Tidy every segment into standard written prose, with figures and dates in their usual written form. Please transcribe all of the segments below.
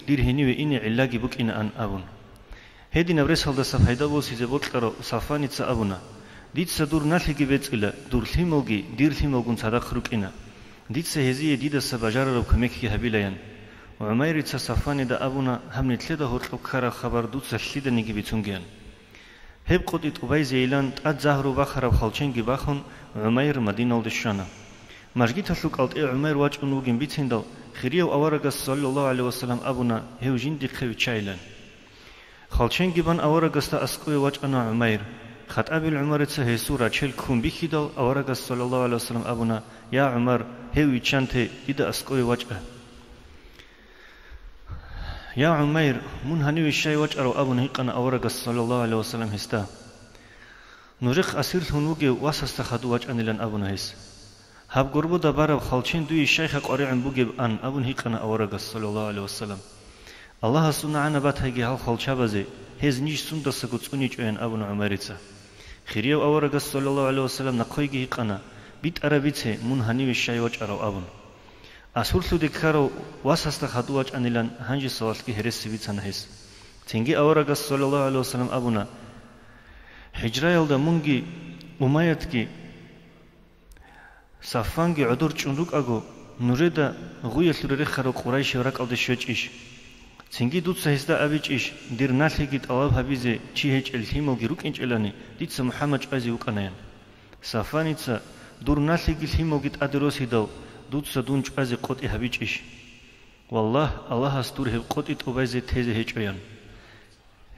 دير هنيوي إني علاقي بك إن أن أبون هدي نبرس هل دسا فايدا بوسي زبوت لرو صفاني تسا أبونا ديت سدور نالحي بيت إلا دور ثيموغي دير ثيموغون صدق خروك إنا ديت سهزي ديد السباجار رو كميكي هبيليان وعمير تسا صفاني دا أبونا هم نتلدا هوتلو كارا خبر دوت سلسيدا نيجي بيتونجيان هب قدت أباي زيلان تأد زهرو باخر وخالچنجي باخون عمير مدينة الدشانا مجدي تسلك ألت عمير واج أنوجين بيتندل خيريو أورجس صلى الله عليه وسلم أبونا هوجين دقيق تشايلان خالچنجي بان أورجس تا أسقوي واج أنا عمير خط أبي العمر تسه سورة شل كون بيخيدل أورجس صلى الله عليه وسلم أبونا يا عمر هوي چانته إذا أسقوي واج يا عمير من هنيو الشاي واج أرو أبونا هيقنا أورجس صلى الله عليه وسلم هستا نورخ أسير هنوجي واسست خدو واج أنيلان أبونا هس هب قربو دبارب خالچين دوي الشيخ قريعن بوجب أن أبون هيقنا أورجس صلى الله عليه وسلم الله سنة عنا بات هيجي هال خالچابزي هز نيش سنة سقط أنيج أين أبون عميرتسا خيريو أورجس صلى الله عليه وسلم نقويجي هيقنا بيت أربيته من هنيو الشاي واج أرو أبون أسولتو دكارو واسست خدو واج أنيلان هنجي سوالكي هرس بيتنا هس تنجي أورجس صلى الله عليه وسلم أبونا هجرة يلدا منجي أميتكي صفانجي عدور چندوك أغو نوريدا غوية لوري خرو قريش ورق أو دشوج إيش تنجي دوت سهستا أبيج إيش دير نالهجيت أواب هبيزي چي هج الهيمو جروك إنج إلاني ديت محمد عزي وكانيان صفاني تسا دور نالهجي الهيمو جيت أدروس هيدو دوت سدون عزي قوتي هبيج إيش والله الله استور هب قوتي توبايزي تهزي هج أيان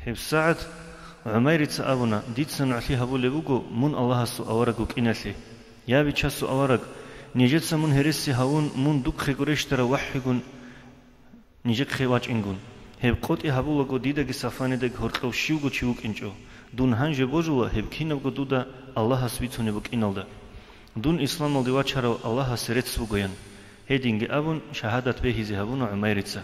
هب ساعت عمير تسا أبونا ديت سنعلي هبو لبوغو من الله سو أورغو كينالي يا بيتشاسو أورق نيجت سمون هرسي هون من دوك خيغوريش ترى وحيغون نيجك خيواج إنغون هب قوتي هبو وغو ديدا جي صفاني دك هرقو شيوغو چيوك إنجو دون هنج بوجو هب كينوغو دودا الله سبيتوني بك إنالدا دون إسلام الدوا چارو الله سريت سوغوين هيدينغي أبون شهادت بهيزي هبون عميرتسا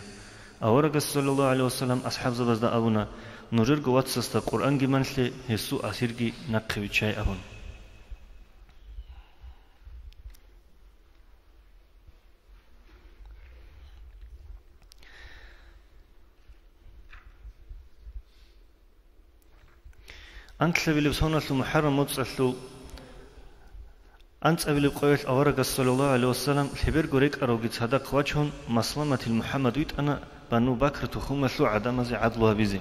أورق صلى الله عليه وسلم أصحاب زبزدا أبونا نجرغو واتسستا قرآن جي منسلي هسو أسيرغي نقوي چاي أبون أنت لبلب سونة محرم متصلو أنت أبلب قويل أورق صلى الله عليه وسلم الحبير قريك أروجت هذا قواتهم مسلمة المحمد ويت أنا بنو بكر تخوم سلو عدم زي عدلها بيزي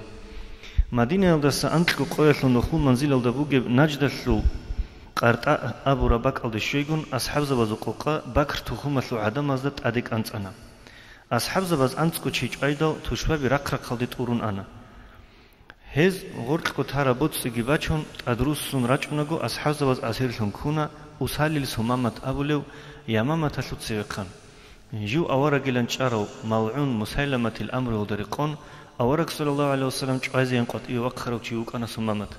مدينة يلدس أنت قويل نخوم منزل الدبوج نجد سلو قرط أبو ربك الدشيجون أصحاب زبز قوقا بكر تخوم سلو عدم زت أديك أنت أنا أصحاب زبز أنت كوتشيج أيضا تشبه برقرق خلدت أورون أنا هز غرق كتارا بوتس جيباتشون أدروس سون راجوناغو أصحاب زبز أسير لنكونا وسالي لسمامة أبولو يامامة تلوت سيقان جو أورق لنشارو ملعون مسيلمة الأمر ودريقون أورق صلى الله عليه وسلم جايزين قطعي وقخرو تشيوك أنا سمامة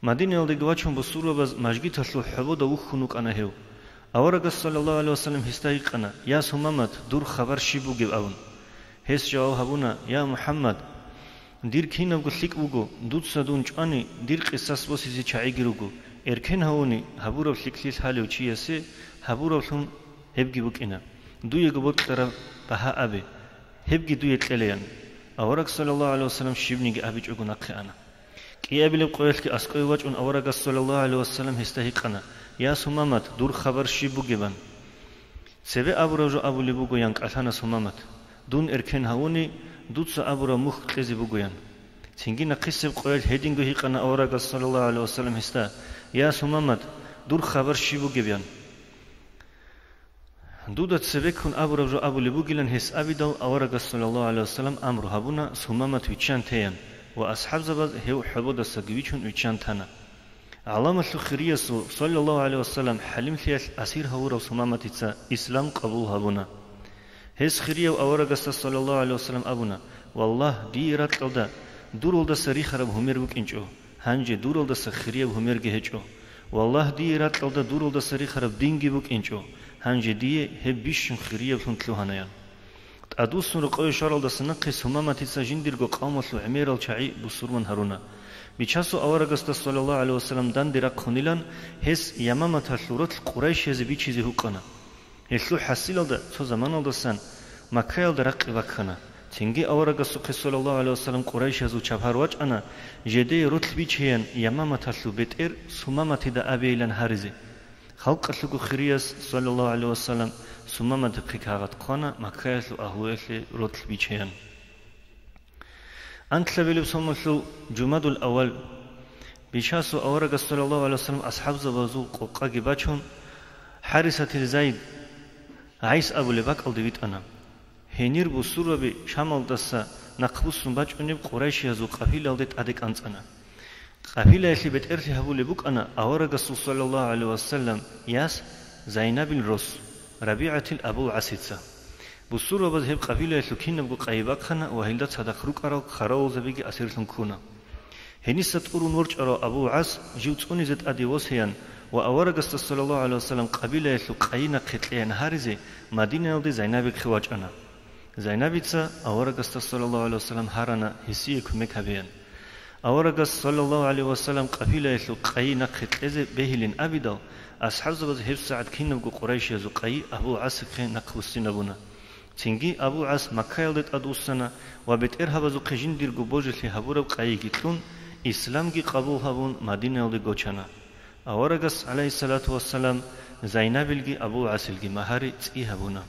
مدينة يلدقواتشون بصورة بز مجدي تسلو حبود وخنوك أنا هيو أورق صلى الله عليه وسلم هستايق أنا يا سمامة دور خبر شيبو جيب أون هس جاو هبونا يا محمد دير كينا بقولك وجو دوت سدون جاني دير قصص بسيزي شعيجروجو إركن هوني هبورو فلكليس حالي وشياسي هبورو فلهم هبجي بكينا دو يجبوت ترى بها أبي هبجي دو يتليان أورق صلى الله عليه وسلم شيبني أبي جوجو نقي أنا كي أبي لبقولك أسقي وجه أن أورق صلى الله عليه وسلم هستهيق أنا يا سمامت دور خبر شيبو جبان سبي أبو رجو أبو لبوجو ينك أثنا سمامت دون إركن هوني دوتس أبورا مخ كلزي بوجيان تيجي نقيس بقول هيدينغو هيقنا أورق صلى الله عليه وسلم هستا يا سمامت دور خبر شي بوجيان دودت سبكون أبورا جو أبو لبوجيلن هس أبيدو أورق صلى الله عليه وسلم أمر هبونا سمامت ويتشان تيان وأصحاب زبد هو حبود السجويشون ويتشان تنا علامة الخيرية صلى الله عليه وسلم حلم ثياث أسير هورا سمامت إسلام قبول هبونا هس خيرية وأورق صلى الله عليه وسلم أبونا والله ديرات لدا دور لدا سري خرب همير بك إنجو هنجي دور لدا سخيرية وهمير جهجو والله ديرات لدا دور لدا سري خرب دينجي بك إنجو هنجي دي هبيشن خيرية وفنتلو هنيان أدوس نرقى شارل دا سنقص همامة تسجين ديرجو قامت وعمير الشعي بصورمن هرونا بيشاسو أورق صلى الله عليه وسلم دان ديرق خنيلان هس يمامة الثورات القريش هذي بيشيزي هوكنا هسلو حسيل دا تو زمان دا سن مكايل درق وكنا تنجي أورق السوق صلى الله عليه وسلم قريش هزو شفار وجه أنا جدي رتل بيشين يمامة تلو بيتير سمامة دا أبي لن هارزي خلق أسلوك خريس صلى الله عليه وسلم سمامة دقيق هاغت قانا مكايسلو أهويسلي رتل بيشين أنت لبيلو سمسلو جماد الأول بيشاسو أورق صلى الله عليه وسلم أصحاب زبازو قوقاقي باتشون حارسة الزايد عيس أبو لباك الدويت أنا هنير بسورة بشامل دسا نقبوس باتشونيب قريش يزو قفيلة الديت أدك أنسانا قفيلة يسي بيت إرثي هبو لبوك أنا أورق صلى الله عليه وسلم ياس زينب الرس ربيعة الأبو عسيتسا بسورة بذهب قفيلة يسو كين نبقو قايباك خنا وهلدت صدق روك أراو خراو زبيجي أسيرتن كونا هنيست أورون ورج أرى أبو عاص جوتوني زد أدي وسيان وأورق صلى الله عليه وسلم قبيلة يسلو قاينا قتلين هارزي مدينة دي زينب خواج أنا زينبيتسا أورق صلى الله عليه وسلم هارنا هسيك مكابين أورق صلى الله عليه وسلم قبيلة يسلو قاينا قتلزي بهلين أبدا أصحاب زبز هب سعد كينبقو قريش يزو قاي أبو عاص خين نقوسين أبونا تنجي أبو عاص مكة يلدت أدوسنا وبيت إرهبزو قجين ديرقو بوجسلي هبورب قاي جيتلون إسلام کی قبول هبون مدینه ولد گوچنا. آورگس علیه الصلاة والسلام زینب الگی ابو عاص الگی مهاری تی هبونا.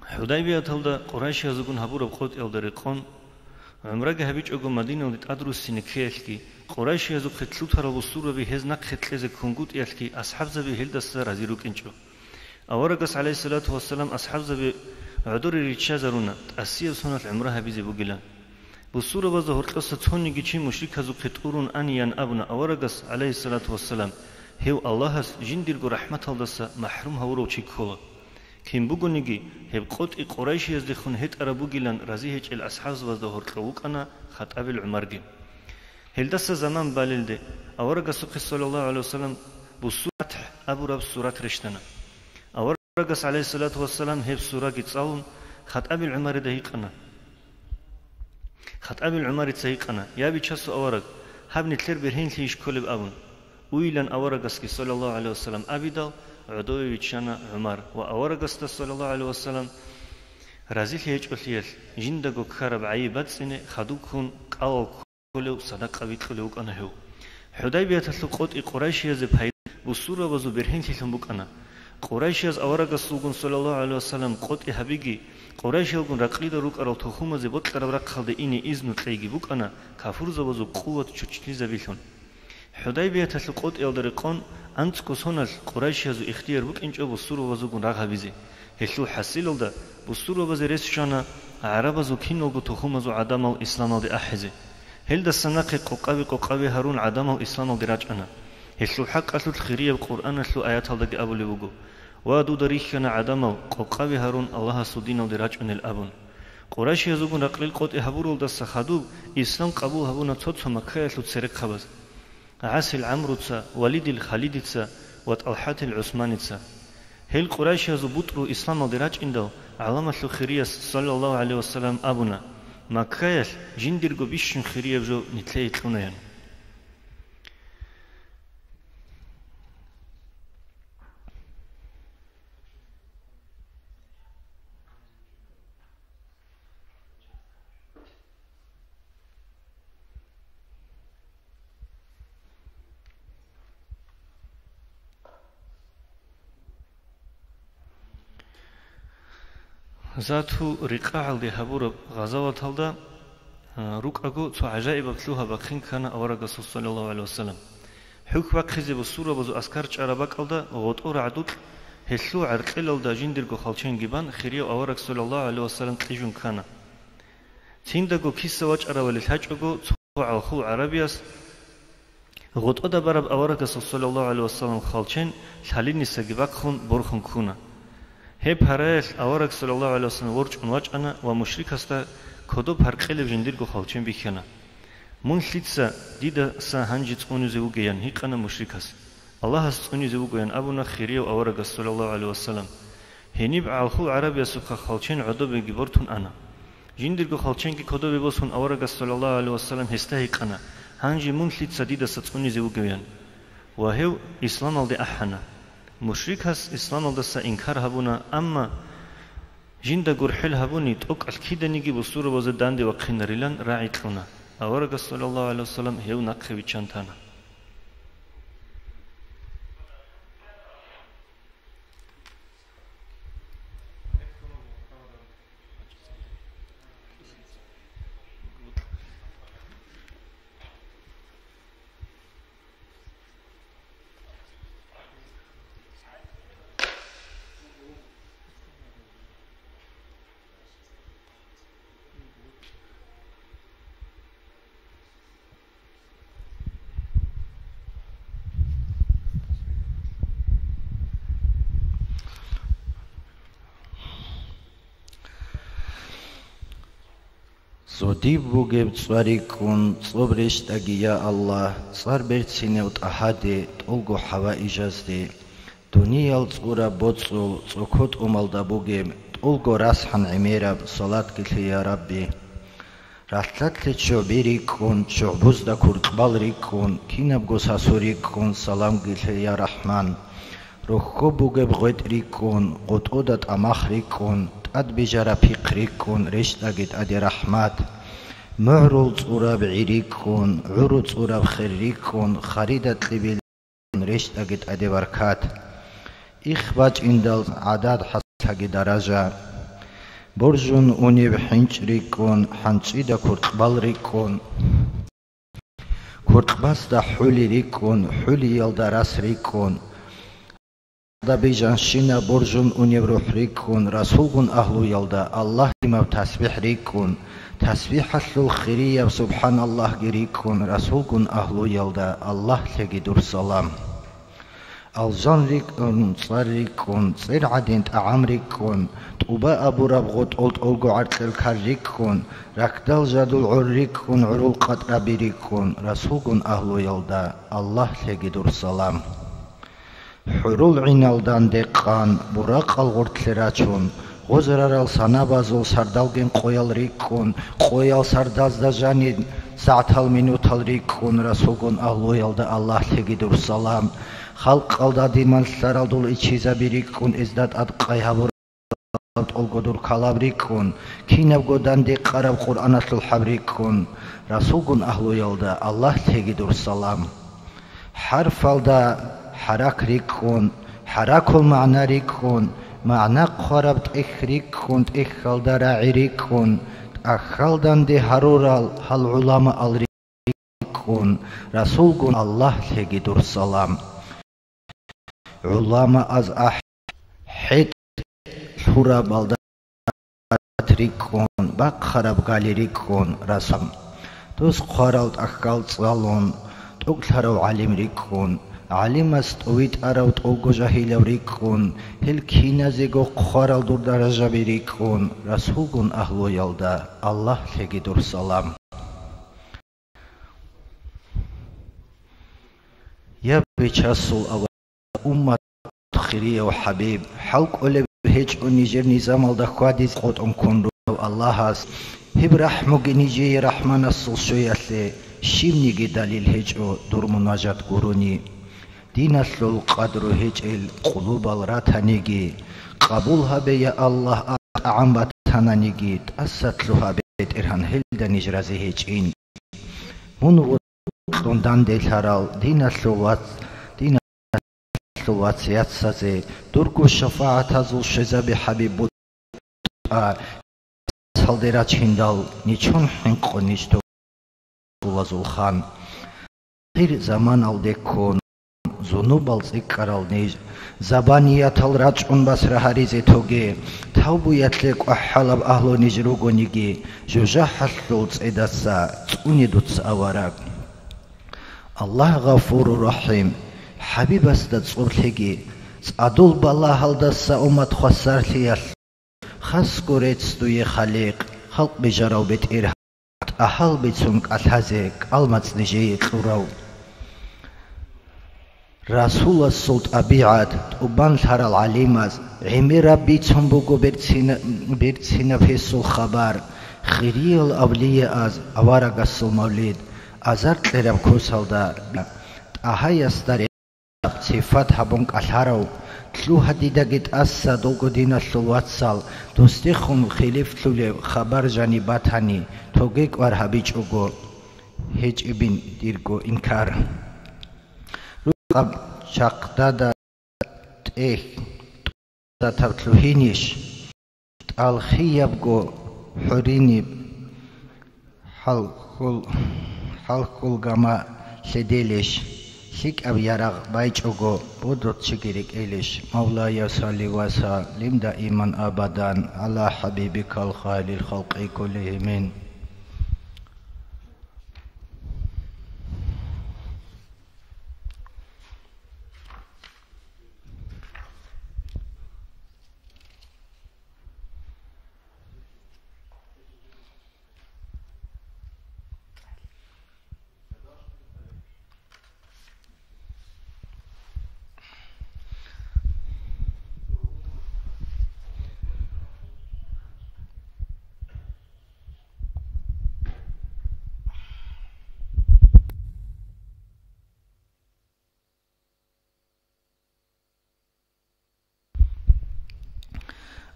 حدیبیه تلدا قریش یزگون هبور بخود الدریقان عمرك هبيج أقوم مدينة ولد أدرس سنكيلكي قريش يزوق خطلو ترى بصورة بهز نق خطلز كونجوت يلكي أصحاب زبي هل دستر هزيروك إنشو أورقس عليه الصلاة والسلام أصحاب زبي عدور ريتشازرونا أسيا سنة عمرها بيزي بقلان بصورة بظهر قصة هوني جيشي مشرك هزوق خطورون أنيان أبنا أورقس عليه الصلاة والسلام هو الله جندير رحمة الله محروم هورو تشيكولا كم بقولنيجي هب قط قريش يزدخون هت أربوجيلان رزيه الأصحاب وزدهور كوك أنا خطاب العمرجي هل دست زمان باللده أورق سوق صلى الله عليه وسلم بسورة أبو رب سورة رشتنا أورق عليه الصلاة والسلام هب سورة جتساون خطاب العمر دهيقنا خطاب العمر تسيقنا يا بيشاسو أورق هب نتلر برهين ليش كل بأبون ويلان أورق صلى الله عليه وسلم أبيدا عدوي ويتشانا عمر وأورقست صلى الله عليه وسلم رازيل هيج أثيل جندقو كخرب عيبات سنة خدوكون قاو كلو صدق بيتلو أنا هو حديبية تلقوت قريش يزب هاي بصورة وزو برهين تلمبوك أنا قريش يز أورقست صلى الله عليه وسلم قوت هبيجي قريش يلقون رقليد روك أرال تخوم زبط لرب رقل إني إذن تلاقي بوك أنا كافور زوزو قوة تشتشتي زبيلون حديبية تلقوت الدرقان أنت كسونال قريش يزو اختيار بوك إنش أبو السورة وزوجون رغها بيزي هلو حسيل ده بالسورة وزيرس شانا عرب زو كينو جو تخوم زو عدم الإسلام ده أحزه هل ده السناق ققابي هارون عدم الإسلام ده راجعنا هلو حق أسلو الخيرية بالقرآن أسلو آيات هذا أبو لوجو وادو دريخنا عدم ققابي هارون الله سودين ده راجعنا الأبون قريش يزوجون رقل قط هبورول ده سخدو إسلام قبول هبونا تصد مكة أسلو تسرق خبز عسل عمروتسا وليد الخليدتسا وطلحات العثمانتسا هل قريش يزبطرو إسلام الدراج عنده علامة الخيرية صلى الله عليه وسلم أبونا ما كايل جنديرغو بيشن خيرية بجو نتلاقي تلونيان ذاتو رقاع الدي هبور غزوات هلدا ركعو تو عجائب بتلوها بخين كان أورق صلى الله عليه وسلم حك بخزي بالصورة بزو أسكار شربك هلدا غطور عدود هسلو عرقل هلدا جندرجو خالشين جبان خيريو أورق صلى الله عليه وسلم تيجون كان تيندجو كيس واج أراول الحججو تو عالخو عربياس غطو دا برب أورق صلى الله عليه وسلم خالشين حلين سجبك خون برخون كونا هب هراس أورق صلى الله عليه وسلم ورج ونواج أنا ومشرك هستا كدوب هرقل بجنديرجو خالشين بيخنا من ليتسا ديدا سا هنجت أنو زوجيان هيك أنا مشرك هس الله هست أنو زوجيان أبونا خيريو أورق صلى الله عليه وسلم هنيب عالخو عربية سوكا خالشين عدوبي جبرتون أنا جندرجو خالشين كي كدوبي بوسون أورجا صلى الله عليه وسلم هستهيك أنا هانجي منثلي تسديد ستوني زوجيان وهو إسلام الدي أحنا مشرك هس إسلام الدسا إنكار هبونا أما جندا جرحل هبوني تأك الكيدا نيجي بصورة وزدان دي وقين ريلان راعي تلونا أورجا صلى الله عليه وسلم هو نقخ بيشانتانا زودی بوگب صوری کن صبرش تگیا الله صار برسینه و تحادی تولگو حوا ایجازدی دنیا الصورة بوتسو سكوت أمالدا بوجيم تولجو راسحن عميرة صلاة كتلي يا ربي راتلت لتشو بيريكون شو بوزدا كورت بالريكون كينا بغوساسوريكون سلام كتلي يا رحمن روحكو بوجيب غيت ريكون قد أودت أماخ ريكون تأد بجارة بيق ريكون رشتا جد أدي رحمات معروض صورة بعيريكون عروض صورة بخير ريكون خريدة لبيل رشتا جد أدي بركات إخبات إندل عدد حساقي درجة برجون أوني بحنج ريكون حنجيدا كورتبال ريكون كورتباس دا حولي ريكون حولي يلدا راس ريكون دا بيجان شينا برجون أوني بروح ريكون رسولون أهلو يلدا الله ديما بتسبيح ريكون تسبيح أسلو الخيرية سبحان الله ريكون رسولون أهلو يلدا الله تجي دور سلام الجان ريكون صار ريكون صير عدين تعام ريكون توبا أبو ربغوت قلت أولغو عرتل كاريكون ركدال جادو العريكون عرول قد أبيريكون رسولكون أهلو يلدا الله تجدور سلام حرول عينالدان ديقان براق الغرت لراتشون غزرارال سانابازول سردالген قويال ريكون قويال سرداز دا جانين ساعتال منوتال ريكون رسولكون أهلو يلدا الله تجدور سلام خلق алда диманслар алдул ичиза бирикун издат адқай хабур олгодур калабрикун кинавгодан де қараб қур'анаслул хабрикун расулгун ахлу ялда аллах тегидур салам حرف алда حرك ريكون حركul معنى ريكون معنى قرب تخ ريكون تخ алда راعي ريكون أخالدان دي هرورال هل علماء الريكون رسولكون الله تجدور سلام علماء از أحد حورا بالدات ريكون باق خراب غالي ريكون رسم دوس قرالت أخالت صالون تقتلو علم ريكون علم استويت أروت أوغو جاهيل ريكون هل كينا زيغو قرال دور درجة بريكون رسولكون أهلو يلدا الله تجدور سلام يا بيشاسول أمة خيرية وحبيب حلق أولي بهج ونيجر نظام الدخواديز قد أمكن الله هاس هب رحمو جنيجي رحمن الصل شوية شيمني دليل هج دور مناجات قروني دين السل قدر هج القلوب الراتانيجي قبولها بيا الله أعم باتانانيجي تأسطلها بيت إرهان هلدا نجرازي هجين من وطن ديل هرال دين السلوات واتسيات سازي دركو الشفاعة زول شزابي حبيب بوتا سالديرات هندال نيچون حنقو نيشتو بولازول خان غير زمان الدكون زنوب الزكرال نيج زبانيات الرجعون بسر هاريزي توغي توبو يتلك أحلب أهلو نجروغو نيجي جوجا حسلوز إدسا توني دوتس أوراك الله غفور رحيم حبيب استد صبحي صادول بالله هلدسا أمت خسر ليال خاص قريت ستوي خليق خلق بجراو بيت إرهات أحل بيتسونك الهزيك المت نجي تلوراو رسول السلط أبيعات أبان ثار العليمز عمي ربي تنبوغو برتسينا في السول خبر خيري الأولياء از أوارق السول مولد أزرت لرب كوسال دا أهاي استاري صفات هبونك الهارو تلو هديدا جت أسا دولغو دينا الواتسال دوستيخون خليف تلو خبر جانبات هاني توغيك وارهبيج اوغو هيج ابن ديرغو إنكار رقب شاقدادا تيه تبتلوهينيش الخيابغو حوريني حلقل غما سيديليش شيك أب يراغ بايج اوغو بودرت شكريك إليش مولاي صلي وسلم دائما أبدا على حبيبك الخالي الخلق كلهم.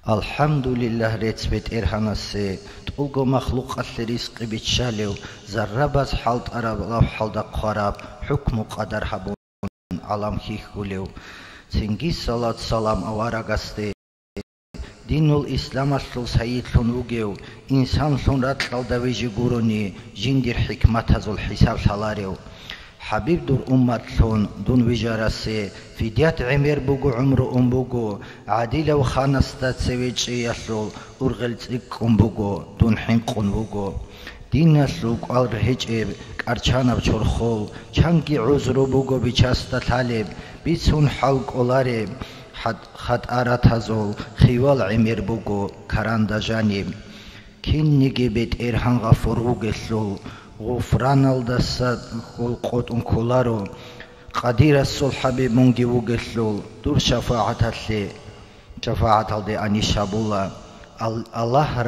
الحمد لله رتبت إرهانسي تقولغو مخلوق الرزق بتشاليو زرباز حالت أراب لو حالد قراب حكم قدر حبون علام خيخوليو سنجي صلاة سلام أوارغستي دين الإسلام أصل سيد لنوغيو إنسان سنرات لالدويجي غوروني جندر حكمة هزو الحساب سالاريو حبيب دور أمت لون دون وجارسي فيديات عمير بوغو عمرو بوغو عادلة وخانستات سويج يسول أرغل تيك بوغو دون حنقون بوغو دين نسلوك الرهج كارچانا بچورخول چانكي عذرو بوغو بيچاستا طالب بيسون حلق أولاري خد آرات هزول خيوال عمير بوغو كاراندا جانب كين نيجي بيت إرهان غفور وغسلول غفران الدسات خلقات كولارو قدير السول حبيب مونجي وغسلول دور شفاعة الدي أني شابولا الله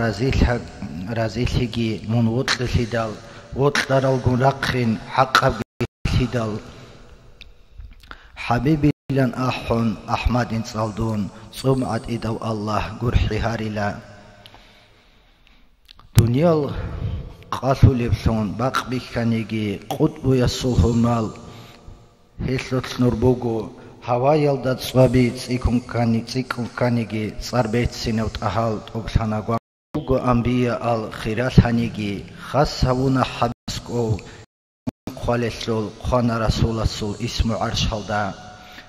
رازيلهجي من وطل الهدال وطلر الغنرقين حق الهدال حبيبي لن أحون أحمد صالدون صمعت إدو الله قرحي هارلا دنيا قاتل لبسون باق بيخانيجي قطب يسوه مال هيسلوت نوربوغو هوا يلدات صوابي تسيكون كانيجي صاربيت سينوت أهال أبساناغوان بوغو أنبياء الخيرات هانيجي خاص هونا حبسكو خالصول خانا رسول السول اسم عرش هلدا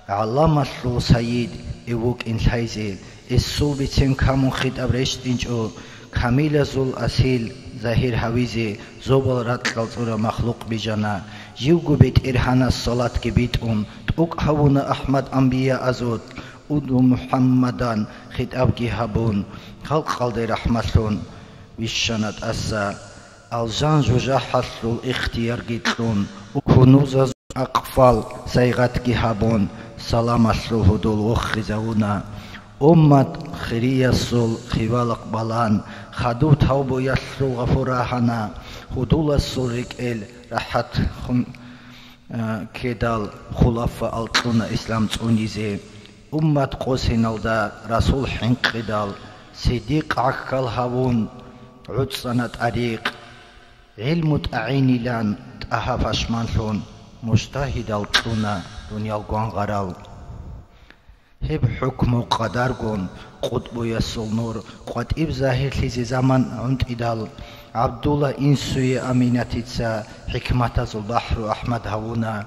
علامة السول سيد إيوك إنسايزي السول بيتين كامون خيد أبريشت إنجو كاميلة زول أسيل ظاهر حويزي زوبل راتلال صورة مخلوق بجانا جيوغو بيت إرهانا الصلاة كبيتون تقوك هونا أحمد أنبياء أزود ودو محمدان خطاب جهابون خلق قلدي رحمتون ويشانت أسا الجان جوجا حصل اختيار جيتلون وكنوز أقفال سيغات جهابون سلام السلوه دول وخزونا أمت خيرية السول خيوالق بلان خدو توبو يسلو غفوراهنا خدول السول ركيل راحت كدال خلافة الطنة إسلام تونيزي أمت قوسين الدا رسول حنق قدال صديق عكال هاون عدسانة أريق علم تعيني لان تأهف أشمانشون مجتهد الطنة دنيا القوان غرال هب حكم قدركم قطب يسول نور قد إبزاهر لزي زمان عند إدال عبد الله إنسوي أمينتيتسا حكمة البحر أحمد هونا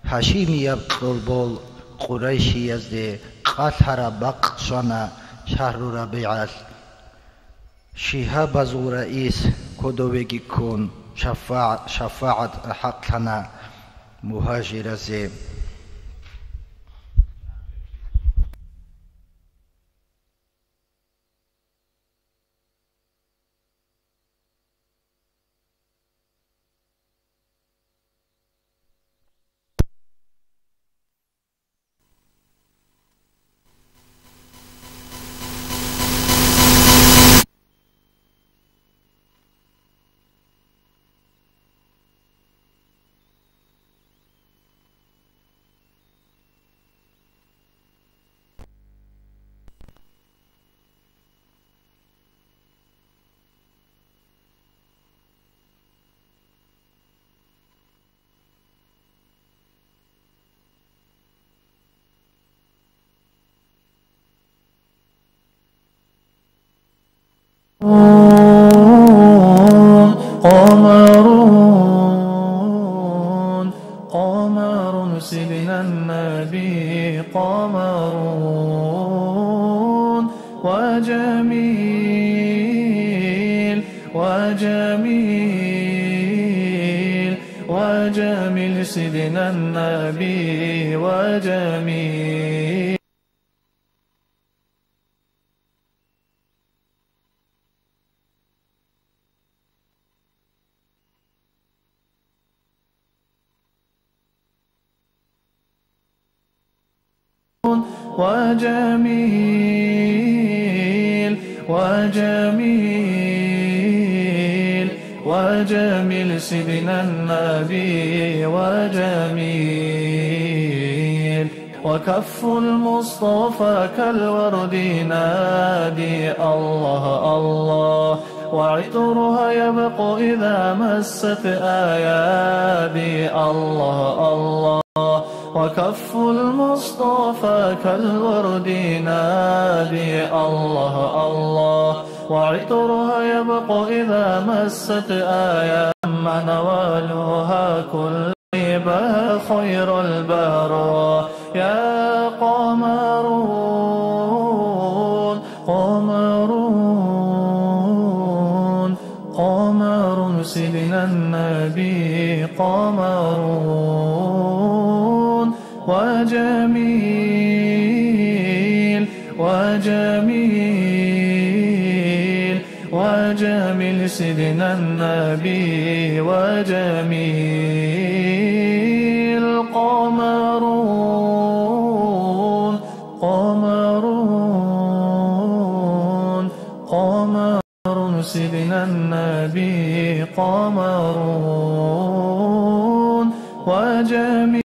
هاشيمي يبطل بول قريشي يزدي قاتل بقشنا شهر ربيعات شهاب زو رئيس كدوغي كون شفاعة حقنا مهاجر زي قمرون قمر سيدنا النبي قمرون وجميل وجميل وجميل سيدنا النبي وجميل وجميل وجميل وجميل سيدنا النبي وجميل وكف المصطفى كالورد نادي الله الله وعطرها يبقى إذا مست آيادي الله الله وكف المصطفى كالورد نادي الله الله وعطرها يبقى إذا مست آية أما نوالها كل بها خير البراء يا قمرون قمرون قمر سيدنا النبي قمرون وجميل وجميل وجميل سيدنا النبي وجميل قمرون قمرون قمر سيدنا النبي قمرون وجميل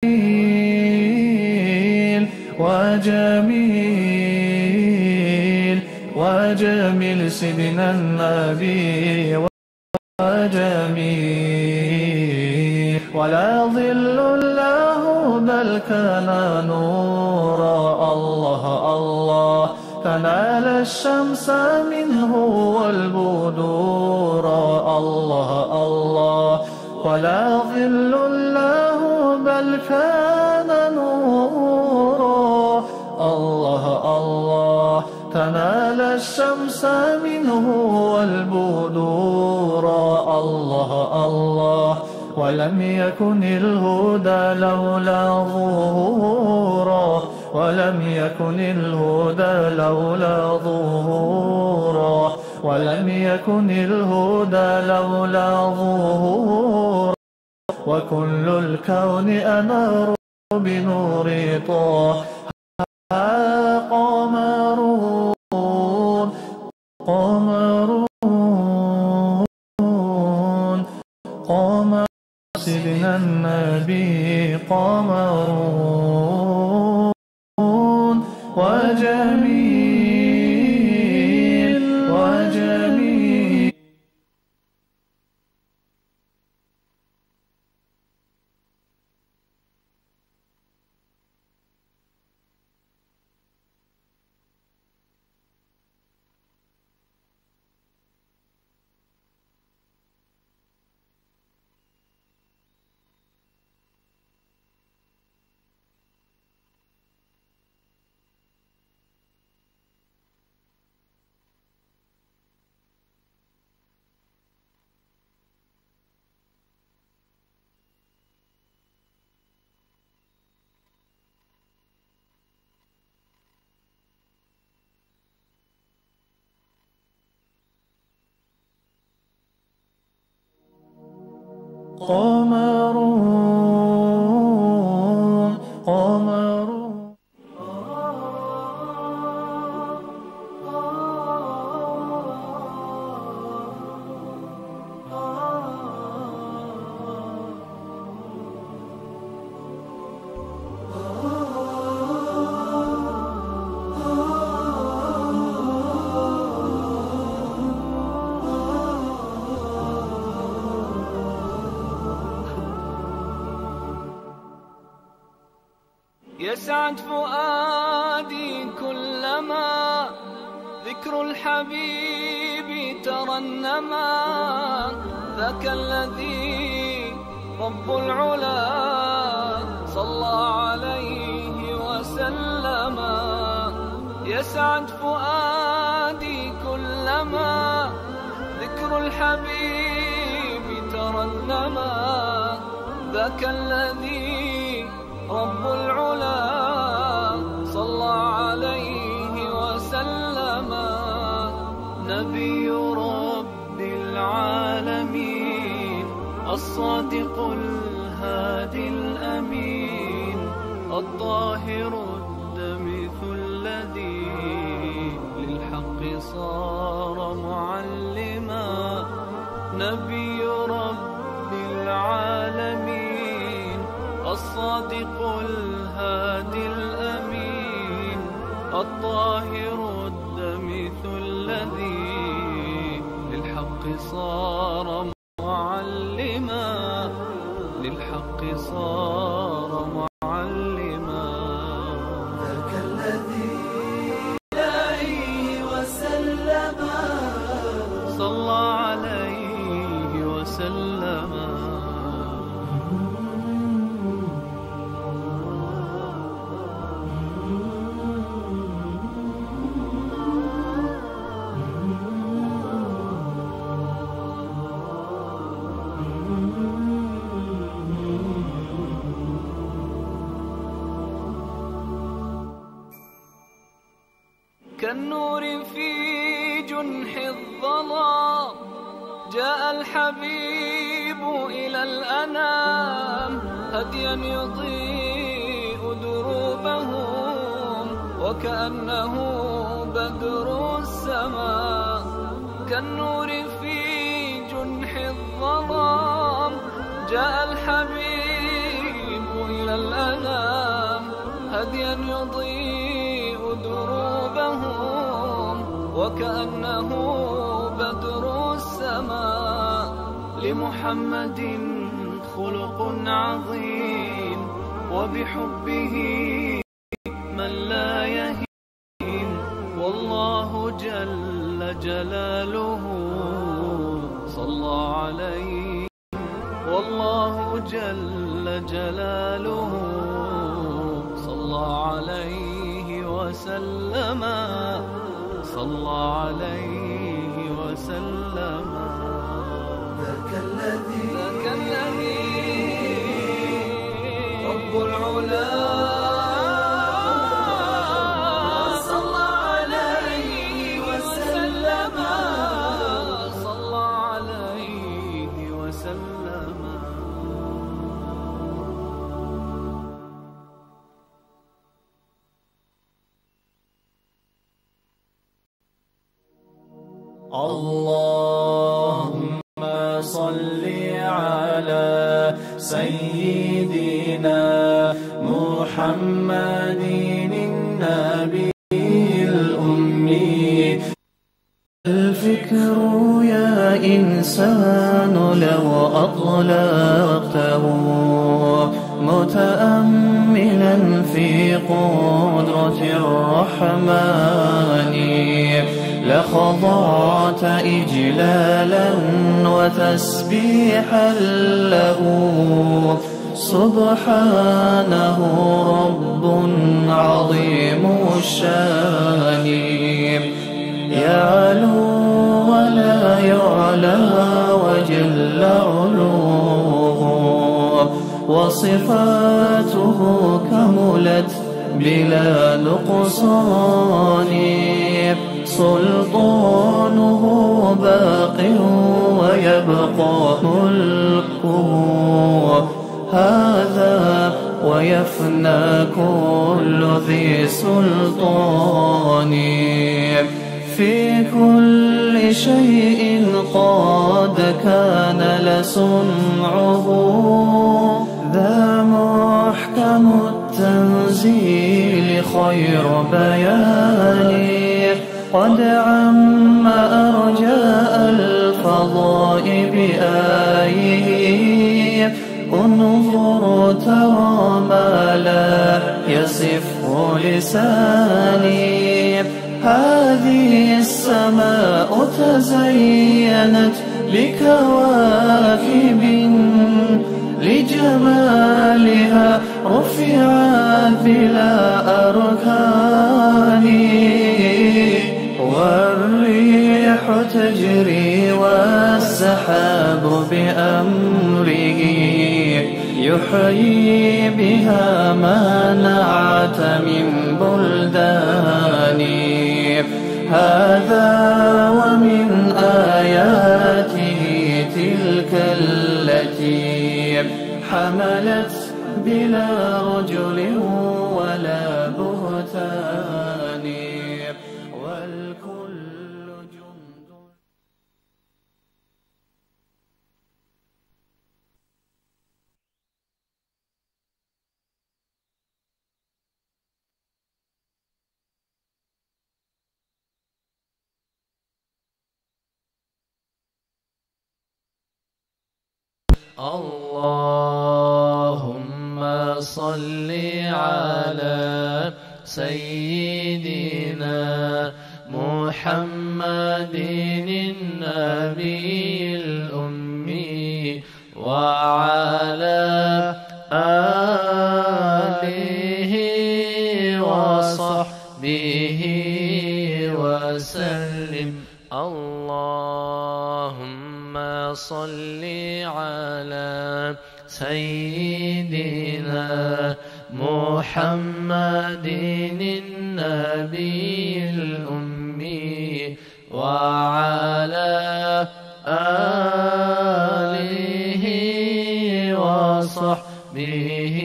وجميل وجميل سيدنا النبي وجميل ولا ظل له بل كان نورا الله الله تنال الشمس منه والبدور الله الله ولا ظل له بل كان نورا الله الله تنال الشمس منه والبدور الله الله ولم يكن الهدى لولا ظهورا ولم يكن الهدى لولا ظهورا ولم يكن الهدى لولا ظهورا وكل الكون أنار بنور طه قمرون قمرون قمر سيدنا النبي قمرون وجميل وجميل قمرون قمرون يسعد فؤادي كلما ذكر الحبيب ترنما ذاك الذي رب العلا صلى عليه وسلم. يسعد فؤادي كلما ذكر الحبيب ترنما ذاك الذي رب العلا صلى عليه وسلم. نبي رب العالمين الصادق الهادي الأمين الطاهر الدمث الذي للحق صار معلما. نبي رب العالمين الصادق الهادي الأمين الطاهر الدمث الذي للحق صار معلما. للحق صار معلما. ذاك الذي عليه وسلم صلى عليه وسلم. كالنور في جنح الظلام جاء الحبيب إلى الأنام هديا يضيء دروبهم وكأنه بدر السماء. كالنور في جنح الظلام جاء الحبيب إلى الأنام هديا يضيء دروبهم وكأنه بدر السماء. لمحمد خلق عظيم وبحبه من لا يهين. والله جل جلاله صلى عليه. والله جل جلاله صلى عليه وسلم. صلى عليه وسلم. ذاك الذي رب العلا صلى عليه وسلم. صلى عليه وسلم. اللهم صل على سيدنا محمد النبي الأمي. الفكر يا إنسان لو أطلقته متأملا في قدرة الرحمن لخضعت إجلالا وتسبيحا له. سبحانه رب عظيم الشان يعلو ولا يعلى وجل علوه وصفاته كملت بلا نقصان. سلطانه باق ويبقى ملكه هذا ويفنى كل ذي سلطان. في كل شيء قد كان لصنعه ذا محكم التنزيل خير بيان. قد عم أرجاء الفضاء بآيه انظر ترى ما لا يصفه لساني. هذه السماء تزينت لكواكب لجمالها رفعت بلا أركان والريح تجري والسحاب بأمره يحيي بها ما نعت من بلدان هذا ومن آياته تلك التي حملت بلا رجل ولا بهتان والكل جند. اللهم صل على سيدنا محمد النبي الأمي وعلى آله وصحبه وسلم. اللهم صل على سيدنا محمد النبي الأمي وعلى آله وصحبه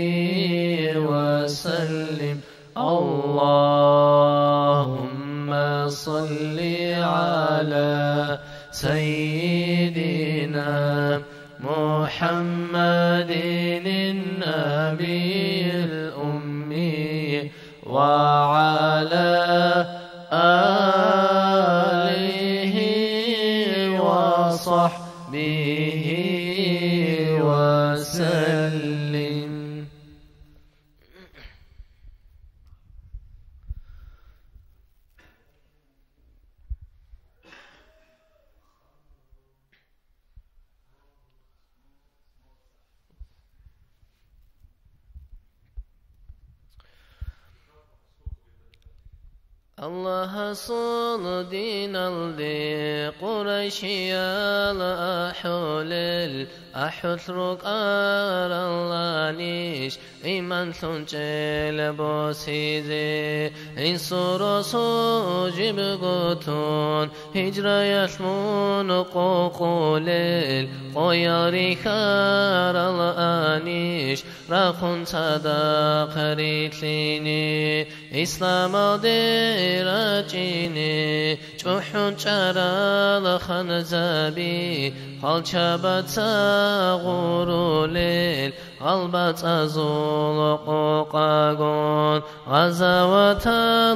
وسلم. اللهم صل على سيدنا محمد النبي الأمي وعلى آله وصحبه وسلم. الله صل دين الدي قريشي الأحول أحترك أرلانيش إيمان ثنجل بوسيزي إنصر سوجب قطون هجرة يشمون قوقولل قياري خار الأنيش راخون صداق ريتليني إسلام راجيني جوحون شارال خنزابي خالشابات غوروليل غلبات أزول قوقاقون غزوات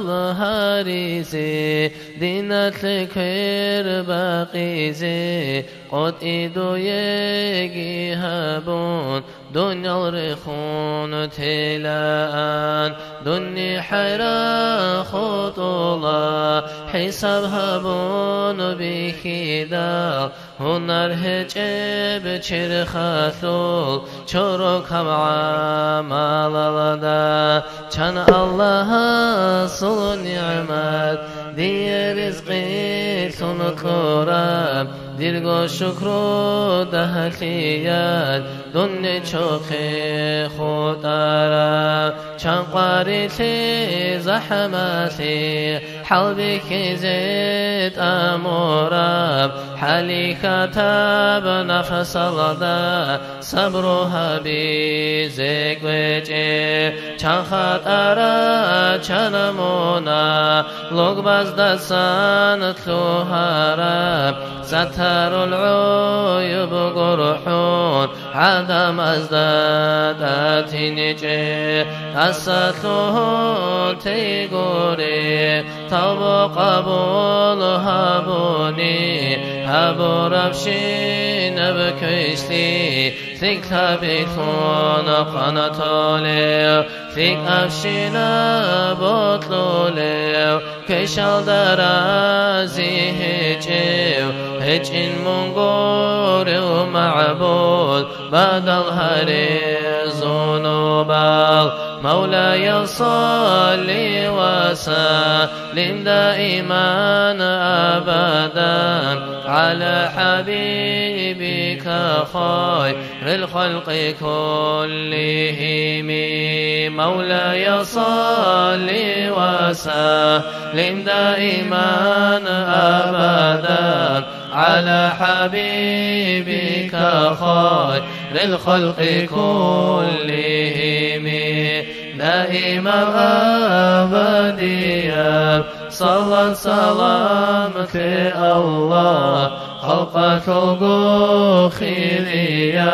الهاريزي دينات لكير باقيزي قد إيدو يجي هابون دنيا الرخون تلان دنيا حيرا خطولا حساب هابون بخيدا هنر هجب چرخاتول چورو كمعا مالالا چان الله صل نعمت دي رزقي سنطلورم ديرگو شكرو دهليات دنيا چوخي خودارم چان قاريتي زحماتي حلبك زيت أمورم حالي كتاب نفس الله صبرها بزيك وجه چان خطارا چان مونا لوگ باز دستان تلوهارم ستر العيوب قرحون عدم ازداد تینجه دستو تیگوری توب قبول هبونی هبو رفشین بکشتی ثق تبیتون قناتولی ثق افشین بطلولی کشال درازی هج این منگور و معبود بدل هری ذنوبال مولاي صل وسلم دائما أبدا على حبيبك خير الخلق كلهم مولاي صل وسلم دائما أبدا على حبيبك خير الخلق كلهم دائما أبديا صلى سلامك الله خلقك الخيرية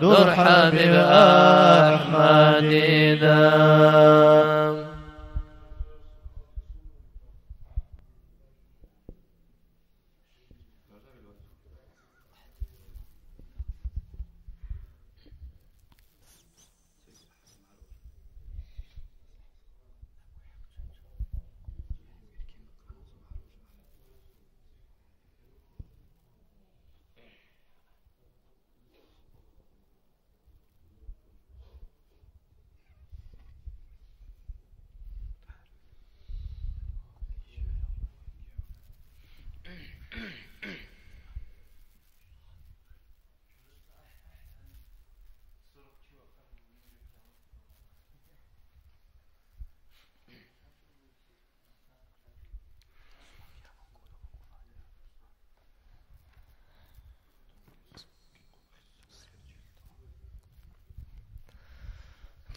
دور حبيب أحمد دام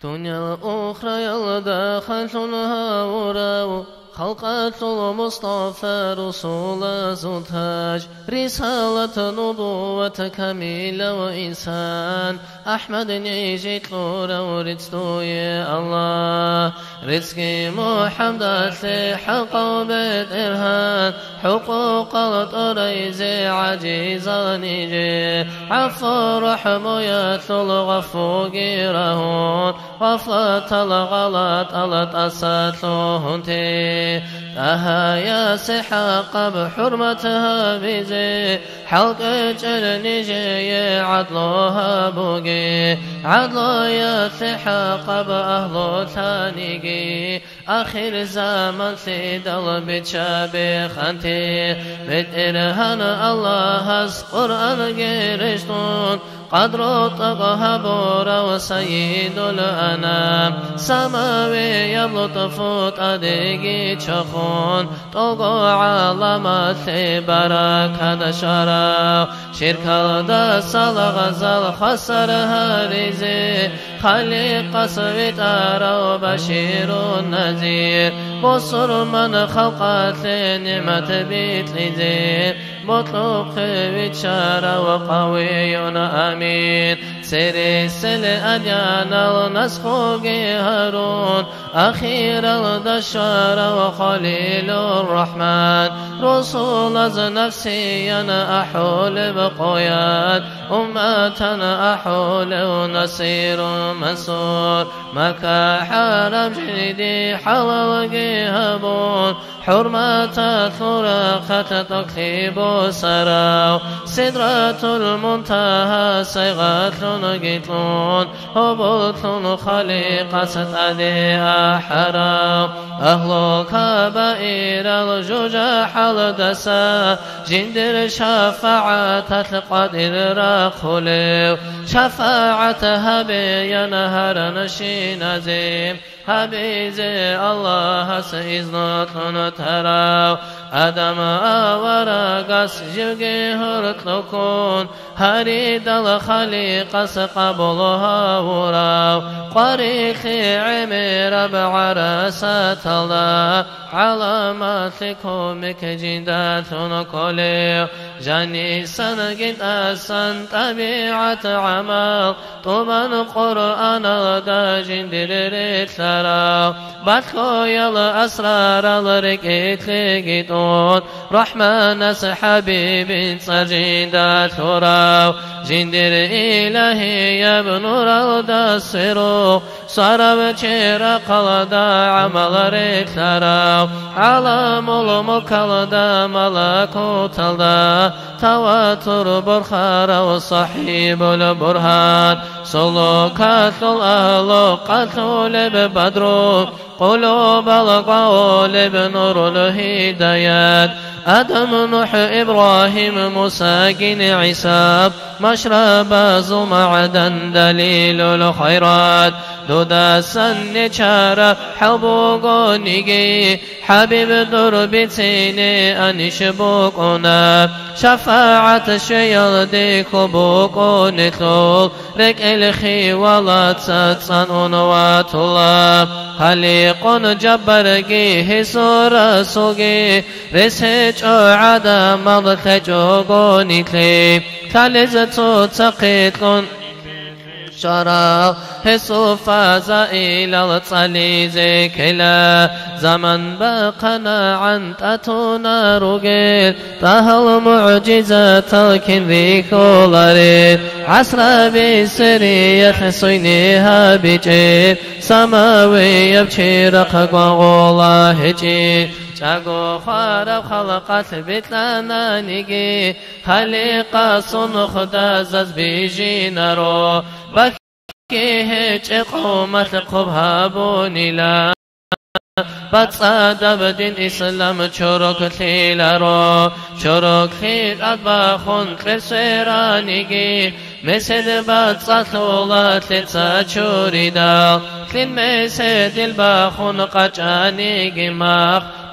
دنيا الأخرى يلدى خلفها وراو خلقت المصطفى رسول زوتاج رسالة نبوة كاملة وإنسان أحمد نيجيك لورا ورزتو يا الله رزقي محمد حق وبيت إرهان حقوق الطريز عجيزة نيجي عفو رحمه يتل غفو جيرهون غفلت الغلط ألت أساتلهن تي تهايا سحاق بحرمتها بيزي حلق جرنجي عدلها بوغي عدلو يسحاق بأهلو ثانيجي آخر زمان سيدل بتشابه خانتي بترهن الله قرآن جرشتون قدر طقها بورا وسيد الأنام سماوي يلطفوت أدقي تشخون طقو علامات بركة دشارا شرك دا سلغزل خسر هارزي خليق سويت أرى وبشير النذير بصر من خلقت نعمة بيت لزير مطلوب خيبت شارع وقوي أمين سيري سل أديان النسخ هارون أخير الدشار وخليل الرحمن رسول از نفسي أنا أحول بقياد أمتنا أحول ونصير منصور مكا حرم جديدي حلال جهبون حرمة ثرقة تكتب سراو سدرة المنتهى صيغة نجتلون هبوط خليقة ستأديها حرام أهل كبائر الجوجة حلدسا جندر شفاعة القدر رخلو شفاعتها بينهر نشين زيم حبيزي الله سيزنطن تراو آدم آورقس جوگي هرطلقون هريد الخليق سقبلها وراو قريخ عمير بعرسات الله علاماتكم جدات كل جاني سنجد أسن طبيعة عمل طبعا قرآن دا جندر ثرا باتخو يل أسرار الركيت لقيتون رحمن حبيب سجدات ثرا جندر إلهي يبن رود السرو صرب چرا قلدا عمل ركترا عالم المكالدا ملكوت الدا تواتر برخار وصحيب البرهان سلوكات الأهل قتل ببدر قلوب القول بنور الهدايات آدم نوح إبراهيم موسى جن عيسى مشرب زمعدا دليل الخيرات دودا سن چارا حبوغونيگي حبيب دربتيني أنش بوكونا شفاعة شيالدي كبوكوني ثول رك الخي ولات ستسان ونوات الله خليقون جبرگي حسور سوگي رسج عدا مضخجو غوني كلي خالزتو تقيتون شرا حسوفا زائل الصليز كلا زمن بقنا عن تاتونا رجل طه المعجزة الكنذي كولاري عصر بسري يحصينيها بجير سماوي يبشي رقق وغولا هجير جاگو خارب خلقت بتلانا نگی خلیقا سن خدا زز بیجی نرو بکی هچ قومت قبها بونیلا بتصاد بدين إسلام شروك خيلارو شروك خيل أطباخون كرسيرانيجي مسد بتصاثولات لتساتشوريدا كلين مسد الباخون قجانيجي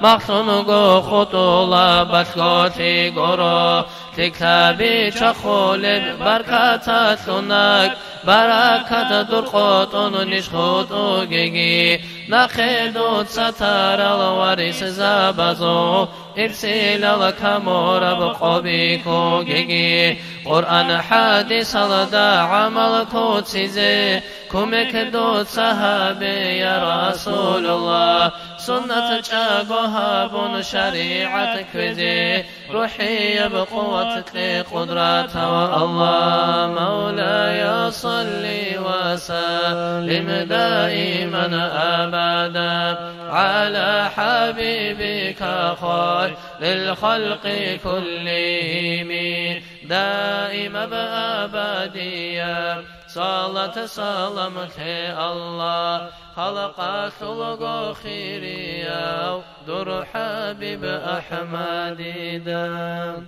مخصونغو خطولا بسكوتي غورو تكتابي تخول بركات سنك بركات درقوتون نشخوتو جيجي نخيدو ستار الوارث زابزو إرسل الكامور بقبيكو جيجي قرآن حادث لدى عمل كوتسيزي كومك دوت صحابي يا رسول الله سنة جاغوها بن شريعة كذي روحي بقوتك قدرات الله مولاي صلي وسلم دائما أبدا على حبيبك خير للخلق كلهم دائما بأبديا صلاة سلامك الله خلق خلق خيريا در حبيب أحمد دام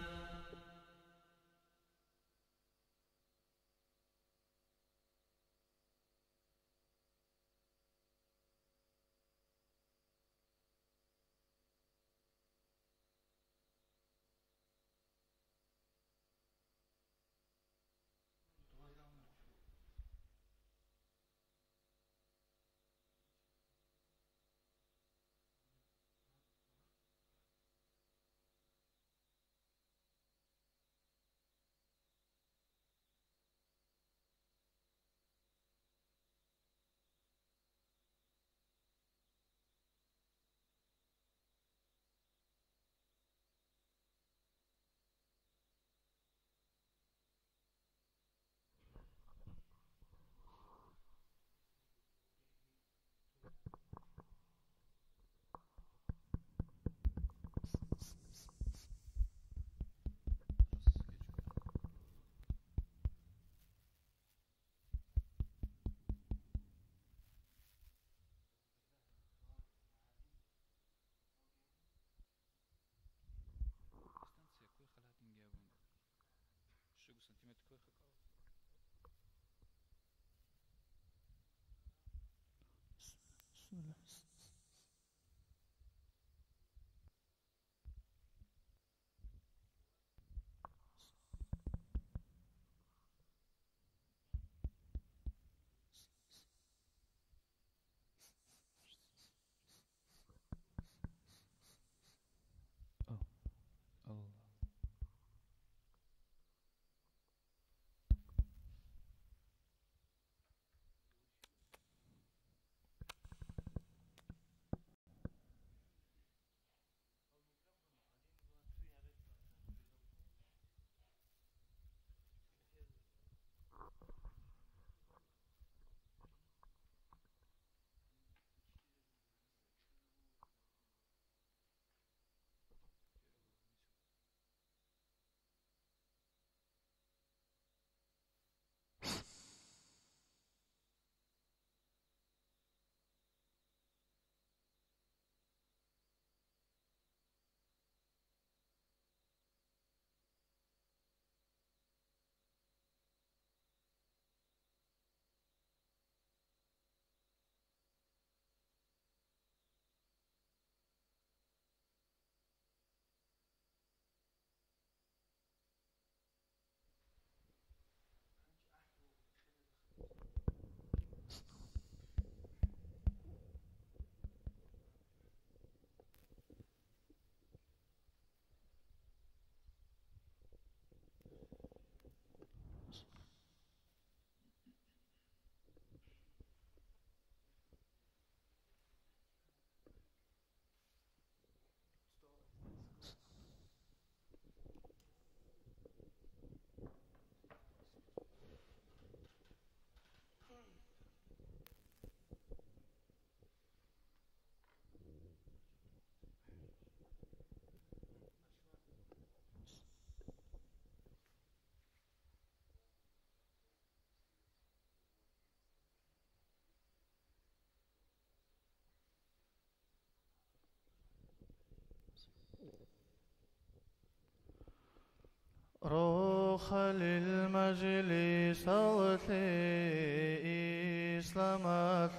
خل المجلس إسلامة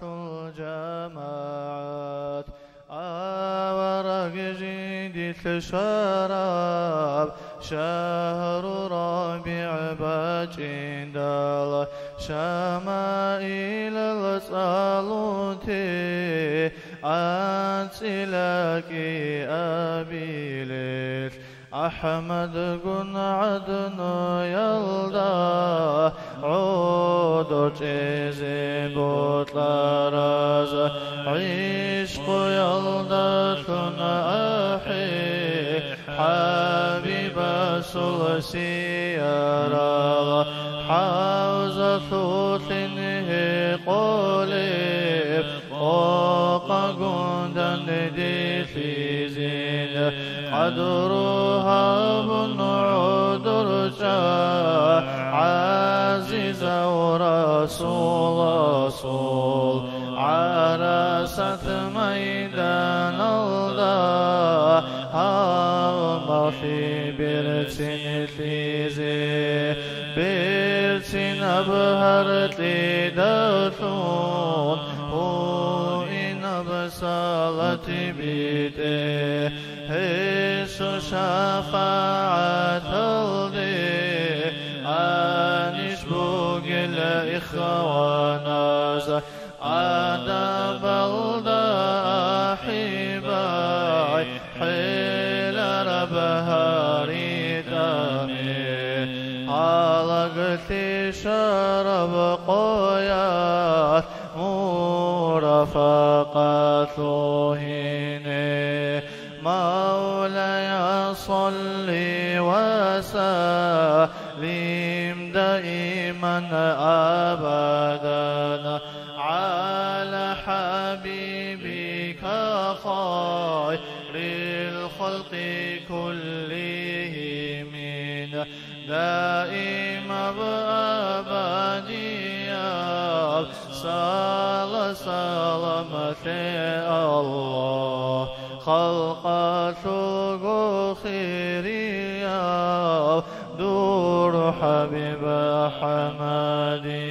الجماعات ورق جديد الشراب شهر ربيع بجندال شمائل الصالوت أنسلك أبيلت أحمد قن عدن يلدا عود جزي بطلراز عشق يلدا ثن أحي حبيب سلسيارا حوزة ثوثنه قولب وقا قندن ديثيزين قدرها بن عدر جاء عزيز ورسول رسول عرست ميدان الله هاما في برسن تليزي برسن أبهرت لدثون هو إن بسالت بيته هيسو شفاعة الدي أنش بوق الإخواناز أدب الضحيباي حيل ربهاري دامي حلقتي شرب قويات مرافقة هيني مولاي صلي وسلم دائما أبدا على حبيبك خير الخلق كلهم دائما أبديا سلامة الله خلقته خيريا دور حبيب حمديدا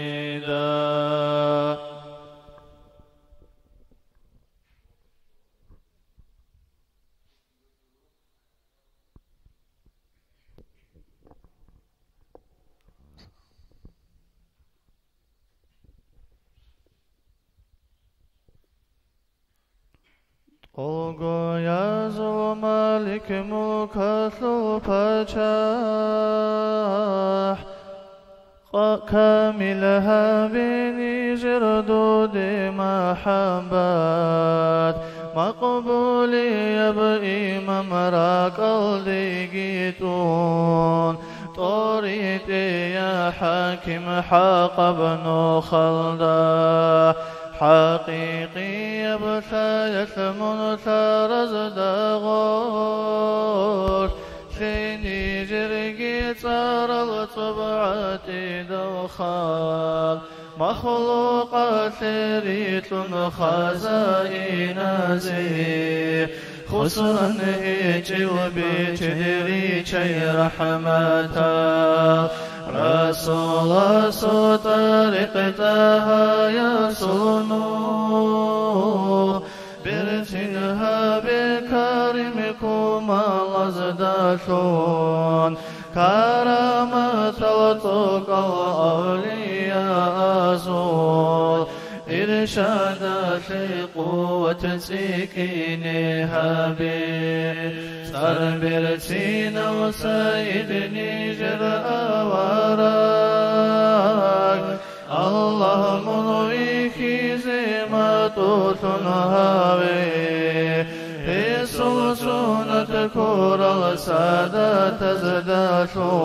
Olgo yazıl malik mulkatlı paçah Kamilha beni jirdudi mahabbat Makbuli yab imam rakaldi gitun Toriti ya hakim haqabnu khalda حقيقي بثاية منثرز دغور شيني جرقي صار الطبعة دوخال مخلوقات ريت خزائن زي خسرا هيجي وبيجري شي رحمتا رسول الله طريقتها يصونو برسنها بكرمكم لزداتون كرامة الطق الأولياء زول إرشادات لقوة سكينها صار برسين وسيدني جرأ وراك الله منويك زمة تنهاوي سلسونة كور السادة تزداتون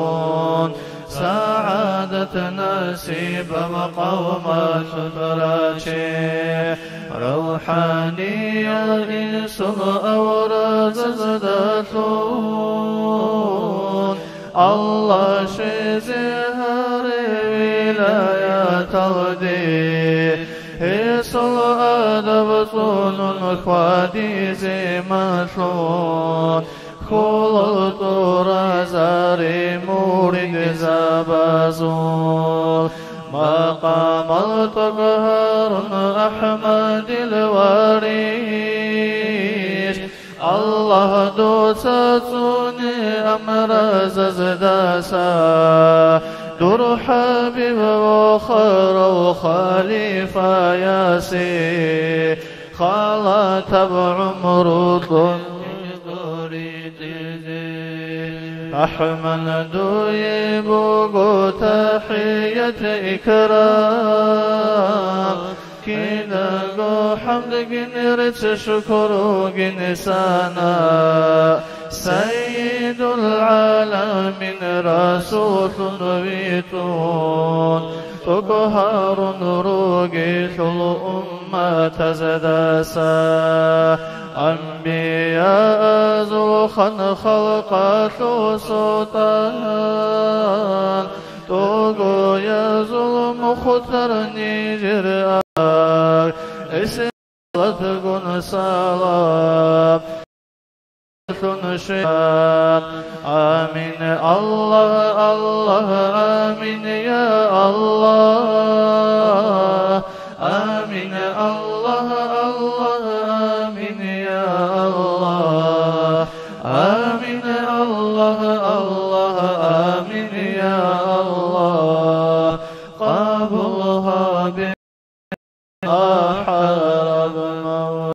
سعادة نسيب مقومة فراشي روحانية الإنس الأوراد زداتون الله شزهر ولاية الدين هيصل أدب صون خوادي زماتون كل طور زاري مورد زبازول مقام الطهر أحمد الوريش الله دوستوني أمرز زداسا دور حبيب وخير وخليفة ياسي خلا تبع مرود أحمد يبقى تحية إكرام كنا جو حمد جنرت شكر جنسانا سيد العالمين رسول نبيتون تقهر روجيش الأمة زداسا أنبياء زوخا خلقات سلطان توقو يا ظلم خطرني جرآك إسلت قن سلام آمين الله الله آمين يا الله آمين الله الله آمين يا الله آمين الله الله آمين يا الله قبلها بأحرب موعد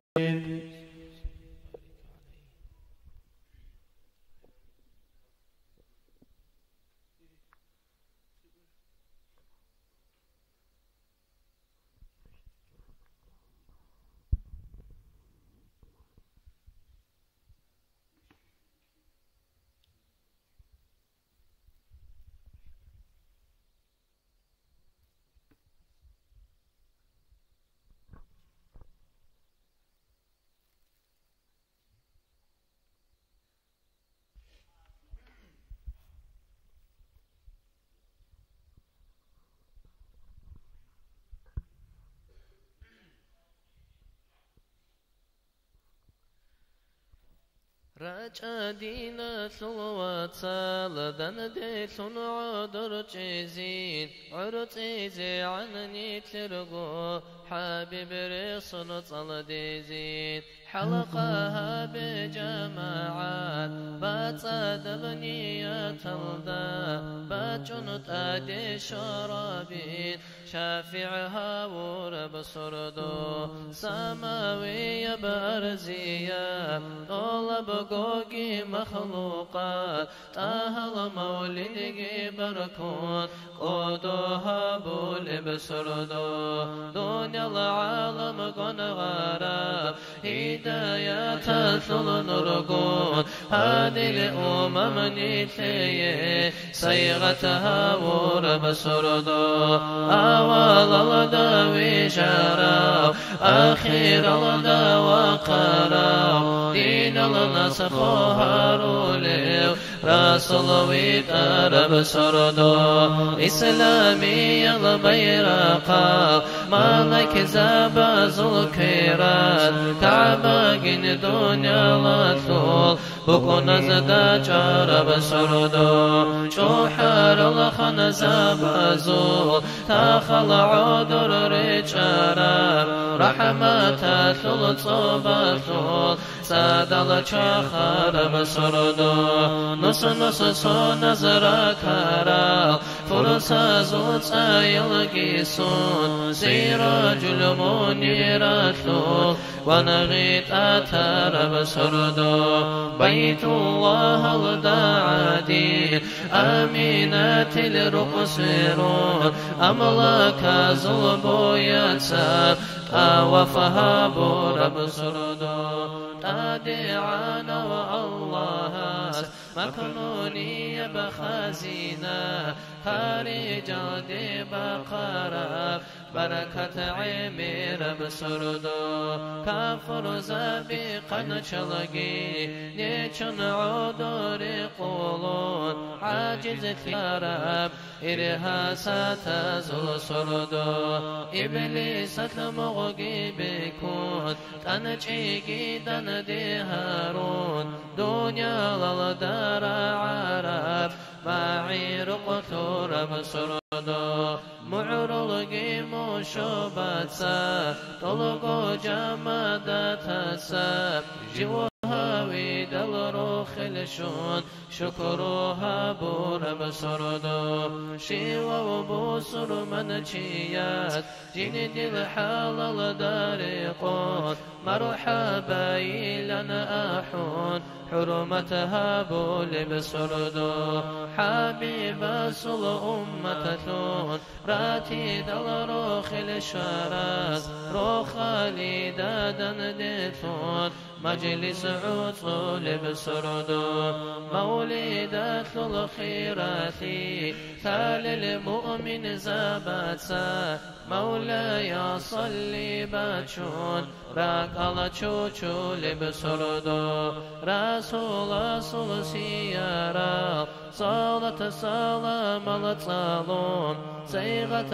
راجع دينا ثلواتها لدن ديثن عذر جيزين عرتيزي عنني تلرقو حبيب ريصن صلديزين حلقها بجماعات باتساد بنية الدا باتجنت أدي شرابين شافعها ورب سردو سماوية بأرزية طلب قوقي مخلوقات تاهل مولدي بركون قدوها بولي بسردو دنيا العالم قن غراب هداية ثل نرقون هذه الأمم نتلي صيغتها ورب سردو أول الدوي شراو أخير الدوا قراو دين النسخ هاروليو رسول ويت أرب سردو إسلامي البيرقا مالك زباز الكيرات كعبة جن دنيا لطول بكون زدا جرب سردو شوحر الخن زبازول تاخل عذر رجارب رحمة ثلث سادل چخر بسردو نس نس سو نظر کرا فرصة زود سيلقي سون سراج المنيرات ونغيت أثر بسردو بيت الله الدعادي أمينة الرقصيرون أملاك زلبو يتسار وفها بورب سردو تادعانا والله مكنوني بخزينة خارج دی بقرب برکت عمیر بسردو کافر زبی قن چلگی نیچن عدور قولون عاجز تیارب ایرها ستزل سردو ابلیست مغگی بکن تنچیگی دن دی هارون دنیا للدار عرب بعیر قطور بسردو معرلگی مشوبت سر طلقو جمدت سر جوهاوی دل رو خلشون شکروها بور بسردو شیوه و بسر من چیت جین دل حلال دارقون مرحبا لنا أحون حرمتها بول بسردو حبيب صل أمتثون راتي دل روخ الشراس روخ لدادا دثون مجلس عطول بسردو مولدات الخيرات ثال المؤمن زابت سا مولاي صلي باتشون راك الله چوچو لبسردو رسول صل سيارا صلاة سلام الصالون صيغة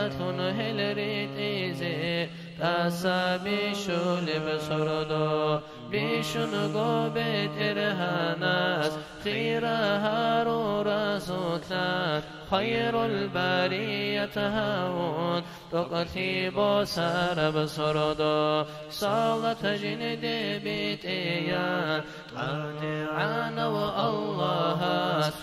هل ريت إيزي تسابي شو لبسردو بيشن قوبت إرهاناس خيرها رو رسولتان خير البرية هاون تقتيب سار بسردو صلاة جند بيت إيان قادران والله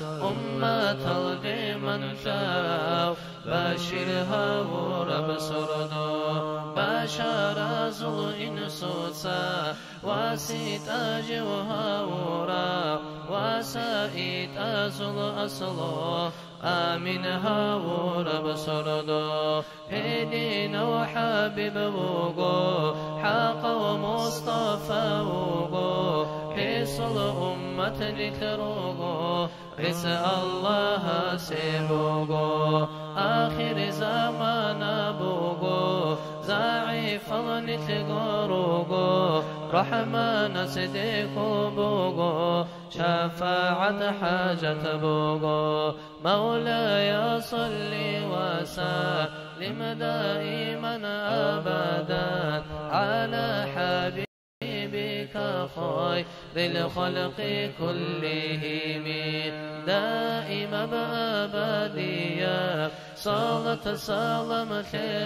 أمة الغيمن شاو باشرها ورب سردو باشر زل إنسوسا واسيت أجوها ورا واسيت أزل أصلو آمنها ورب سردو هدين وحبيب وقو حق ومصطفى وقو حصل أمة لتروقو رس الله سيبوقو آخر زمان بوقو ضعيف نتقروقو رحمن صديق بوقو شفاعة حاجة بوقو مولاي صل وسلم دائما أبدا على حبيبك خير الخلق كلهم دائما بأبدية صلاة سلام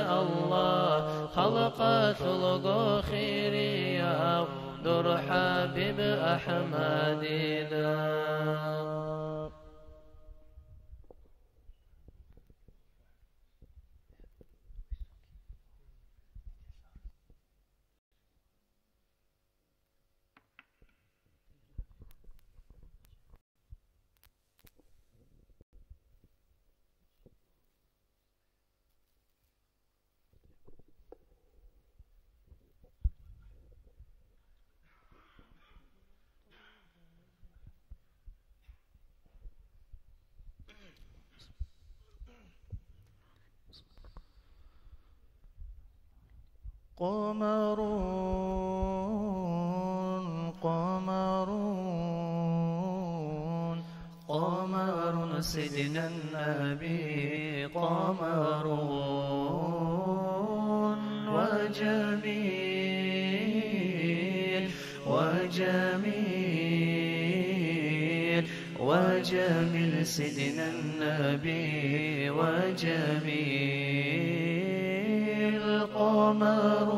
الله خلقت الغو خيرية در حبيب أحمدنا. قمرون قمرون قمر سيدنا النبي قمرون وجميل وجميل وجميل سيدنا النبي وجميل قمرون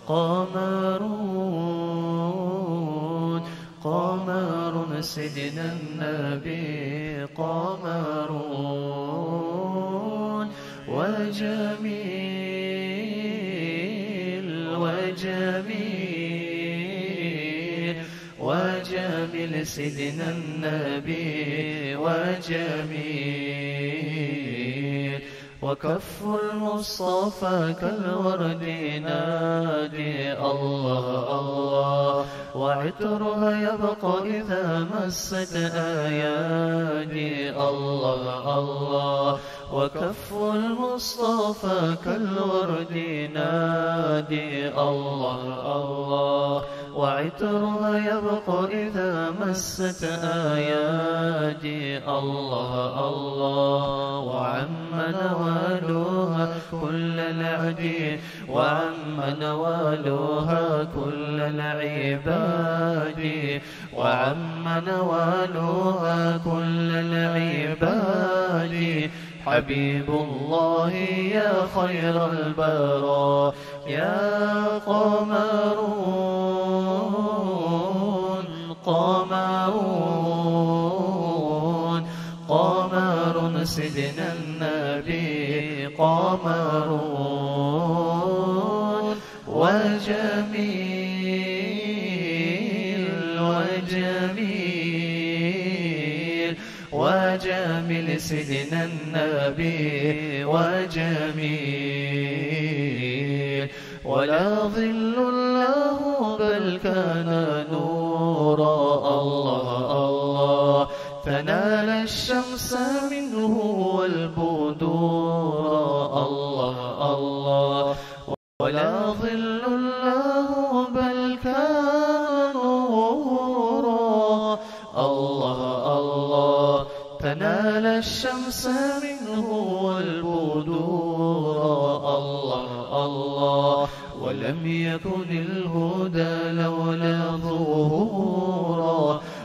قمرون قمر سيدنا النبي قمرون وجميل وجميل وجميل سيدنا النبي وجميل وكف المصطفى كالورد ينادي الله الله، وعطرها يبقى إذا مست أيادي الله الله، وكف المصطفى كالورد ينادي الله الله، وعطرها يبقى إذا مست أيادي الله الله، وعم نوالها كل العدي، وعم نوالها كل العباد، وعم نوالها كل العباد، حبيب الله يا خير البراء يا قمرون قمرون قمر سيدنا النبي قمرون، وجميل وجميل وجميل سيدنا النبي وجميل، ولا ظل له بل كان نورا الله الله، فنال الشمس منه والبدور الله الله، ولا ظل له بل كان نورا الله الله، فنال الشمس منه والبدور الله الله، ولم يكن الهدى لولا ظهورا،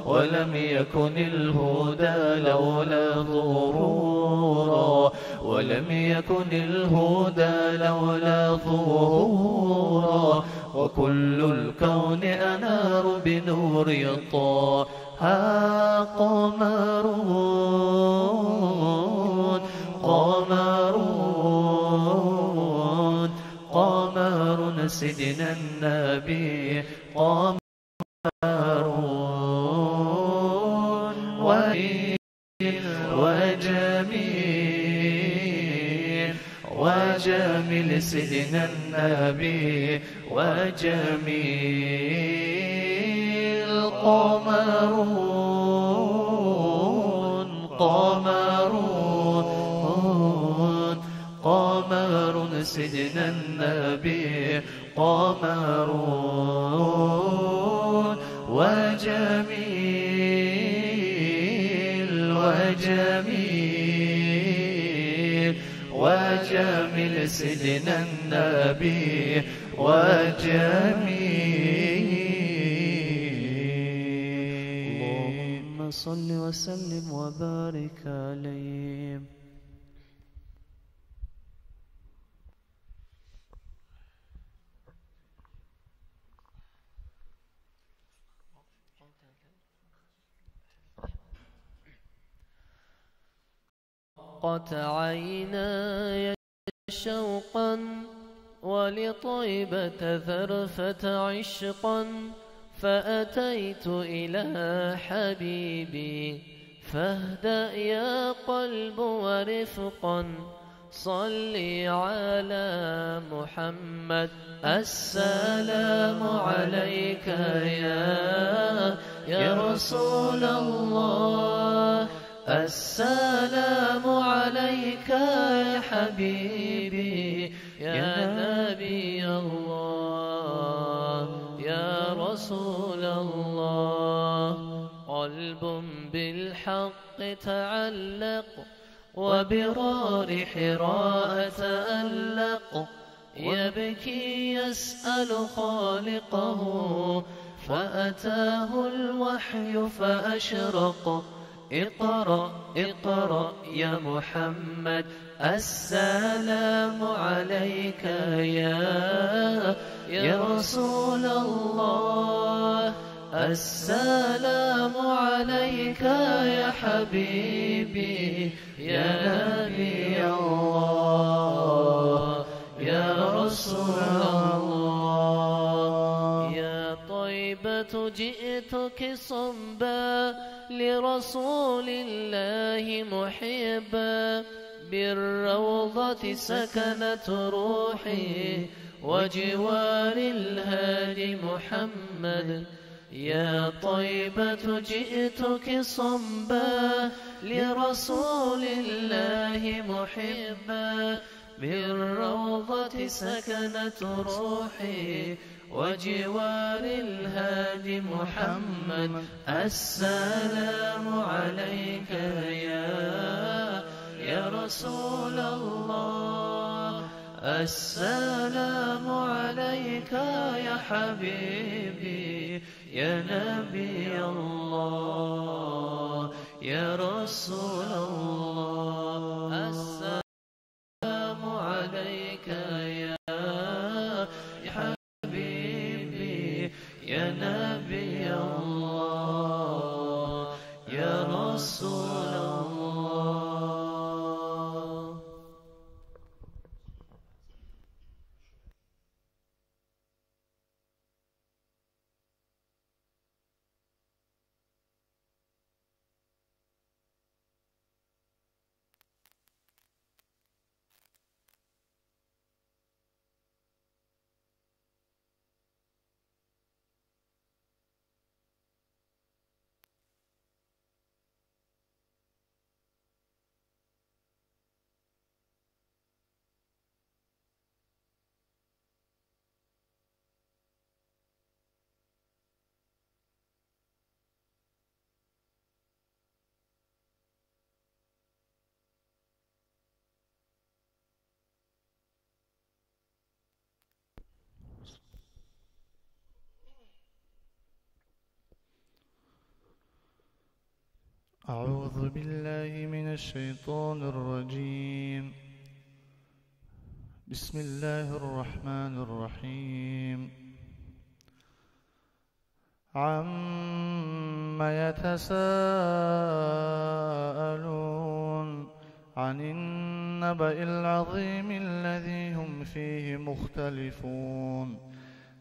ولم يكن الهدى لولا ظهورا، ولم يكن الهدى لولا ظهورا، وكل الكون أنار بنور طه قمرون قمرون قمر سيدنا النبي قمرون، وجميل وجميل سيدنا النبي وجميل، قمرون قمرون قمر سيدنا النبي قمرون، وجميل وجميل وجميل سيدنا النبي وجميل. اللهم صل وسلم وبارك عليه. قط عيناي شوقا ولطيبة ذرفة عشقا، فأتيت إلى حبيبي فاهدأ يا قلب ورفقا، صلي على محمد السلام عليك يا رسول الله، السلام عليك يا حبيبي يا نبي الله يا رسول الله. قلب بالحق تعلق وبغار حراء تألق، يبكي يسأل خالقه فأتاه الوحي فأشرق. اقرأ اقرأ يا محمد السلام عليك يا رسول الله، السلام عليك يا حبيبي يا نبي الله يا رسول الله. يا طيبة جئتك صنبا لرسول الله محبا، بالروضة سكنت روحي وجوار الهادي محمد. يا طيبة جئتك صنبا لرسول الله محبا. بالروضة سكنت روحي وجوار الهادي محمد. السلام عليك يا رسول الله. السلام عليك يا حبيبي يا نبي الله يا رسول الله. السلام عليك يا حبيبي يا نبي الله يا رسول الله. أعوذ بالله من الشيطان الرجيم. بسم الله الرحمن الرحيم. عم يتساءلون عن النبأ العظيم الذي هم فيه مختلفون.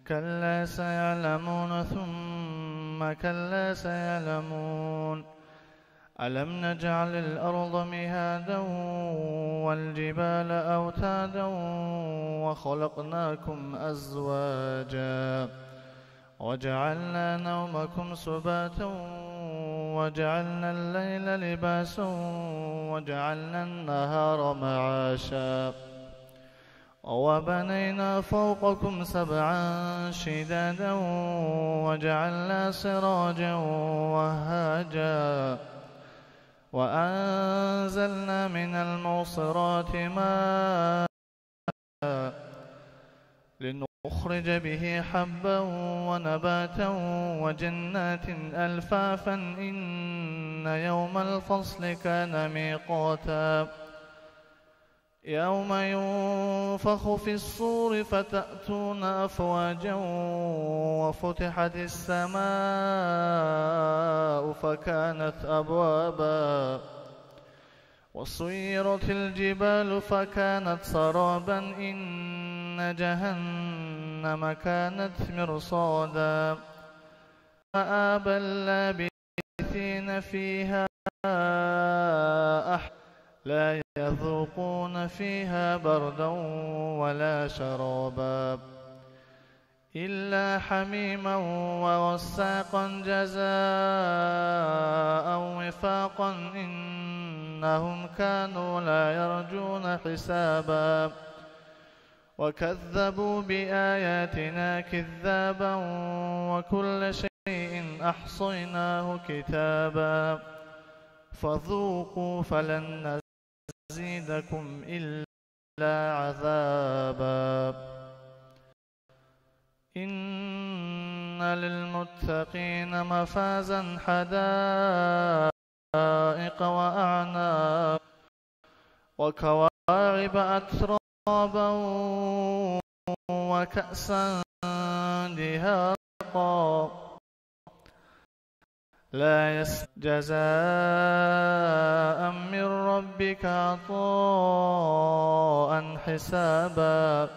كلا سيعلمون ثم كلا سيعلمون. ألم نجعل الأرض مهادا والجبال أوتادا وخلقناكم أزواجا وجعلنا نومكم سباتا وجعلنا الليل لباسا وجعلنا النهار معاشا وبنينا فوقكم سبعا شدادا وجعلنا سراجا وهاجا وأنزلنا من المعصرات ماء لنخرج به حبا ونباتا وجنات ألفافا. إن يوم الفصل كان ميقاتا. يوم ينفخ في الصور فتأتون أفواجا وفتحت السماء فكانت أبوابا وسيرت الجبال فكانت سرابا. إن جهنم كانت مرصادا. مآب اللابثين فيها لا يذوقون فيها بردا ولا شرابا إلا حميما وغساقا جزاء وفاقا. إنهم كانوا لا يرجون حسابا وكذبوا بآياتنا كذابا وكل شيء أحصيناه كتابا فذوقوا فلن نزيدكم إلا عذابا. إن للمتقين مفازا حدائق وأعناب وكواعب أترابا وكأسا دهاقا لا جزاء من ربك عطاء حسابا.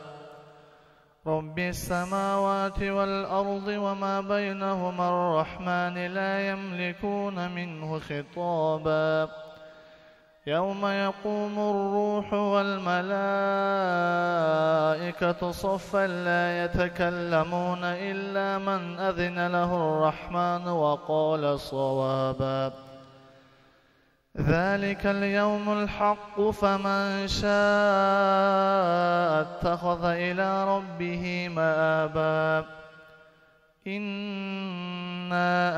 رب السماوات والأرض وما بينهما. الرحمن لا يملكون منه خطابا. يوم يقوم الروح والملائكة صفا لا يتكلمون إلا من أذن له الرحمن وقال صوابا. ذلك اليوم الحق فمن شاء اتخذ إلى ربه مآبا. إنا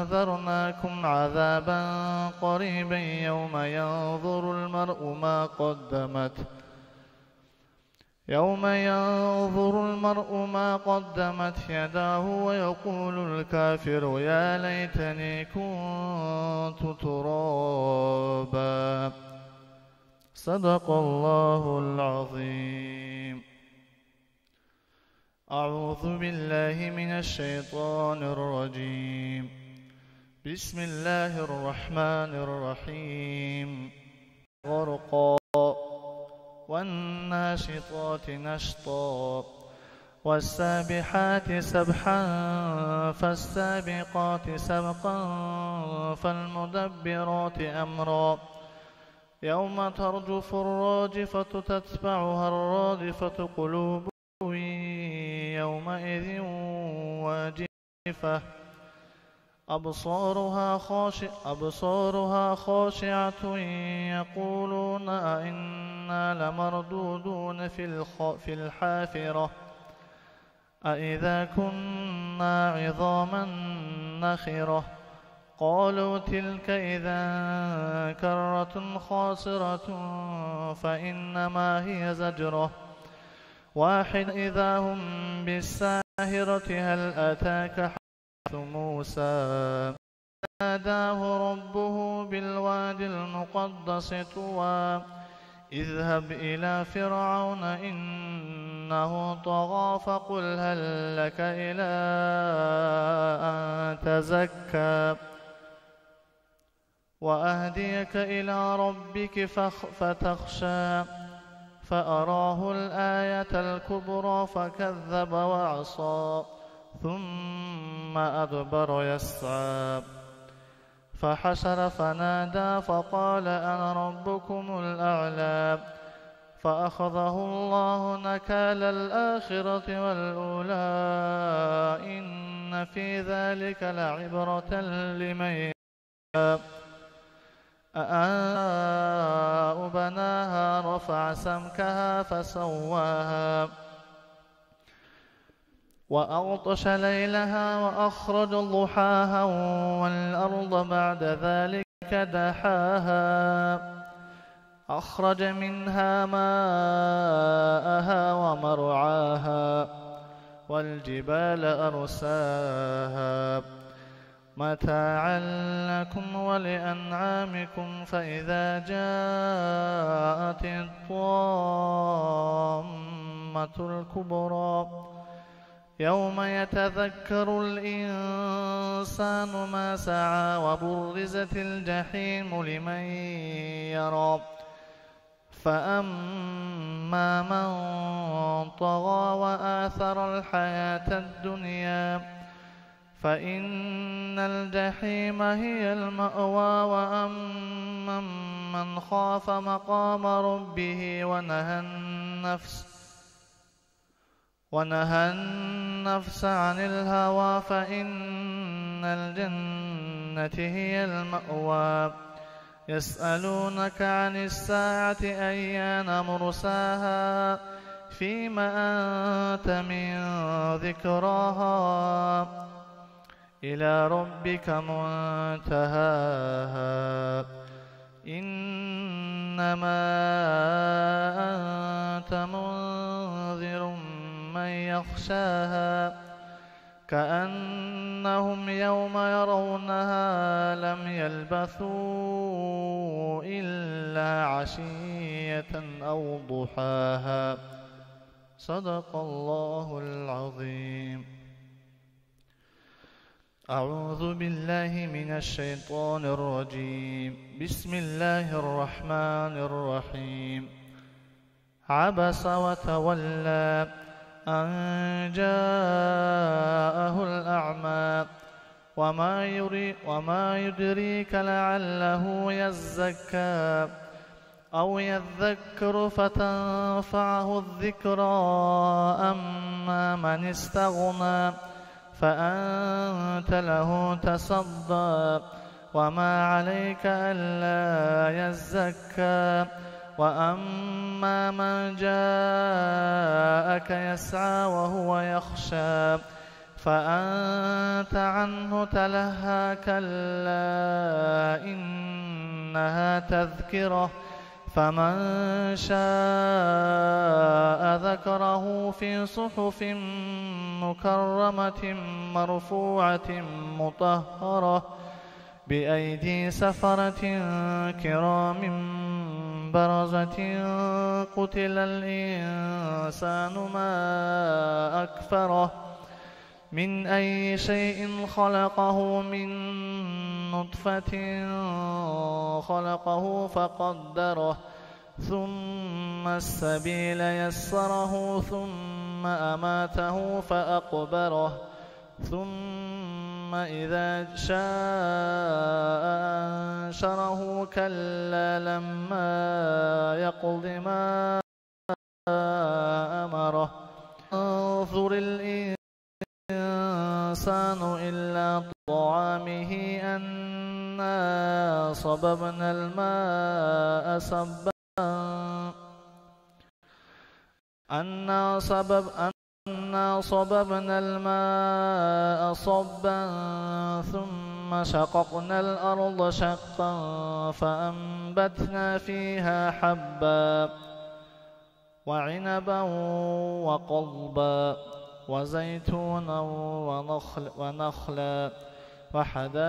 أنذرناكم عذابا قريبا يوم ينظر المرء ما قدمت يداه ويقول الكافر يا ليتني كنت ترابا. صدق الله العظيم. أعوذ بالله من الشيطان الرجيم. بسم الله الرحمن الرحيم. غرقا والناشطات نشطا والسابحات سبحا فالسابقات سبقا فالمدبرات أمرا. يوم ترجف الراجفة تتبعها الرادفة قلوب يومئذ واجفة أبصارها خاشعة يقولون أئنا لمردودون في الحافرة أئذا كنا عظاما نخرة. قالوا تلك إذا كرة خاسرة فإنما هي زجرة واحد إذا هم بالساهرة هل أتاك حديث موسى. ناداه ربه بالوادي المقدس طوى اذهب إلى فرعون إنه طغى فقل هل لك إلى أن تزكى وأهديك إلى ربك فتخشى. فأراه الآية الكبرى فكذب وعصى ثم أدبر يسعى. فحشر فنادى فقال أنا ربكم الأعلى. فأخذه الله نكال الآخرة والأولى إن في ذلك لعبرة لمن بناها رفع سمكها فسواها وأغطش ليلها وأخرج ضحاها والأرض بعد ذلك دحاها أخرج منها ماءها ومرعاها والجبال أرساها متاعا لكم ولأنعامكم. فإذا جاءت الطامة الكبرى يوم يتذكر الإنسان ما سعى وبرزت الجحيم لمن يرى. فأما من طغى وآثر الحياة الدنيا فإن الجحيم هي المأوى. وأما من خاف مقام ربه ونهى النفس عن الهوى فإن الجنة هي المأوى. يسألونك عن الساعة أيان مرساها فيم أنت من ذكراها إلى ربك منتهاها. إنما أنت منذر من يخشاها كأنهم يوم يرونها لم يلبثوا إلا عشية أو ضحاها. صدق الله العظيم. أعوذ بالله من الشيطان الرجيم. بسم الله الرحمن الرحيم. عبس وتولى أن جاءه الأعمى وما يدريك لعله يزكى أو يذكر فتنفعه الذكرى أما من استغنى فأنت له تصدى وما عليك ألا يزكى وأما من جاءك يسعى وهو يخشى فأنت عنه تلهى كلا إنها تذكرة فمن شاء ذكره في صحف مكرمة مرفوعة مطهرة بأيدي سفرة كرام برزة قتل الإنسان ما أكفره من أي شيء خلقه من نطفة خلقه فقدره ثم السبيل يسره ثم أماته فأقبره ثم إذا شاء أنشره كلا لما يقض ما أمره انظر الإنسان إلا طعامه أنا صببنا الماء صبا أنا صببنا الماء صبا ثم شققنا الأرض شقا فأنبتنا فيها حبا وعنبا وقضبا وزيتونا ونخلا وحدائق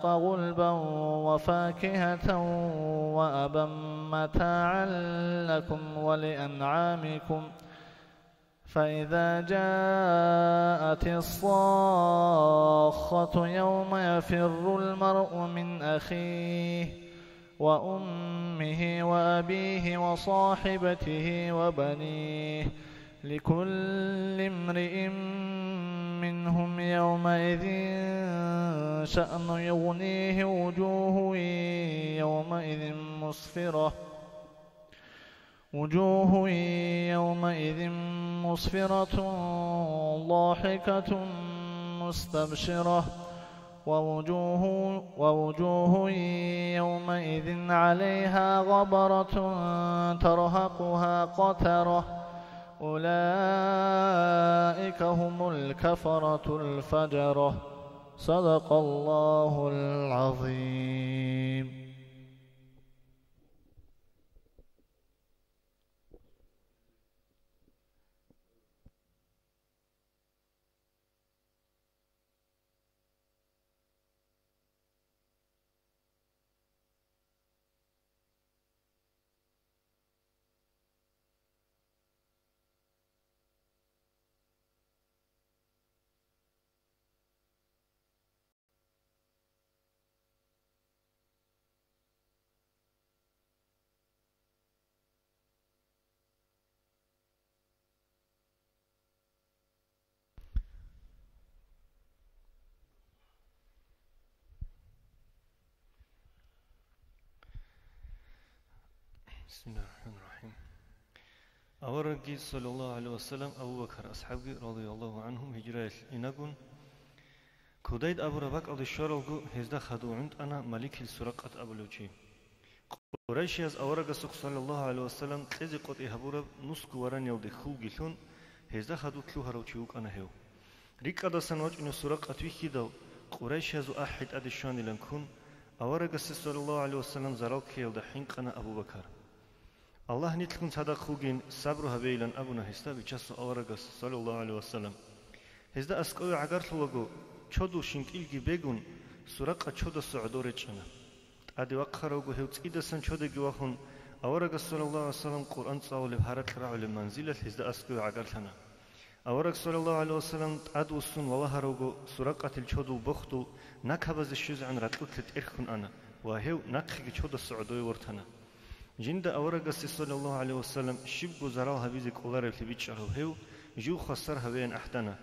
غلبا وفاكهة وأبا متاعا لكم ولأنعامكم فإذا جاءت الصاخة يوم يفر المرء من أخيه وأمه وأبيه وصاحبته وبنيه لكل امرئ منهم يومئذ شأن يغنيه وجوه يومئذ مسفرة ضاحكة مستبشرة ووجوه يومئذ عليها غبرة ترهقها قترة أولئك هم الكفرة الفجرة صدق الله العظيم. بسم الله الرحمن الرحيم. أورجي صلى الله عليه وسلم أبو بكر أصحابي رضي الله عنهم هجرة إنكون كودايد أبو ربك أو الشرق هزدا خدو عند أنا ملك السرقة أبو لوجي قريش از أورج صلى الله عليه وسلم تلزي قط إهبورب نسك وران يود خوجلون هزدا خدو تلو هروتشيوك أنا هيو ريك أدا سنوات إنه سرقة ويكيدو قريش از أحد أدشان لنكون أورج صلى الله عليه وسلم زرال كيل دحين أنا أبو بكر الله نتلكن صدق خوجين صبرها بيلن أبونا هستا بيجسو أورجس صلى الله عليه وسلم هسدا أسقوي عقرت لوجو شدو شنك إلجي بيجون سرقة شدو سعدوريتشنا أدي وقخروجو هيوت إذا سن شدو جواهن أورجس صلى الله عليه وسلم قرآن صاول بحرت رعو لمنزلة هسدا أسقوي عقرتنا أورج صلى الله عليه وسلم أدو السن والله روجو سرقة الشدو بختو نكهبز الشوز عن رتلت إرخن أنا وهيو نكخي شدو السعدوي ورتنا جند أورجس صلى الله عليه وسلم شب جزراء هبيزك أولار في بيتشرو هيو جو خسر هبين أحدنا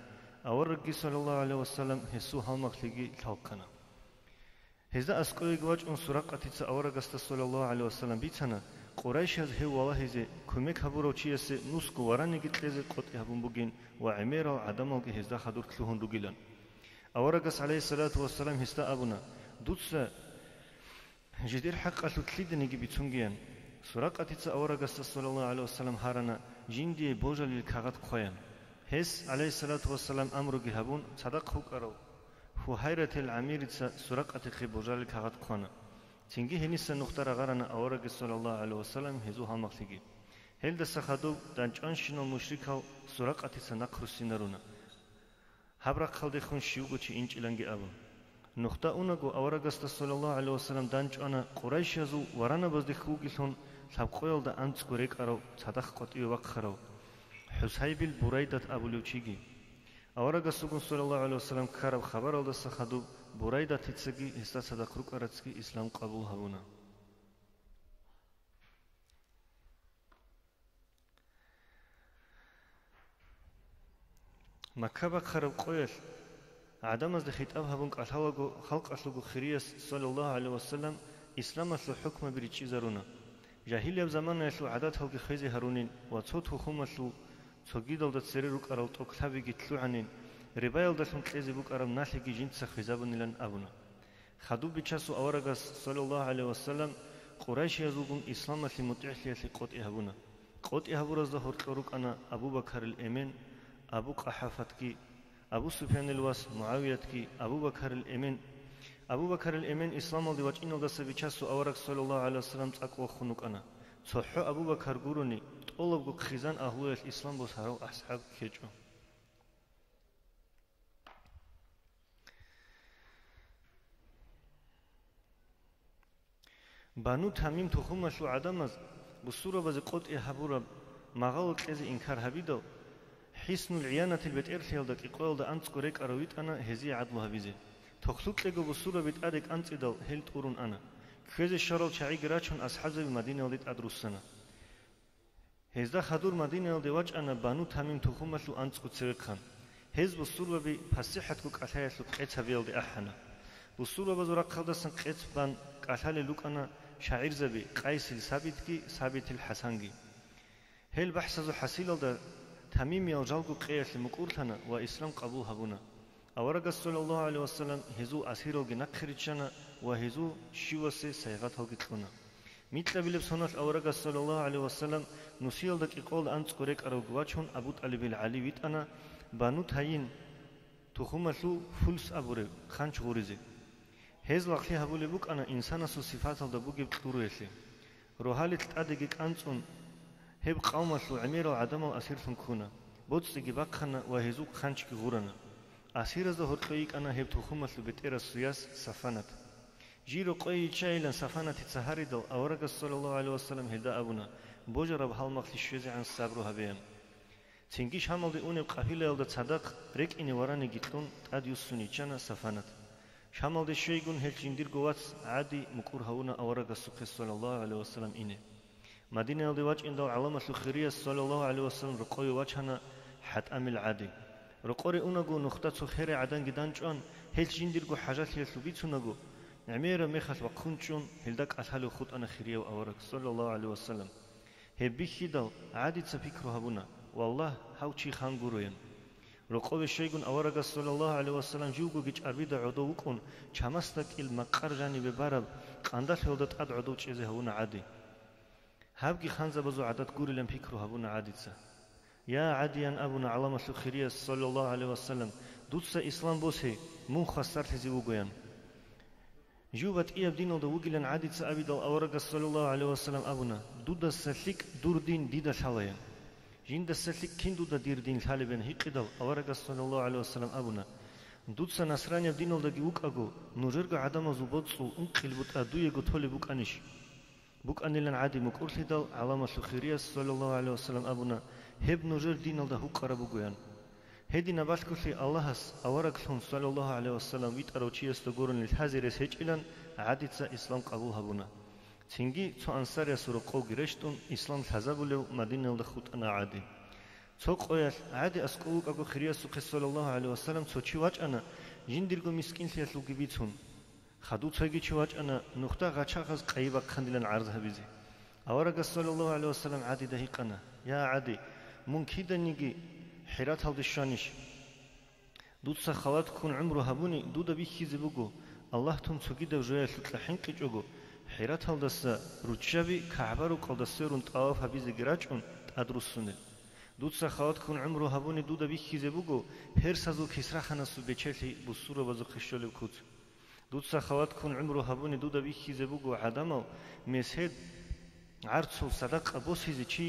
أورجي صلى الله عليه وسلم هسو هالمخلقي تلقنا هذا أسقي جواج أن سرقة أورجست صلى الله عليه وسلم بيتنا قريش هذ هو والله هذا كمك هبورو شيء نسق وراني قلت لذي قط يهبون بجين وعمير وعدم وجه هذا خدور كلهن رجلا أورجس عليه الصلاة والسلام هستا أبونا دوتس جدير حق أتلتليدني جبتونجيان سرقة أورجست صلى الله عليه وسلم هارنا جندي بوجل الكعات قيان هس عليه الصلاة والسلام أمر جهبون صدق هو كرو هو حيرة العمير سرقة بوجل الكعات قانا تنجي هنيس النختار غرنا أورج صلى الله عليه وسلم هزوها مخلقي هل دس خدو دانجان شنو مشركه سرقة سنقر السنرونا هبرق خلد خون شيوغو چي إنج إلانجي أبن نختا أونغو أورج صلى الله عليه وسلم دانجانا قريش يزو ورنا بزد خوغيلون سبقويل دا أنت قريك أرو صدق قطعي وقخرو حسيب البريدة أبو لوچيجي أورج صلى الله عليه وسلم كارب خبر الدس خدو بريدة تتسجي هستا صدق روك أرتسكي إسلام قبول هبونا مكة خرب قويل عدم از خطاب هبون قالهاغو خلق اسلوغو خريس صلى الله عليه وسلم اسلام اسلو حكم بريچي زرونا جاهليه زمان اسلو عادات هوغي خيزي هرونين وصوت حكم اسلو صوغيدل دسري روك ارال توكلابي گيتلوعنين ربايل دسون قيزي بوك ارم ناخيگي جنس خيزابنيلن ابونا خدو بيچاسو اورغاس صلى الله عليه وسلم قريش يزوغون اسلام اسلي متعلي اسلي قوت يهبونا قوت يهبورز ده هورقروك انا ابو بكر الامين ابو قحافتكي أبو سفيان الواس معاوية كي أبو بكر الإمين إسلام الله وجه إنه دست بيشاسو أورك صلى الله عليه وسلم تأكو خنوك أنا صحو أبو بكر قروني طلب جو خزان أهل الإسلام بسهروا أصحاب كيجو بانو تميم تخوم شو عدمز بصورة بز قط إحبورا مغالط إذا إنكار هبيدو حسن العيانة البيت إرثيال دك إقوال دا أنت كوريك أرويت أنا هزي عدلها بيزي تخلق لغو بصورة بيت أدك أنت إدال هل تورون أنا كوز الشرال شعي قراتشون أصحاب بمدينة وليت أدرسنا هزدا خدور مدينة ولدواج أنا بانو تميم تخومسلو أنت كتسرق خان هز بصورة بي فسيحت كوك أتايسلو قيت هبيال دي أحنا بصورة بزورق خلدسن قيت بان قتال لوك أنا شاعر زبي قيس ثابت الحسنجي هل بحث حسيل دا تميم يالجالكو قياس مكورتنا وإسلام قبول هبونا أورغ صلى الله عليه وسلم هزو أسيرو جنكريتشنا وهزو شيوسي سيغات هوجتلنا مثل بلب سنة أورغ صلى الله عليه وسلم نسيل دك إقول أنت كوريك أروغواتشون أبو طالب العلي ويت أنا بانو تاين تخومسلو فلس أبوري خانش غوريزي هز لقلي هبولي بوك أنا إنسان سو صفات الدبوغي بتلورو يسلي روحالي تتأدقك أنتون هب قومسلو عميرو عدمو أسير فنكونا بوتسيجي باقخنا وهزو خانشك غورنا أسير زهور قيك أنا هب تخومسلو بتير سياس سفانت جيرو قوي شايلن سفانة تسهري دل أورغ صلى الله عليه وسلم هدا أبونا بوجرب هالمخلي شوزي عن صبرو هبيان تنجيش همال دي أوني بقابيلة يلد تصدق ريك إني وراني جيتلون تاد يوسوني چانا سفانت شمال دي شويقون هل جندير قوات عادي مكور هونا أورغ صلى الله عليه وسلم إني مدينة يلد واج إن دو علامة الخيرية صلى الله عليه وسلم رقوي واجهنا حت أمل عادي رقوري أونغو نختاتو خيري عدان جدان جان هل جندير قو حاجات يسلو بيتونغو عميرة ميخات وقونشون هلدك أسهلو خود أنا خيرية وأورك صلى الله عليه وسلم هبي خيدل عادي تفكرو هبونا والله هاو چي خان قروين رقوب الشيقون أورك صلى الله عليه وسلم جوغو جيج أربيد عدو وكون چمستك المقر جاني ببارب قاندال هلدت أد عدو چيزي هبونا عادي هابكي خانزة بزو عدد قوري لن فكرو هبونا عادي تسا يا عاديان أبونا علامة الخيرية صلى الله عليه وسلم دوتسا إسلام بوسي مون خسار تزي وقوين جوبت إياب دينو دو وقلن عادي تسأبي دل أورغ صلى الله عليه وسلم أبونا دودا سليك دور دين ديدا شاليا جين سليك كين دودا دير دين شالبين هيقي دل أورغ صلى الله عليه وسلم أبونا دودسا نصرانيا دينو دو جيوك أغو نجرغ عدم زوبوتسو انقل بوت أدوية تولي بوك أنيش بوك أنيلن عادي مكورتي دل علامة الخيرية صلى الله عليه وسلم أبونا هب نجر دينو دو هو قربو قيان هدي نباشكوشي اللهس أوركسون صلى الله عليه وسلم ويت أروتشي استغورن للحزيرس هجلن عادتسا إسلام قبول هبونا تنجي تو أنصار يسورو قو جرشتون إسلام حزبولو مدينة لخوت أنا عادي ცოყოյალ ადი ასკულუკაკო ხირიასუხე სალალლაჰუ ალეიჰი ვასალამ ცოჩი ვაჭანა ჟინდირგო მისკინლია ლუგიბიცუნ ხადუცეგი ჩვაჭანა ნუხტა ღაჩახას ყაიბა ხანდილან არზაბიზე ავარაგა სალალლაჰუ ალეიჰი ვასალამ ადი დაიყანა ია ადი მუნკიდანიგი ჰირათავდი შანიშ დუცა ხალათ ქუნ უმრო ჰაბუნი დუდა ბიხიზებუგო ალლაჰ თუმ ცოგიდა ჟოიალ ტლაჰინ ყიჭოგო ჰირათავდასა რუჩაბი ქააბარო ყალდასერუნ ტავაფ ჰაბიზე გრაჭუნ ტადრუსუნე დუცა ხალათ ქუნ უმრო ჰაბუნი დუდა ბიხიზებუგო ჰერსაზუ ქისრახანასუ ბეჩელი ბუსურობაზუ ხიშოლებ ქუც დუცა ხალათ ქუნ უმრო ჰაბუნი დუდა ბიხიზებუგო ადამალ მესჰედ არცულ სადაყა ბოსიზე ჩი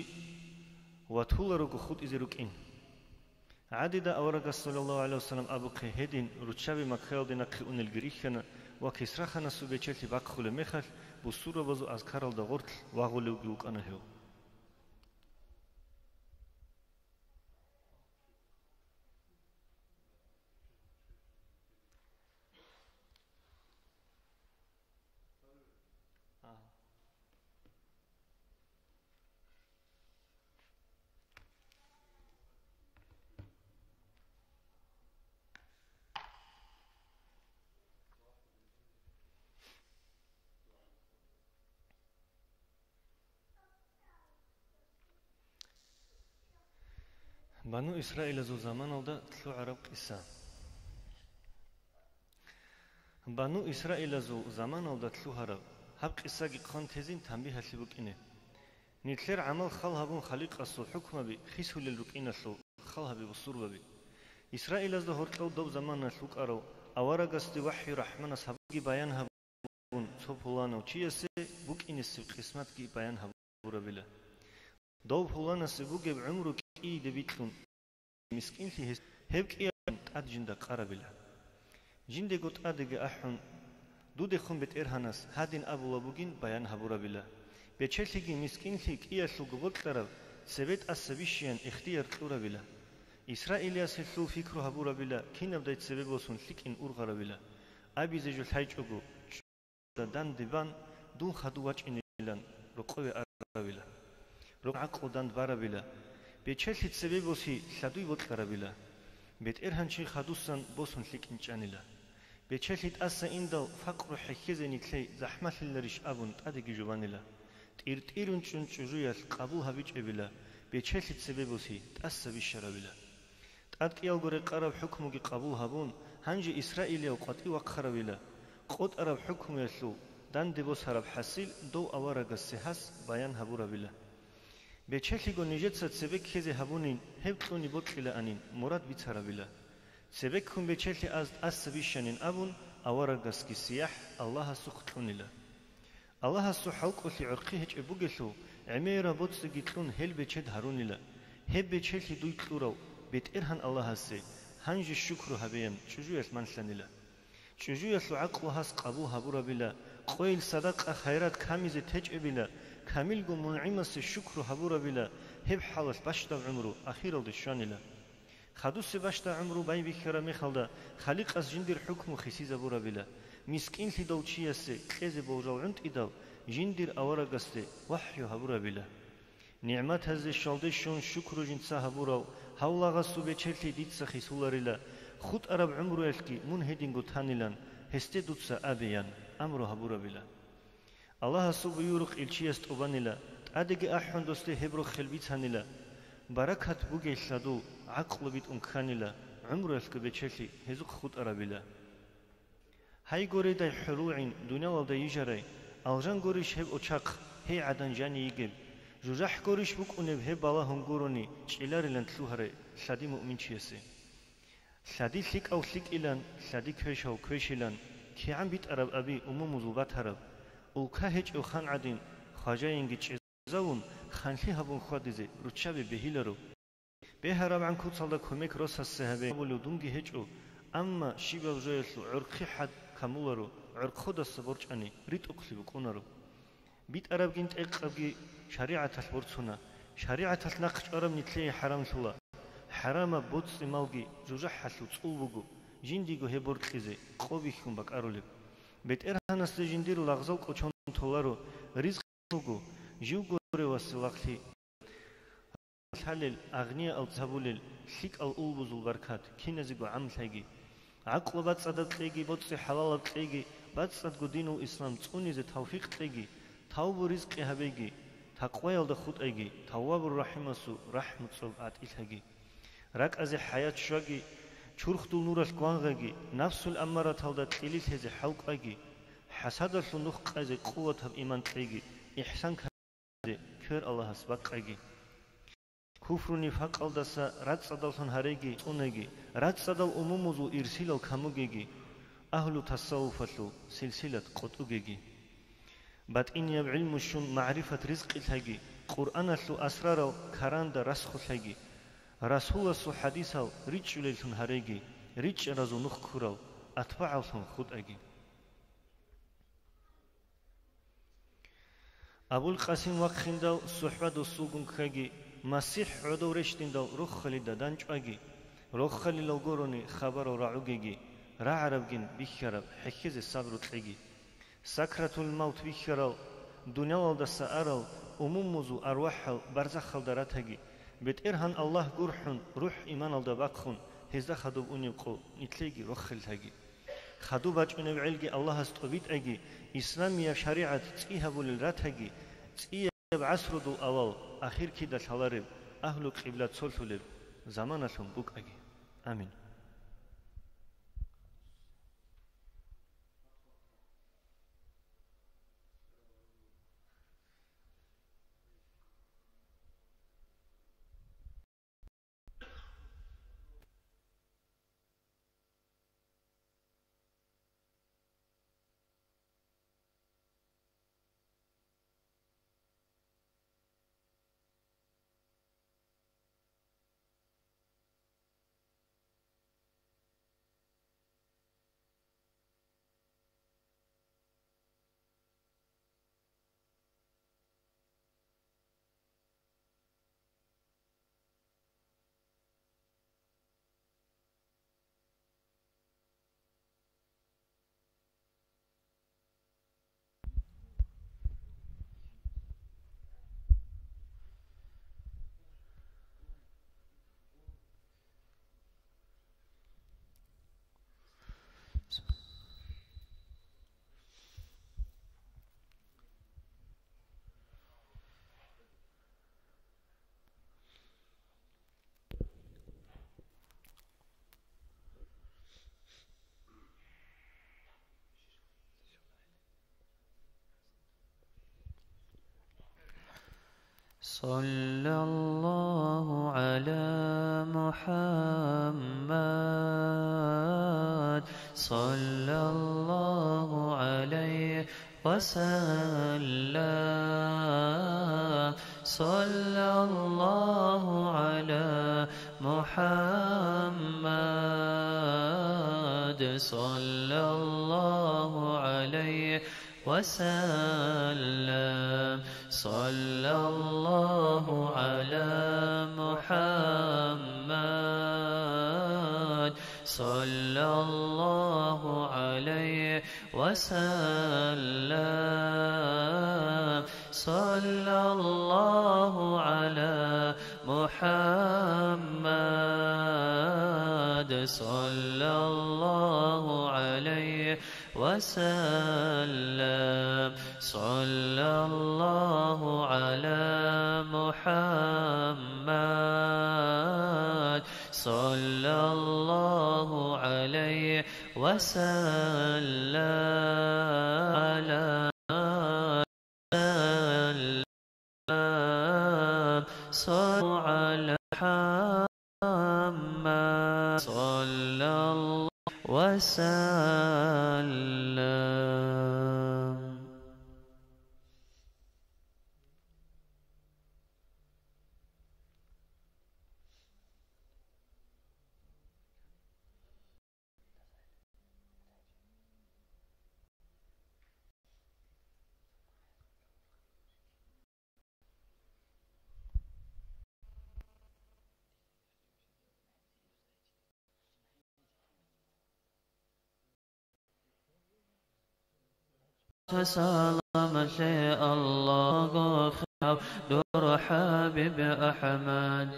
ვათულაროგო ხუტიზე რუკინ عادي دا أورجا صلى الله عليه وسلم أبو قهدين رتشابي مكخيلدنا قيون الجريخنا وكسرخنا سبيتشلي باكخول مخل بصورة بزو أذكار الدغورت واغولو جوك أنا هو بنو إسرائيل زو زمان الدا تلو عرب قصة بنو إسرائيل زو زمان الدا تلو عرب هب قصة قان تزين تنبيه هسلبك إنه نتلر عمل خال هبون خليق أصل حكم بي خيسه للركين أصل خال هبي بصور بي إسرائيل زو هرتلو دو زمان نسلوك أرو أورا قصد وحي رحمن أصحابي بيان هبون صوب وشيسي بوك إن السب قسمت كي بيان هبور بلا دو هولانا سبوك بعمرو كي دبيتلون مسكين في هبك إيان تاد جندا قرابلا جندي قط أدق أحن دود خون بيت إرهانس هادين أبو لبوجين بيان هبورا بلا بيتشلتي مسكين فيك إياسلو قبول ترى سبت السبيشيان اختيار تلورا بلا إسرائيليا سلو فكرو هبورا بلا كين بدأت سببوسون لك إن أورغرا بلا أبي زجل حيج أجو دان دبان دون خدوات إنيلان رقوي أرا بلا رقعق ودان بارا بلا بيتشلت سببوسي لدوي بطلرا بلا بيت إرهانشي خدوسان بوسون لك إنجانيلا بيتشلت أسا إندل فقر حكيزني تلي زحمة اللريش أبون تأدقي جوانيلا تيرون چونچوجويا قبول هبيج ابلا بيتشلت سببوسي تأسا بيشرا بلا تأدقي الغوري قرب حكموغي قبول هبون هنجي إسرائيليا وقطي وقخرا بلا قد أرب حكم يسلو دان دبوس هرب حسيل دو أوارغ السحاس بيان هبورا بلا بيتشلتيغو نيجتسات سبك كيزي هبونين هبتلوني بطللا أنين مراد بيتسارا بلا سبككم بيتشلتي أسا بيشانين أبون أوارغ السكي سياح الله سخطلوني لا الله سو حلق في عرقه ابوغلو عميرا بوتسغيتلون هل بيتشد هاروني لا هب بيتشلتي دويتلورو بيت إرهان الله هسي هنج الشكر هبيان شجوية منسلني لا شجوية عقل هاس قبول هبورا بلا قويل صدق خيرات كاميز تجع بلا كامل قو منعمس الشكر هبورا بلا هب حالس باشتا عمرو أخير الدشان لا خدوس باشتا عمرو باي بكرا مخلدا خليق از جندر حكم خسيز هبورا بلا مسكين في دوتشياسي كيزي بوجاو عند إداو جندر أورا قصدي وحيو هبورا بلا نعمت هزي شالدشون شكر جنسا هبورا هولا غصو بيچلتي ديتسا خيسولاريلا خود عرب عمرو الكي منهدينغو تانيلان هستي دوتسا أبيان أمرو هبورا بلا الله سو بيورق إلچياست أوبانيلا تأدقي أحن دوستي هبرو خلبي تانيلا بركات بوغي شادو عقل بيت أمكانيلا عمرو الكي بيچلتي هزوق خود عربيلا هاي غوري داي حروعين دنيا والدا يجري الجان غوريش هب أوچاق هي عدن جاني يجب جوجح غوريش بوك أنب هب بالا هنغوروني چيلار لان تلوهري شادي مؤمن چيسي شادي لك أو لك إلان شادي كويش أو كويش إلان كي عم بيت عرب أبي مزوبات هرب وكهج أو خان عدين خاجاينجي چيزاون خانلي هبون خواديزي روچابي بهيلرو بهرب عن كود صالدا كوميك روس هسهبي ولو دونجي هجو أما شيبا وجايسلو عرقي حد كامولارو عرق خود السبورج أني ريت أقلبو كونارو بيت عرب جنت أقبي شريعة البورتسونا شريعة النقش أرم نتلي حرام ثلا حرام بوتس مالجي جوجح حسلو تصولبوجو جنديجو هبورت خيزي قوبي خون بك أرولب بيت إرهان استجندير لغزوك أشون تولارو رزق لوجو جيوجو رواس وقتي حلل أغنياء الزبولل شيك الأولبوز البركات كينزيجو عملتاجي عقل بتصدق تلاقي بتصي حلال تلاقي بتصدق دين الإسلام توني زي توفيق تلاقي توب رزق هبيجي تقوى يلد خود أجي تواب الرحمة سو رحمة صبعات إلهجي رك أزي حياة شوجي شرخ دول نور القوانغي نفس الأمارة تلد تليل هزي حلق أجي حسد الشنوخ أزي قوة إيمان تلاقي إحسان كذي كر الله سبق أجي كفر نفاق الدسا رد صدل هنهريجي تونجي رد صدل أمومزو إرسيل الكاموجي أهل تصوفة سلسلة قطوجي بات إن يبعلم الشن معرفة رزق الهجي قرآن سو أسرار كران دا رسخ الهجي رسول سو حديثة ريتش ليلتن هريجي ريتش رزو نخ كراو أتبع لهم خود أجي أبو القاسم وقخين دو صحبة دو سوقن كاجي مسيح عدو رشتين دو رخلي دا دانج أجي رخلي لوغوروني خبر رعوجي رعربجين بيخرب حكيز الصبر تلقي سكرة الموت بيخرال دنيا والدا سأرال أمومزو أرواح برزخ الدراتهجي بتإرهن الله جرحن روح إيمان الدا بقخن هزدا خدوب أنيقو نتلقي رخلتهجي خدوب أجنب علقي الله استقبيت أجي إسلامية شريعة تيها بولراتهجي تيها بعصر دو أول أخير كده شلارب أهل قبلة سلسلب زمانهم بوك أجي آمين صلى الله على محمد صلى الله عليه وسلم صلى الله على محمد صلى الله عليه وسلم صلى الله على محمد صلى الله عليه وسلم صلى الله على محمد صلى الله عليه وسلم صلى الله على محمد صلى الله عليه وسلم على صلوا على محمد صلى الله وسلم. فسلام الله دور حبيب أحمد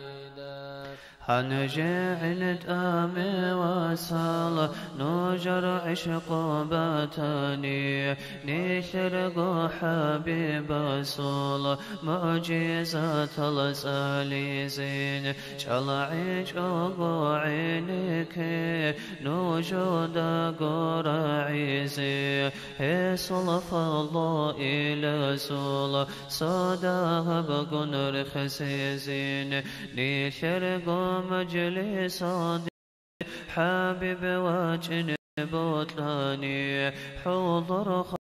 هنجعلت آمي وصال نجر عشق باتاني نشرق حبيب رسول معجزات السالزين شلعيش عينك نوجود قرعيزي حصل فضائل سول صداها بقنر خسيزين نشرق مجلس حبيب وجن بطلاني حضر خاتم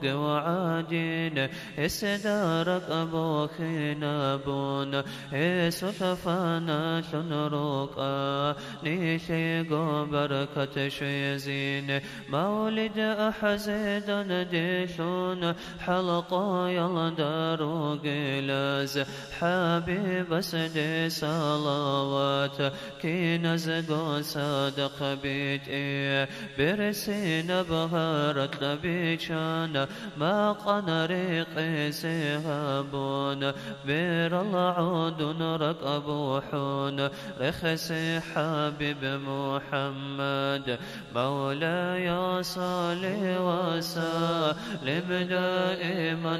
وعادين استدارك أبوك نابون إسففانا شنروكا نيشيق بركة شيزين مولد أحزيدن ديشون حلقا يلدارو قلاز حبيب سدي صلوات كي نزقو صادق بيتي برسين بهارت لبيشان ما قنريق سهابون بير العود ركبوحون رخص حبيب محمد مولاي صل وسلم دائما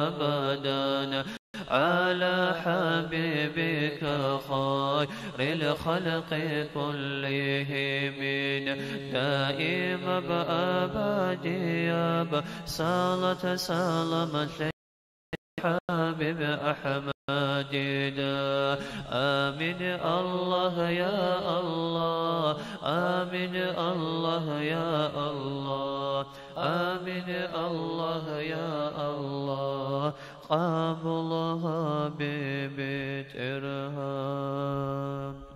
أبدا على حبيبك خير الخلق كلهم دائم بأبدي صلاة سلام حبيب أحمد آمين الله يا الله آمين الله يا الله آمين الله يا الله قبلها ببيت إرهام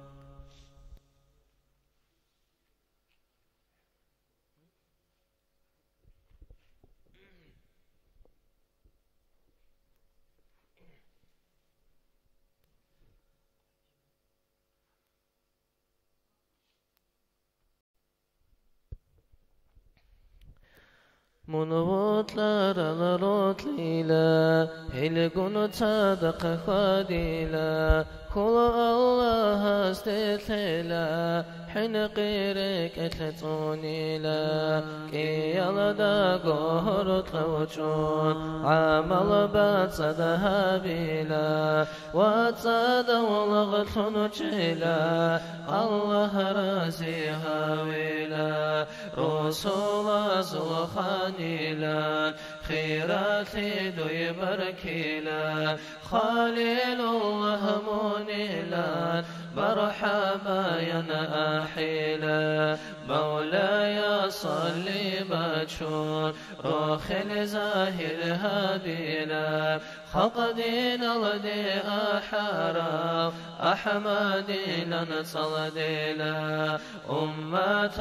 منوطلر الروت ليلا هلقون تصدق خديلا كل الله استثلا حين قيرك اتلتوني لا كي يلدا قهر تلوشون عمل بتصدها بلا وتصد ولغتون جيلا الله رازيها ويلا رسول زلخانيلا خيرات دوي بركيلا خليل الله منيلا مرحبا يا أحيلا مولاي صلي باتشون روخ الزاهر هاديلا خقدين الدي أحرا أحمدين صلديلا أمة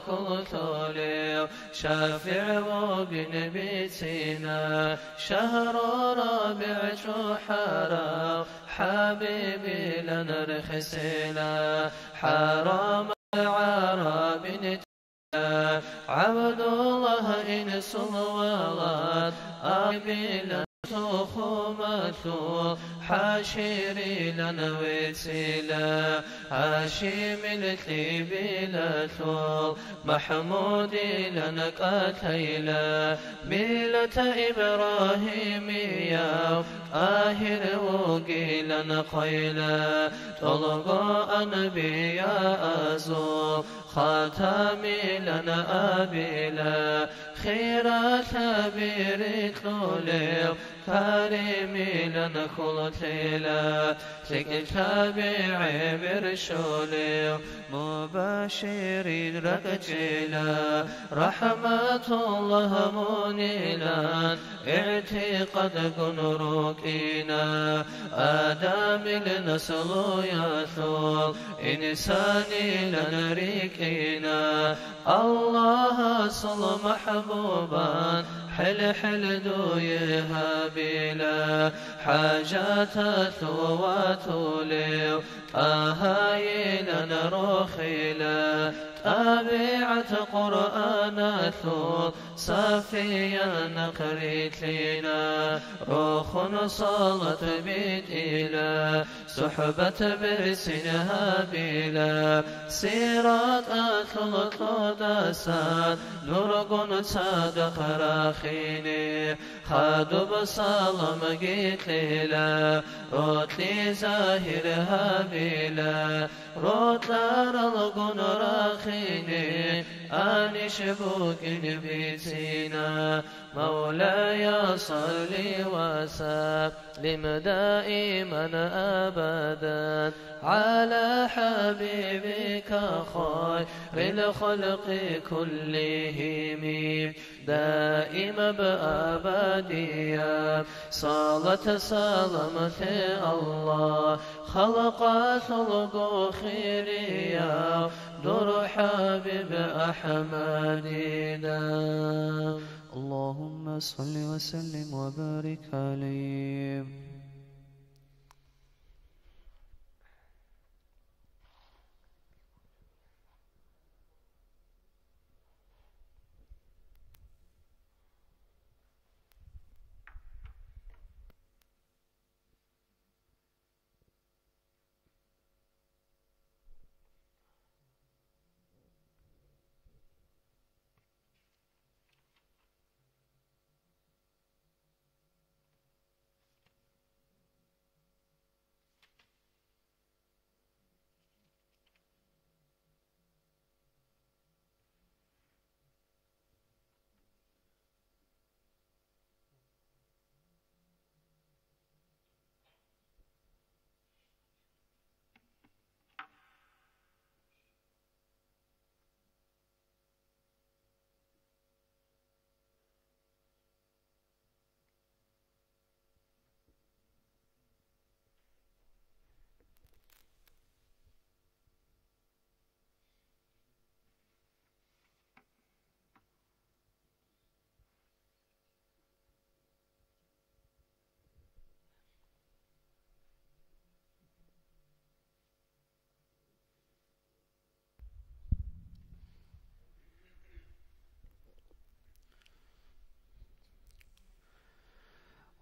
كل تولي شافع وبن بيتنا شهر رابع شحرا حبيبي لنا رخسنا حرام العرب عبد الله إن صلوات أبي لنا تخمته حاشري لنا وسيلا هاشم الكبيلة محمود لنا قتيلا ملة إبراهيم يا آهر وقيلا قيلا طلقوا أنبياء أزو خاتمي لنا أبيلا خيرات بيرك لوليو كريمي لنا خلطيلا تابعي برشوليو مباشرين ركجيلا رحمة الله منيلا اعتقد قنروكينا آدم النسل يثول إنساني لنريكينا الله صل محبوبا حل دويها بلا حاجات ثوات ليو أهاينا نروخيلا تابعة قرآن ثور صافيا نقريت لنا روح صالت بيت إلى صحبة برسنها بلا سيرات أثلت داسات نرقن صادق راخيني خادو بصالم قيت ليلا روت لي زاهرها بلا روت لارلقن راخيني آني شبوك بيتنا مولاي صلي وسلم دائما أبدا على حبيبك خير الخلق كلهم دائما بأبدية صلاة سلامة الله خلق خلق خيريا دور حبيب أحمدنا اللهم صل وسلم وبارك عليه.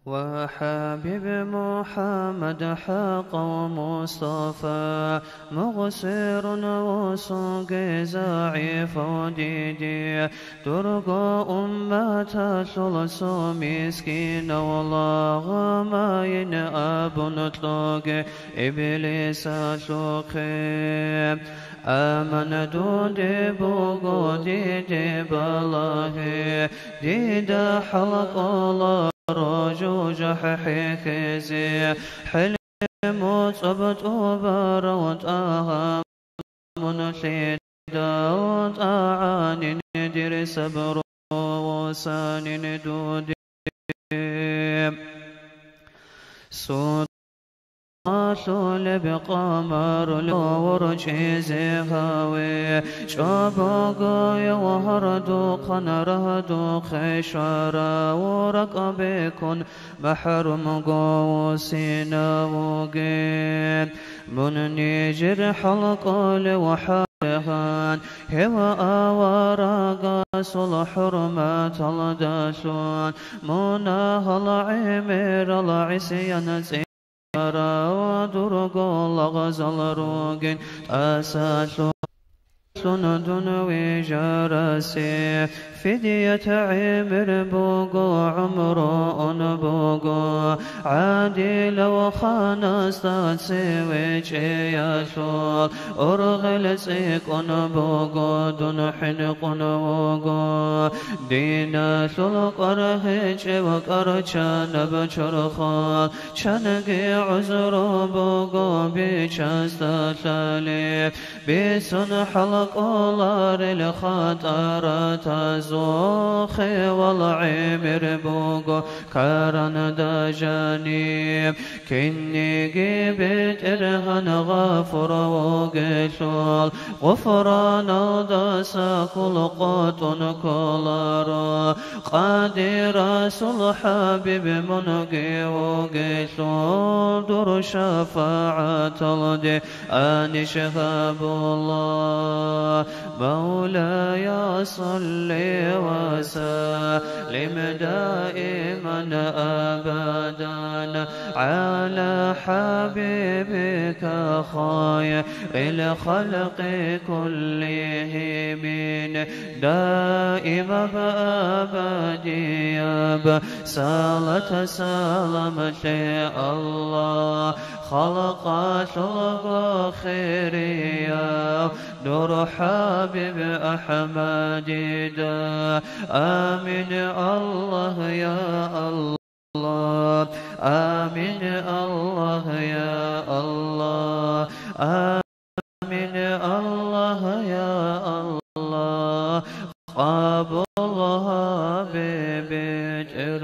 وحبيب محمد حق ومصطفى مغسر وسوق زعيف وديدي ترقى أمة ثلث مسكين والله ما ينأب نطلق إبليس سوقي آمن دودي بوغو ديدي بالله ديد حلق الله رجوج حكيزي حلم صبت وبروت أهم منشدات أعاني ندير صبر وسان دودي صوت بقمر الورج زهاوي شبقا يوهردو قنردو خشارا ورقبكن محرم قوسنا وقين من نجر حلق لوحرهان هوا أورا قاسل حرمات الداشون مناها العمير العسيان ودرق لغزل روق أساسو سندن وجرسي فدية عمر بوغو عمرو بوغو عادل وخانستات سويج يسول أرغل سيكون بوغو دون حنقون بوغو دينا سلقرهج وقرچان بچرخال چنگي عزر بوغو بيچستالي بسن حلق أولار الخطرة زوخي والعمر بوغو كارن دا جانب كني جبت إرهن غفر وقشول غفران داس كل قطن كلارا قادر سل حبيب منقي وقشول در شفاعة الدي أن شهاب الله مولاي صل وسلم دائما أبدا على حبيبك خير الخلق كلهم دائما أبديا صلاة سلامة الله خلق خيريا نور حبيب أحمد دا آمين الله يا الله آمين الله يا الله آمين الله يا الله قابلها ببجرها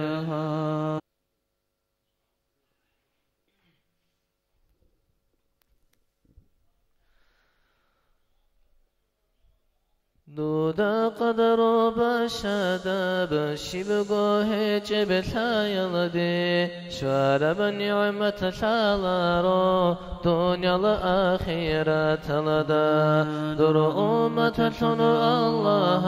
دودا قدر بشدا بشيبغه جبتا يلدي شارب نعمة شالارو دنيا الآخرة لدا در أمة الله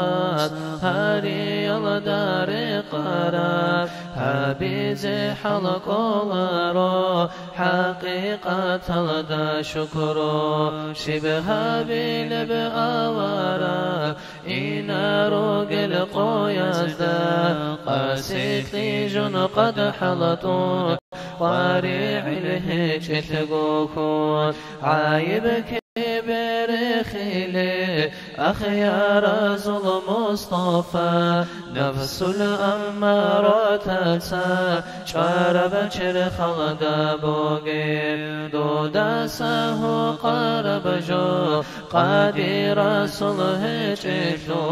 هاري يلدار قرار حبيز حلق لارو حقيقة لدا شكرو شبه بلب أورا إنا روغل قويزدا قاسيت ليجن قد حلطوا قارع الهج تقوكون عايب كبير خيلي أخيار رسول مصطفى نفس الأمارة تسا شارب شر خلد بوغي دودا ساهو قارب جو قادي رسول هجلو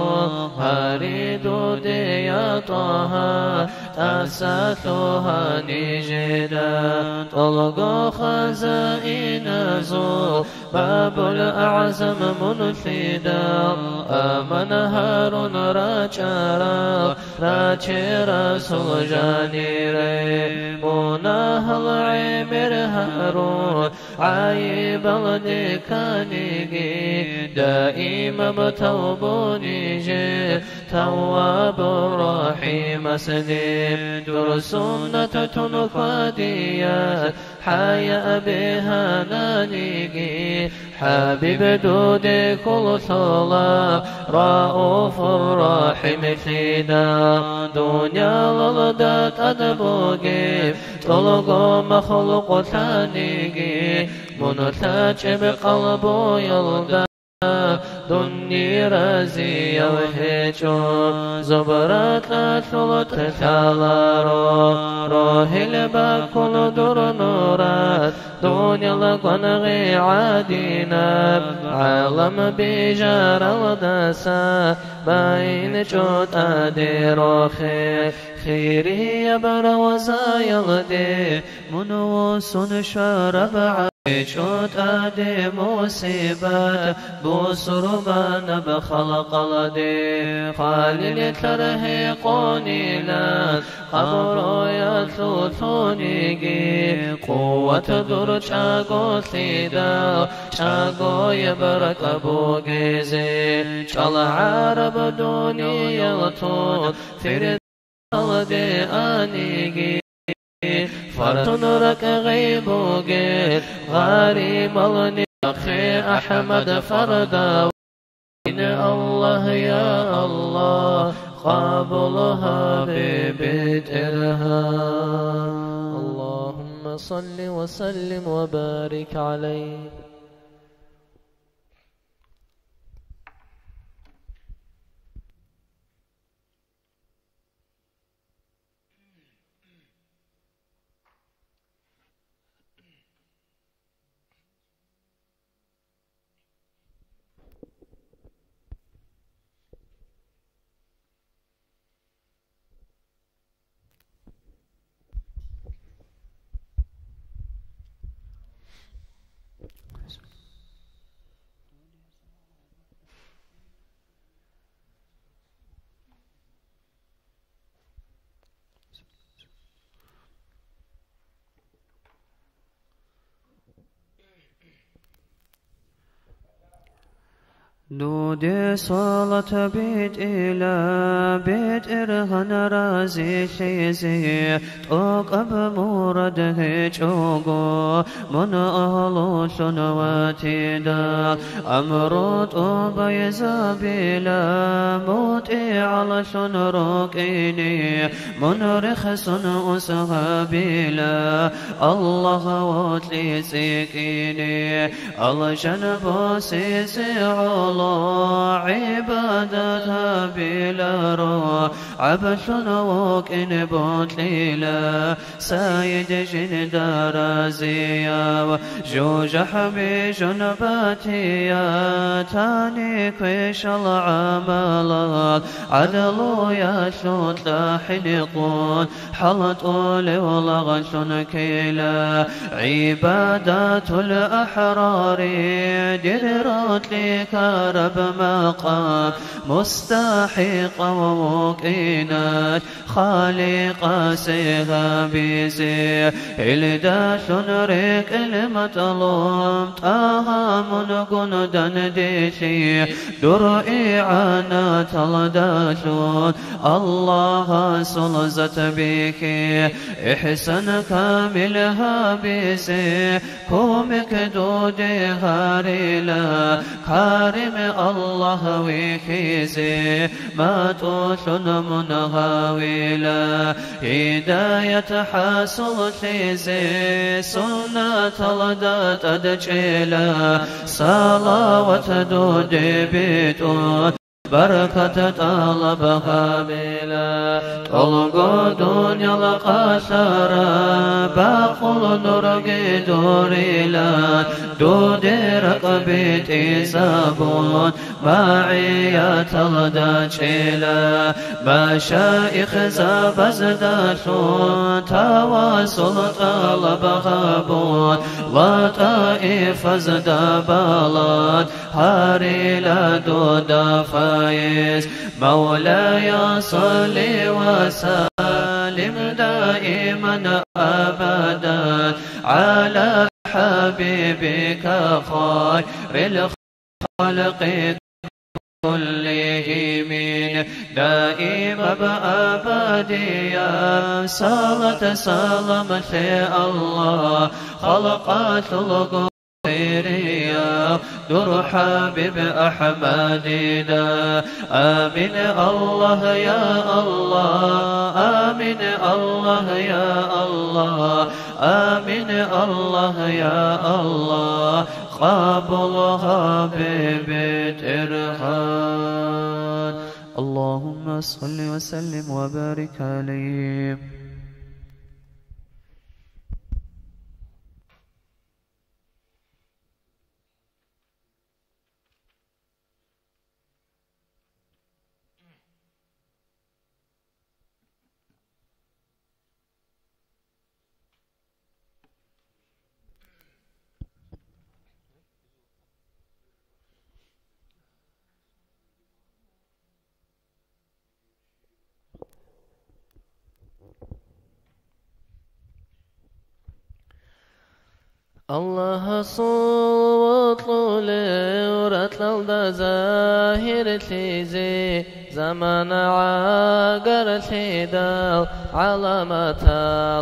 هاري دودي يا طه تساتوها نجدا طلقو خزائن زو باب الأعزم منفدا آمن هارون راجارا راجي رسول جانيري مناه العمر هارون عايب الدكانيجي دائما متوبونيجي تواب الرحيم سليم در سنة تنفاديات حيا بها نانيجي حبيب دودي كل صلاة رؤوف الرحيم فينا دنيا للدات أدبوغي طلقو مخلوق ثانيجي منتاج بقلبو يلدا دني رازي وهيجو زبرات أثلت ثالارو روهل باكل در نورات دنيا لقنغي عادينا عالم بجار الدسا باين جود أديرو خيري يبر وزايغدي منوس شرب شوت أدي مصيبات بوسربان بخلق لدي خالي ترهقوني لا قبر يثوثوني قوة در شاقو ثيدا شاقو يبرك أبو جيزي شال عرب دوني يلطوط فرد لدي آنيجي فرطنرك غيبوغير غاري ملني أخي أحمد فردا إن الله يا الله قابلها ببدرها اللهم صل وسلم وبارك عليه دودي صالة بيت إلى بيت إرهن رازي شيزي توقب مورده جوغو من أهلو شنواتي دا أمرت بيزابيلا موتي على شنروكيني من رخص أسهابيلا الله واتلي سيكيني الله جنبو سيسي عبادتها بلا رو عبش وكن بوتليلا سايد جند رازيا جوج حبي جنباتيا تاني كويش العمالات عدلو يا شوت لا حلقون حلط أولي ولغشن كيلا عبادات الأحرار دررت لك رب مقام مستحق ومقينات خالق سيها بيسي إلدا شنرك المطلوب طاها من دن ديشي درئي عنا تلداشون الله سلزت بك إحسن كاملها بيسي كومك دودي هاريلا كارم الله ويكيزي ما توشن من هاويلا هداية حاصل شيزي سنة لدات أدجيلا صلاة دودي بيتون بركة طلبها بلا طلق دنيا القشرة باقل نرقي دوريلا دود رقبتي سابون معية الدجيلا مشايخ زبزداشون تواصل طلبها بون لطائف زدبالات هاريلا دودا فايز مولاي صل وسلم دائما أبدا على حبيبك خير الخلق كلهم دائم بأبديا صلاة سلام شاء الله خلقات القلوب در حبيب أحمدنا آمين الله يا الله آمين الله يا الله آمين الله يا الله قابلها بترحال اللهم صل وسلم وبارك عليه. الله صوت لولي ورتل دا زاهر تيزي زمان عاقر تيدال علامة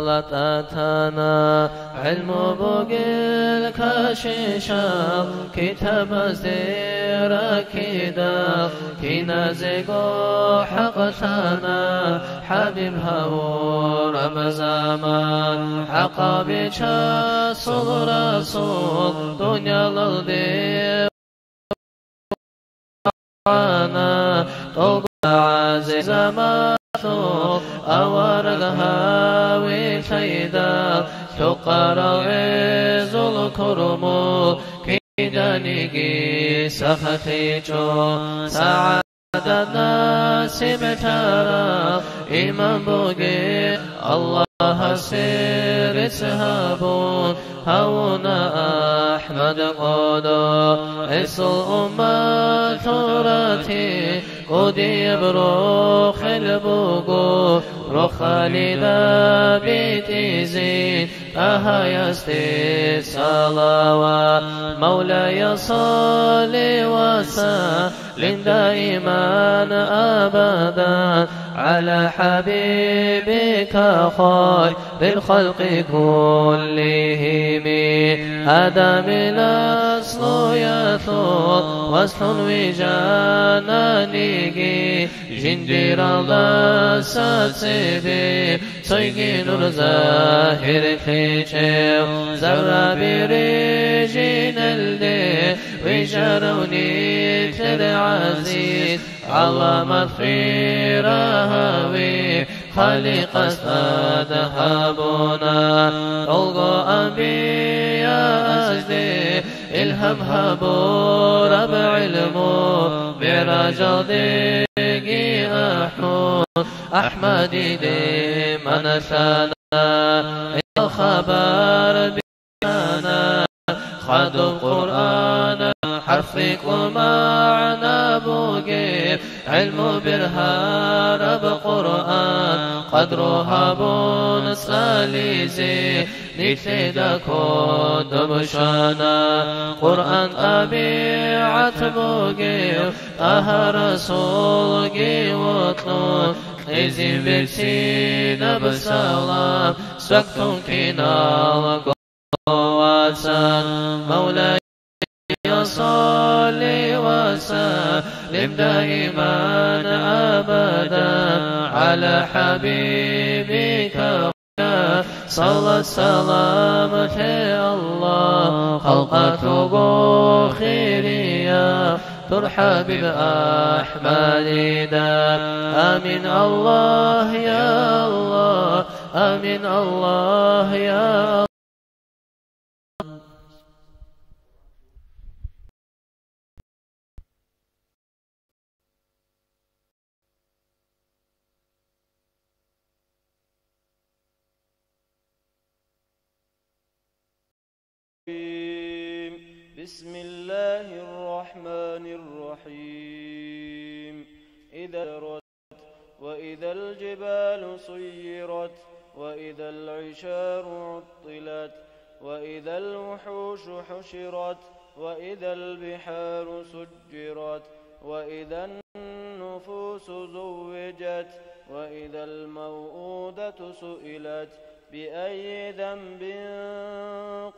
لتاتانا علم بقل كاشيشال كتاب زير كيدال كينا زيقو حقتانا حبيب هاو رمزامان حقابي صدر رسول دنيا للدي أنا طلب عزيز ماتو أورغها وشيدا شقر العز الكرم كيدانيكي سختيجو سعادة الناس بشارة إمام بوغي الله سير سهابون هونا أحمد قدو إسل أمة تراتي قدي بروخ البوغو روخالي دا بيتي زين أها يستي صلوات مولاي صل وسلم دائما أبدا على حبيبك خير الخلق كلهم آدم الأصل يثور وصل وجانانه جندير الله ساتسبي سيجين الزاهر خيشيو زرع بريجين اللي وجاروني عزيز علامة خيرها وي خالق استذهبنا ألقى أنبياء أزدي إلهم هبو ربع علمو برجل ديقي أحمد دي من سنة الخبر بنا خد القرآن حرفك ومعنى بوقيف علم برهان بقرآن قدرها بون ساليزي نكتدا كود بشانا قرآن أبيعت بوقيف رسول وطلون إذن برسينا بسلام سكتون كنا وقواتان مولاي صل وسلم دائما أبدا على حبيبك صلى السلامة الله خلقته خيريا ترحب بأحمد دام آمين الله يا الله آمين الله يا الله. بسم الله الرحمن الرحيم إذا رت وإذا الجبال صيرت وإذا العشار عطلت وإذا الوحوش حشرت وإذا البحار سجرت وإذا النفوس زوجت وإذا الموءودة سئلت بأي ذنب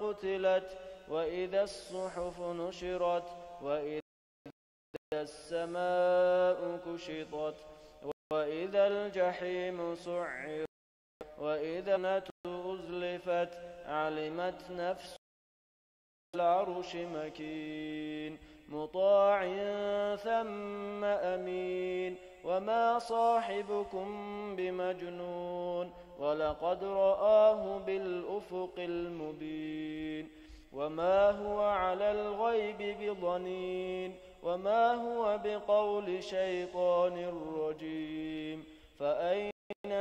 قتلت وإذا الصحف نشرت وإذا السماء كشطت وإذا الجحيم سعرت وإذا الجنة أزلفت علمت نفس العرش مكين مطاع ثم أمين وما صاحبكم بمجنون ولقد رآه بالأفق المبين وما هو على الغيب بضنين وما هو بقول شيطان رجيم فأين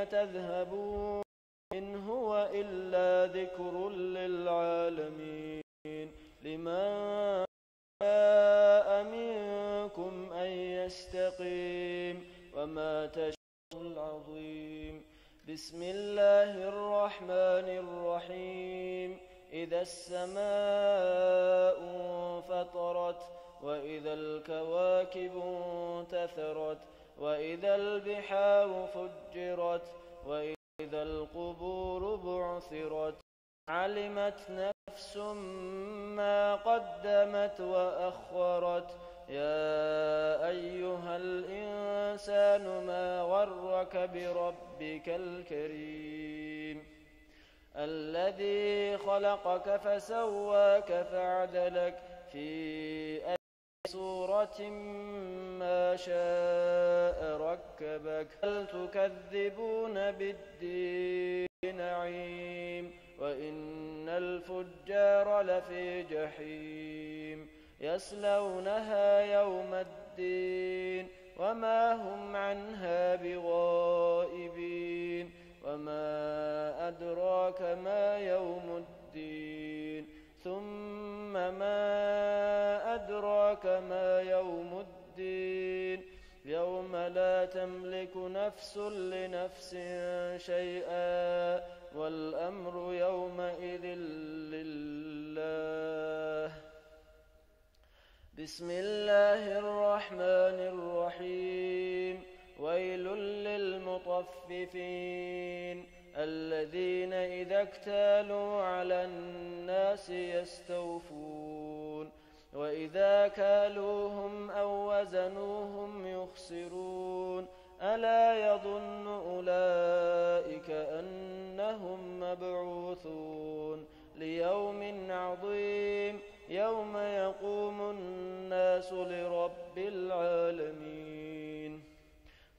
تذهبون إن هو إلا ذكر للعالمين لمن شاء منكم أن يستقيم وما تشاء العظيم بسم الله الرحمن الرحيم إذا السماء انفطرت وإذا الكواكب انتثرت وإذا البحار فجرت وإذا القبور بعثرت علمت نفس ما قدمت وأخرت يا أيها الإنسان ما غرك بربك الكريم الذي خلقك فسواك فعدلك في أي صورة ما شاء ركبك هل تكذبون بالدين نعيم وإن الفجار لفي جحيم يصلونها يوم الدين وما هم عنها بغائبين وما أدراك ما يوم الدين ثم ما أدراك ما يوم الدين يوم لا تملك نفس لنفس شيئا والأمر يومئذ لله. بسم الله الرحمن الرحيم. ويل للمطففين الذين إذا اكتالوا على الناس يستوفون وإذا كالوهم أو وزنوهم يخسرون ألا يظن أولئك أنهم مبعوثون ليوم عظيم يوم يقوم الناس لرب العالمين.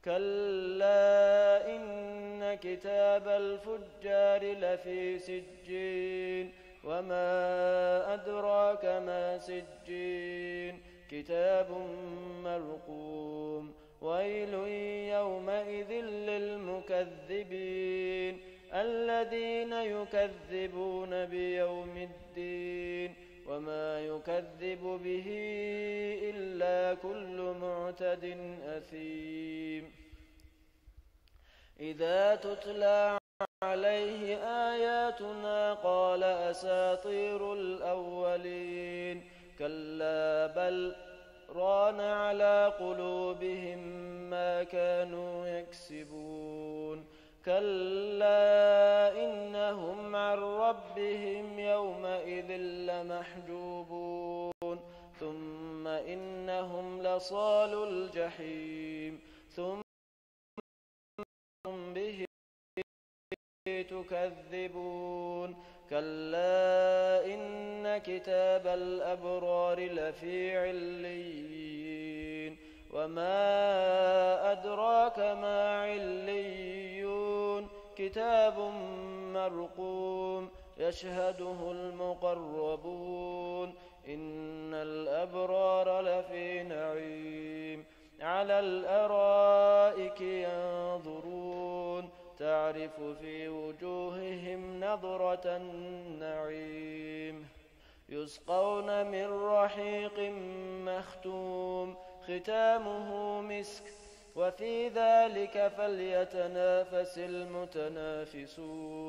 كلا إن كتاب الفجار لفي سجين وما أدراك ما سجين كتاب مرقوم. ويل يومئذ للمكذبين الذين يكذبون بيوم الدين وما يكذب به إلا كل معتد أثيم. إذا تتلى عليه آياتنا قال أساطير الأولين كلا بل ران على قلوبهم ما كانوا يكسبون. كلا إنهم عن ربهم يومئذ لمحجوبون ثم إنهم لصالو الجحيم ثم به تكذبون. كلا إن كتاب الأبرار لفي عليين وما أدراك ما عليون كتاب مرقوم يشهده المقربون إن الأبرار لفي نعيم على الأرائك ينظرون تعرف في وجوههم نضرة النعيم يسقون من رحيق مختوم ختامه مسك وفي ذلك فليتنافس المتنافسون.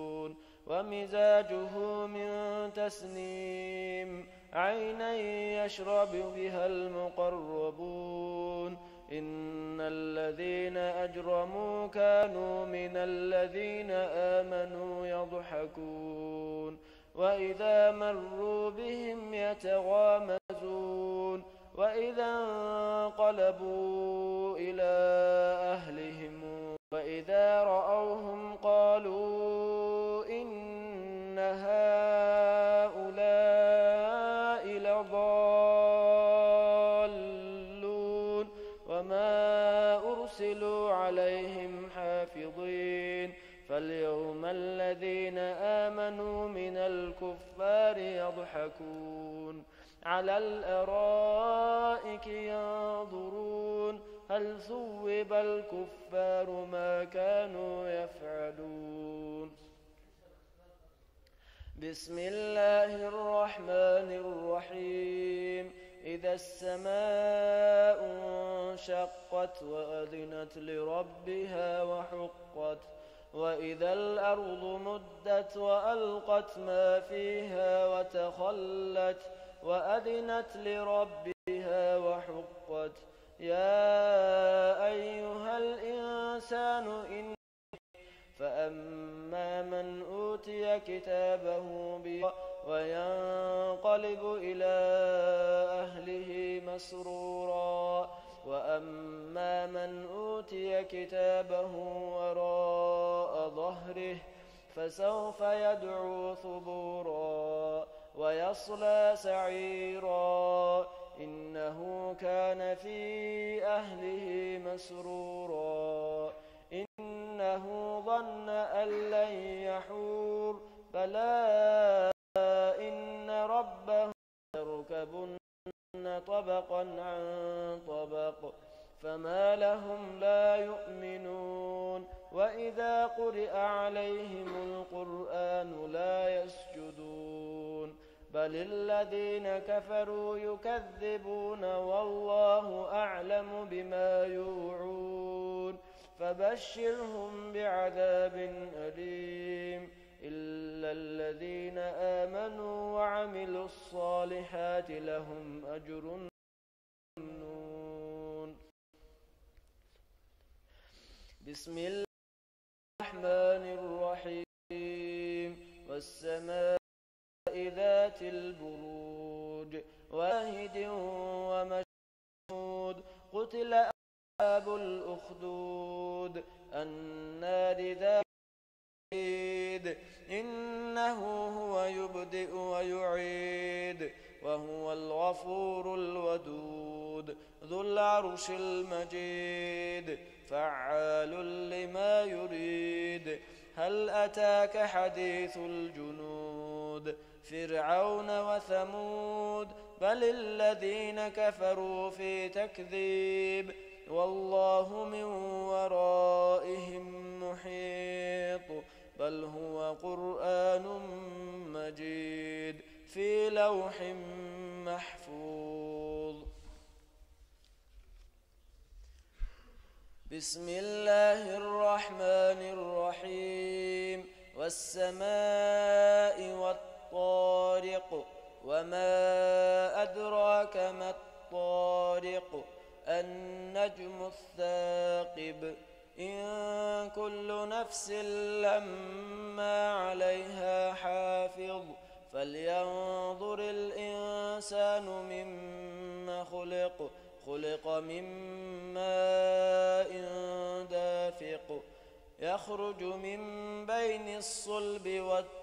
ومزاجه من تسنيم عينا يشرب بها المقربون. إن الذين أجرموا كانوا من الذين آمنوا يضحكون وإذا مروا بهم يتغامزون وإذا انقلبوا إلى أهلهم وإذا رأوهم قالوا إن هؤلاء لضالون وما أرسلوا عليهم حافظين. فاليوم الذين آمنوا من الكفار يضحكون على الأرائك ينظرون هل ثوب الكفار ما كانوا يفعلون. بسم الله الرحمن الرحيم. إذا السماء انشقت وأذنت لربها وحقت وإذا الأرض مدت وألقت ما فيها وتخلت وأذنت لربها وحقت. يا أيها الإنسان إن فأما من أوتي كتابه وينقلب إلى أهله مسرورا وأما من أوتي كتابه وراء ظهره فسوف يدعو ثبورا ويصلى سعيرا إنه كان في أهله مسرورا إنه ظن أن لن يحور بلى إن ربه يركبن طبقا عن طبق فما لهم لا يؤمنون وإذا قرئ عليهم القرآن لا يسجدون بل الذين كفروا يكذبون والله أعلم بما يوعون. فبشرهم بعذاب أليم إلا الذين آمنوا وعملوا الصالحات لهم أجر ممنون. بسم الله الرحمن الرحيم والسماء ذات البروج واهد ومشهود قتل أصحاب الأخدود النار ذات الوقود إنه هو يبدئ ويعيد وهو الغفور الودود ذو العرش المجيد فعال لما يريد هل أتاك حديث الجنود فرعون وثمود بل الذين كفروا في تكذيب والله من ورائهم محيط بل هو قرآن مجيد في لوح محفوظ. بسم الله الرحمن الرحيم والسماء والطارق وما أدراك ما الطارق النجم الثاقب إن كل نفس لما عليها حافظ فلينظر الإنسان مما خلق من ماء دافق يخرج من بين الصلب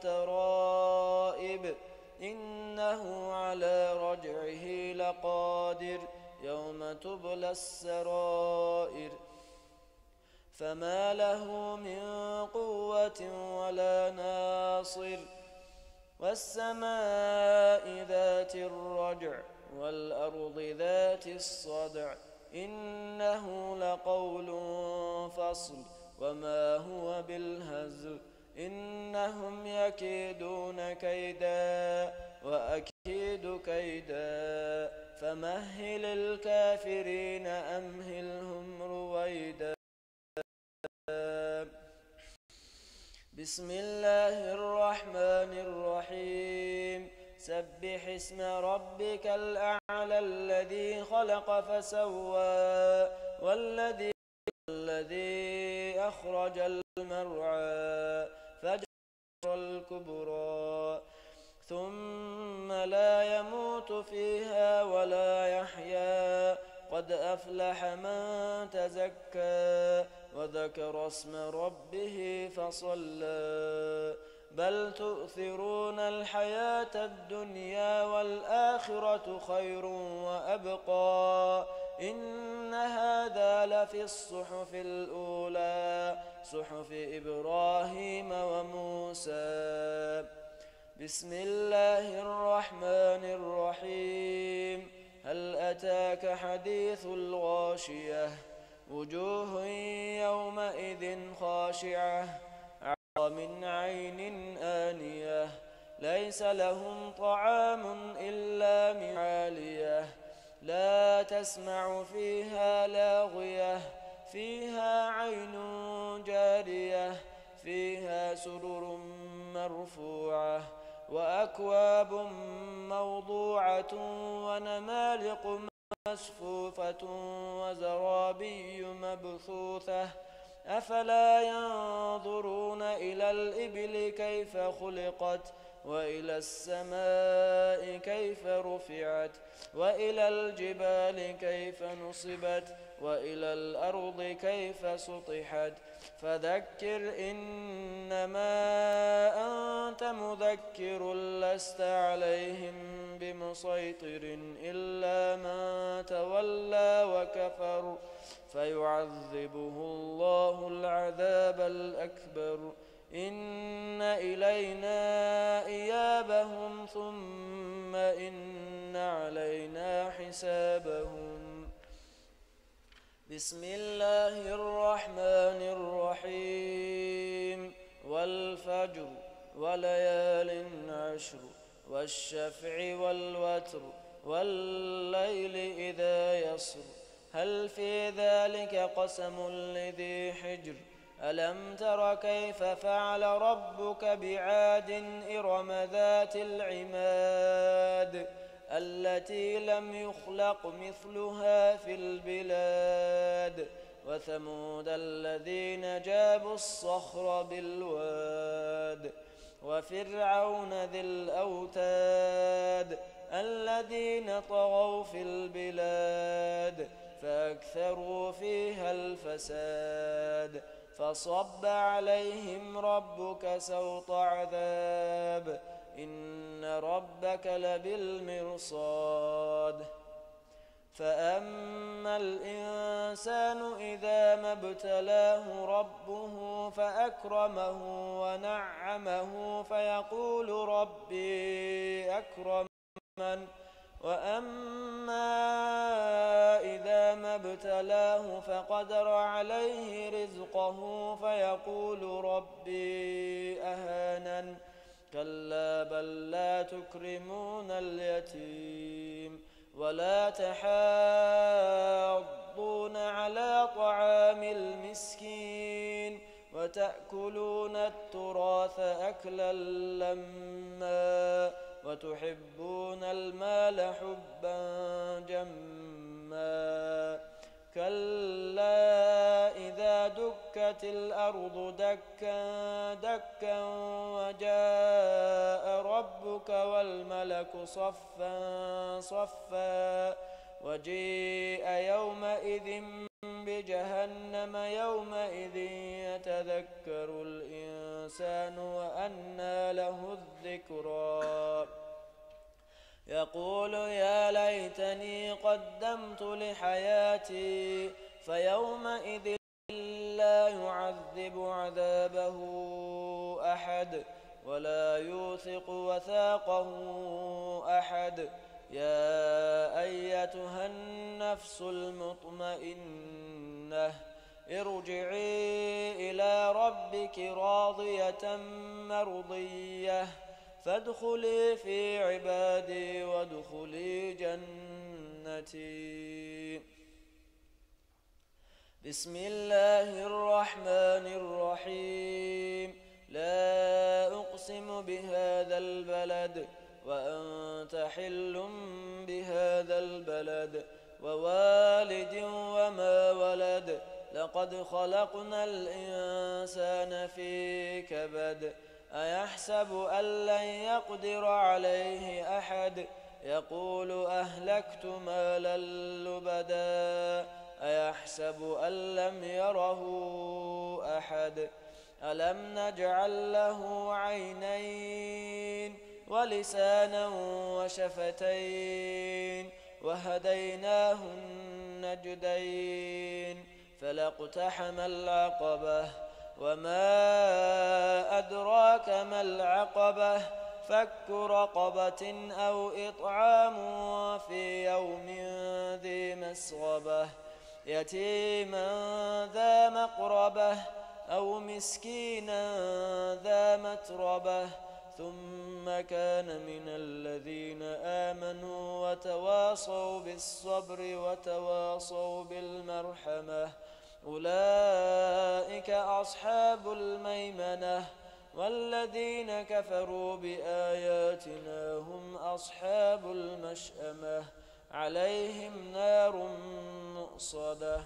والترائب إنه على رجعه لقادر يوم تبلى السرائر فما له من قوة ولا ناصر والسماء ذات الرجع والأرض ذات الصدع إنه لقول فصل وما هو بالهزل إنهم يكيدون كيدا وأكيد كيدا فمهل الكافرين أمهلهم رويدا. بسم الله الرحمن الرحيم سبح اسم ربك الأعلى الذي خلق فسوى والذي أخرج المرعى فجعل الكبرى ثم لا يموت فيها ولا يحيا قد أفلح من تزكى وذكر اسم ربه فصلى بل تؤثرون الحياة الدنيا والآخرة خير وأبقى إن هذا لفي الصحف الأولى صحف إبراهيم وموسى. بسم الله الرحمن الرحيم هل أتاك حديث الغاشية وجوه يومئذ خاشعة من عين آنية ليس لهم طعام إلا من عالية لا تسمع فيها لاغية فيها عين جارية فيها سرر مرفوعة وأكواب موضوعة ونمارق مصفوفة وزرابي مبثوثة أفلا ينظرون إلى الإبل كيف خلقت وإلى السماء كيف رفعت وإلى الجبال كيف نصبت وإلى الأرض كيف سطحت فذكر إنما أنت مذكر لست عليهم بمسيطر إلا من تولى وكفر فيعذبه الله العذاب الأكبر إن إلينا إيابهم ثم إن علينا حسابهم. بسم الله الرحمن الرحيم والفجر وليال عشر والشفع والوتر والليل إذا يسر هل في ذلك قسم لذي حجر ألم تر كيف فعل ربك بعاد إرم ذات العماد التي لم يخلق مثلها في البلاد وثمود الذين جابوا الصخر بالواد وفرعون ذي الأوتاد الذين طغوا في البلاد فأكثروا فيها الفساد فصب عليهم ربك سوط عذاب إن ربك لبالمرصاد فأما الإنسان إذا ما ابتلاه ربه فأكرمه ونعمه فيقول ربي أكرمن وأما إذا ما ابتلاه فقدر عليه رزقه فيقول ربي أهانن كلا بل لا تكرمون اليتيم ولا تحاضون على طعام المسكين وتأكلون التراث أكلا لما وتحبون المال حبا جما كلا إذا دكت الأرض دكا دكا وجاء ربك والملك صفا صفا وجيء يومئذ بجهنم يومئذ يتذكر الإنسان وأنى له الذكرى يقول يا ليتني قدمت لحياتي فيومئذ لا يعذب عذابه أحد ولا يوثق وثاقه أحد يا أيتها النفس المطمئنة ارجعي إلى ربك راضية مرضية فادخلي في عبادي وادخلي جنتي بسم الله الرحمن الرحيم لا أقسم بهذا البلد وأنت حل بهذا البلد ووالد وما ولد لقد خلقنا الإنسان في كبد أيحسب أن لن يقدر عليه أحد يقول أهلكت مالا لبدا أيحسب أن لم يره أحد ألم نجعل له عينين ولسانا وشفتين وهديناه النجدين فلاقتحم العقبة وما أدراك ما العقبة فك رقبة أو إطعام في يوم ذي مسغبة يتيما ذا مقربة أو مسكينا ذا متربة ثم كان من الذين آمنوا وتواصوا بالصبر وتواصوا بالمرحمة أولئك أصحاب الميمنة والذين كفروا بآياتنا هم أصحاب المشأمة عليهم نار مؤصدة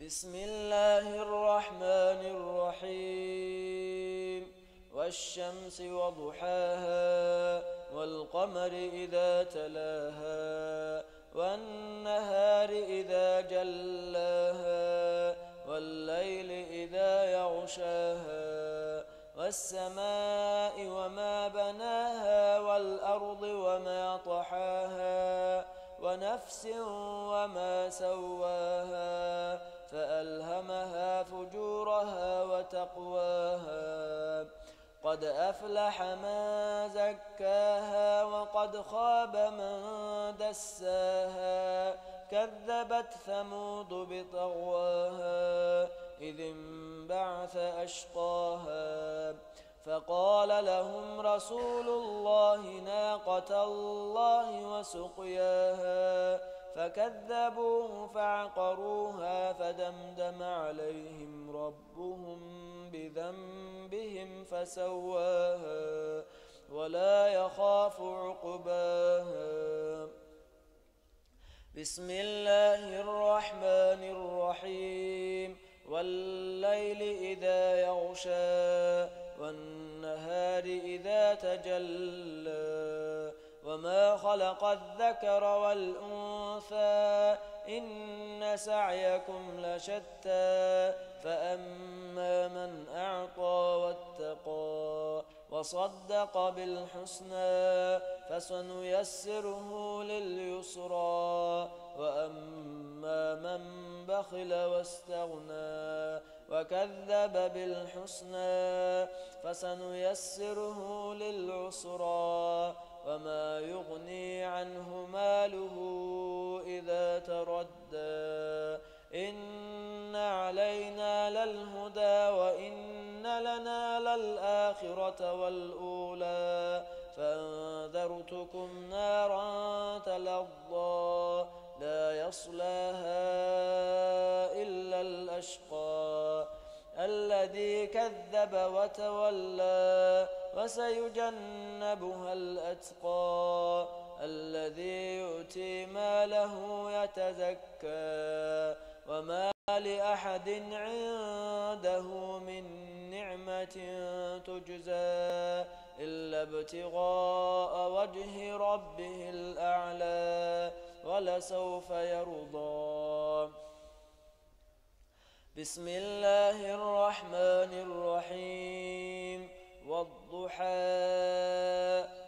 بسم الله الرحمن الرحيم والشمس وضحاها والقمر إذا تلاها والنهار إذا جلاها والليل إذا يغشاها والسماء وما بناها والأرض وما طحاها ونفس وما سواها فألهمها فجورها وتقواها قد أفلح من زكاها وقد خاب من دساها كذبت ثمود بطغواها إذ انبعث أشقاها فقال لهم رسول الله ناقة الله وسقياها فكذبوه فعقروها فدمدم عليهم ربهم بذنبهم فسواها ولا يخاف عقباها. بسم الله الرحمن الرحيم والليل إذا يغشى والنهار إذا تجلى وما خلق الذكر والأنثى إن سعيكم لشتى فأما من أعطى واتقى وصدق بالحسنى فسنيسره لليسرى وأما من بخل واستغنى وكذب بالحسنى فسنيسره للعسرى وما يغني عنه ماله إذا تردى إن علينا للهدى وإن لنا للآخرة والأولى فأنذرتكم نارا تلظى لا يصلاها إلا الأشقى الذي كذب وتولى وسيجنبها الأتقى الذي يؤتي ماله يتزكى وما لأحد عنده من نعمة تجزى إلا ابتغاء وجه ربه الأعلى ولسوف يرضى. بسم الله الرحمن الرحيم والضحى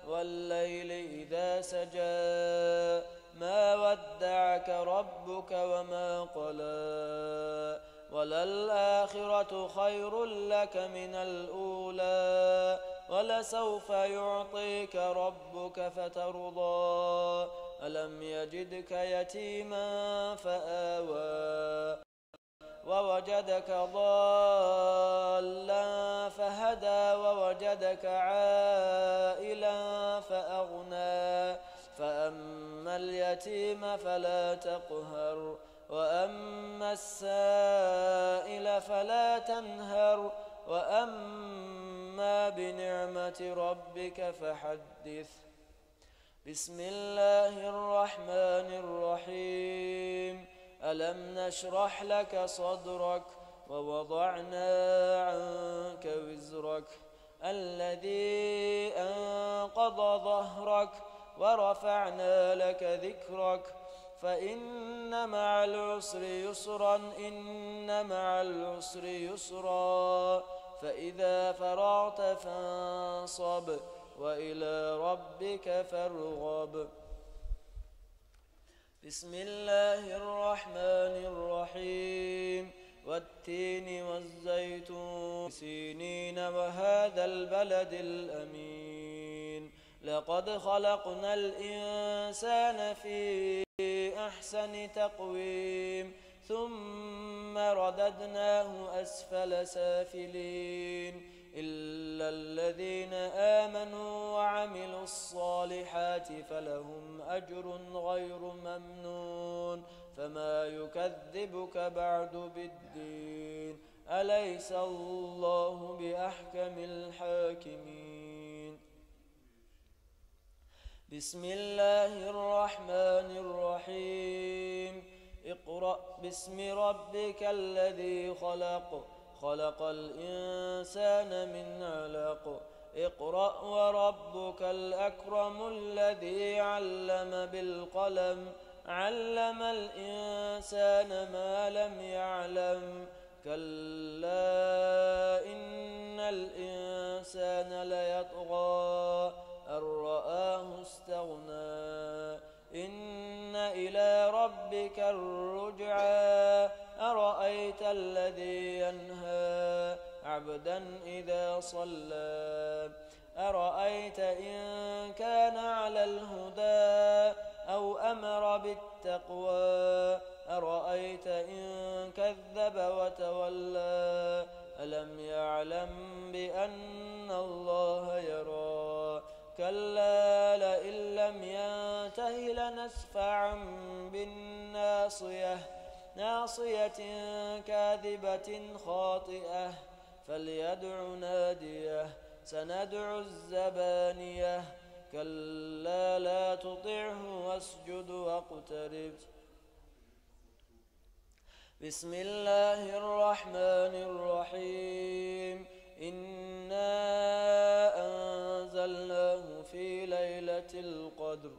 والليل إذا سجى ما ودعك ربك وما قلى وللآخرة خير لك من الأولى ولسوف يعطيك ربك فترضى ألم يجدك يتيما فآوى ووجدك ضالا فهدى ووجدك عائلا فأغنى فأما اليتيم فلا تقهر وأما السائل فلا تنهر وأما بنعمة ربك فحدث. بسم الله الرحمن الرحيم ألم نشرح لك صدرك ووضعنا عنك وزرك الذي أنقض ظهرك ورفعنا لك ذكرك فإن مع العسر يسرا إن مع العسر يسرا فإذا فرغت فانصب وإلى ربك فارغب. بسم الله الرحمن الرحيم والتين والزيتون سينين وهذا البلد الأمين لقد خلقنا الإنسان في أحسن تقويم ثم رددناه أسفل سافلين إلا الذين آمنوا وعملوا الصالحات فلهم أجر غير ممنون فما يكذبك بعد بالدين أليس الله بأحكم الحاكمين. بسم الله الرحمن الرحيم اقرأ باسم ربك الذي خلق خلق الإنسان من علق اقرأ وربك الأكرم الذي علم بالقلم علم الإنسان ما لم يعلم كلا إن الإنسان ليطغى أن رآه استغنى إن إلى ربك الرجعى أرأيت الذي ينهى عبدا إذا صلى أرأيت إن كان على الهدى أو أمر بالتقوى أرأيت إن كذب وتولى ألم يعلم بأن الله يرى كلا لئن لم ينته الله لنسفعا بالناصية ناصية كاذبة خاطئة فليدع ناديه سندع الزبانية كلا لا تطعه واسجد واقترب. بسم الله الرحمن الرحيم. إنا أنزلناه في ليلة القدر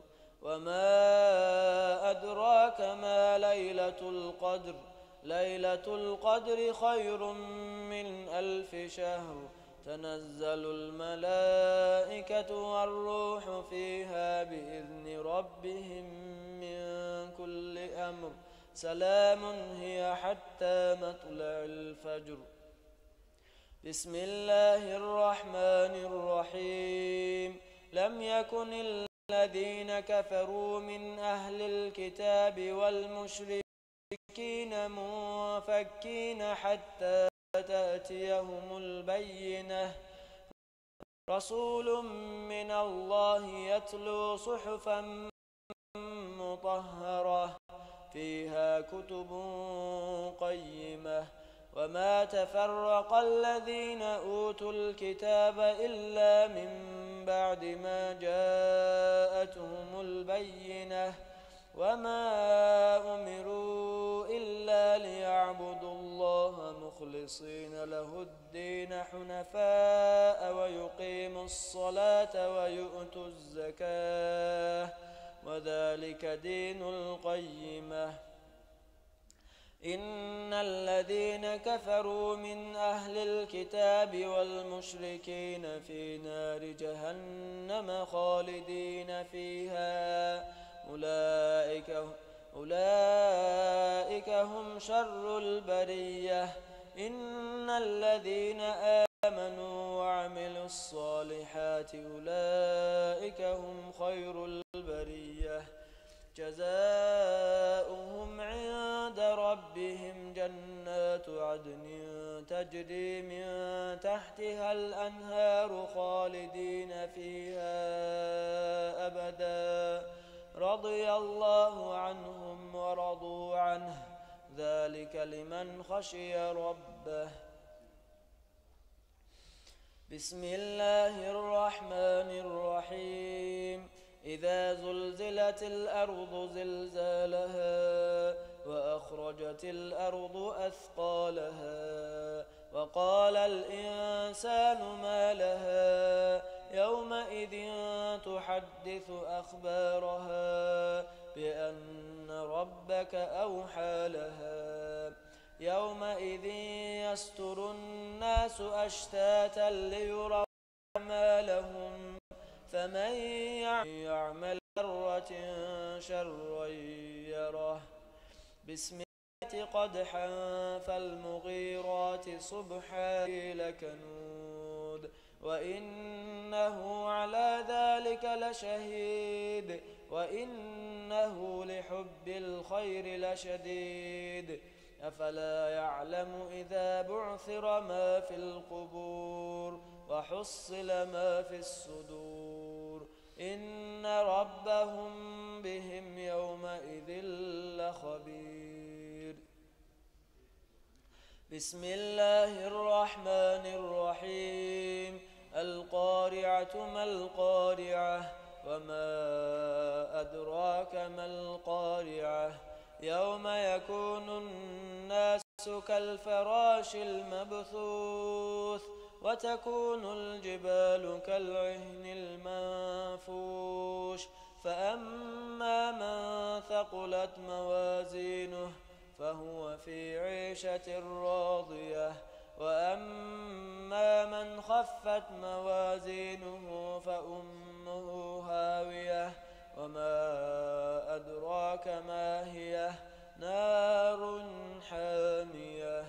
وما أدراك ما ليلة القدر ليلة القدر خير من 1000 شهر تنزل الملائكة والروح فيها بإذن ربهم من كل أمر سلام هي حتى مطلع الفجر. بسم الله الرحمن الرحيم. لم يكن الذين كفروا من أهل الكتاب والمشركين منفكين حتى تأتيهم البينة رسول من الله يتلو صحفا مطهرة فيها كتب قيمة وما تفرق الذين أوتوا الكتاب إلا من بعد ما جاءتهم البينة وما أمروا إلا ليعبدوا الله مخلصين له الدين حنفاء ويقيموا الصلاة ويؤتوا الزكاة وذلك دين القيمة. إن الذين كفروا من أهل الكتاب والمشركين في نار جهنم خالدين فيها أولئك هم شر البرية. إن الذين آمنوا وعملوا الصالحات أولئك هم خير البرية جزاؤهم عند ربهم جنات عدن تجري من تحتها الأنهار خالدين فيها أبدا رضي الله عنهم ورضوا عنه ذلك لمن خشي ربه. بسم الله الرحمن الرحيم. إذا زلزلت الأرض زلزالها وأخرجت الأرض أثقالها وقال الإنسان ما لها يومئذ تحدث أخبارها بأن ربك أوحى لها يومئذ يستر الناس أشتاتا ليروا أعمالهم فمن يعمل ذرة شرا يره. بسم الله قدحا فالمغيرات صبحا لكنود وإنه على ذلك لشهيد وإنه لحب الخير لشديد. أفلا يعلم إذا بعثر ما في القبور وحصل ما في الصدور إن ربهم بهم يومئذ لخبير. بسم الله الرحمن الرحيم. القارعة ما القارعة وما أدراك ما القارعة يوم يكون الناس كالفراش المبثوث وتكون الجبال كالعهن المنفوش فأما من ثقلت موازينه فهو في عيشة راضية وأما من خفت موازينه فأمه هاوية وما أدراك ما هي نار حامية.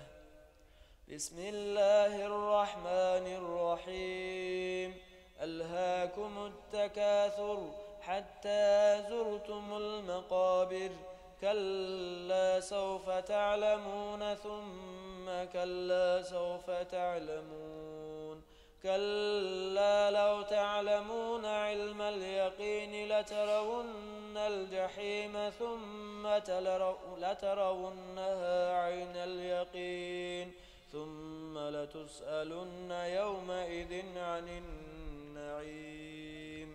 بسم الله الرحمن الرحيم. ألهاكم التكاثر حتى زرتم المقابر كلا سوف تعلمون ثم كلا سوف تعلمون كلا لو تعلمون علم اليقين لترون الجحيم ثم لترونها عين اليقين ثم لتسألن يومئذ عن النعيم.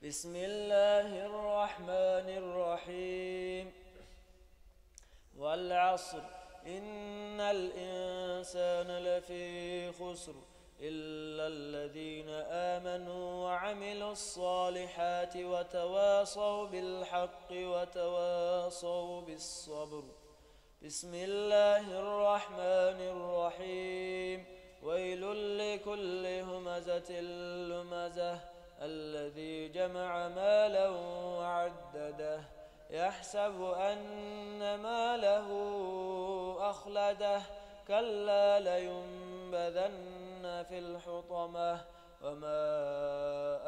بسم الله الرحمن الرحيم. والعصر إن الإنسان لفي خسر إلا الذين آمنوا وعملوا الصالحات وتواصوا بالحق وتواصوا بالصبر. بسم الله الرحمن الرحيم. ويل لكل همزة لمزة الذي جمع مالا وعدده يحسب أن ماله أخلده كلا لينبذن في الحطمة وما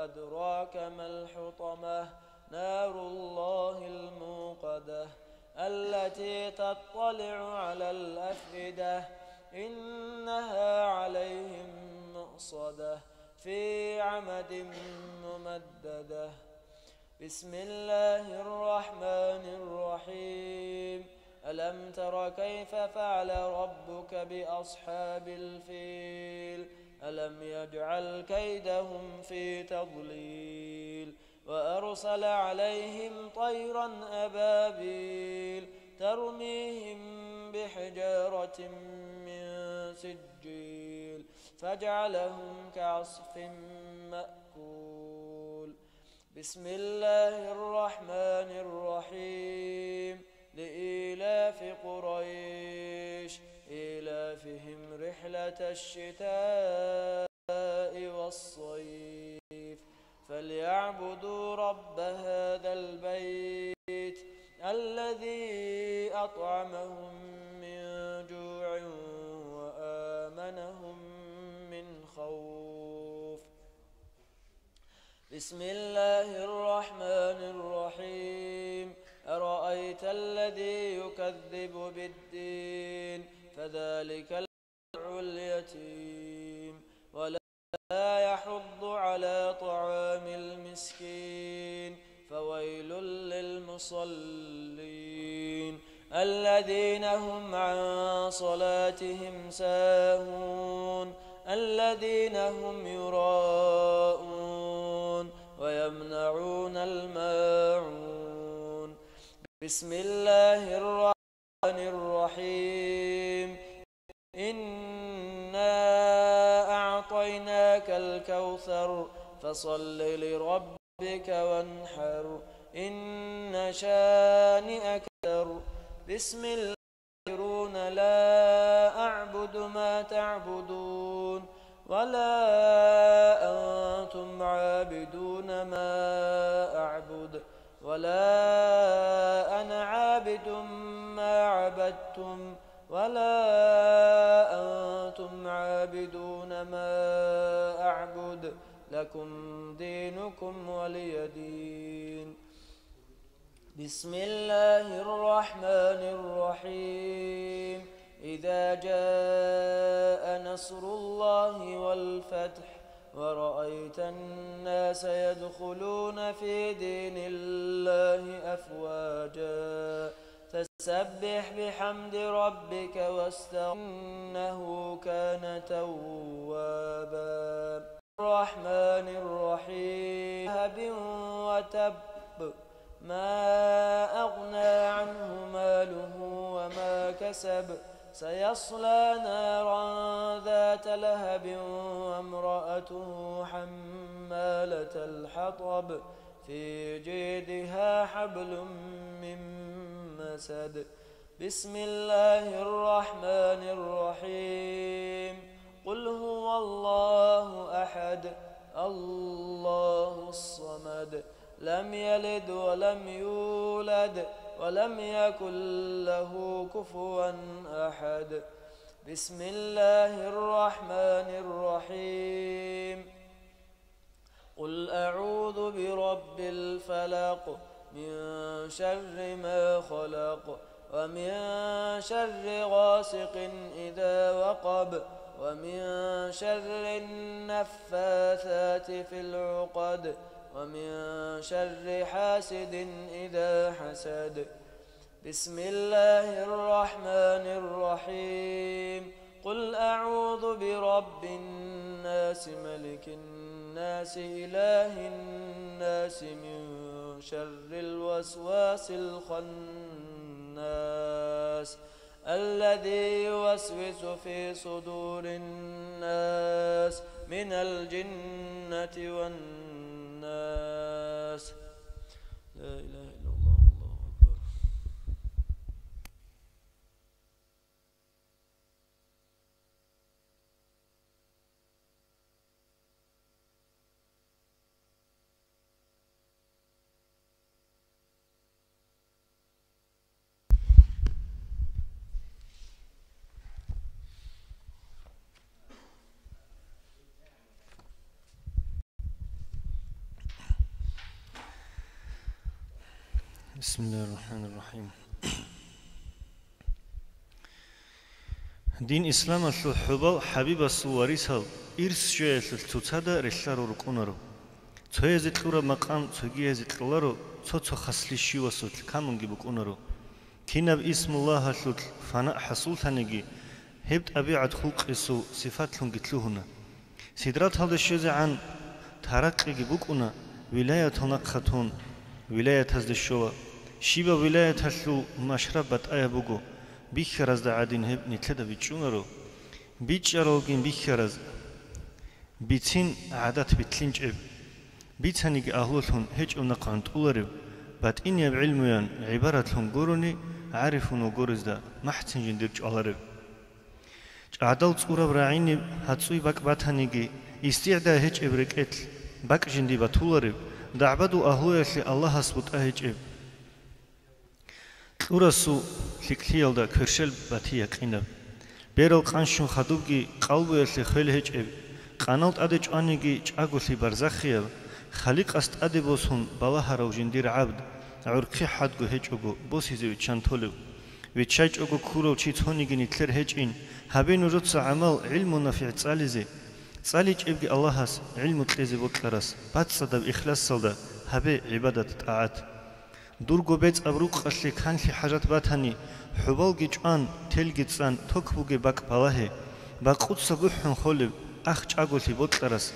أدراك ما الحطمة نار الله الموقدة التي تطلع على الأفئدة إنها عليهم مؤصدة في عمد ممددة. بسم الله الرحمن الرحيم. ألم تر كيف فعل ربك بأصحاب الفيل ألم يجعل كيدهم في تضليل وأرسل عليهم طيرا أبابيل ترميهم بحجارة من سجيل فجعلهم كعصف مأكول. بسم الله الرحمن الرحيم. لإيلاف قريش إيلافهم رحلة الشتاء والصيف فليعبدوا رب هذا البيت الذي أطعمهم من جوع وآمنهم من خوف. بسم الله الرحمن الرحيم. أرأيت الذي يكذب بالدين فذلك الوضع اليتيم ولا يحض على طعام المسكين فويل للمصلين الذين هم عن صلاتهم ساهون الذين هم يراءون ويمنعون الماعون. بسم الله الرحمن الرحيم. إنا أعطيناك الكوثر فصل لربك وانحر إن شانئك تر. بسم الله لا أعبد ما تعبدون ولا أنتم عابدون ما أعبد ولا أنا عابد ما عبدتم ولا أنتم عابدون ما أعبد لكم دينكم ولي دين. بسم الله الرحمن الرحيم. إذا جاء نصر الله والفتح ورأيت الناس يدخلون في دين الله أفواجا فسبح بحمد ربك واستغفره إنه كان توابا. الرحمن الرحيم. هب وتب ما أغنى عنه ماله وما كسب سيصلى نارا ذات لهب وامرأته حمالة الحطب في جيدها حبل من مسد. بسم الله الرحمن الرحيم. قل هو الله أحد الله الصمد لم يلد ولم يولد ولم يكن له كفوا أحد. بسم الله الرحمن الرحيم. قل أعوذ برب الفلق من شر ما خلق ومن شر غاسق إذا وقب ومن شر النفاثات في العقد ومن شر حاسد إذا حسد. بسم الله الرحمن الرحيم. قل أعوذ برب الناس ملك الناس إله الناس من شر الوسواس الخناس الذي يوسوس في صدور الناس من الجنة والناس. لا إله إلا الله. الله أكبر. بسم الله الرحمن الرحيم. دين إسلام أصل حبال حبيب أصل وريسال إرس شيء أصل تُصَدَ رسالة ركونرو تهيزت لورا مقام تهيزت لورا تُصَ خصلي وصل كامونجي بكونرو كينب اسم الله أصل فنا حصول ثانيجي هبت أبيعت خلق إسو صفات لون قتلوهنا سدرات هذا الشيء عن ترقي بكونا ولاية نقختون ولاية هذا الشوا شيبا ولاية هسلو مشربت آية بوجو بيخرز دعادين هب نتلدا بيتشونرو بيتشاروجين بيخرز بيتين عادات بيتلينج إب بيتانيج أهلهم هج ونقعن تقولرب بات إني بعلميان عبارتهم قروني عارفون وقرز دا محتن جندرج على عدل صورة براعيني هتسوي بك باتانيجي استعداء هج إبرك إتل بك جندي بتولرب دعبدو أهوية الله سبوت أهج إب ورسو لكليل دا كرشل باتيا قينب بيرل قانشون خدوبجي قلبي خيل هج إب قانالت أدج آنيجي جاغوسي برزخيل خليق است أدبوسون بالها رو جندير عبد عرقي حدگو هج أغو بوسي زيو چانتولو ويتشاج أغو كورو چيت هونيجي نتلر هج إن هبين رتس عمل علم نافع تساليزي تساليج إبجي الله هس علم تليزي بوتلرس بات صدب إخلاص صلدا هبي عبادة طاعت دورگو بيت أبروق أشلي كانشي حاجات باتاني حبالجي جان تلجي تسان توكبوجي باك بالاه باقود سبوحن خولب أخ جاغوسي بوتلرس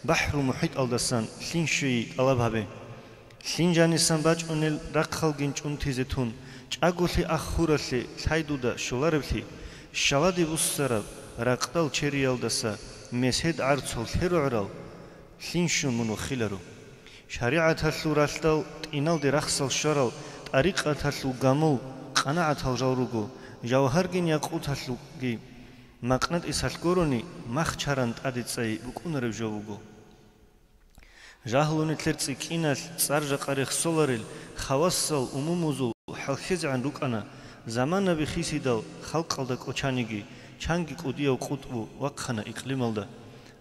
بحر محيط ألدسان سين شوي ألاب هبه سين جانيسان باج أنيل رقخل جنج أنتيزتون جاغوسي أخ خورسي سايدودا شولاربسي شالادي بوسسرب رقدال چري ألدسا مسهد عرصل هيرو عرال سين شون منو خيلرو شريعة هسلو رسل إنال دي رخصل شرال طريقة هسلو غامل قناعة هالجاروغو جوهرگين يقوت هسلو جي مقنط إسهلگوروني مخچرند أديتساي بكونرب جووغو جاهلوني تلرتسي كينال صارجا قريخ سولاريل خواسل أموموزو حلخيز عن روكانا زمان بخيسي دال خلق الدك أوچانيگي چانگي قوديو قطبو وقخنا إقليم الدا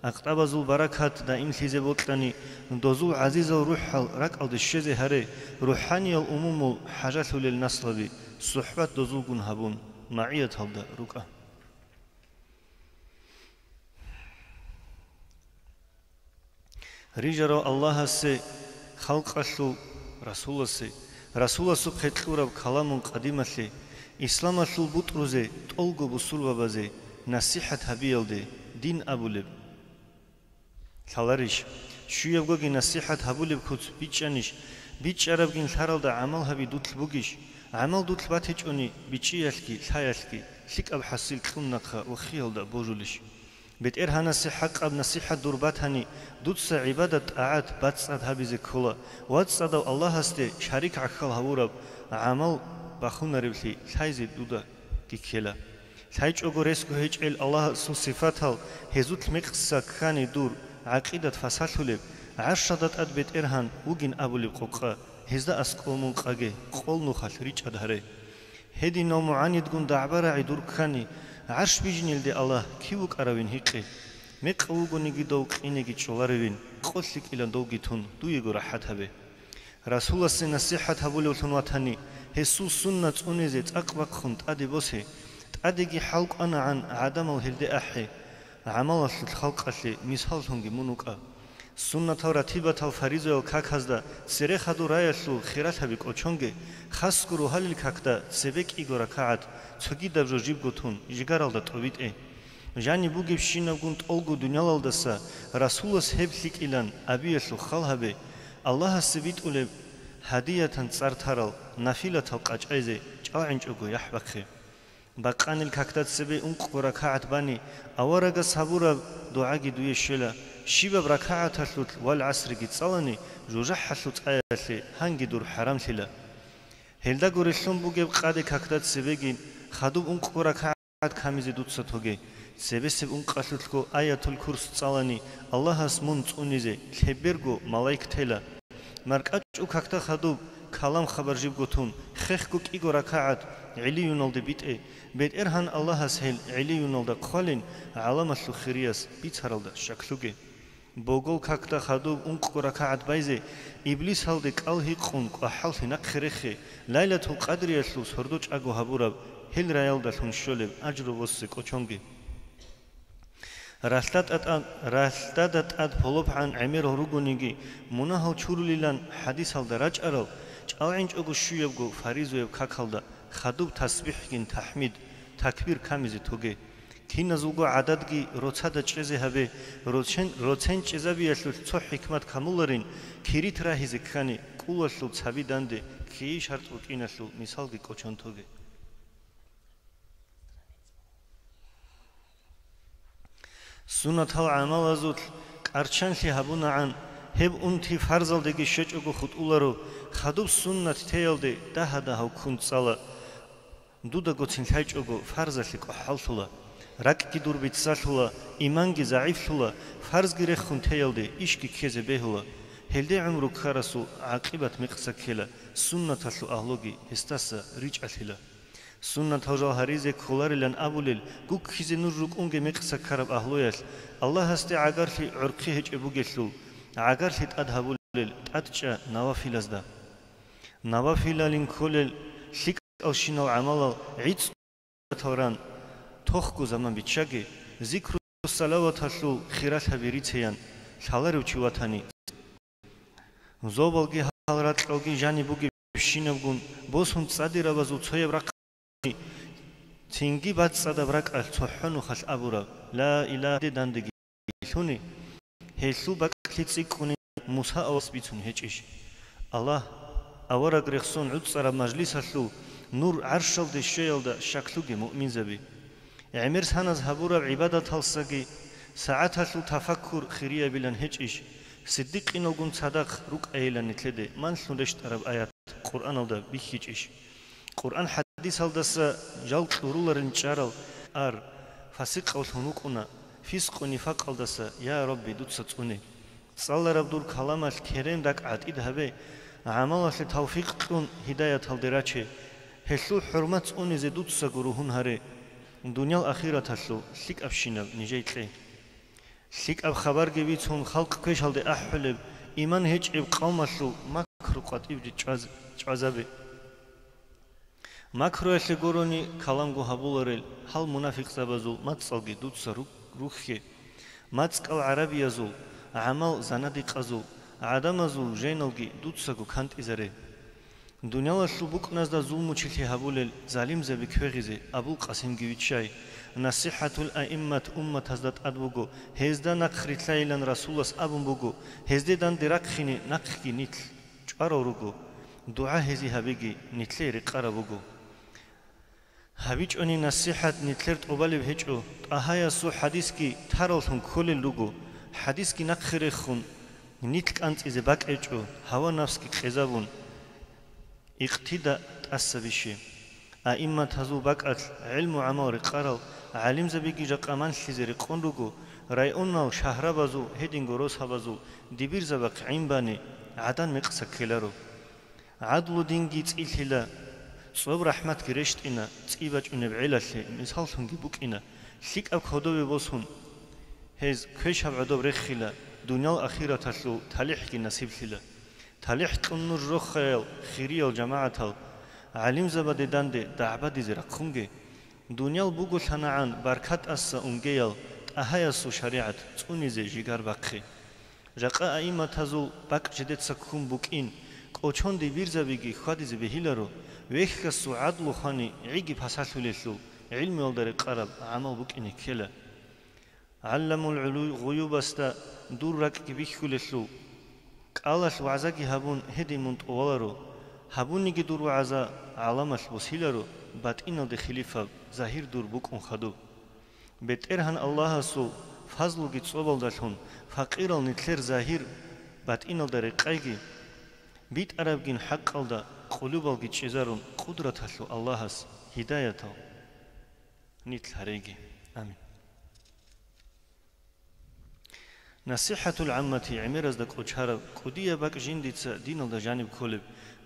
أقطابزول بركات دا إمثيزي بوتلاني دوزول عزيز الروح رك ألد الشيزي هري روحاني الأموم حاجات للنصلبي صحبات دوزول قن هبون معية هلدا روكا رجرو الله سي خلق أسلو رسول سي رسول سو بخيطلورا بكلام قديمة سي إسلام أسلو بطروزي تولغو بسول بابازي نصيحة هبيل دي دين أبولب خلاريش شو يبغى نصيحة هبولب كوت بيتشانيش بيتش عربين ثارل دا عمل هبي دوتل بوجيش عمل دوتل باتهج أني بيتشي يسكي ثايسكي سيك أب حصيل كلم نقخ وخيل دا بوجوليش بيت إرها نصيحة أب نصيحة دربات هني دوتس عبادة آعات باتساد هبي زكولا واتساد الله هستي شريك عخل هورب عمل بخون ربلي ثايزي دودا كيكيلا ثايج أغوريسكو هيج الله سو صفاتها هزوت مقصة كاني دور عقيدة فسالولب عشرة أدبت إرهان وجن أبولب قوقا هزدا أسقومون قاجي قول نخال ريج أدهري هدي نوم عاند جون دعبرة عدور كاني عرش بيجنيل دي الله كيوك أروين هيقي مقوجو نيجي دوك إنيجي شوارين قصلك إلى دوجتون دويجو راحت هبه رسول الله نصيحة هبولو ثنواتني هسو سنة أنزت أقبق خنت أدي بوسه أديجي حلق أنا عن عدم الهلد أحي عمل الخلق أشي مثال هنجي منوكا Sunnatal ratibatal farizoel kakazda sere khadu rayaslu khiratabi kochonge khaskuru halil kakda sebek igora kaat tsogida jojib gotun jigaralda tobit Jani bugib shinavgunt olgu dunyalaldasa Rasulas heblik ilan abiyaslu khalhabe Allah sibit uleb hadiyatan tsartaral nafilatal qachayze chawinchogo yahbakhe Baqanil kakdat sebe unqura kaat bani awaraga sabura duagi duye shela Shiba brakaatlut wal asrigi tsalani jujahhalut ayasli hangi dur haram thila Helda gorishum bugeb qade kakdat sebegin khadub unqura kaat kamizi dutsatoge Sebeseb unqaslutko ayatul kurs tsalani Allahas mun tsunize lebergo malaikthela Marqachu kakta khadub kalam khabarjib gotun khekhu igora kaat iliyunalde bite bet erhan Allahas hel iliyunalda qalin alamaslu khiriyas bitsaralda shakluge Bogol kakta khadub unqura kaat bayze iblis halde qalhi qun qahalthi naqkhirekhe laylatul qadriyaslu sordoch ago haburab hel rayalda sunshole ajru vosse kochonge Rastadat ad polophan amir rugunigi munahal churulilan hadis halda rajaral chawinch ogo shuyebgo farizoev kakhalda khadub tasbihgin tahmid takbir kamizi toge Kinazulgo adadgi rotsada cheze habe rotsen chezabiaslu tso hikmat kamularin kirit rahize khani qulaslu tsabidande ki shartu kinaslu misalgi kochontoge Sunnatal amalazut qarchanli habunaan heb unti farzaldegi shechogo khutularo khadub sunnat teyalde dahada hawkun tsala duda gotsin haychogo farzali qohalsula Rakki durbit salhula, imangi zaifhula, farzgi rekhun teyalde, ishki keze behula. Helde umru kharasu aqibat miqsakela, sunnataslu ahlogi hestasa richathila. Sunnat hawjal harize khularilan abulil, guk khize nurruk unge miqsakarab ahloyas. Allah haste agarli urqi hech ebugeslu, agarli adhabulil, tatcha nawafilazda. Nawafilalin kolel, lik alshinal amalal, itz tawran, Toxku zaman bitshage zikru salawataslu khirat habiriteyan salaruchi watani Zobalgi halratlogi jani bugi shinavgun bosun tsadiravazu tsoyevraqni tingi batsadavrakal tsohhunu khal abura la ilaha dandegi thuni helu baklitsikuni musa awsbitsun hechish Allah awaragrekson utsara majlisallu nur arshalde sheyalda shaklugi mu'minzabi Amir sanaz habura ibadat halsagi saatalu tafakkur khiriya bilan hechish siddiqin ogun sadaq ruk aylan itlede man sundesh tarab ayat Qur'an alda bihichish Qur'an hadis aldasa jal qurularin charal ar fasiq awlhunuquna fisq nifaq aldasa ya rabbi dutsatsuni sallar abdur kalamal kerem raqat idhabe amalasli tawfiq qun hidayat aldirache helu hurmat unize dutsa guruhun hare Dunyal akhirataslu lik abshinav nijaytle lik ab khabar gevitsun khalq keshalde ahuleb iman hechib qawmaslu makru qatibdi chwazabe makru esle goroni kalamgu habularel hal munafiq zabazul matsalgi dutsa ruhye matskal arabiyazul amal zanadiqazul adamazul jenalgi dutsagu kantizare Dunyalaslu buknazda zulmuchili habulel zalim zebi kvegize Abul Qasim givitchay nasihatul a'immat ummat hazdat adbugo hezda naqritlaylan rasulas abumbugo hezdedan dirakkhini naqki nitl chwarorugo dua hezi habigi nitleri qarabugo habichoni nasihat nitlert obalib hecho ahaya su hadiski tarolhun kolelugo hadiski naqkhirkhun nitl qantsize bakecho hawa nafski qezabun اقتداء السبيشي أئمة تزو بقت علم عمار قرال علم زبيجي جقامان خزيري قنرغو رايونال شهر بازو هيدينغو روس هبازو دبير زبق عينباني عدن مقصة كيلارو عدلو دينجي تسئلهلا صوب رحمت گرشت إنا تسئباج انب علالي مثال سنگي بوك إنا لك أب خدوبي بوسون هز كوش هب عدوب رخيلا دنيا الأخيرة تسلو تاليحكي نصيب للا تاليح تنور رخيل خيريال جماعتال علم زبادي داندي دعبادي زرقخونگي دنيا البوغو سنعان بركات أسا أنگيال أهايا سو شريعت تونيزي جيگار باقخي Raqa aimatazul bak jedetsakum bukin qochondi virzabigi khadize behilaro vekhasu adlu khani igi fasaluleslu ilmi oldare qarab amal bukini kela allamul ghuyubasta durrak bikhuleslu qalas wazagi habun hedimunt olaro habunigi dur waza alamas busilaro batinode khilifa zahir dur bukun khadu beterhan allahasu fazlugi tsobaldathun faqirol nitler zahir batinodare qaygi bit arabgin haqqalda qulubalgi chezarun qudrataslu allahas hidayatal nitlaregi amin nasihatul ammati amiraz da qochara qudiya bak jinditsa dinalda janib kolib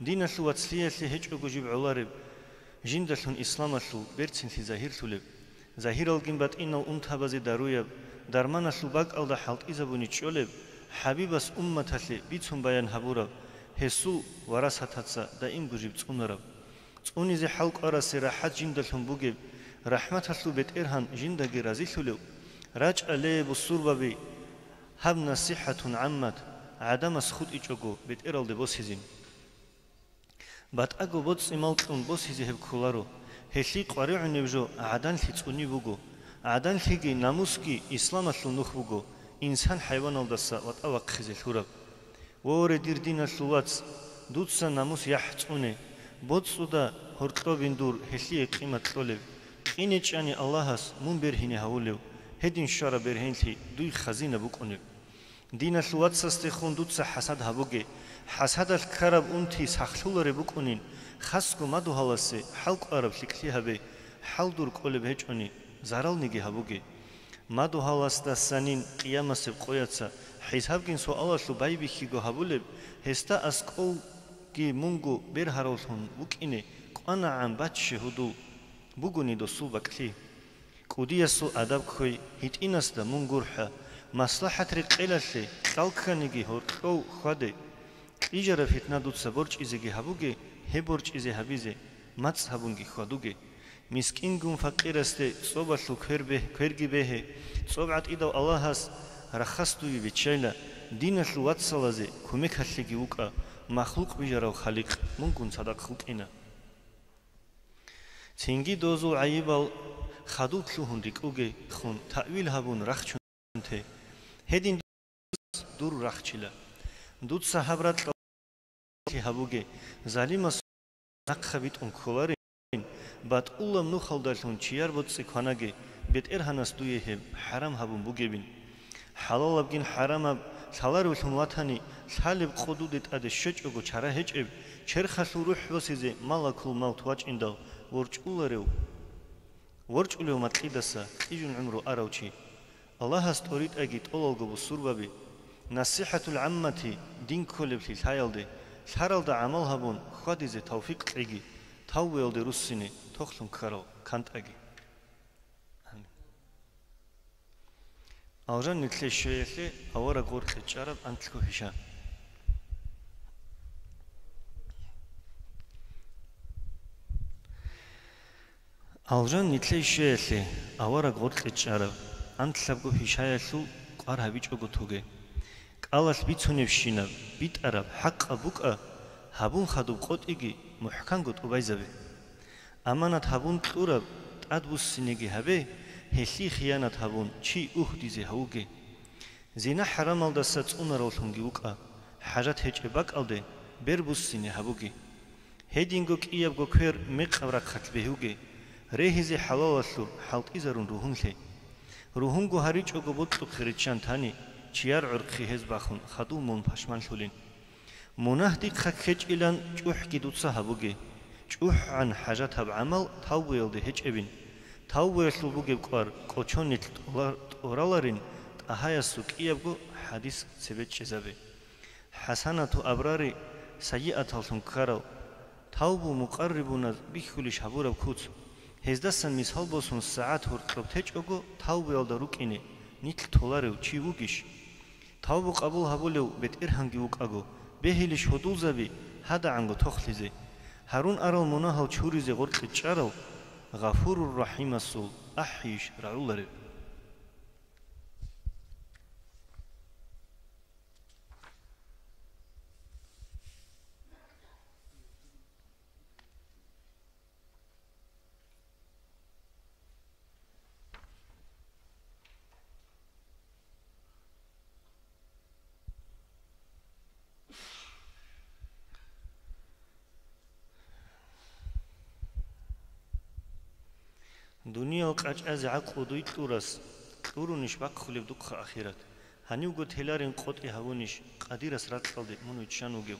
dinaslu watsliasli hech'ugu jib'ularib jindaslun islamaslu bertsinsi zahirsulib zahiralgin batinal untabazi daruyab darmanaslu bak alda halt izabuni cholib habibas ummatali bitsun bayan habura hesu warasatatsa da imgujib tsunarab tsunize halq arasi rahat jindaslun bugib rahmataslu beterhan jindagi razilulib raj ale busurbabi hab nasihatun ammat adamas khud ichogo beteralde bosizim batago bots imalqun bosizi heb khularo heli qari'unebjo adan litsuni bugo adan ligi namuski islamaslu nukhbugo insan hayvanaldasa watawaq khizilurab wore dirdinaslu wats dutsa namus yahtsune botsuda hortlovindur heli qimatloleb qinechani allahas munberhine hawlev hedin shara berhenli duy khazina buqoneb dinaslu watsaste khundutsa hasad habuge hasadal karab unti sakhlulare buqunin khasku madu halase halq arab likli habe haldur qoleb hechoni zaralnigi habuge madu halasta sanin qiyamase qoyatsa hisabgin sualaslu baybikhigo habuleb hesta asqol gi mungu berharolhun buqine qana'an batshi hudu buguni dosu bakli qudiyasu adab khoi hitinasda mungurha maslahatri qelasli qalkhanigi horqo khade ijara fitna dutsa borchizegi habuge he borchize habize mats habungi khaduge miskingun faqiraste sobalu kvergi behe sobat idav allahas rakhastuyi bichayla dinaslu watsalaze kumekalligi uqa makhluq bijarav khaliq mungun sadaq khulqina Cingi dozu ayibal khadutlu hunrikuge khun ta'wil habun rakhchunte hedin dur rakhchila dut sahabrat habuge zalimas naqkhabit unkolarin bat ullam nu khaldalun chiyar botsi khanage beterhanas duyehe haram habun bugebin halal abgin harama salarul watani salib qududet ade shochugo chara hecheb cherkhasu ruh vosize malakul maut wachindal worchulerev worchulev matlidasa qijun umru arawchi allahas torit agit ololgo busurbabi nasihatul ammati din kolebli hayalde haralda amal habun khadize tawfiq qigi tawwelde russini toxlun karo kantagi amin aljan nitle sheyhle avara gorqe charab antko hisha aljan nitle sheyhle avara gorqe charab antlabgo hishayaslu qar habichogo toge qalas bitsunevshina bitarab haqqa buqa habun khadu qotigi muhkangot ubayzabe amanat habun qurab tadbus sinegi habe heli khiyanat habun chi uhdize hauge zina haramalda satsunarolhungi uqa hajat hechebak alde berbus sine habuge hedingo qiyabgo kver meqavrak khatbehuge rehize halalaslu halt izarun ruhunle ruhungo harichogo botlu khirichan tani Chiyar urqi hezbakhun khadu mon pashman shulin munahdi khakhet ilan chuh gidutsa habuge chuh an hajat hab amal tawwelde hechebin tawweslu buge qar qochonit oralarin ahayasu qiyabgo hadis sebet chezabe hasanatu abrari sayiatal sunkaro tawbu muqarribuna bikhulish habura kuts hezdasan misal bosun saat hurqrob hechogo tawwelda ruqine nitl tolarev chivugish Tawbu qabul habulev beterhangi uqago behilish hudulzabi hada ango tokhlize harun aral munahal churize gorqi charal ghafurur rahimasul ahish raulare دنيا وقعج أز عقل دويت لورس لورونش بقخلب دقة آخرت هنيو قد هلارين قط إهونش قدير أسرات قلد منو يتشانو جو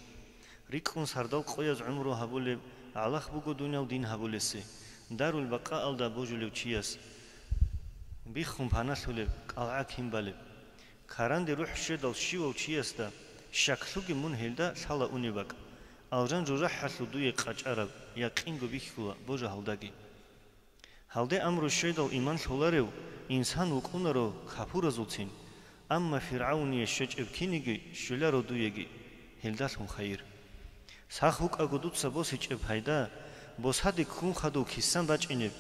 ريكون سردال قويز عمره هبولب علاخ بوغو دنيا ودين هبولسي دارو البقاء ألدا بوجولو تشياس بيخون باناسولب قلعاك همبالب كاران دي روح شدال شيو تشياس دا شكلوغي من هلدا سالا أونيباك ألجان جوجا حسو دوي قاج عرب يقينغو بيخولا بوجا هلداغي هلده أمرو شدال إيمان سولاريو إنسان وقونارو خفورا زولتين أما فرعوني الشج ابكينيغي شولارو دويغي هلداسون خير ساخوك أقودوت سبوس هج ابهايدا بوس هادي كون خدو كيسان باجينب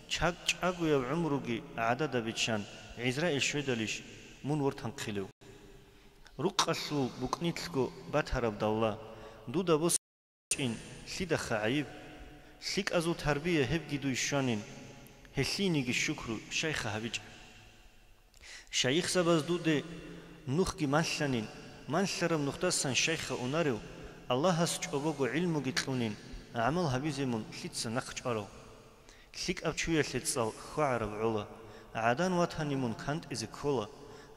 چاقو يو عمروغي عدد بيتشان عزرائيل شويداليش مون ورتان قيلو رقصو بوكنيتلكو باتهرب داولا دودا بوس إن سيدا خعيب سيك أزو تربية هبجي دوي شانين هسينيغي شكرو شيخ هبيج شيخ سباز دودة نوخي مانسانين مانسرم نختاسان شيخ أوناريو الله هس جوابو علمو جتلونين عمل هبيزمون ليتسا نخجارو ليك أبشوية ليتسال خوارب علا عدان واتهانيمون كانت إزي كولا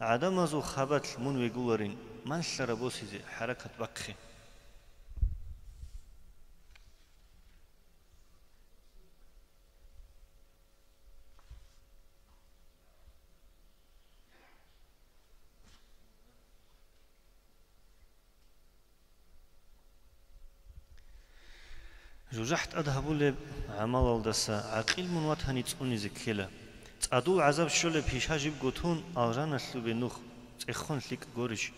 عدام أزو خابات مون ويقولارين مانسر بوسيزي حركة بقخي جوجحت أذهبوا عمل الدسا عقيل من وطني توني زكيلا تعدو عذاب شل بيشاجب قطون ألجان السلوب نوخ تأخون ليك غورش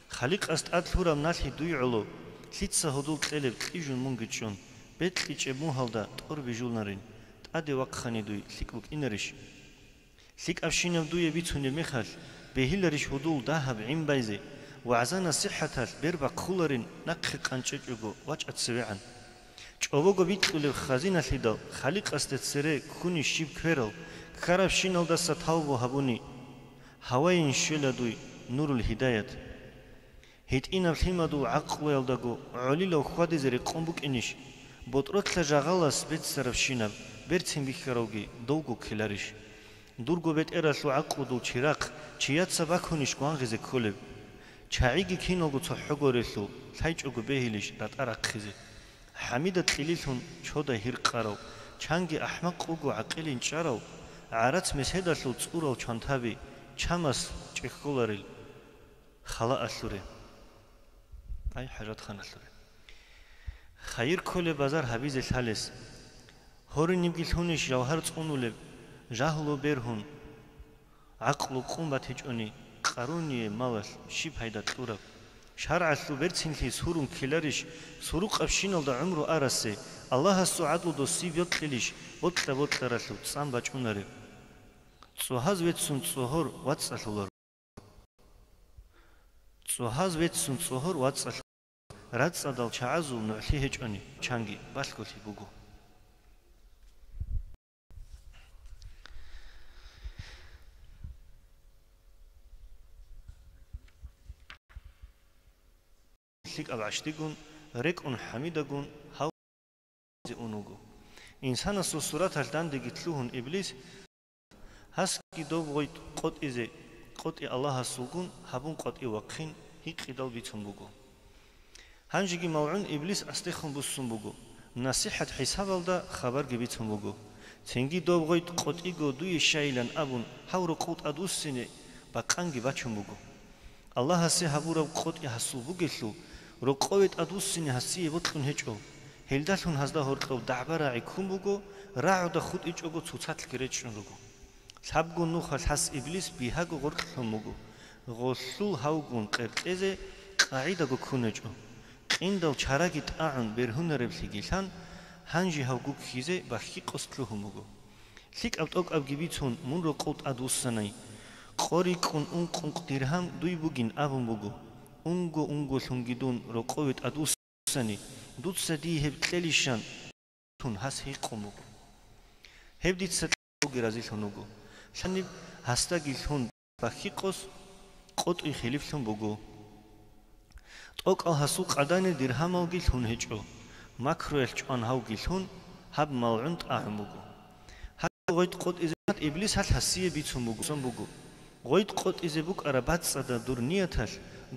خليق است أدلورا منالي دوي علو ليتسا هدول تلب تليجون منجتشون بيت ليش ابو هالدا تور بيجول نارين تأدي وقخاني دوي ليك بوك إنرش ليك أبشين دوي بيتوني مخال بهيلرش هدول دهب عين بايزي وعزانا صحة بربع خولرين نقخ قانچجوغو واج أتسويعن چوبوگو بیتلو خزینه لیدال خالق است سره خونی شیب کهرل خراب شینال دست تاو هبونی هوای انشل دوی نور الهدایت هیت این الهیمادو عقل یلدگو علیل و خودی زری قنبوک اینش بطرت لجاغالاس بیت سرف شینم برتیم بیخروگی دوگو کلارش دورگو بیت ارسلو عقل دو چراغ چیات سباکونیش قانغز کولب چاعیگی کینالگو تحقو رسلو تایچوگو بهیلیش رات عراق خیزه حميدة تليلهم شودا هيرقارو چانگي احمق اوگو عقيلين چارو عارت مسهدا سو تصورو چانتابي چامس چخولاريل خلا اسوري اي حاجات خان اسوري خير كل بازار حبيز سالس هوري نيمگيلهونش جوهر صونول جاهلو بيرهون عقلو قومبات هجوني قاروني مالس شيب هيدا تورب شرع السوبرتينلي سورون كيلاريش سوروق أبشينال دا عمرو أرسي الله السعادو دو سيب يطليش بطل رسلو تصام باجوناري تصوهاز ويتسون تصوهور واتسالولار تصوهاز ويتسون تصوهور واتسالولار راتس أدال چاعزو نعلي هجوني چانگي باسكولي بوغو ليك أبعشتيجون ريكون حميدجون هاو زيونوجو إنسان الصورات هالدان دقيتلوهن إبليس هسكي دوب غيت قط إزي قط الله السلقون هبون قط إوقين هيك إدال بيتهم هنجي موعون إبليس أستخون بوسون بوجو نصيحة حساب الدا خبر جبيتهم بوجو تنجي دوب غيت قط إيجو دوي شايلن أبون هاورو قط أدوسيني بقانجي باتشم بوجو الله هسي هبورا قط يحسو بوجلو رقويت أدوسيني هسي بطلون هجو هلدالون هزدا هورقو دعبرا عيكون بوغو راعو دا خود إجوغو تسوتاتل كريتشن رغو سابقو نوخل حس إبليس بيهاغو غرقلون موغو غسول هاوغون قرقيزي قاعدة كونجو قندل چاراغي تاعن برهون ربليگيلان هنجي هاوغو كيزي بخي قسطلوه موغو ليك أبتوك أبجيبيتون من رقوت أدوساني قوري كون أنقنق درهم دوي بوغين أبن بوغو ungo sungidun roqowet adusani dutsadi hebtlelishan tun has hiqomu hebditsat gerazilhonugo shani hasta gilhun bahiqos qot'i khiliflun bugo toqal hasu qadani dirhamal gilhun hejo makroel ch'an haw gilhun hab mal'unt ahmugo hab غويت قط إذا إبليس هل حسيه بيتهم بوجو غويت قط إذا بوك أربعة صدا دور نيتهل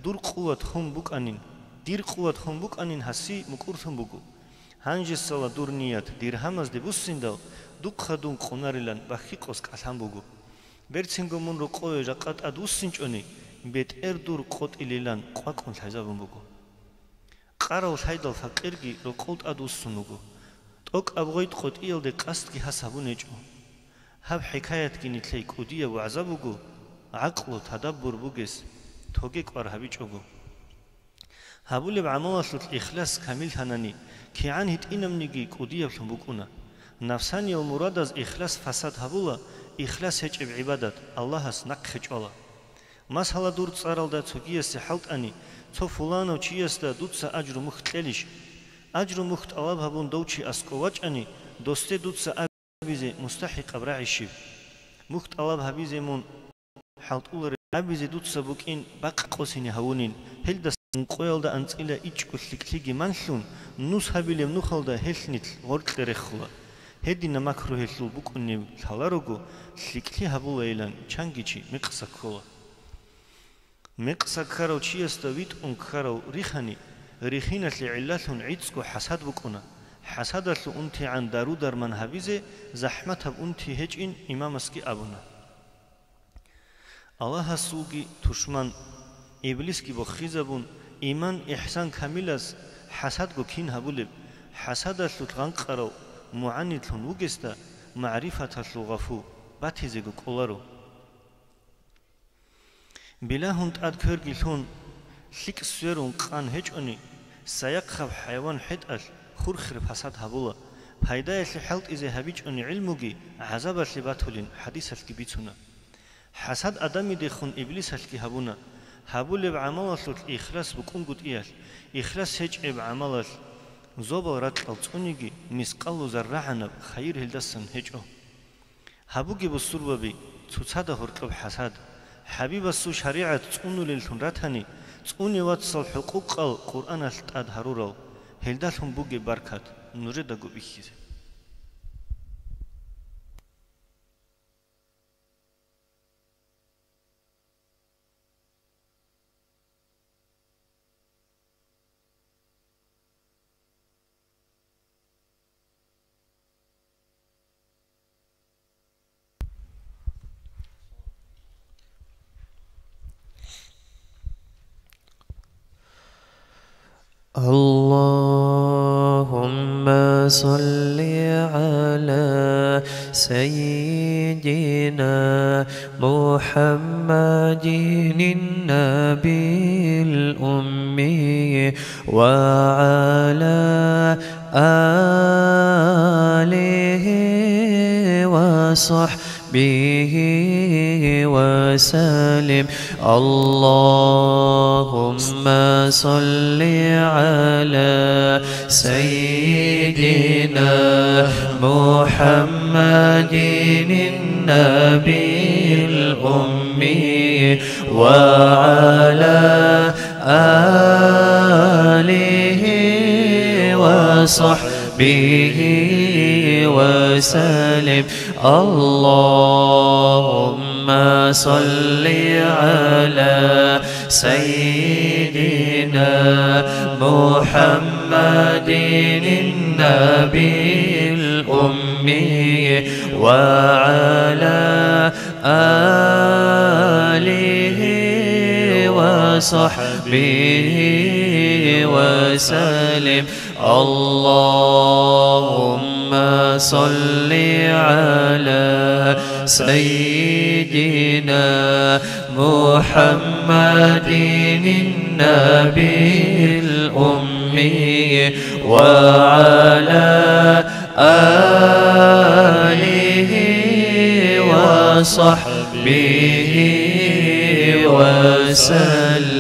دور قوة هم بوك أنين دير قوة هم بوك أنين حسي مكورثم بوجو هنجس صلا دور نيت دير همز دبوسيندل دوك خدون قنارلان بخيقوس كالهم بوجو بيرتسينغو من رقوي جاقات أدوسينجوني بيت دور قط إليلان قاقون حزابون بوجو قارول حيدل فقيرجي رقوت أدوسونوجو توك أبغيت قط إيل دي قاستكي حسابونيجو هب حكايتكي نتلي كودية وعذابوجو عقل تدبر بوجس توجيك ورهبيجوجو هابولي بعملات الإخلاص كامل هناني كي عن هيت إنم نيجي كودية بلنبوكونا نفساني المراد از إخلاص فساد هابولا إخلاص هيج بعبادات الله سنق خج الله مسألة دور تصارل دا توجيه سحلت أني تو فلان أو چيس دا دوتسا أجر مخت ليش أجر مخت ألاب هبون دوچي أسكوواج أني دوستي دوتسا أبيزي مستحق أبراعيشيب مخت ألاب هبيزي مون حلت أولر أبيزي دوتسا بوكين باق قوسيني هونين هل دا سنقويل دا أنت إلا إيجكو سلكليجي منسلون نوس هبيليم نوخل دا هلنيتل غورت لرخولا هدي نماكرو هلو بوكوني تلاروغو سلكلي هبولا إيلان چانجيچي مقصاكولا مقصاكارو چيس دا ويت أنكارو ريخاني ريخينة لعلاتون عيدسكو حساد بوكونا حسادة أنتي عن دارو درمان هبيزي زحمتها أنتي هجين إمامسكي أبونا الله سوغي تشمان إبليسكي بخيزبون إيمان إحسان كاملس حسادكو كين هبولب حسادة تغنقرو معاني تلون وغستا معرفة تلغفو باتيزيغو كولارو بلاهن تاد كرغي لون لك سيرون قان هجوني سيقخب حيوان حدأل خورخر فساد هبولا فايدة حلت إذا هبيجوني علموغي عذاب لباتولين حديث الكبيتونا حسد أدمي دخون إبليس الكي هبونا هبول بعمل الإخلاص بكون قد إيال إخلاص هج بعمل زوبل راتل تونيجي مسقال زرعنا خير هلدسن هجو هبوغي بسور ببي تصاد هرقب حسد حبيب السو شريعة تونو للتون راتاني توني واتسال حقوق القرآن التاد هرورو هلدالهم بوغي بركات نريدغو بيخيز اللهم صل على سيدنا محمد النبي الأمي وعلى آله وصحبه وسلم اللهم صل على سيدنا محمد النبي الأمي وعلى آله وصحبه وسلم اللهم صل على سيدنا محمد النبي الأمي وعلى آله وصحبه وسلم اللهم صل على سيدنا محمد النبي الأمي وعلى آله وصحبه وسلم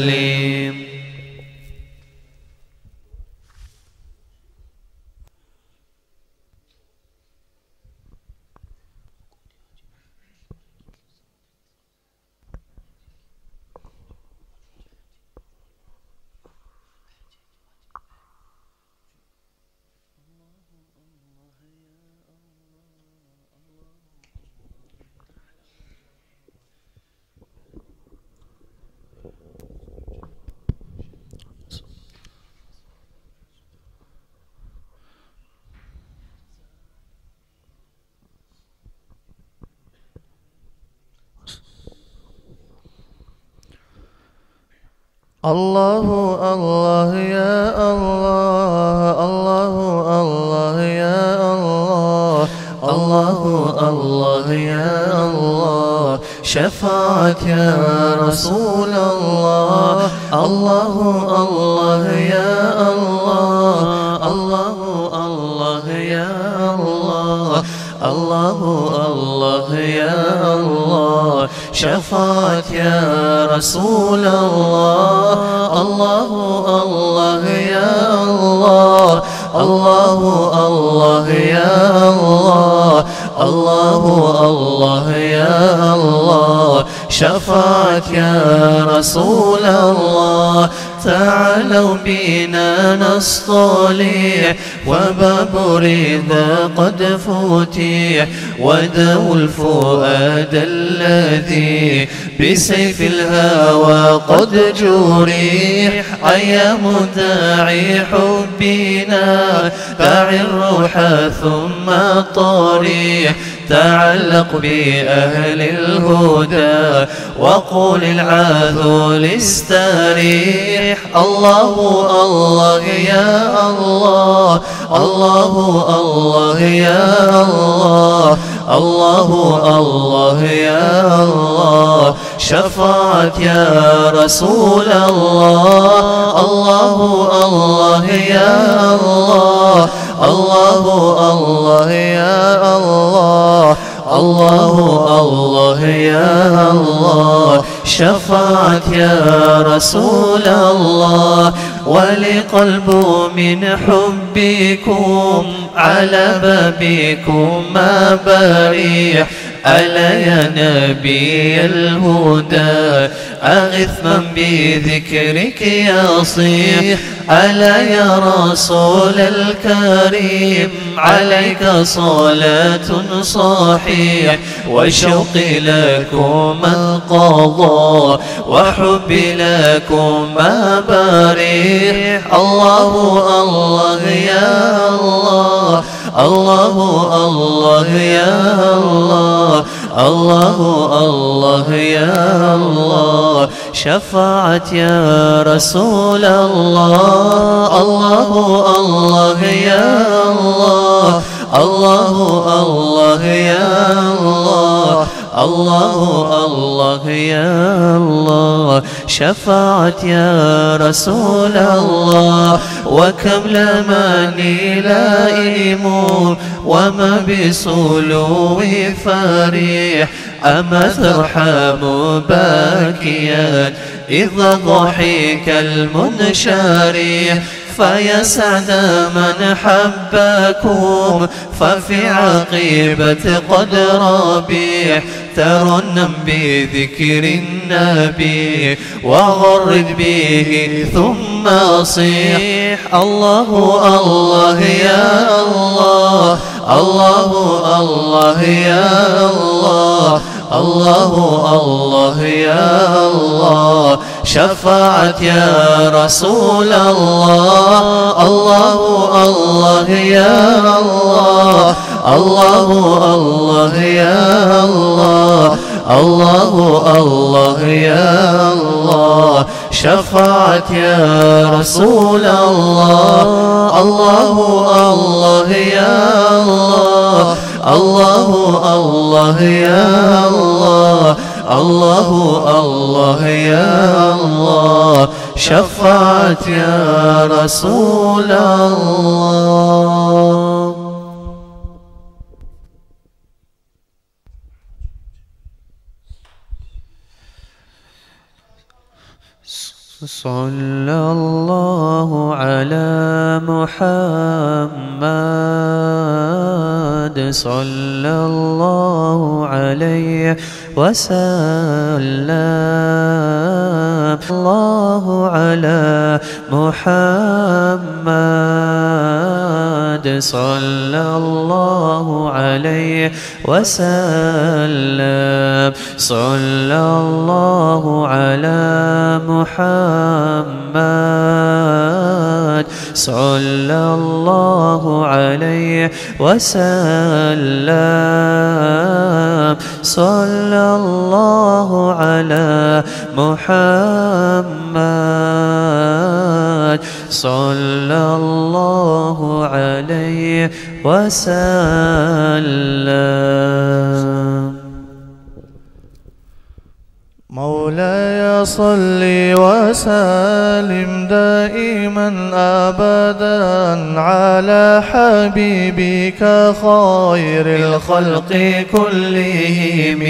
الله الله يا الله الله الله يا الله الله الله يا الله شفاعة يا رسول الله الله الله يا الله الله الله يا الله الله الله يا الله شفاعة يا رسول الله الله الله يا الله الله الله يا الله الله الله يا الله شفاعة يا رسول الله تعالوا بنا نصطلح وباب رضا قد فتح ودوا الفؤاد الذي بسيف الهوى قد جريح أيام داعي حبنا داعي الروح ثم طريح تعلق بأهل الهدى وقول العاذل استريح الله الله يا الله الله الله يا الله الله الله يا الله شفاعة يا رسول الله الله الله يا الله الله الله يا الله الله الله يا الله شفاعة يا رسول الله ولقلب من حبكم على بابكم ما بريح ألا يا نبي الهدى أغث من بذكرك يصيح ألا يا رسول الكريم عليك صلاة صحيح وشوقي لكم القضاء وحبي لكم بريح الله الله يا الله الله الله يا الله الله الله يا الله شفاعة يا رسول الله الله الله يا الله الله الله يا الله الله الله يا الله شفاعة يا رسول الله وكم لماني لائم وما بسلو فريح أما ترحم باكيا إذا ضحك المنشريح فيسعد من حبكم ففي عقيبة قد ربيح ترنم بذكر النبي وغرد به ثم صيح الله الله يا الله الله الله يا الله الله الله يا الله شفاعة يا رسول الله الله الله يا الله الله الله يا الله الله الله يا الله شفاعة يا رسول الله الله الله يا الله الله الله يا الله الله الله يا الله شفاعة يا رسول الله صلى الله على محمد صلى الله عليه وسلم الله على محمد صلى الله عليه وسلم صلى الله على محمد صلى الله عليه وسلم صلى الله على محمد صلى الله عليه وسلم. مولاي صل وسلم دائما أبدا على حبيبك خير الخلق كلهم.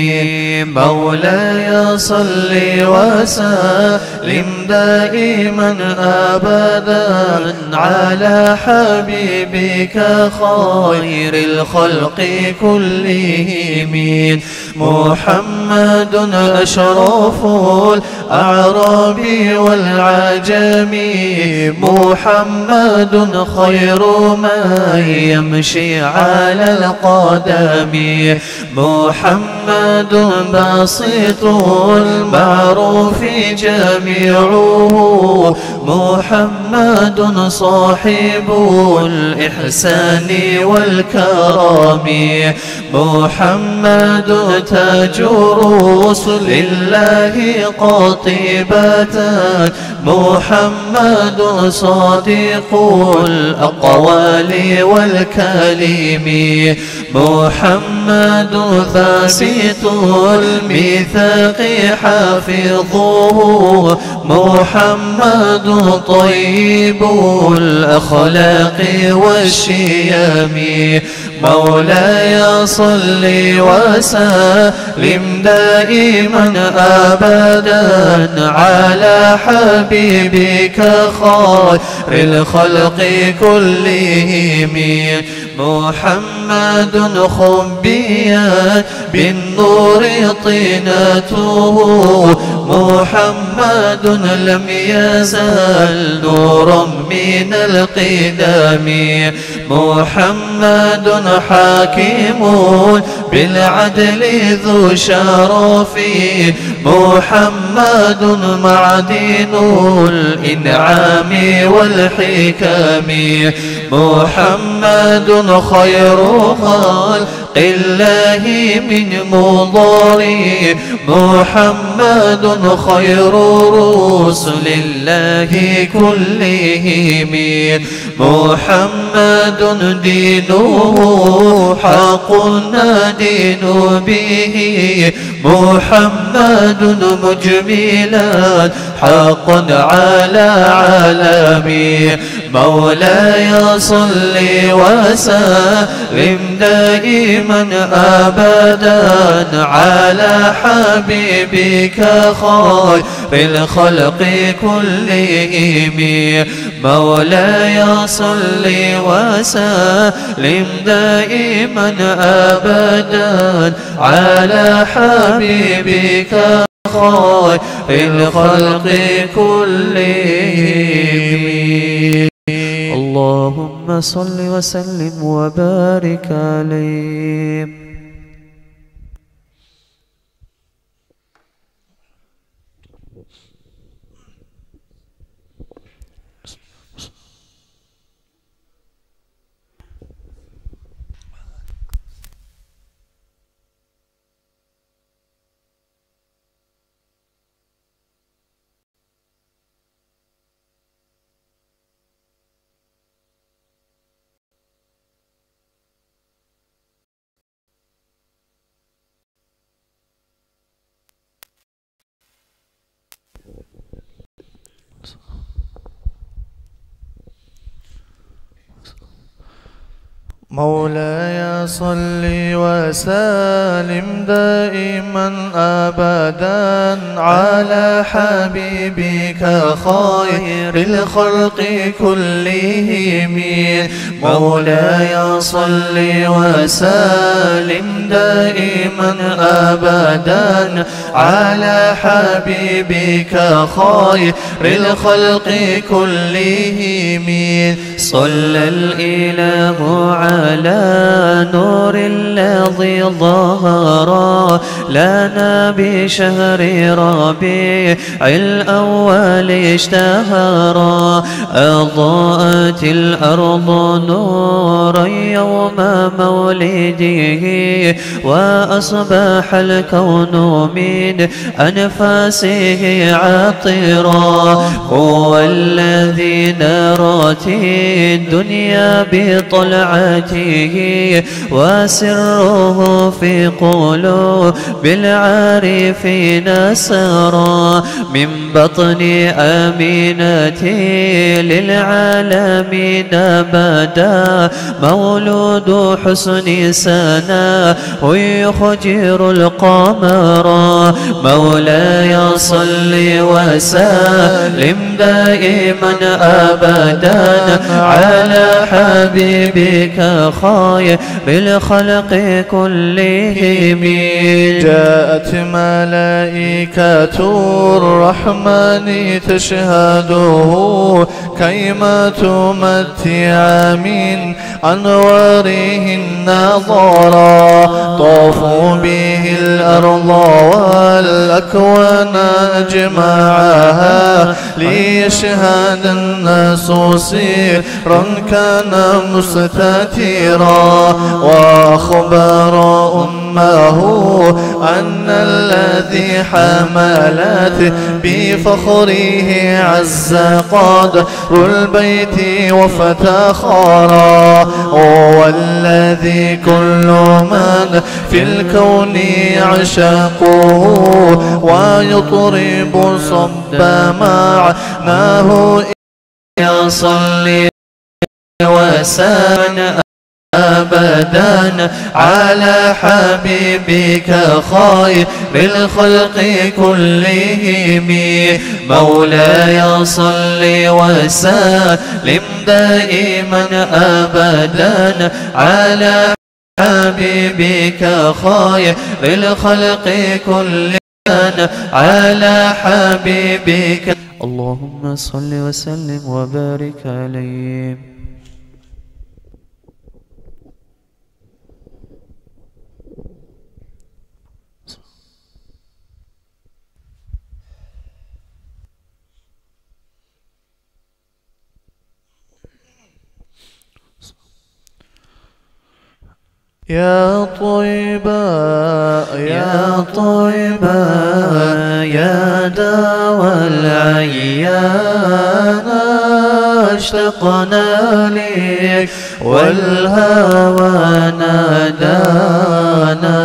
مولاي صل وسلم دائما أبدا على حبيبك خير الخلق كلهم. محمد أشرف الأعراب والعجم محمد خير من يمشي على القدم محمد بسيط المعروف جميعه محمد صاحب الإحسان والكرم محمد تاج رسل الله قاطبة محمد صادق الأقوال والكلم محمد ثابت الميثاق حافظه محمد طيب الأخلاق والشيم. مولاي صل وسلم دائما أبدا على حبيبك خير الخلق كلهم. محمد خبيت بالنور طينته محمد لم يزل نورا من القدم محمد حاكم بالعدل ذو شرف محمد معدن الإنعام والحكم محمد خير خلق الله من مضر محمد خير رسل الله كلهم محمد دينه حق ندين به محمد مجملا حقا على عالمي. مولاي صل وسلم دائما أبدا على حبيبك خير الخلق كلهم. مولاي صل وسلم دائما أبدا على حبيبك خير الخلق كلهم. اللهم صل وسلم وبارك عليه. مولاي صل وسلم دائما أبدا على حبيبك خير الخلق كلهم. مولاي صل وسلم دائما أبدا على حبيبك خير الخلق كلهم. صلى الإله على نور الذي ظهر لنا بشهر ربيع الأول اشتهر أضاءت الأرض نورا يوم مولده وأصبح الكون من أنفاسه عطرا هو الذي نرت الدنيا بطلعته وسره في قلوب العارفين سرى من بطن آمنة للعالمين بدا مولود حسن سناه يخجر القمر مولاي صل وسلم دائما أبدا على حبيبك خير الخلق كلهم جاءت ملائكة الرحمن تشهده كيما تمتع من أنواره النظرا طافوا به الأرض والأكوان أجمعها ليشهد الناس سيرا كان مستترا وأخبر أمه أن الذي حملت بفخره عز قدر البيت وفتخرا هو الذي كل من في الكون يعشقه ويطرب صب معناه يصلي وسلم أبدا على حبيبك خير الخلق كلهم مولاي صل وسلم دائما أبدا على حبيبك خير الخلق كلهم على حبيبك اللهم صل وسلم وبارك عليه. يا طيبة يا طيبة يا داوى العيان اشتقنا لك والهوى نادانا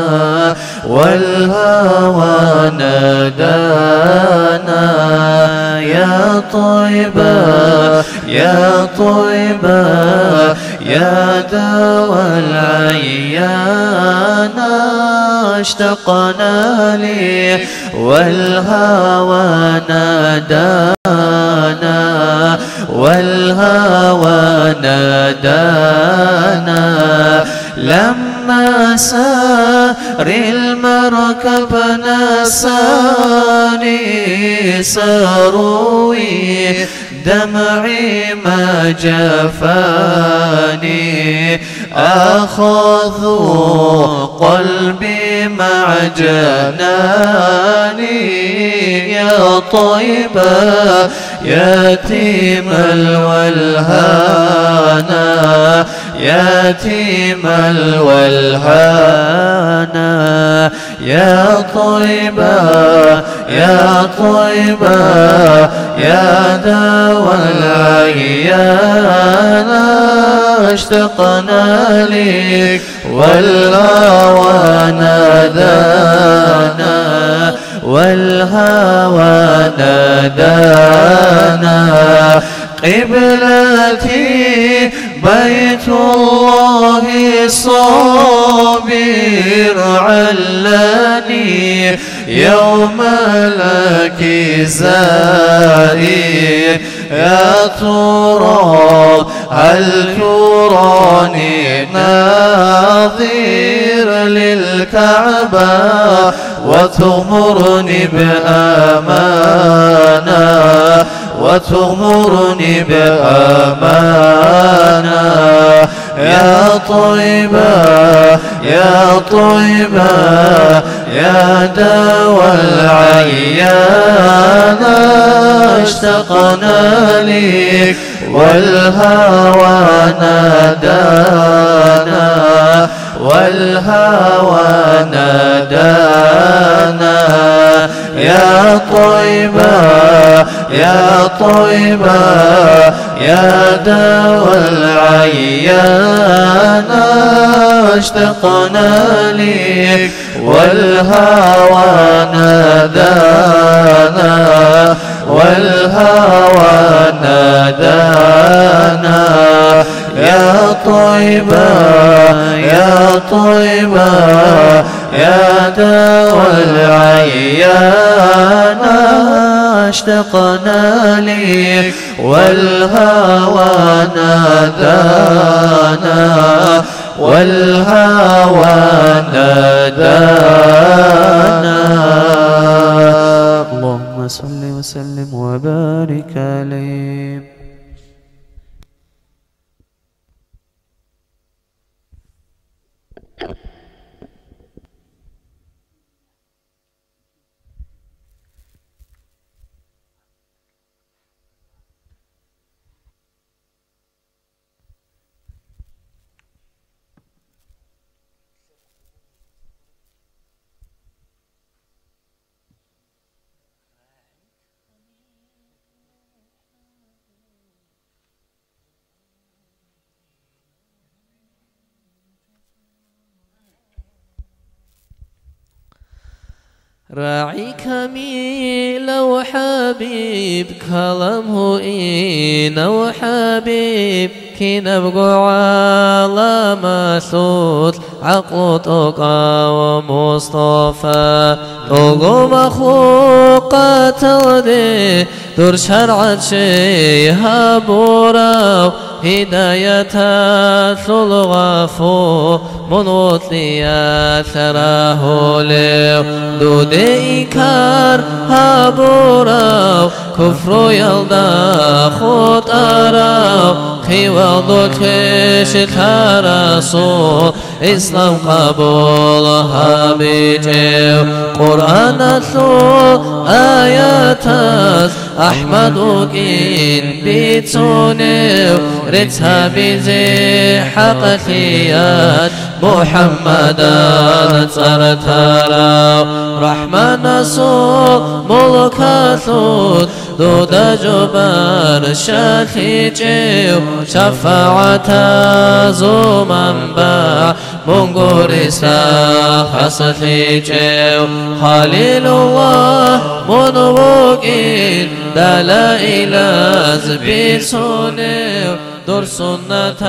والهوى نادانا يا طيبة يا طيبة يا داوى العيان اشتقنا لك والهوى نادانا والهوى نادانا لما سار المركب نساني سروي دمعي ما جفاني أخذوا قلبي مع جناني يا طيبة يتيم الولهانا يتيم الولهانا يا طيبة يا طيبة يا داوى العيان اشتقنا لك والهوى نادانا والهوى نادانا قبلتي بيت الله صابر علاني يوم لك زائر يا ترى هل تراني ناظر للكعبة وتغمرني بأمانة وتغمرني بأمانة يا طيبة يا طيبة يا داوى العيان اشتقنا لك والهوى نادانا والهوى نادانا يا طيبة يا طيبة يا دوا العيان اشتقنا ليك والهوى نادانا والهوى نادانا يا طيبة يا طيبة يا دوا العيان اشتقنا ليك والهوى نادانا والهوى نادانا. اللهم صل وسلم وبارك عليه. راعي كميل وحبيب كلامه إينا وحبيب كي نبقى على مسعود عقل تقى ومصطفى تقو مخلوقات الدي دور شرعة شيها بورا هداية الغفور من وطليا ثراه ليو دودي كار هابورا كفر يلدا خطارا خيوض كش كرسول إسلام قبولها بجيو قرآن الثول آيات أحمد وقين بيتسونيو رتها بزي حقثيات محمدا ترترى رحمن صوت ملك ثوت دود جبر شاثيجيو شفاعة زومن با منقرسا خصثيجيو خليل الله منوقين دلائل زبيت سونيو دور سنة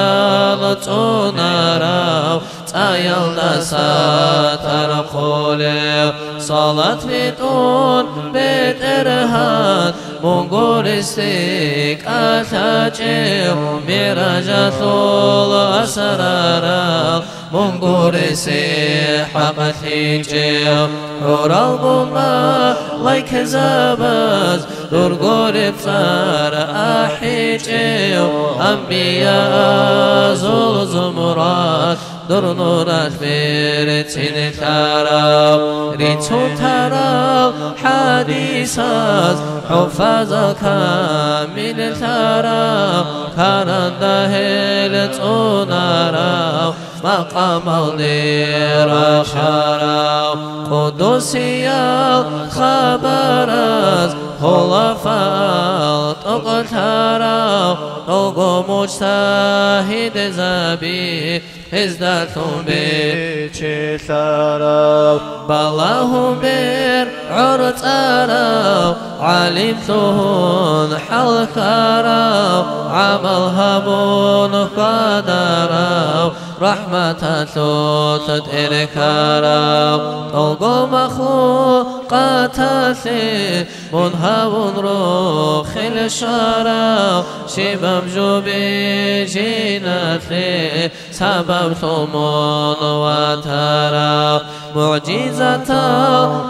لطنراو تايلنا ساتر قوليو صلاة بدون بيت إرهاد منقول استيك أتاجيو ميراج ثول أسرارا منقول استيك حقثيجيو حور البما ليك زباز دور قول بفار أحيجيو أنبياء زول زمرات دور نورات بيرتين تراو ريتون تراو حديثات حفاظ كامل تراو كاران داهل توناراو مقام الدير خراو قدسيا خبرات خلفاء تقتراو نوغو مجتهد زبي ازدادتم بيچه ثراو بلاهم بير عرطراو علمتهن حلقراو عملهمون قدراو رحمة توتد إلكراو نوغو مخلوقات ثي منهون روخ الشراو شباب جوبي جيناتي سبب ثمون وتراو معجزة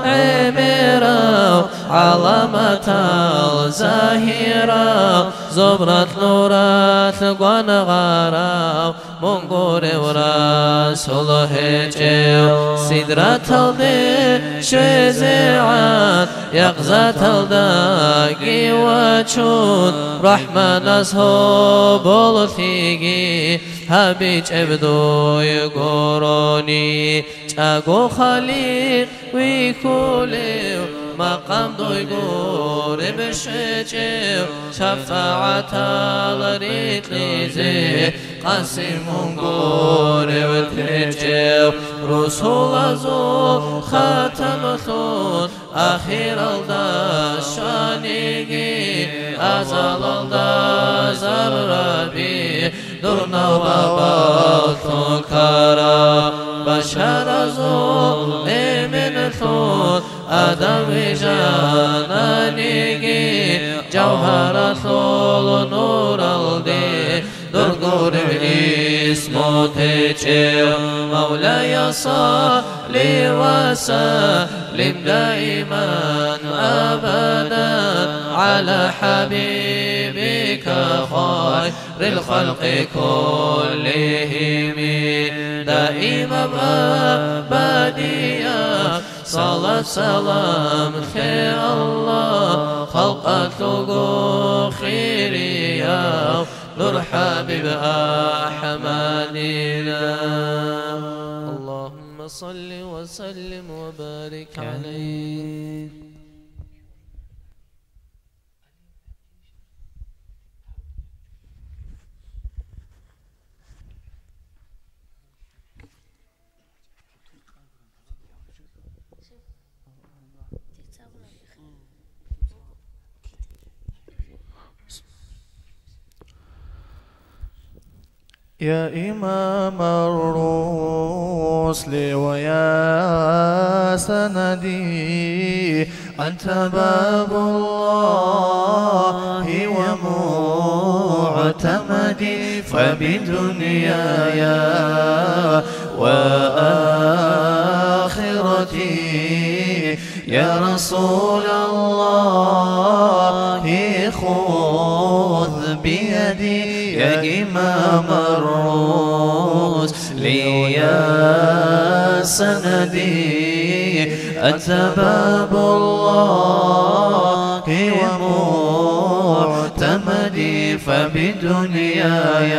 عميراو علامة الزاهراو زبرة نورات قوان غارو منقور ورسول هجيو سدرة الدي شزيعات يقزة الداقي وچون رحمن أزهو بولتيجي هبيج ابدو يقروني جاقو خليق ويكوليو مقام دوي قوري بشيجيو شفاعة الريت ليزي قاسم قوري وتريجيو رسول أزو خاتم ثون أخير الدشانيجي أزال الدزربي درنا وبطل كرا بشر زول من ثون آدم جانانيجي جوهر ثول نور الدي درقور اسمه تجيو مولاي صلي وسلم دائما أبدا على حبيبك خير الخلق كلهم دائما أبديا صلاة سلام خير الله خلقته خيريا نور حبيب أحمدنا اللهم صل وسلم وبارك عليه. يا إمام الرسل ويا سندي أنت باب الله ومعتمدي فبدنياي وآخرتي يا رسول الله خذ بيدي يا إمام الرسل يا سندي أنت باب الله ومعتمدي فبدنياي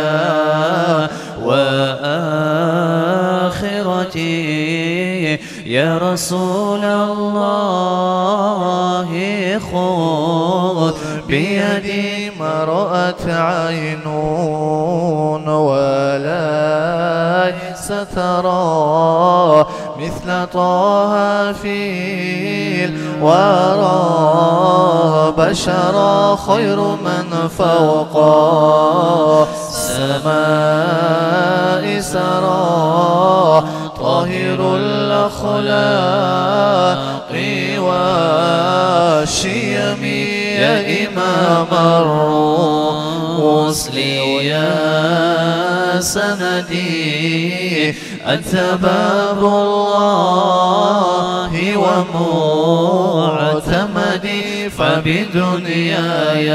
وآخرتي يا رسول الله خذ بيدي ما رأت عين ولا سترى مثل طه في الورى بشرا خير من فوق السماء سرى طاهر الأخلاق والشيم يا إمام الرسل يا سندي أنت باب الله ومعتمدي فبدنياي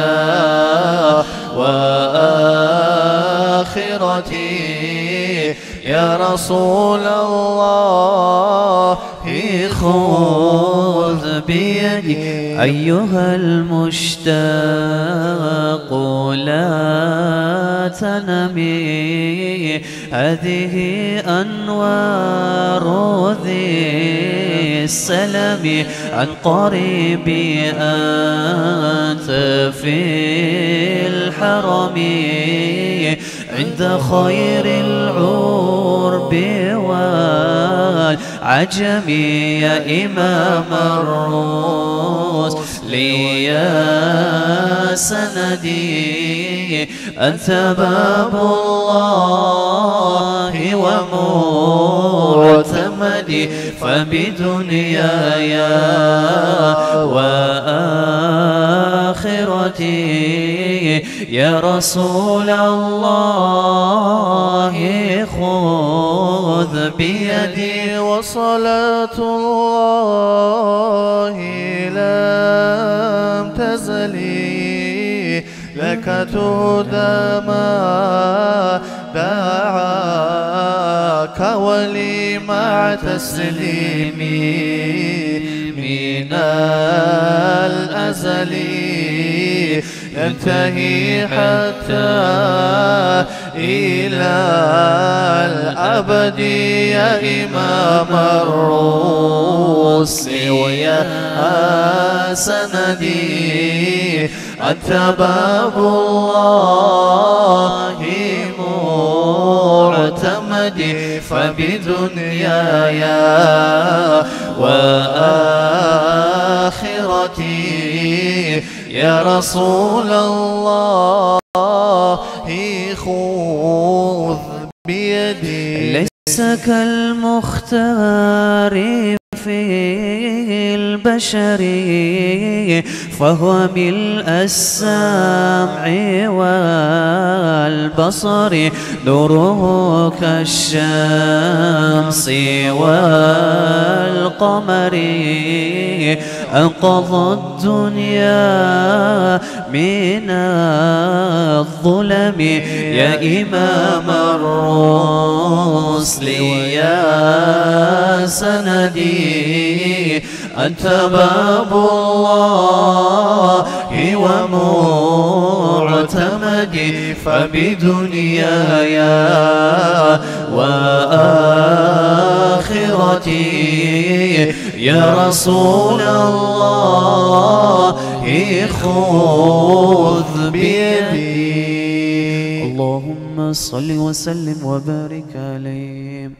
وآخرتي يا رسول الله خذ بيدي أيها المشتاق لا تنمي هذه أنوار ذي السلام عن قريب أنت في الحرم عند خير العرب والعجم يا إمام الرسل يا سندي أنت باب الله ومعتمدي فبدنياي وآخرتي يا رسول الله خذ بيدي وصلاة الله لم تزلي سكتوا دما دعاك ولي مع تسليمي من الأزل ينتهي حتى إلى الأبد يا إمام الرسل ويا سندي أنت باب الله معتمدي فبدنياي وآخرتي يا رسول الله خذ بيدي. ليس كالمختار في البشر فهو ملء السمع والبصر نوره كالشمس والقمر أنقذ الدنيا من الظلم يا إمام الرسل ويا سندي أنت باب الله ومعتمدي فبدنياي وآخرتي يا رسول الله خذ بيدي. اللهم صل وسلم وبارك عليه.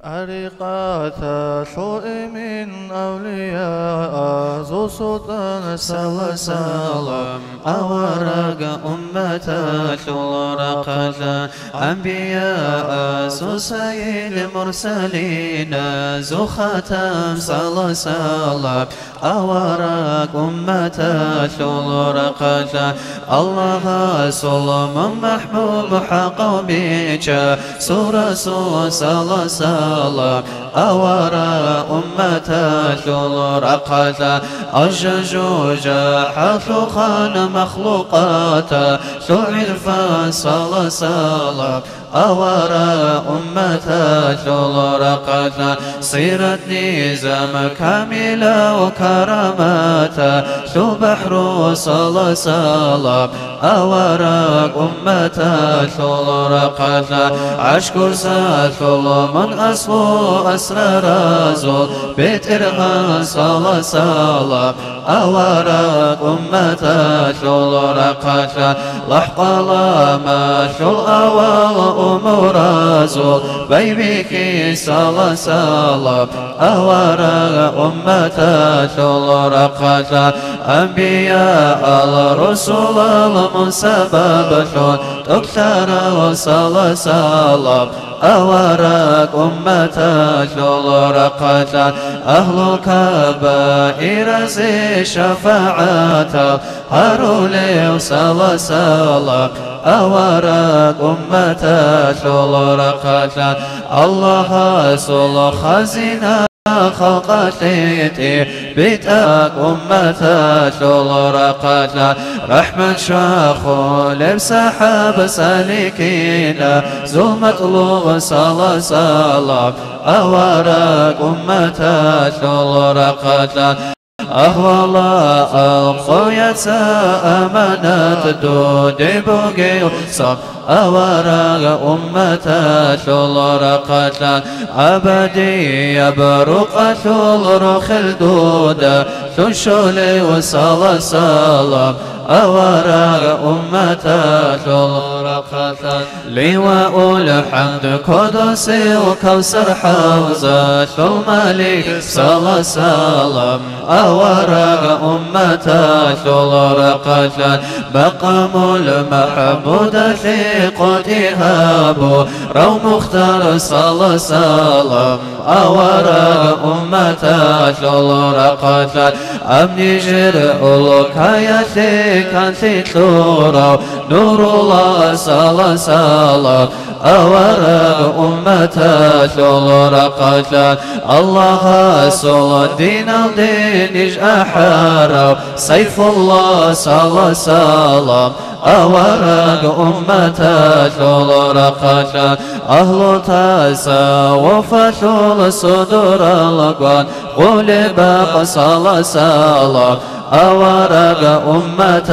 أرقات من أولياء ذو سلطان سلام أورق أمة ثلرقة أنبياء سيد المرسلين ذو ختم سلام أورق أمة ثلرقة الله سلم محبوب حق بك سورة سلام أورا أمة ثلرقة الججوج حفلقان مخلوقات ثعرفا سلام أورا أمة ثلرقة صيرت نظام كاملة وكرامات بحر سلام أورا أمة ثلرقة عشق ثلم أصل أسرار زول بيت إرهان سلام أورا أمة ثلرقة لحق لما شل أوى أمور زول بيبك سلام أورا أمة ثلرقة أنبياء الرسول المسبب تكثر وصل سلام أورق أمة رقة أهل كبائر زي شفاعة هرولي وصل سلام أورق أمة رقة الله صل خزينة خلقتي بيتك أمة رقة رحمن شاخو لبسحاب سالكين زو مطلوب صلى سلام أورق أمة رقة أهوال الخيات أمانة دودي بوغي صف أورق أمة رقة أبدي يبرق الروخ الدودة تنشلي وصل سلام أورق أمة رقة لواء الحمد قدسي وكوثر حوزة الملك صلى سلام أورق أمة رقة مقام المحمود في قدهاب رو مختار صلى سلام أورق أمة رقة أمني جرء الكاية كانت تلورا نور الله صلى سلام أورق أمة رقة الله صلى دين الدين أحارب سيف الله صلى سلام أورق أمة رقة أهل تساوف الصدور الأقوال غلب صلى سلام أورق أمة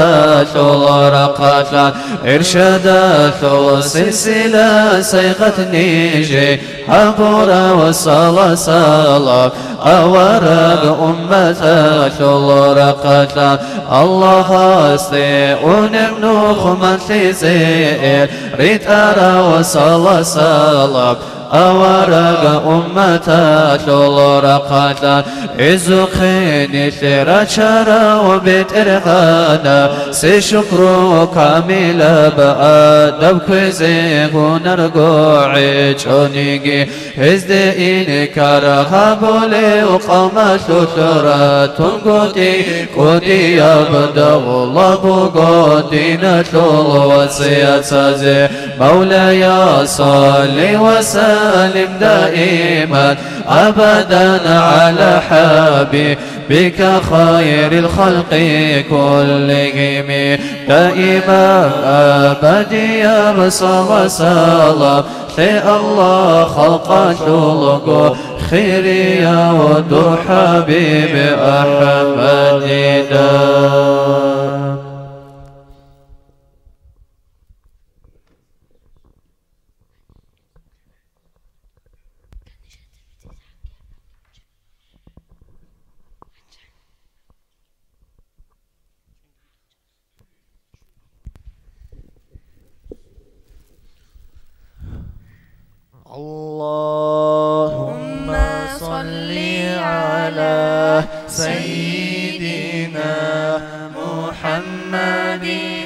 رقة إرشادات سلسلة سيقت نيجي حبورا وصل سلام أورق أمة رقة الله استيئون منوخ من تزير ريت أرى وصل سلام أورق أمة رقة إزقيني ترشرا وبيت إرهانا سيشكرو كامل بأدب كزيغو نرقوعي چونيگي هزدئيني كارهابولي وقوم شترا تنقودي قودي يبدأ الله بقودي نتلو وسيات سازي مولاي صلي وسلم دائما أبدا على حبيبك خير الخلق كلهم دائما أبديا بصل سلام في الله خلق شلق خيريا ودر حبيب أحمد دام اللهم صل على سيدنا محمد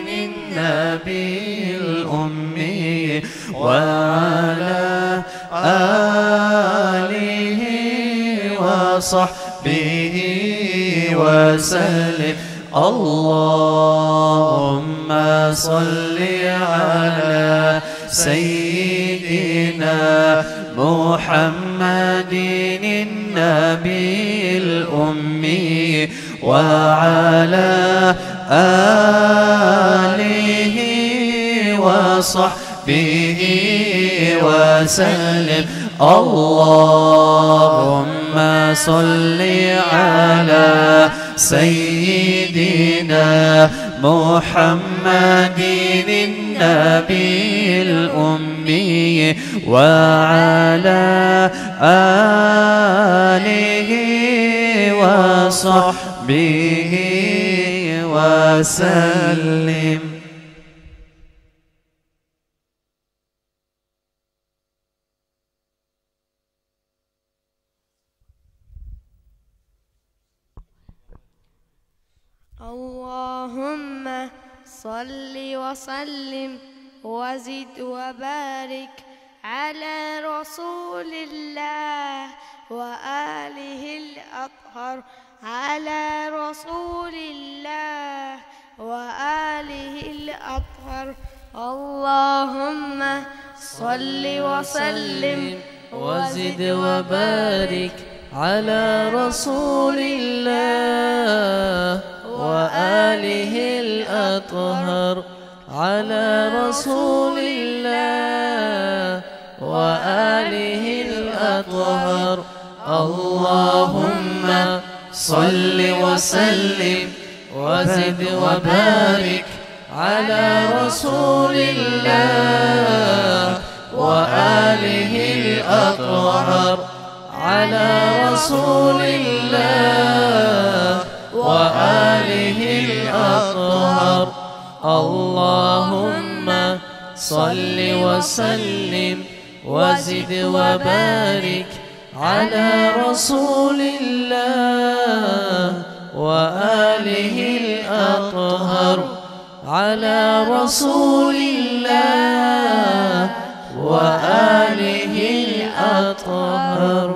النبي الأمي وعلى آله وصحبه وسلم اللهم صل على سيدنا محمد النبي الأمي وعلى آله وصحبه وسلم اللهم صل على سيدنا محمد النبي الأمي وعلى آله وصحبه وسلم. اللهم صل وسلم وزد وبارك على رسول الله وآله الأطهر على رسول الله وآله الأطهر. اللهم صل وسلم وزد وبارك على رسول الله وآله الأطهر على رسول الله وآله الأطهر. اللهم صل وسلم وزد وبارك على رسول الله وآله الأطهر على رسول الله وآله الأطهر. اللهم صل وسلم وزد وبارك على رسول الله وآله الأطهر على رسول الله وآله الأطهر.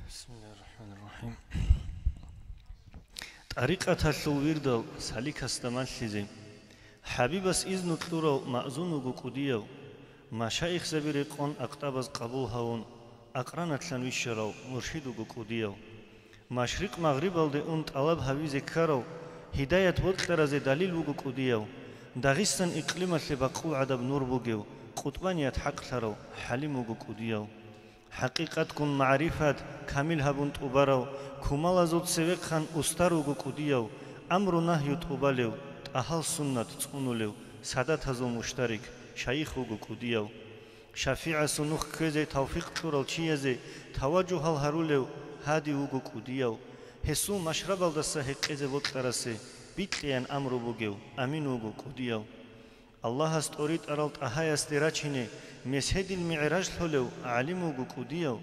بسم الله الرحمن الرحيم. طريقة الويرد سالك استمالشيزي حبيبس إذن طلورو مأذون وقوديو مشايخ زبيرقون أقطابز قبول هون أقرانت لنويشرو مرشد وقوديو مشرق مغرب الدئون طلب هويزي كارو هداية وقترازي دليل وقوديو داغستان إقليم اللي عدب نور بوغيو قطبانيات حق لرو حليم وقوديو حقيقتكم معرفت كامل هبون تبارو كمال زود سوق خان استارو قوديو أمر نهي تباليو أهل سنة تونوليو سادات هزو مشترك شيخ قوديو شفيع سنوخ كزي توفيق تورال چيزي توجه الهروليو هادي قوديو هسو مشرب الدسه حقيزي وقترسي بيتليان أمر بوغيو أمين قوديو الله استوريت أرالت أهاي استيراتشيني مسهد المعراج لولو علمو قوديو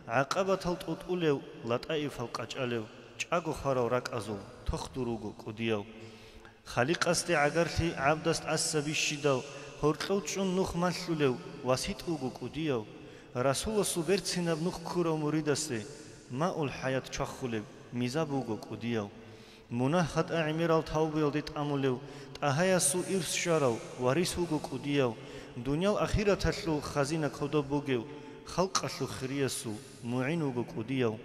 عقبة التطولو لطائف القجالو چاقو خارو راك أزو تخدرو قوديو خالق استي عقرتي عبدست أسبي الشدو هورتلو چون نوخ ملولو واسيتو قوديو رسول سوبرت سينب نوخ كورو مريدستي ماء الحياة چخولو ميزابو قوديو مناخت أعمير التوبيل ديت أمولو أهايا سو إرس شارو واريسو قوديو دنيا الأخيرة تلو خزينة كودو بوغيو خلق أشلو خريسو معينو قوديو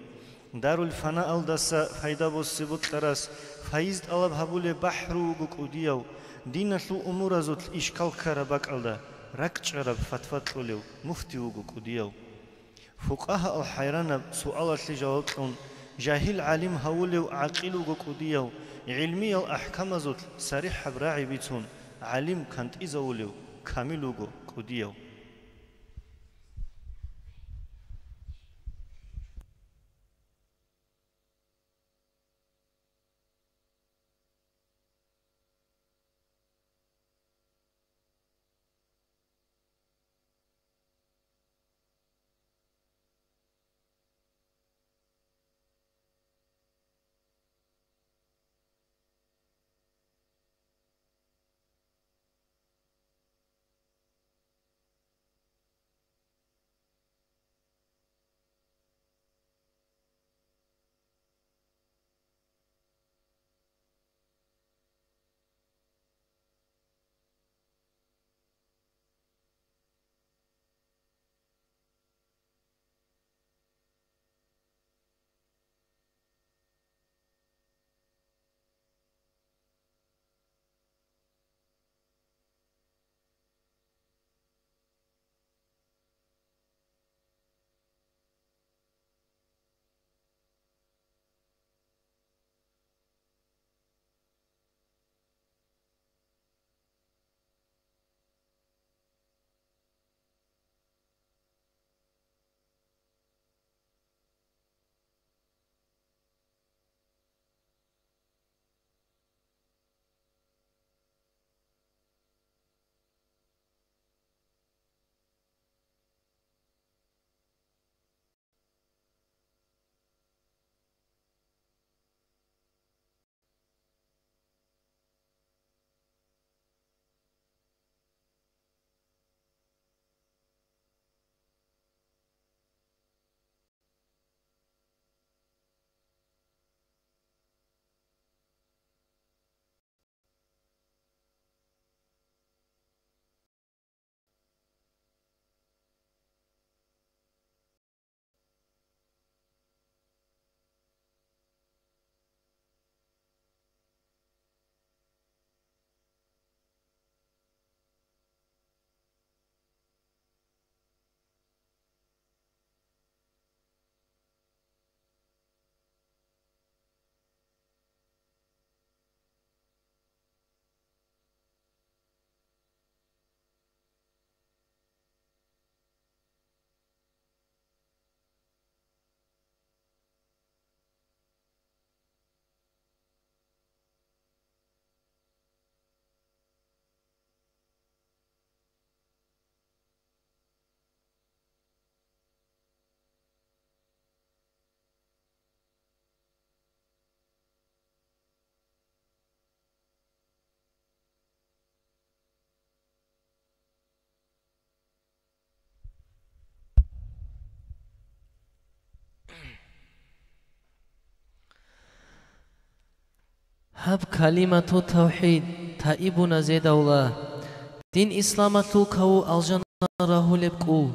دار الفناء الدسا فايدا بو سبوت تراس فايزد ألب هبولي بحرو قوديو دين أشلو أمور زوت إشكال كارباك ألدا راك چرب فتفت لوليو مفتيو قوديو فقهاء الحيران سؤال اللي جاوبتون جاهل عالم هوليو عقيلو قوديو علمي الأحكام زوت صريح براعي بيتون عالم كانت إزاوليو كاملو قوديو هب كلمة التوحيد تائبنا زيد الله دين إسلام تلقوا الجنة راهو لبقوا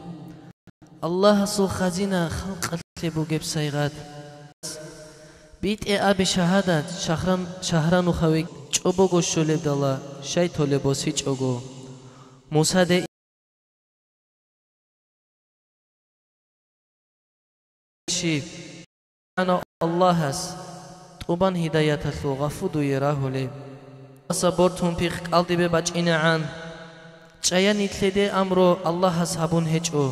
الله سو خزينة خلق لبو جب سيغات بيت أبي شهادات شهران خوي چوبو گوشو لب الله شيطو لبو سيچ اوگو موسى ده شيف أنا الله هس طوبان هداية اللو غفودو يراهو لب صبرتهم بيخ قلبي بباچينا عن چايا نتلده امرو الله هس هبون هجو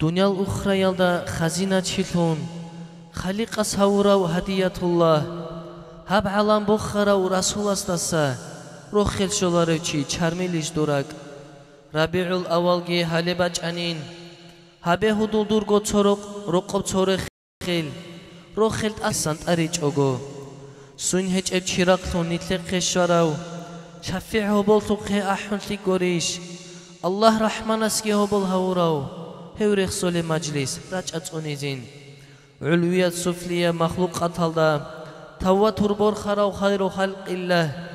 دنيا الأخرى يلدا خزينة شلون خليق أصهورا وهدية الله هب علام بخرا ورسول استسا روخيل شولاريوچي چارميليش دورك ربيع الأول جي هالباج أنين هبه هدول دورغو تصورق رقب تصورق خيل روخيل أسانت أريج أوغو سون هج اب چراقلون نتلق خشاراو شفيعه بولتوقه أحن تيقوريش الله رحمن اسكي هبول هوراو هوريخ سولي مجلس راجعت أونيزين علويات سفلية مخلوقات هالدا توا تربور خراو خير خلق الله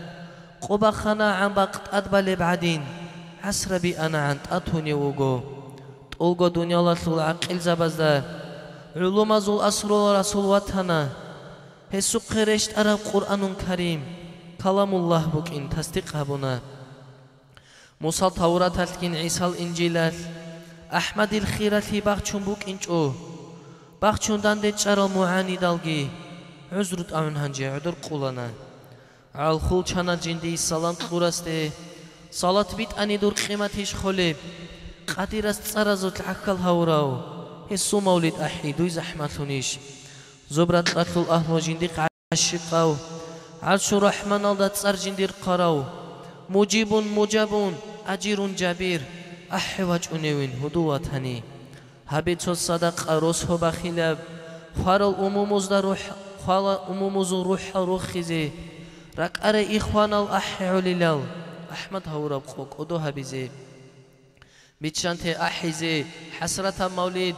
قبا خنا عن بقت أدبال بعدين حسربي أنا عن أتوني وغو تولغو دنيا لطل عقل زبازدا علوم زول أسرول رسول وطنا هسوق خرشت أرب قرآن كريم كلام الله بكين تصديق هبونا موسى تورات الكين عيسى الإنجيلات أحمد الخيرات باخچون بوك إنجو باخچون داندت شرال معاني دالجي عذرت أمن هنجي عذر قولنا على خول چانا جندي سلام خورسته صلاة بيت أني دور قيمتش خليب قدير استرزت العقل هوراو هسو مولد أحي دوي زحمتونيش زبرت لطل أهل جندي عشقاو عرش رحمن الله تصر جندي قراو مجيب مجابون أجير جبير أحواج أنوين هدوات هني هبيت الصدق أروسه بخلاب خار الأمومز روح خال أمومز روح روخزي رك أرى إخوان الأحي للال أحمد هورب خوك أدو هبيزي بيتشانتي أحيزي حسرة مولد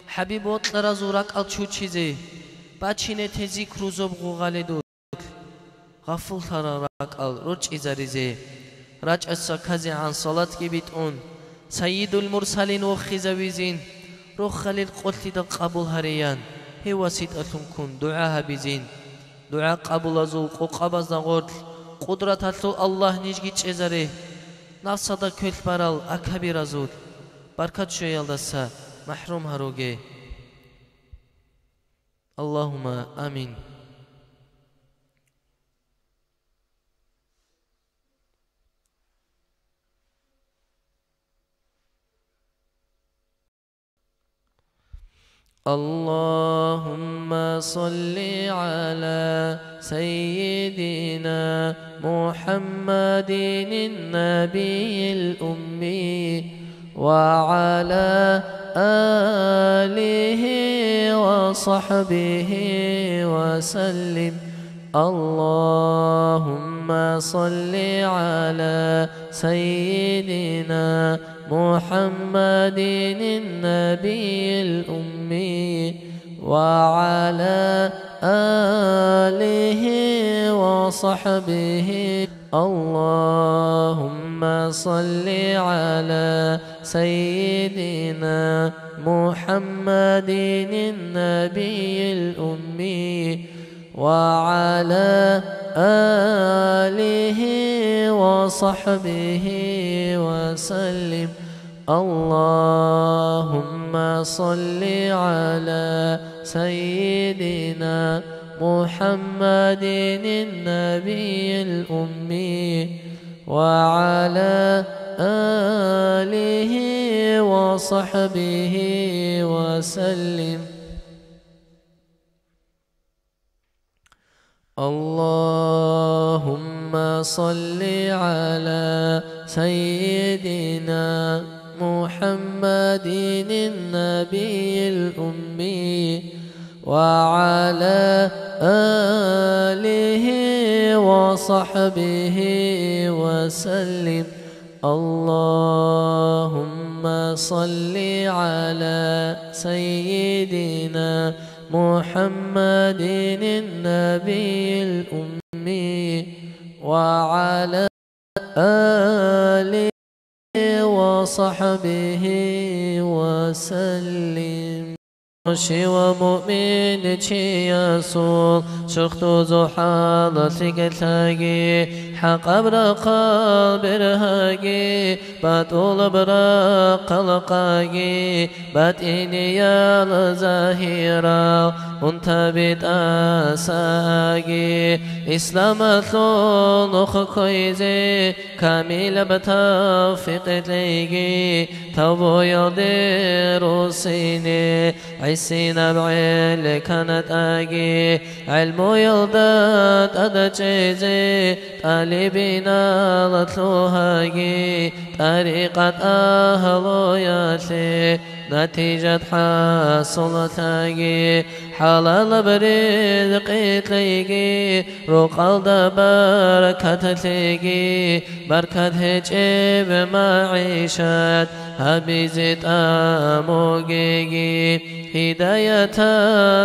حبيب وطلرزو رك الچوچيزي باتشيني تزي كروزوب غوغالدو غفل ترى رك الرج إزاريزي راج السكازي عن صلاة كبيتون سيد المرسلين وخزويزين روح خليل قلت دل قبول هريان هي وسيد أتمكن دعاها بزين دعاء قبول أزول قبض نغورد قدرة الله نجيج إزاره نفس دا كل برال أكبر أزول بركات شويل دسا محروم هروغي اللهم آمين اللهم صل على سيدنا محمد النبي الأمي وعلى آله وصحبه وسلم اللهم صل على سيدنا محمد النبي الأمي وعلى آله وصحبه اللهم صل على سيدنا محمد النبي الأمي وعلى آله وصحبه وسلم اللهم صل على سيدنا محمد النبي الأمي وعلى آله وصحبه وسلم اللهم صل على سيدنا محمد محمد النبي الأمي وعلى آله وصحبه وسلم. اللهم صل على سيدنا محمد النبي الأمي وعلى آله وصحبه وسلم. ومؤمن يسوع شخت زحالتك تلاقي حق برقا برهاقي بطول برق القاقي باتيني يا الزاهرة وانت بتأساقي إسلام ثلوخ كويزي كامل بتوفيق تلاقي توبو يضير سيني عسينا بعيل كانت آقي علمو يلدت أدجيزي طالبينا لطلوهاقي طريقة أهلو ياتي نتيجة حصلتاقي حلال برزق تلاقي رقال دا بركة تلاقي بركة هجيب معيشات هبيزت أموغيقي هداية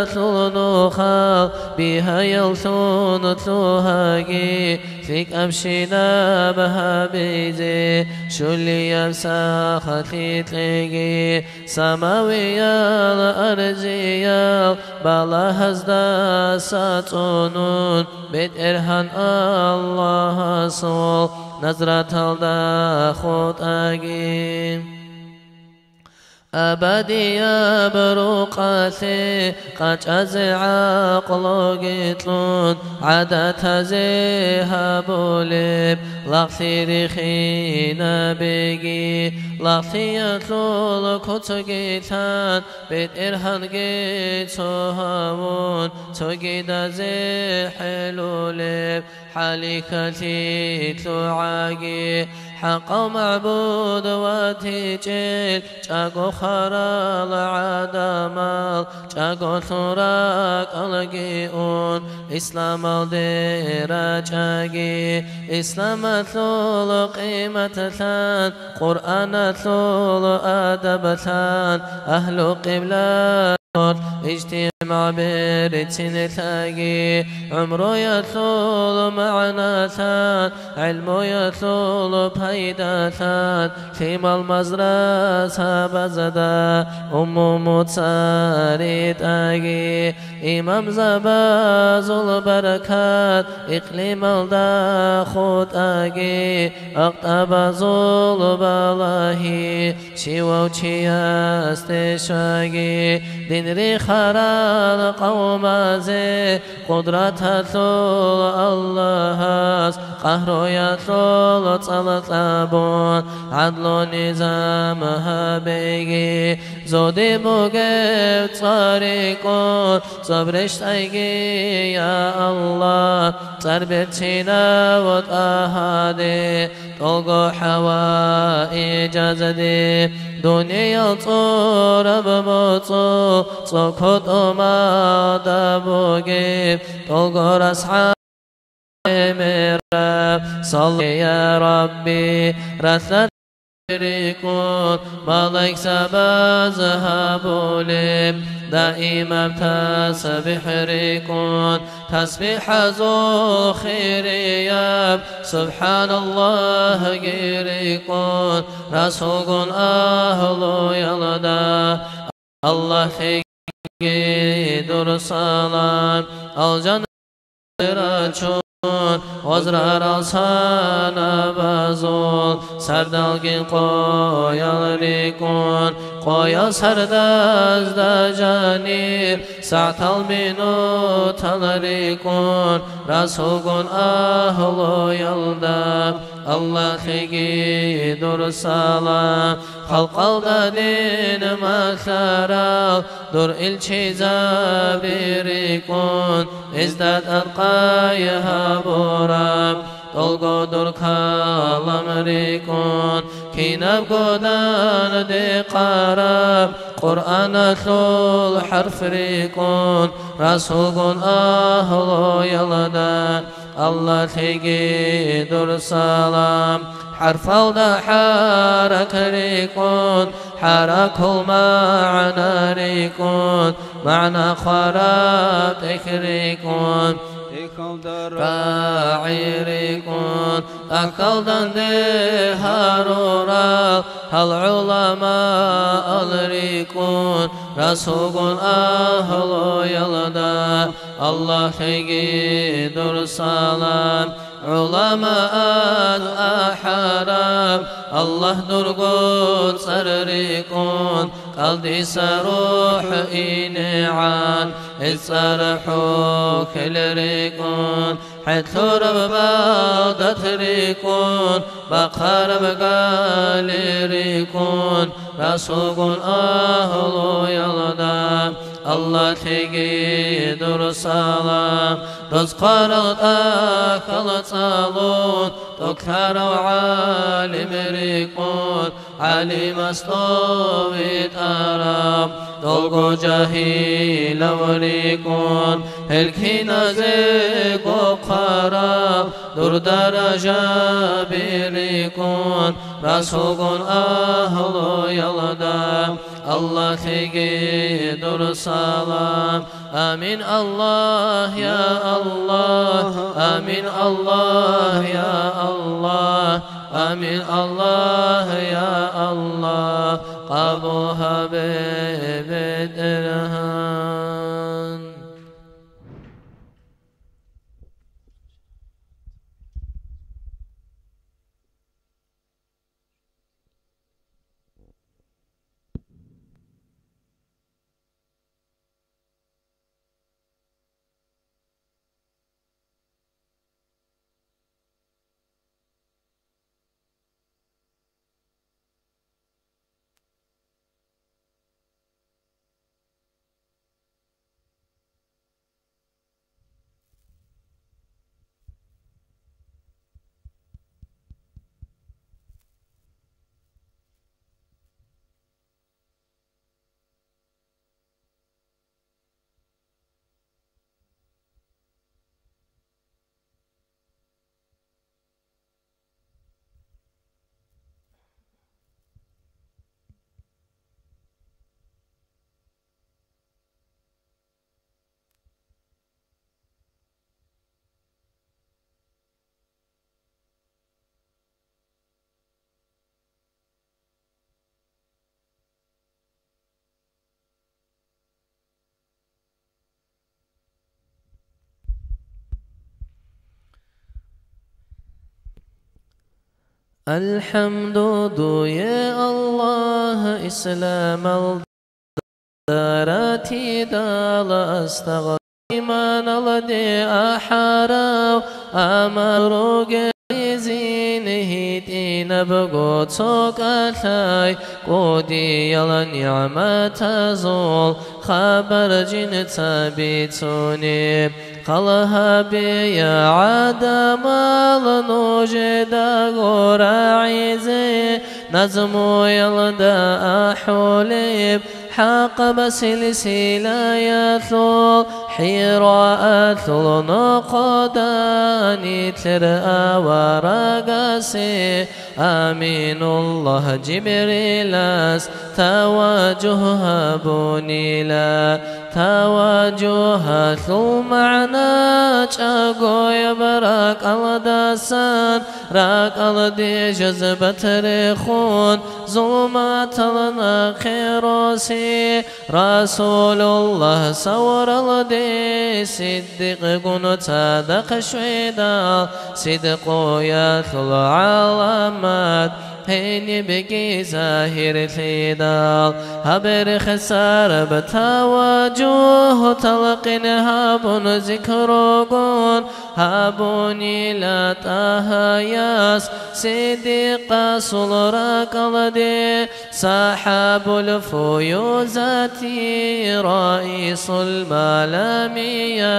تلونوخا بها يلثون تلوهاقي فيك أمشينا بها بيزي شولي يمساختي تلاقي سماوية الأرزية بلا هزدا ساتونون بيت إرهان الله صول نظرة الداخوت أجيم أبدي يا بروقاتي قد أزع عقلو قتلون عادة زيها بوليب لغثي ريخينا بيجي لغثي يطلول كتو قيتان بيت إرهان قيتو هاون تقيد زي حلوليب حاليكتي تلوعاقي حق معبود واتيجيل جاقو خرال عدمال جاقو ثراك القيون إسلام الديرا جاقي إسلام ثول قيمة ثان قرآن ثول أدب ثان أهل قبلة اجتماع برتين تلاقي عمره يطول معنا ثان علمه يطول بهيدا ثان فيما المزرعة بزدا متصاري تاقي إمام زباز البركات إقليم الداخو تاقي أقطب زول بلاهي شيوو استشاقي دنري خرال قوم زي قدرة ثول الله قهر يثول طلطابون عدل نظامها بيجي زودي بوغيب طريقون صبرش تايجي يا الله تربتنا وطهادي طلقو حوائج جزدي دنيا طور بمطو صكوت ما دبوغي طلقو رسحا مراب صلي يا ربي رثت يكون مالك سبا ذهب لم دائما تسبح ريكون تسبيح ذو خير ياب سبحان الله غيركون رسول أهل يلدا الله خير سلام الجنة رجون وزرار سانا بازول سردالگin qoyalarikon qoya sardaz da janir sa'tal minu talarikon rasulgun ahlo yalda Allah xigi dur salam halqalda din makhara dur ilçi zabirikon izdat arqayha borab Dolgodur kalam rikon كينب قدان دي قارب قرآن ثول حرف ريكون رسول أهل يلدان الله تيجي دور سلام حرف الدا حرك ريكون حرك المعنى ريكون معنى خراب تكريكون راعي ريكون أكل دندي هارورا العلماء الريكون رسول أهل يلدا الله تيجي دور سلام علماء الأحرام الله درقود سرريكون قلدي سروح إنعان اتسرحوا كل ريكون حيث ربا تريكون بقر بقال ريكون رسول أهل يلدا الله تيجي دور سلام رزق رزقك صالون تكثر عالم ريكون علي مستويت أرام دلقو جاهيل وريكون هلكينا زيق وقرام دور درجة بريكون رسول أهل يلدا الله تيجي دور سلام آمين الله يا الله آمين الله يا الله آمين الله يا الله قبوها بدرهان الحمد يا الله إسلام الداراتي دال أستغفر من الذي أحرى أمرك زينه دين بقوت سوكتاي قودي يلا نعمة زول خبر جن تبيتوني خلها بي عدم النوجد غراعيزي نظم يلدا أحوليب حق بسلسلة يثول حراءة نقداني ترأى ورقسي آمين الله جبريل توجه بني لا توجه ثم معنا جاقو يبرك الدسان راك الدي جذبت ريخون ظلمات لنا خيروسي رسول الله سور الدي صدق قنو تصدق شويدا صدق يثل علامات هيني بكي زاهر ثيدال هبر خسار بتواجه تلقن هابون ذكرقون هابوني لا تهياس صديق صلراك لدي صاحب الفيوزات رئيس الملاميات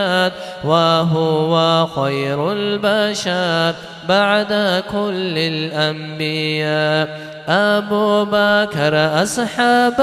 وهو خير البشر بعد كل الأنبياء أبو بكر أصحاب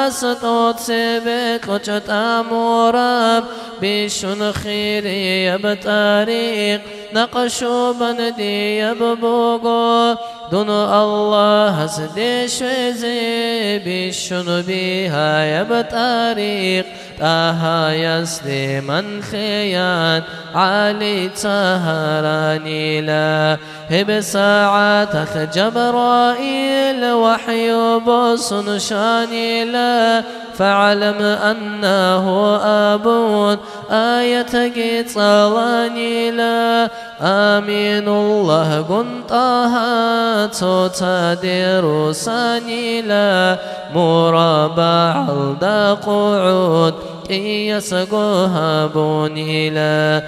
ستوت سبت وجت أموراب بشن خيري يبتاريق نقشو بندي يببوغو دون الله سديش وزي بشن بها يبتاريق تاها يسلي من خيان علي تهراني لا هب ساعات جبرائيل وحي بصن شاني لا فاعلم أنه أبون آية صلاني لا آمين الله قنطها تتدير ساني لا مربع الدا قعود يسقوها بوني لا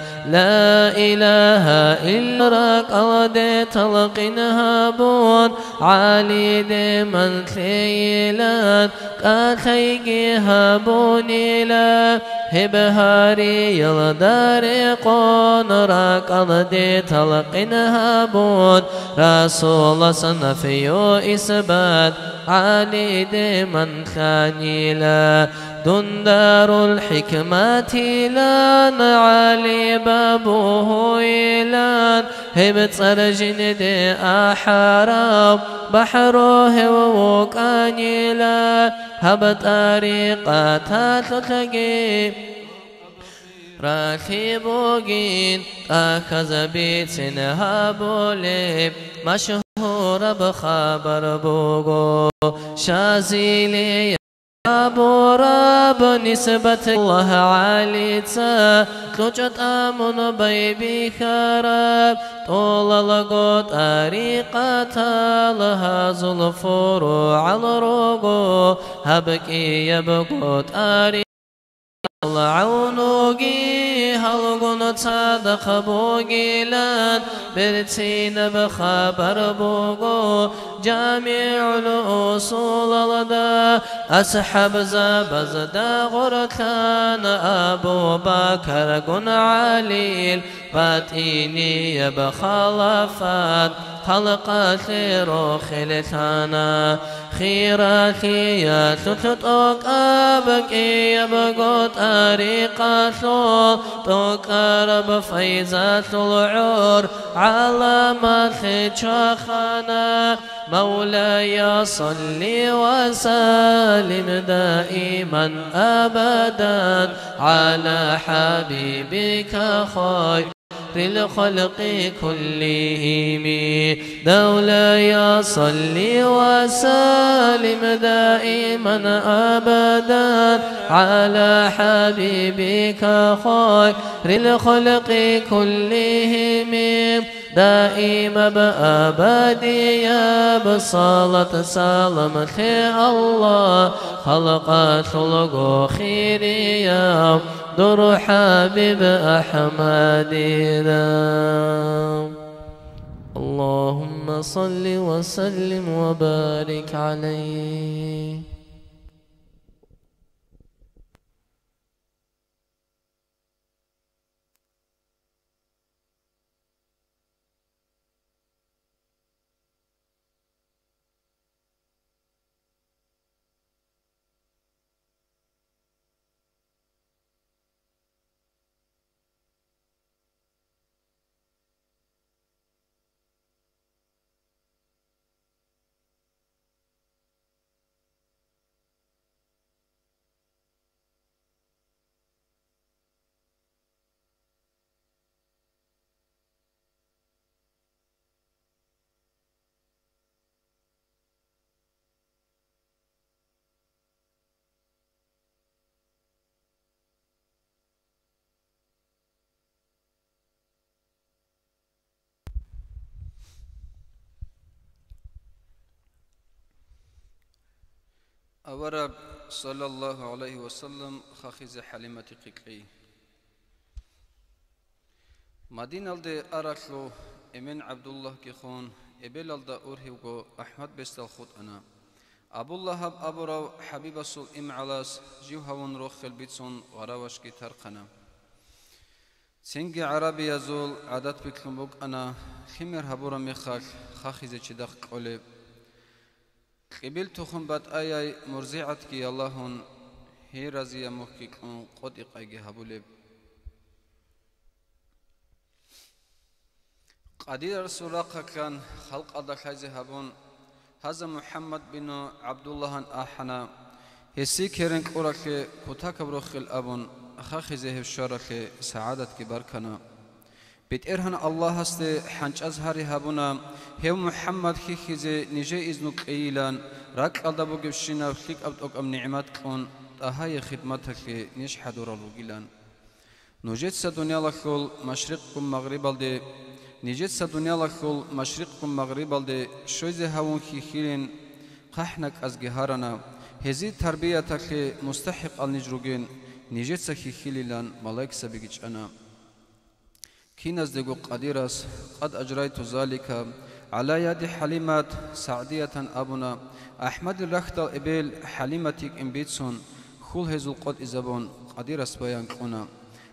إله إلا قد تلقنها بون علي دي من خيلان كاخيقها بوني لا هبهاري يلداري قون راقض دي تلقنها بون رسول صنفيو إسبات علي دي من خانيلا دندار الحكمة لان علي بابوه إلان هبت سرجن دي أحرام بحروه ووكانيلا هبت طريقة تلقي راخي بوغين أخذ بيتنها بولي مشهور بخبر بوغو شازيلي أبو رب نسبة الله عليتا كوجت أمن بيبي خراب طول لغو طريقة لها زلفور على رغو هبكي يبقو طريقة العونوغي هلغن تصدق بوغيلان برتين بخبر بوغو جامع الأصول لدى أصحاب زبزدا غركان أبو بكر قن عليل باتيني يبخلفات خلق خير خلتانا خيراتي يا تتوك أبكي يبقى طريقة تقرب فيزات العور على ما خشخنا مولاي صل وسلم دائما أبدا على حبيبك خير الخلق كلهم مولاي صل وسلم دائما أبدا على حبيبك خير الخلق كلهم دائما بأبدية بصلاة سلام خير الله خلقات لغو خيرية در حبيب أحمدنا اللهم صل وسلم وبارك عليه. أورب صلى الله عليه وسلم خاخز حليمة قيقي مدينة الدي أرخلو إمن عبد الله كيخون إبل الدا أرهيوغو أحمد بستل خود أنا أبو الله أبو رو حبيب السل إم علاس جيوهون روخ البيتسون وراوش كي ترقنا سنجي عربي يزول عادات بكلم بوك أنا خمر هبورا مخاك خاخيزة چدق قولي قبلتكم بات آياي مرزيعتك ياللهن هي رزي مخيك قد إقايقي هبولي قدير سراقا كان خلق أدا خيزي هبون هذا محمد بن عبد الله آحنا هسي كيرن قرأك كتاك بروخ الأبون خاخيزي هفشارك سعادة كباركنا بتئرهن الله هست حنج أزهري هبونا هو محمد خيخيزي نجي إذنك إيلان راك ألدبو قبشينا وخيك أبدوك أم نعمات كون أهاي خدمتك نيش حدور الوغيلان نجيت سدنيا لخول مشرقكم مغرب الدي نجيت سدنيا لخول مشرقكم مغرب الدي شويزي هون خيخيلين قحنك أزجهارنا هذه تربيتك مستحق النجروجين نجيت سخيخيلان ملاك سبيجش أنا كيناس دقو قديرس قد أجريت ذلك على يد حليمات سعدية أبونا أحمد الرخت إبل حليمتك إمبيتسون خول هزل قد إزبون قديرس بيان كونا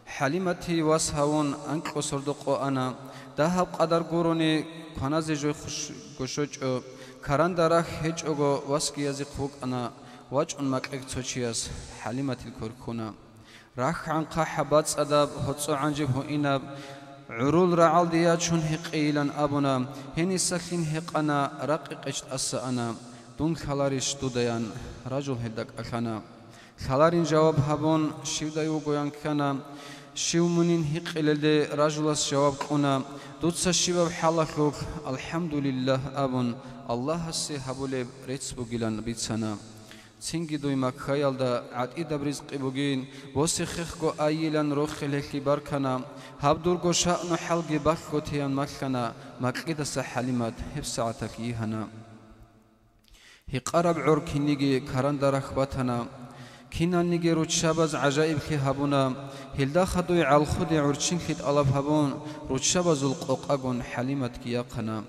حليمتي واسهون أنك صردقو أنا دهب قدر قروني كنازي جو خوشوش كاران دارخ هج أغو واسكي يزيق فوق أنا واج أن مكعك توشياس حليمتي الكوركونا راح عن قاحبات أداب هتصو عنجب هو إناب عرول رعال ديات شون هقيلا أبونا هني سخين هقنا رقق اشت أسا أنا دون خلاريش دوديان رجل هدك أخانا خلارين جواب هبون شيو دايو قويان كانا شيو منين هقيل رجل جواب قونا دوتسا شباب حالخوك الحمد لله أبون الله هسي هبولي ريتس بوغيلان بيتسانا سنجي دوي مكخيال دا عدئي دبرزق بوغين وسيخيخكو آيلان روخي لكي باركنا هابدورغو شأنو حلقي باكو تيان مكخنا مكيدا سحليمات هفسعتك يهنا هقارب عركي نيجي كاراندا رخباتنا كينا نيجي روتشاباز عجائب خي هابونا هلدا خدوي عالخودي عرچين خيت ألف هابون روتشاباز القوقاقون حليمات كياقنا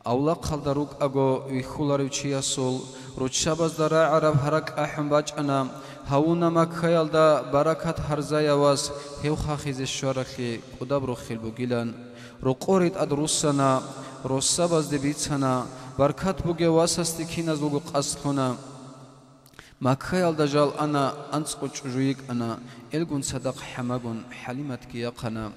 أولا قلدروك أغو ويخولارو چياسول روتشاباز دارا عرب هرق أحم باج أنا هاونا مكخيال دا بركات هرزايا واز هيو خاخيز الشارخي قدابرو خيلبو گيلان رو قوريت أدروسنا روساباز دي بيتسنا بركات بوغي واسستي كيناز بوغو قصخونا مكخيال دا جال أنا أنسقو چجويك أنا إلغون صدق حماغون حليمات كياقنا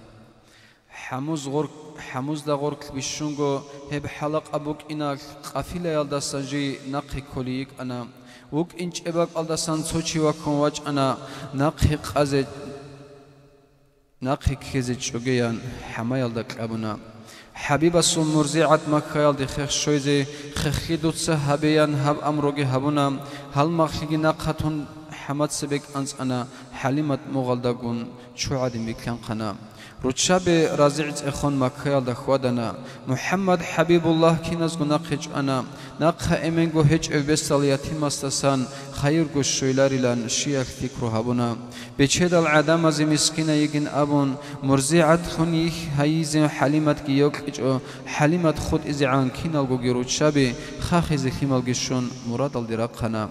حموز دا غورك بيشونغو هب حلق أبوك إناك قافلة يالدا سنجي نقي كوليك أنا وك إنش إباك ألدا سنسوشي وكون واج أنا نقي كيزي چوغيان حما يالدك أبونا حبيب سون مرزيعت مكخيال دي خيخ شويزي خيخي دوتسا هبيان هب أمروغي هبونا هل مخيغي نقهتون حمد سبك أنس أنا حليمت مغلدقون شو عادي بكان قنا روتشاب رازعت إخوان مكخيال دخوادنا محمد حبيب الله كيناز نقهج أنا نقه إمنغو هج أبستال يتيم استسان خير قش شويلاريلان شيخ فكرو هبونا بچهد العدم از مسكينة يجن أبون مرزيعت خونيخ هايزي حليمت كيوك إجو حليمت خود إزعان كينالغو روتشاب خاخيزي خيمالغشون مراد الدراقنا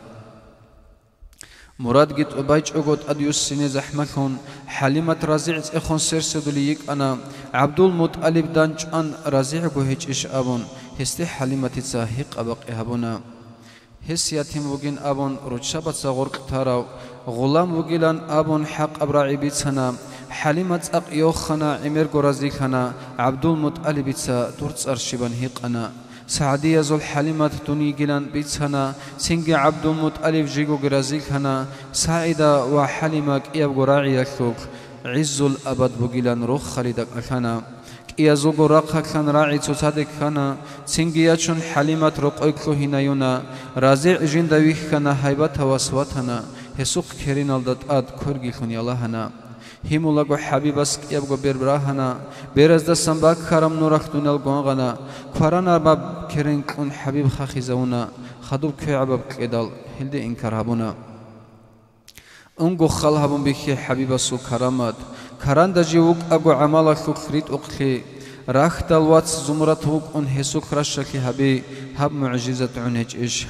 مراد جيت أبايج أقود أديوس سنة زحمكون حليمة رازعت إخون سرسدوليك أنا عبد المطلب دانج أن رازع بوهج إش أبون هستي حليمة تساهق أبق إهبونا هس يتيم وجين أبون روتشابت صغرق تراو غلام وجيلان أبون حق أبراعي بيتسنا حليمة أق يوخنا عمر غرازيخنا عبد المطلب تسا دورتس أرشيبان هيق أنا سعدية زول حليمة توني جيلان بيتسنا سنجي عبد المطلب جيجو غرازيخنا سعيدة وحليمة إياب غراعي لكوك عز الأبد بجيلان روخ خريدك أخنا إيازوغو راقها كان راعي تصادق خنا سنجياتشون حليمة رقوكو هنايونا رازع جندويخ خنا هيبتها واسواتنا هسوق كرين الدات كورجي خن يالهنا هيمولاغو حبيبس يبغو بربراهنا بيرزدا سنباك خرم نورختون الغونغنا قرانا باب كرين كون حبيب خخيزونا خدوب كعبب كدال هلدي انكرهبونا انغو خلهبون بخي حبيبسو كرامات كران دجيوك اغو عمالا خريت اقلي راخ دلوات زمرت هوك ان هسوك رشكي هبي هب معجزة عنهج ايش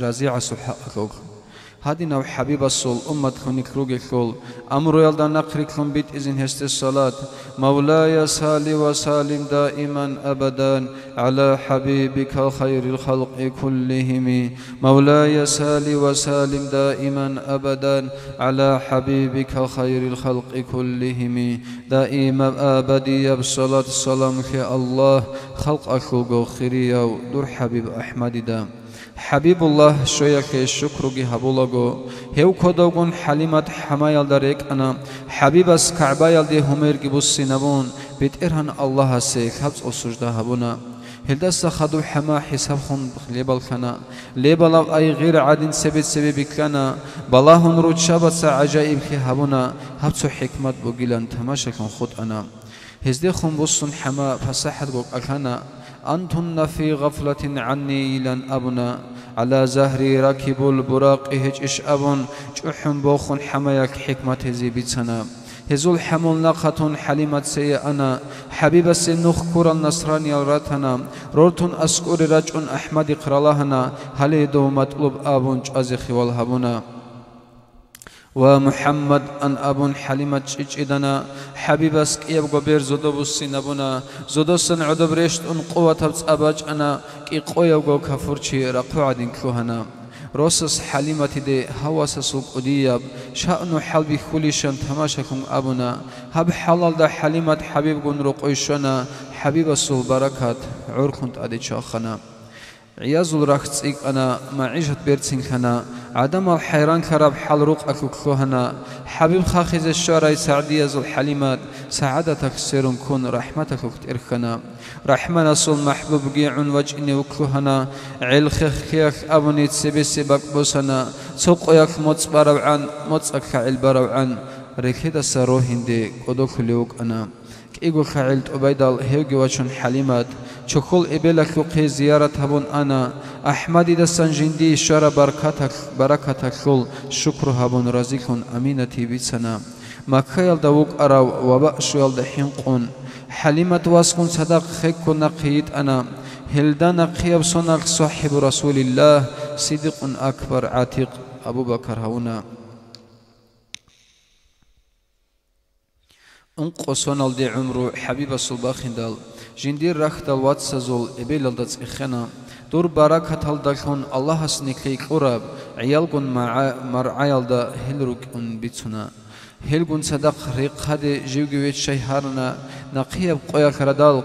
رازيع سحقك هادينا وحبيب الصول أمة خونك روغي خول أمرو يلدا نقري خون بيت إذن هست الصلاة مولاي صل وسلم دائما أبدا على حبيبك خير الخلق كلهم مولاي صل وسلم دائما أبدا على حبيبك خير الخلق كلهم دائما أبدي بصلاة السلام في الله خلق أخوغو خيريو دور حبيب أحمد دام حبيب الله شويك الشكر هبولغو هيو كودوغون حليمت حمايل داريك أنا حبيب اس كعبة يلدي همير جبوسي نبون بيت إرهن الله سيك هبس أسجده هبونا هلدس خدو حما حساب خون ليبال خنا ليبال أي غير عادين سبب كنا بلاهن رود شابت عجائب كي هبونا هبسو حكمت بوغيلان تماشكن خود أنا هزدي خون بوسن حما فساحت غوك أكنا أنتن في غفلة عني لن أبنا على زهري راكب البراق هج إش أبن جحن بوخن حمايك حكمة زيبتنا هزول حمل ناقة حليمة سي أنا حبيب السنوخ كور النصراني راتنا رورتن أسكور رجع أحمد قرالهنا هلي دو مطلوب أبن جازخي والهبنا ومحمد أن أبن حليمة إدنا حبيب سكيب غبير زودو بسينبنا زودو سن عدو بريشت أن قوة تبت أباج أنا كي قوية وغو كفرشي رقوعدين كوهنا روسس حليمة دي هواس سوق أدياب شأن حلبي خليشن تماشكم أبنا هب حلال دا حليمة حبيب غن رقويشنا حبيب السول بركات عركنت أدي شاخنا عيازل رخصيك أنا معيشة بيرتين خنا عدم الحيران كرب حل روق أكو كوهنا حبيب خاخز الشارع سعدي يزل حليمات سعادتك سيرون كون رحمتك كترخنا رحمنا صل محبوب جيعون وجئني وكوهنا عيل خيخ أبني تسبي سبك بوسنا سوق يك موت بروعان موت أكعيل بروعان ركيد السروهن دي قدوك ليوك أنا إيجو خعلت أبيدال هيوجي وشن حليمات شكول إبلك وقي زيارة هبون أنا أحمد دا سنجندي شر بركتك كل شكر هبون رزقون أمينتي بيتنا ما خيال دوك أراو وباء شوال دحين قون حليمة واسكن صدق خيكو نقيت أنا هلدان قيب صنق صاحب رسول الله صدق أكبر عتيق أبو بكر هونا انقصون الدي عمرو حبيب الصلباخين دال جندير رخت الواتسزول إبيل الدتس إخنا دور بركة الدخون الله سنكيك قرب عيالكن مرعيال دا هلركن بيتنا هلكن صدق ريق هذه جيوجويت شيهارنا نقيب قويا كردال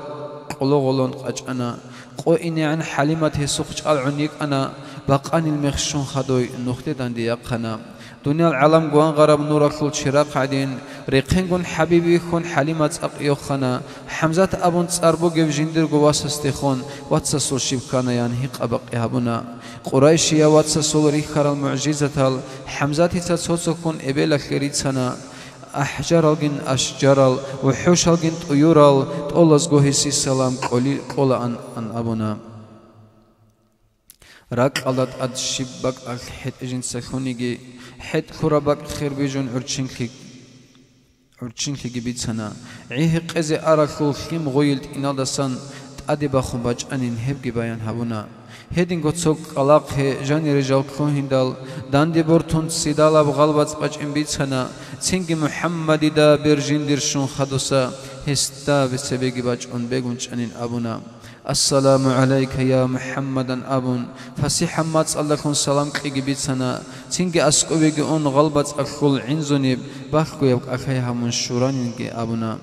قلوغلون قجأنا قوئني عن حليمته سخج العنيك أنا بقاني المخشون خدوي نختي داندي يقنا دنيا العالم قوان غرب نور كل شراق عدين ريقين قن حبيبي خون حليمة أقيو خنا حمزة أبون تساربو جيب جندر قواس استخون واتسسول شبكانا ينهيق أبقي هبنا قريشيا واتسسول ريخار المعجزة حمزة تتسوتكون إبيلا خيريت سنا أحجار الجن أشجار وحوش الجن طيور تولز جوهسي السلام قول عن أبونا راك الله أد شبك الحد إجن سخونيجي حد كربك خير بيجون عرشينكي جبيتنا عيه قزي أراكل خيم غويلت إنادسان تأدي بخون باج أنين هبجي بيان هبونا هدين قصوك قلاق جاني رجال كوهندال داندي بورتون سيدالا بغلبات باج إنبيتنا تنجي محمد دا برجين درشون خدوسا هستا بسبيجي باج أن بيجونش أنين أبونا السلام عليك يا محمد أبون فسيح مات الله سلام كي بيتنا تنجي أسكوبيجي أن غلبت أكل عنزني بحكو يبق أخيها من شورانينجي أبونا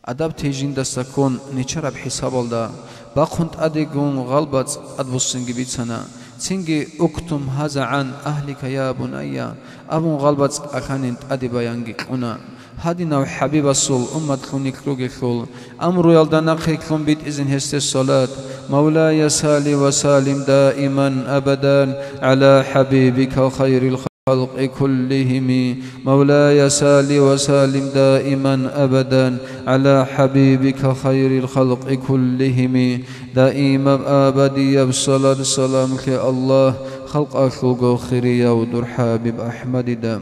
أدب تيجين دستكون نيشرا بحساب الله باقونت أديقون غلبت أدبسنجي بيتنا تنجي أكتم هذا عن أهلك يا بني أبون غلبت أخانين أدبا ينجي أنا هادينا وحبيب الصول أمة كوني كروغي كول أمر يلدنا خيكم بيت إذن هست الصلاة مولاي صل وسلم دائما أبدا على حبيبك خير الخلق كلهم مولاي صل وسلم دائما أبدا على حبيبك خير الخلق كلهم دائما أبدي بصلاة السلام الله خلق أخوك خيريا ودر حبيب أحمد دام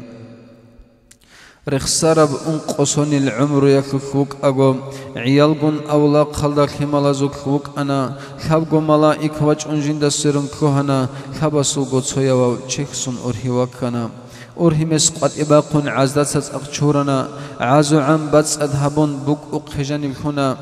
رخصرب قصون العمر يكفوك أجو عيالجون أولا خلدك همالازوك فوك أنا خبجو ملائك وجه أنجند السرن كهنا خبسو قصويا وشخصون أرهواكنا أرهمس قد إباقون عزدت أقشورنا عزو عن بس أذهبون بوك أقهجان الخنا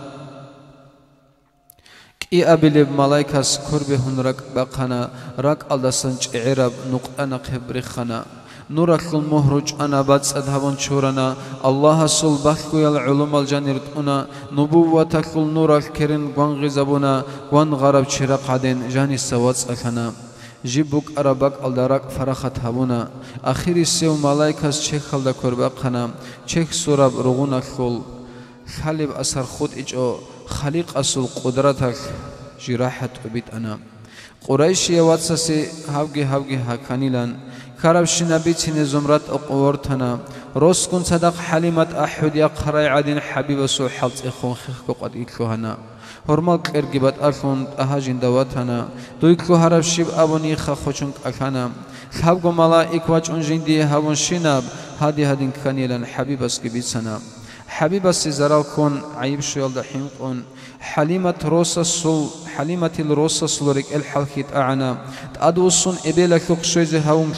كي أبلب ملائكس كربهن رك بقنا رك ألدسنج عرب نقطنا خبرخنا نورك المهرج أنا بس أذهبون شورنا الله سل بخو العلوم الجنرت أنا نبوتك النور الكرين قان غزبنا قان غرب شرق عدين جاني سوات أخنا جيبوك أربك الدرك فرخت هبونا آخر السيو ملايكة شيخ خلدا كربقنا شيخ سورب رغونا خل خالب أثر خود إجو خليق أصل قدرتك جراحة أبيت أنا قريشي واتسسي هاوغي هاكانيلان كاربش نبي تين زمرات أقورتنا روسكن صدق حليمة أحد يقرأ عدين حبيب سو حلت إخون خيخكو قد إتلوهنا هرمال كرجبت أخون أهاجين دواتنا دويكو هرب شيب أبوني خخوشنك أخنا خابقو ملائك واج أنجين دي هاون شناب هادين كانيلان حبيب اسكبيتسنا حبيب السيزارال كون عيب شويل دحين كون حليمة الروسس لوريك الحلقيت أعنا تأدوصن إبيلك يقشويزي هاون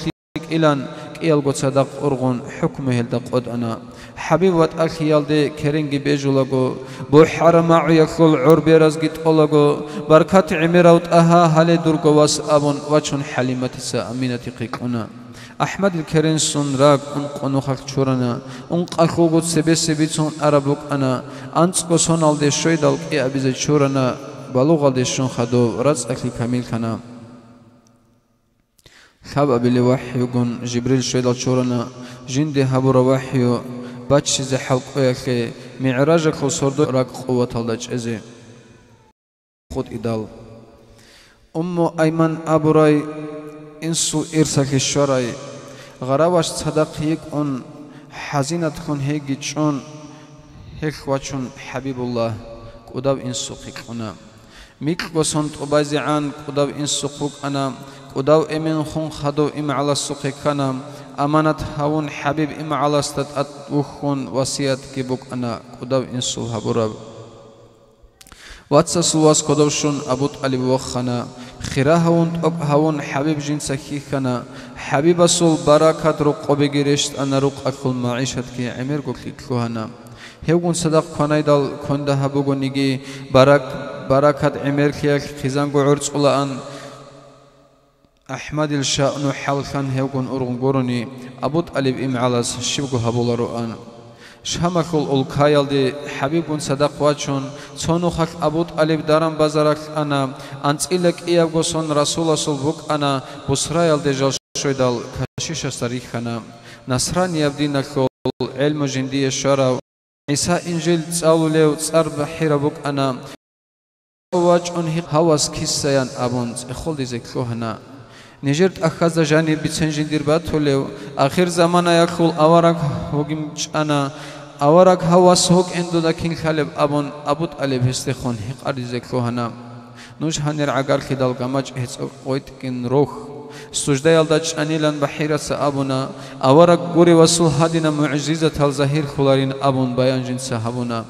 إلان كيال قد صدق أرغن حكمه الدقود أنا حبيب وات أخيال دي كرنجي بيجولغو بو حرم عيكل عربي رزقيت أولغو بركات عميروت أها هالي درغو واس أبون وچون حليمة سا أمينة قيقنا أحمد الكرين سن راق انقنو خاك چورنا انقاخوغو سبي عربوك أنا أنسكو سونال دي شويدال كي أبيزي چورنا بلوغال دي شون خدو رز أكل كامل كنا خاب أبي وحي يقول جبريل شويدال شورنا جندي هبور وحيو باتش زي حلق وياكي معراجك وصردو راك قوة الله جزي خود إدال أمو أيمن أبوراي إنسو إرساك الشوراي غراواش صدق هيك أن حزينة تكون هيك جون هيك واتشون حبيب الله قداب إنسو قيقنا ميك وصنت أبازي عن قداب إنسو قوك أنا قداو إمن خون خدو إم على السوق كنا أمانة هون حبيب إم على استد وخون وصيات كيبوك أنا قداو إنسو هبورب واتس سواس قداو شون أبوت علي وخنا خيرا هون حبيب جنس كيخنا حبيب سول بركات رق بجريشت أنا رق أكل معيشة كي عمر كوكلهنا هيون صدق كنايدال كنده هبوغو نيجي بركات عمر كي خزانغو عرض قلان أحمد الشأن حلقان هيكون أرغن قرني أبوت أليب إم علاس شبكو هبولا رؤان شامكول الكايل دي حبيبون صدق واتشون صونو خاك أبوت أليب دارم بازارك أنا أنت إلك إيابغو صون رسول صلبوك أنا بسرايل دي جال شويدال كشيشة سريخنا نصران يبدينا كل علم جندي الشارع عيسى إنجيل تساولو ليو تسار بحيربوك أنا واجون هواس كيسيان أبونت إخول دي زكوهنا نجرت أخذ جاني بتسنجين دربات ولو آخر زمان يأكل أورك هوجم أنا أورك هواس هوك إندو دكين خالب أبوت أليب هستخون هيك أرزق كهنا نوش هنر عقار كدال قماج هيت قويت كن روح سجدة يلدج أنيلان بحيرة سأبونا أورك قوري وصل هادنا معجزة الزهير خلارين أبون بيان جنس هبونا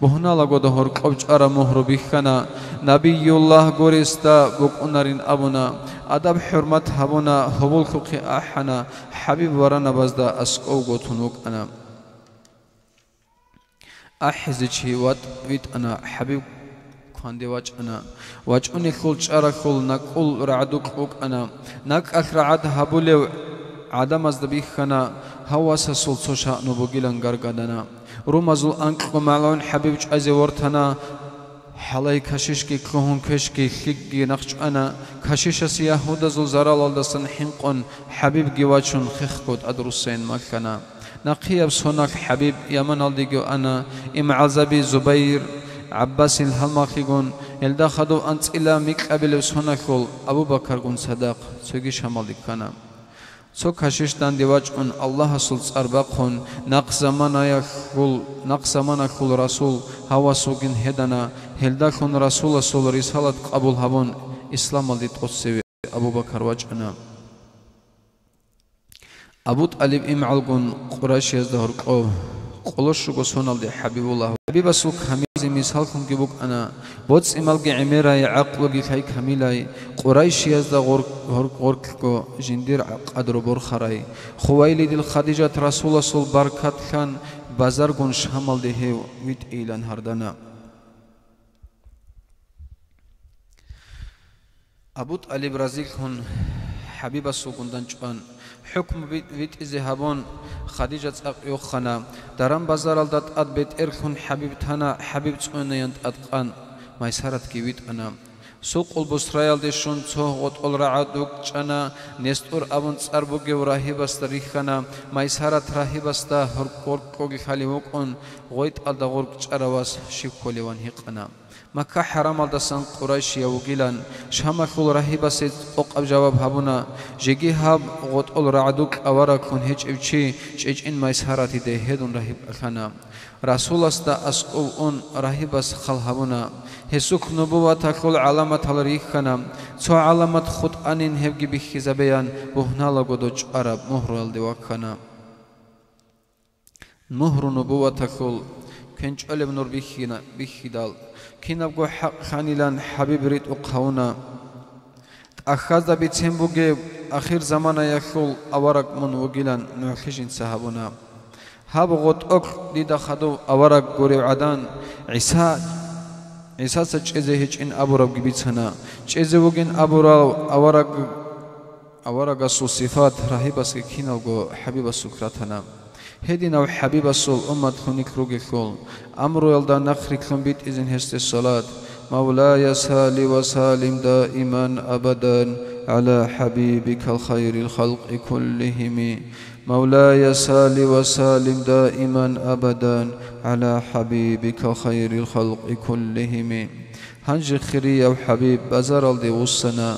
بهنا لقد هر قبج أرى مهربي خنا نبي الله قريستا بقنارين أبونا أدب حرمت هبونا هبول خلقي أحنا حبيب ورانا بزدا أسقو قطنوك أنا أحزجي ويت أنا حبيب خاندي واج أنا واجوني خلج أرى خل نقول رعدوك أنا نك أخرعد هبولي عدم أزدبي خنا هواس سلطوشا نبوغيلان غرغدنا رومازل أنك ومعلون حبيب أزي ورتنا حلاي كشيشكي كهون كشكي خيكي نقش أنا كشيشة سياهودا زل زرال الدسن حنقون حبيب جواجون خيخكود أدرسين مكنا نقيب سونك حبيب يمن الديجو أنا إم عزبي زبير عباس الهلماخيغون الداخدو أنت إلى ميك أبي سونكول أبو بكر قن صدق سوغي شمال ديكنا سوك هشيش دان ديواج أن الله سلطس أرباقون نقص زمانا خل رسول هوا سوغن هدنا هلدا خون رسول سول رسالة قبول هبون إسلام الدي توسيوي أبو بكر وجهنا Abu Talib im'algun Quraysh yazdahur qov qoloshugo sonaldi Habibullah Habibasul kamizi misal kun gibuk ana bots imalgi imirai aqlugi khay kamilai Quraysh yazda gorko jindir qadru bor kharai Khuwailidil Khadijat Rasulasul barkat khan bazar gun shamaldi he wit ilan hardana Abu Talib razil kun Habibasul gundan chuan حكم بيت إزهابون خديجة يوخنا درام بازار الدات أد بيت إركون حبيب تنا حبيب تسوينا ينت أدقان ما يسارت كيويت أنا سوق البصريال ديشون توه غط الرعادوك جنا نستور أبون تسربوغي وراهي بستريخنا ما يسارت راهي بستا هرقوركوغي خالي وقون غويت ألدا غورك جرواس شيكولي وانهيقنا مكة حرام الدسان قريش يوغيلان شامخول راهيبا سيد أقب جواب هابونا جيجي هاب غط الرعدوك أورا كون هيج إبشي شيج إن ما يسهراتي دي هيدون راهيب أخانا رسول استا أسقو أون راهيباس خل هابونا هسوك نبوة تقول علامة الريخنا تو علامة خود أنين هبجي بخيزابيان بهنا لغدوش عرب مهر الدواخنا مهر نبوة تقول كنج ألب نور بخيدال كينابغو خانيلان حبيب ريت أقهونا أخذ بيتسمبوغي آخر زمان يخول أورق من وغيلان نوخيجين صحابونا هاب غوت أك ديدا خدو أورق غوري عدان عيسى سچيزي هيج إن أبو رب بيتسنا چيزي وغين أبو رب أورق سو صفات راهيبس كينابغو حبيب سكراتنا هدينا وحبيب الصول أمة خونيك روغي خول أمرو يلدا نخريك خون بيت إذن هست الصلاة مولاي سالي وسالم دائما أبدا على حبيبك الخير الخلق كلهم مولاي سالي وسالم دائما أبدا على حبيبك خير الخلق كلهم هنج خيري أو حبيب بزار الدي وصنا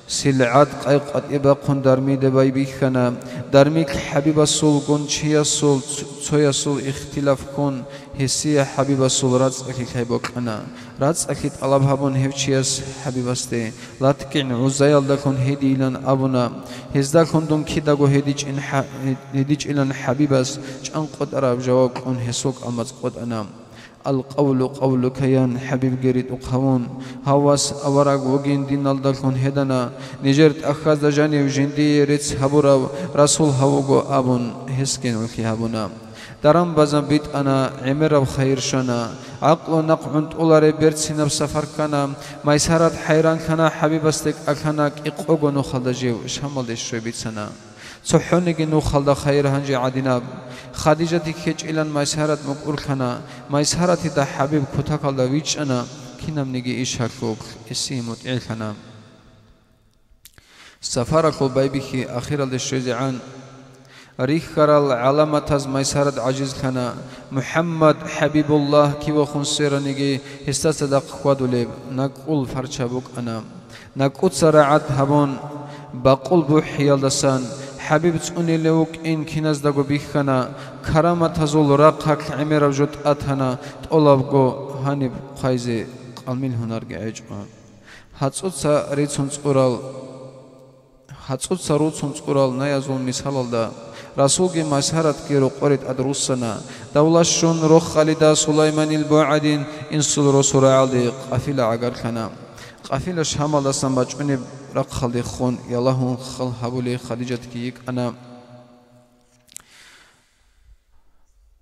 سلعات قيقات إباقون درمي دباي بيخنا درميك حبيب الصول قون چيا صول تويا صول اختلاف كون هسيا حبيب الصول راتس أكيد هيبوك أنا راتس أكيد الله بهابون هفچياس حبيب استي لا تكين عزايل داكون هدي إلان أبونا هزدا كون دون كيداغو هديج إلان حبيبس جان قد أراب جواب كون هسوك أمز قد أنام القول قولك يان حبيب جريد أقهون هواس أوراق وجين دين الدكون هدنا نجرت أخذ جاني وجندي ريتس هبورا رسول هوجو أبون هسكين وكي هبونا درام بزن بيت أنا عمر وخير شنا عقل نقعد أولاري بيرتسنا بسفر كنا ما يسهرت حيران كنا حبيب استك أكناك إقوغو نخلد جيو شمال دي شوي بيت سنا صحونيك نخلد خير هنجي عدنا خديجة كيج إلان ما يسهرت مقول كنا ما يسهرت دا حبيب كتاكال دا ويج أنا كنام نيجي إشهاكوك إسيموت إلكنا سفرك البيبكي أخيرا للشيزعان ريخر العلامة تز ما يسهرت عجيز كنا محمد حبيب الله كي وخون سيرا نيجي هستاصدق خوادو ليب نقول فرشابوك أنا نقول سرعات هبون بقول بوحيال دسان حبيب توني لوك إن كناز داغو بيخنا كرامة تزول راقك عمير وجود أتهنا تقولابغو هاني بقايزي قلمين هنرغي عجوان هاتسوتسا ريتسون تقورال هاتسوتسا روتسون تقورال نايزول مثال دا رسولك مسهرت كيرو قريت أدروسنا دولشون روخ خالدا سليمان البوعدين إنسول رسول عالدي قافلة عقر كنا قافلة شامل دستان بجوني رق خالدي خون يالهون خل هبولي خديجة كيك أنا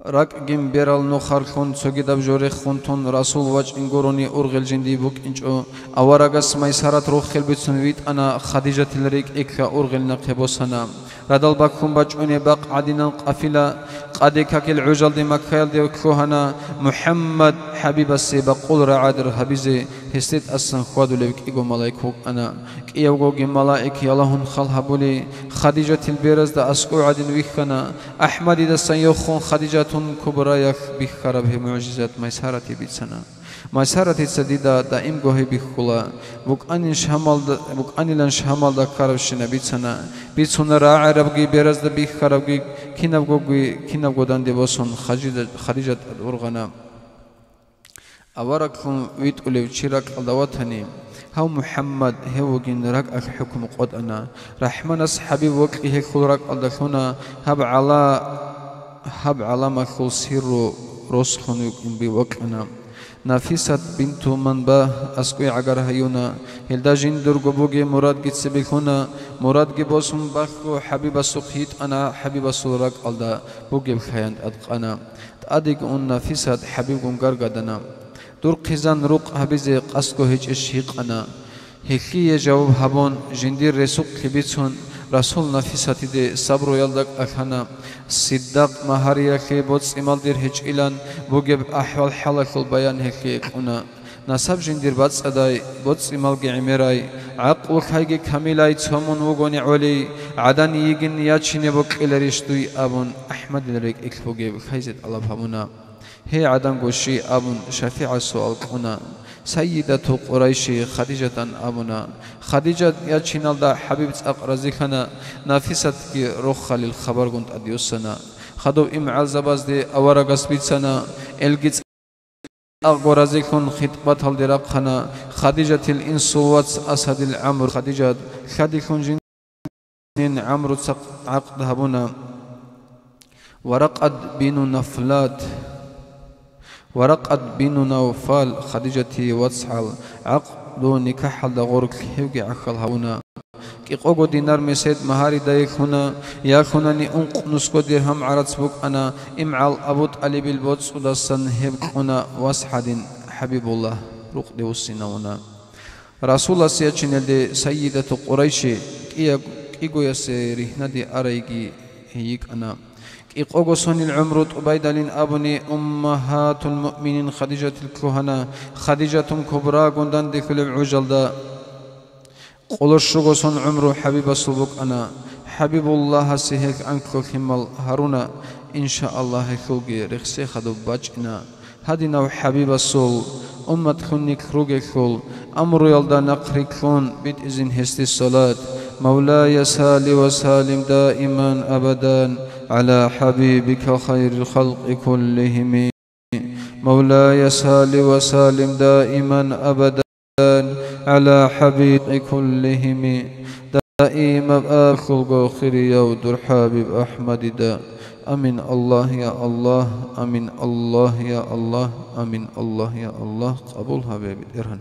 رق جيم بيرال نخار خون سوغي دب جوري خون تون رسول وجه انگوروني أرغل جندي بوك انجو أورغس مسهرت روخ خل بيتسنويت أنا خديجة الريك إكا أرغل نقبوسنا ردال باكم بجوني باق عدنا قافلة قاديكاك العجل دي مكايل دي وكوهنا محمد حبيب السيبا قول رعادر حبيزي هستيت أسن خوادو لبك إيقو ملايكوك أنا كيوغو جي ملايك يالهون خل هبولي خديجة البيرز دا أسقو عدن ويخنا أحمد دا سنيوخون خديجة كبرايك بخربه معجزات ميسارتي بيتسنا ميسارتي سديدا دائم غوهي بخولا بوكاني لان شامل دا كاربشنا بيتسنا بيتسونا راعي ربغي بيرز دا بخربغي كينابغو دان دي بوسون خديجة الأرغنا أوركم ويتقولوا شراك الدواتني هاو محمد هوجين رك أك حكم قد أنا رحمن أصحابي وقته خلرك الدخونا هب على ما خل سير رسخن يكون بوقنا نفيسة بنت منبه أسقي عجر هيونا هلدا جندر جبوجي مراد جت سبيخونا مراد جبوسم بخو حبيب السقيت أنا حبيب السورك الدا بوجي بخيان أدقنا أديك أن نفيسة حبيب جرجدنا دور قزان روق هبزي قسكو هيج الشيق أنا هكي جواب هبون جندير رسوق خبيتون رسول نفيسة دي صبر يلدك أخنا صدق مهاريا كي بوتس إمال دير هيج إلان بوجب أحوال حلق البيان هكي كنا نصب جندير باتس أداي بوتس إمال عميراي عقل خيجي كاملاي تسمون وغوني علي عدن يجن ياتشيني بوك إلريشتوي أبون أحمد لريك إكبوجب خيزت الله بهمنا هي عدن قشي أبون شفيع السؤال كنا سيدة قريش خديجة أبونا خديجة ياتشينال دا حبيب أقرزي خنا نافسة كي روخ للخبر كنت أديوسنا خدو إمعال زباز دي أورا قسبيت سنا الجيت أغورازي كن خطبات الدراق خنا خديجة الإنسوات أسد العمر خديجة خدي كن جنين عمرو عقد هبونا ورقد بين نفلات ورقد بين نوفال خديجتي واتسحل عقدو نكاح الدغورك هيوغي عقل هونا كي قوغو دينار مسيد مهاري دايك هنا يا خناني انق نسكو درهم عرض سبوك انا امعال ابوت علي بالبوت سوداسن هبك هنا واسحد حبيب الله روق دي وسينونا رسول الله سيأتشن دي سيدة قريش كيغو يسيري ندي أريكي هيك أنا إقوغو سوني العمر عبيدة أبني أمهات المؤمنين خديجة الكهنة خديجة كبرى قندان دي كل عجل دا قلشوغو سون عمر حبيب السبوك أنا حبيب الله سيهك أنكو كمال هارونا إن شاء الله كوغي رخصي خدو باجنا هدينا حبيب السول أمت خنك روغي كل أمر يلدا نقري كون بيت إذن هستي الصلاة مولاي سالي وسالم دائما أبدا على حبيبك خير الخلق كلهم مولاي سالي وسالم دائما أبدا على حبيبك كلهم دائما آخر خير يودر حبيب أحمد دا أمين الله يا الله أمين الله يا الله أمين الله يا الله قبول حبيبي إرهن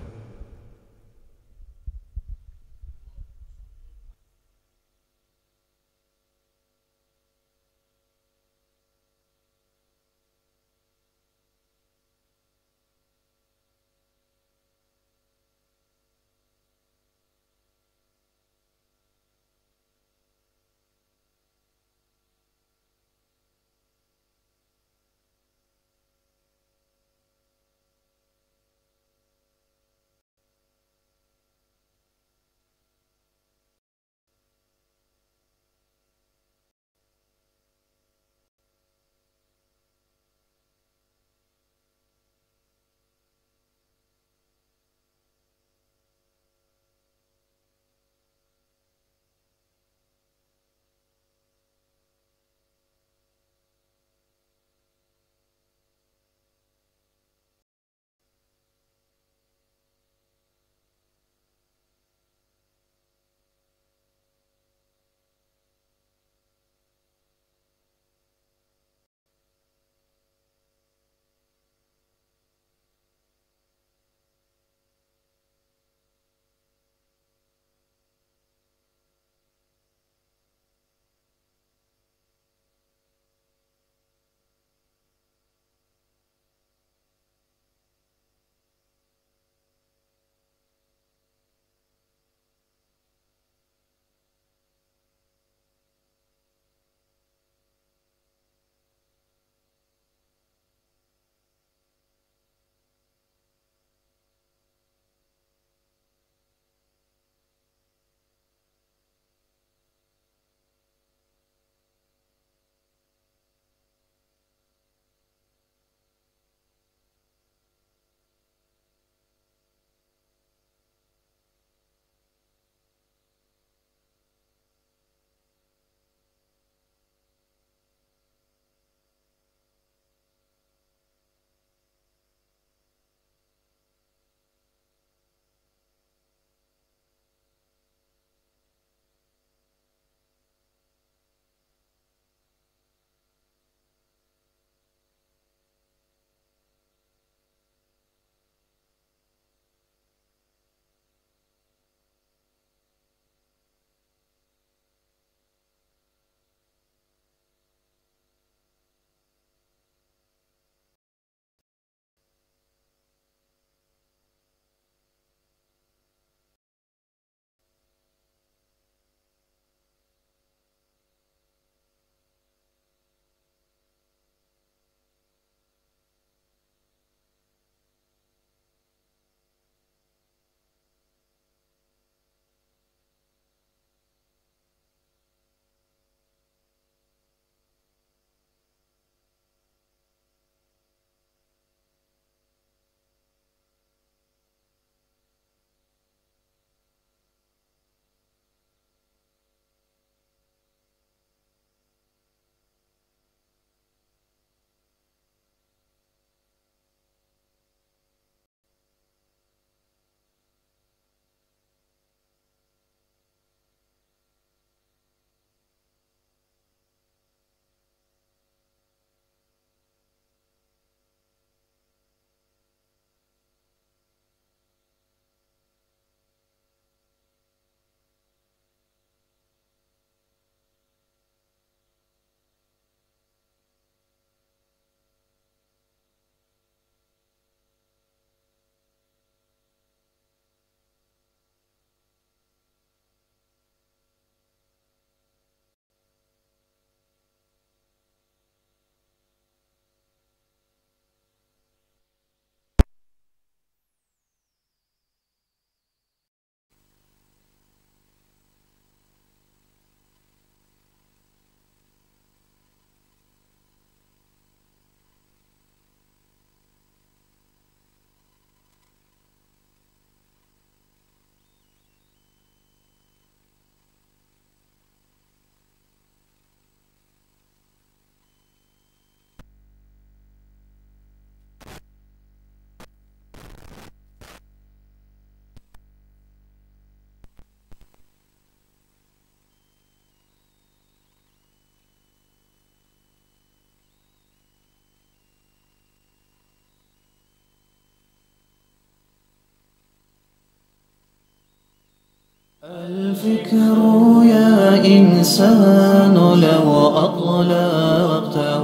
الإنسان لو أطلقته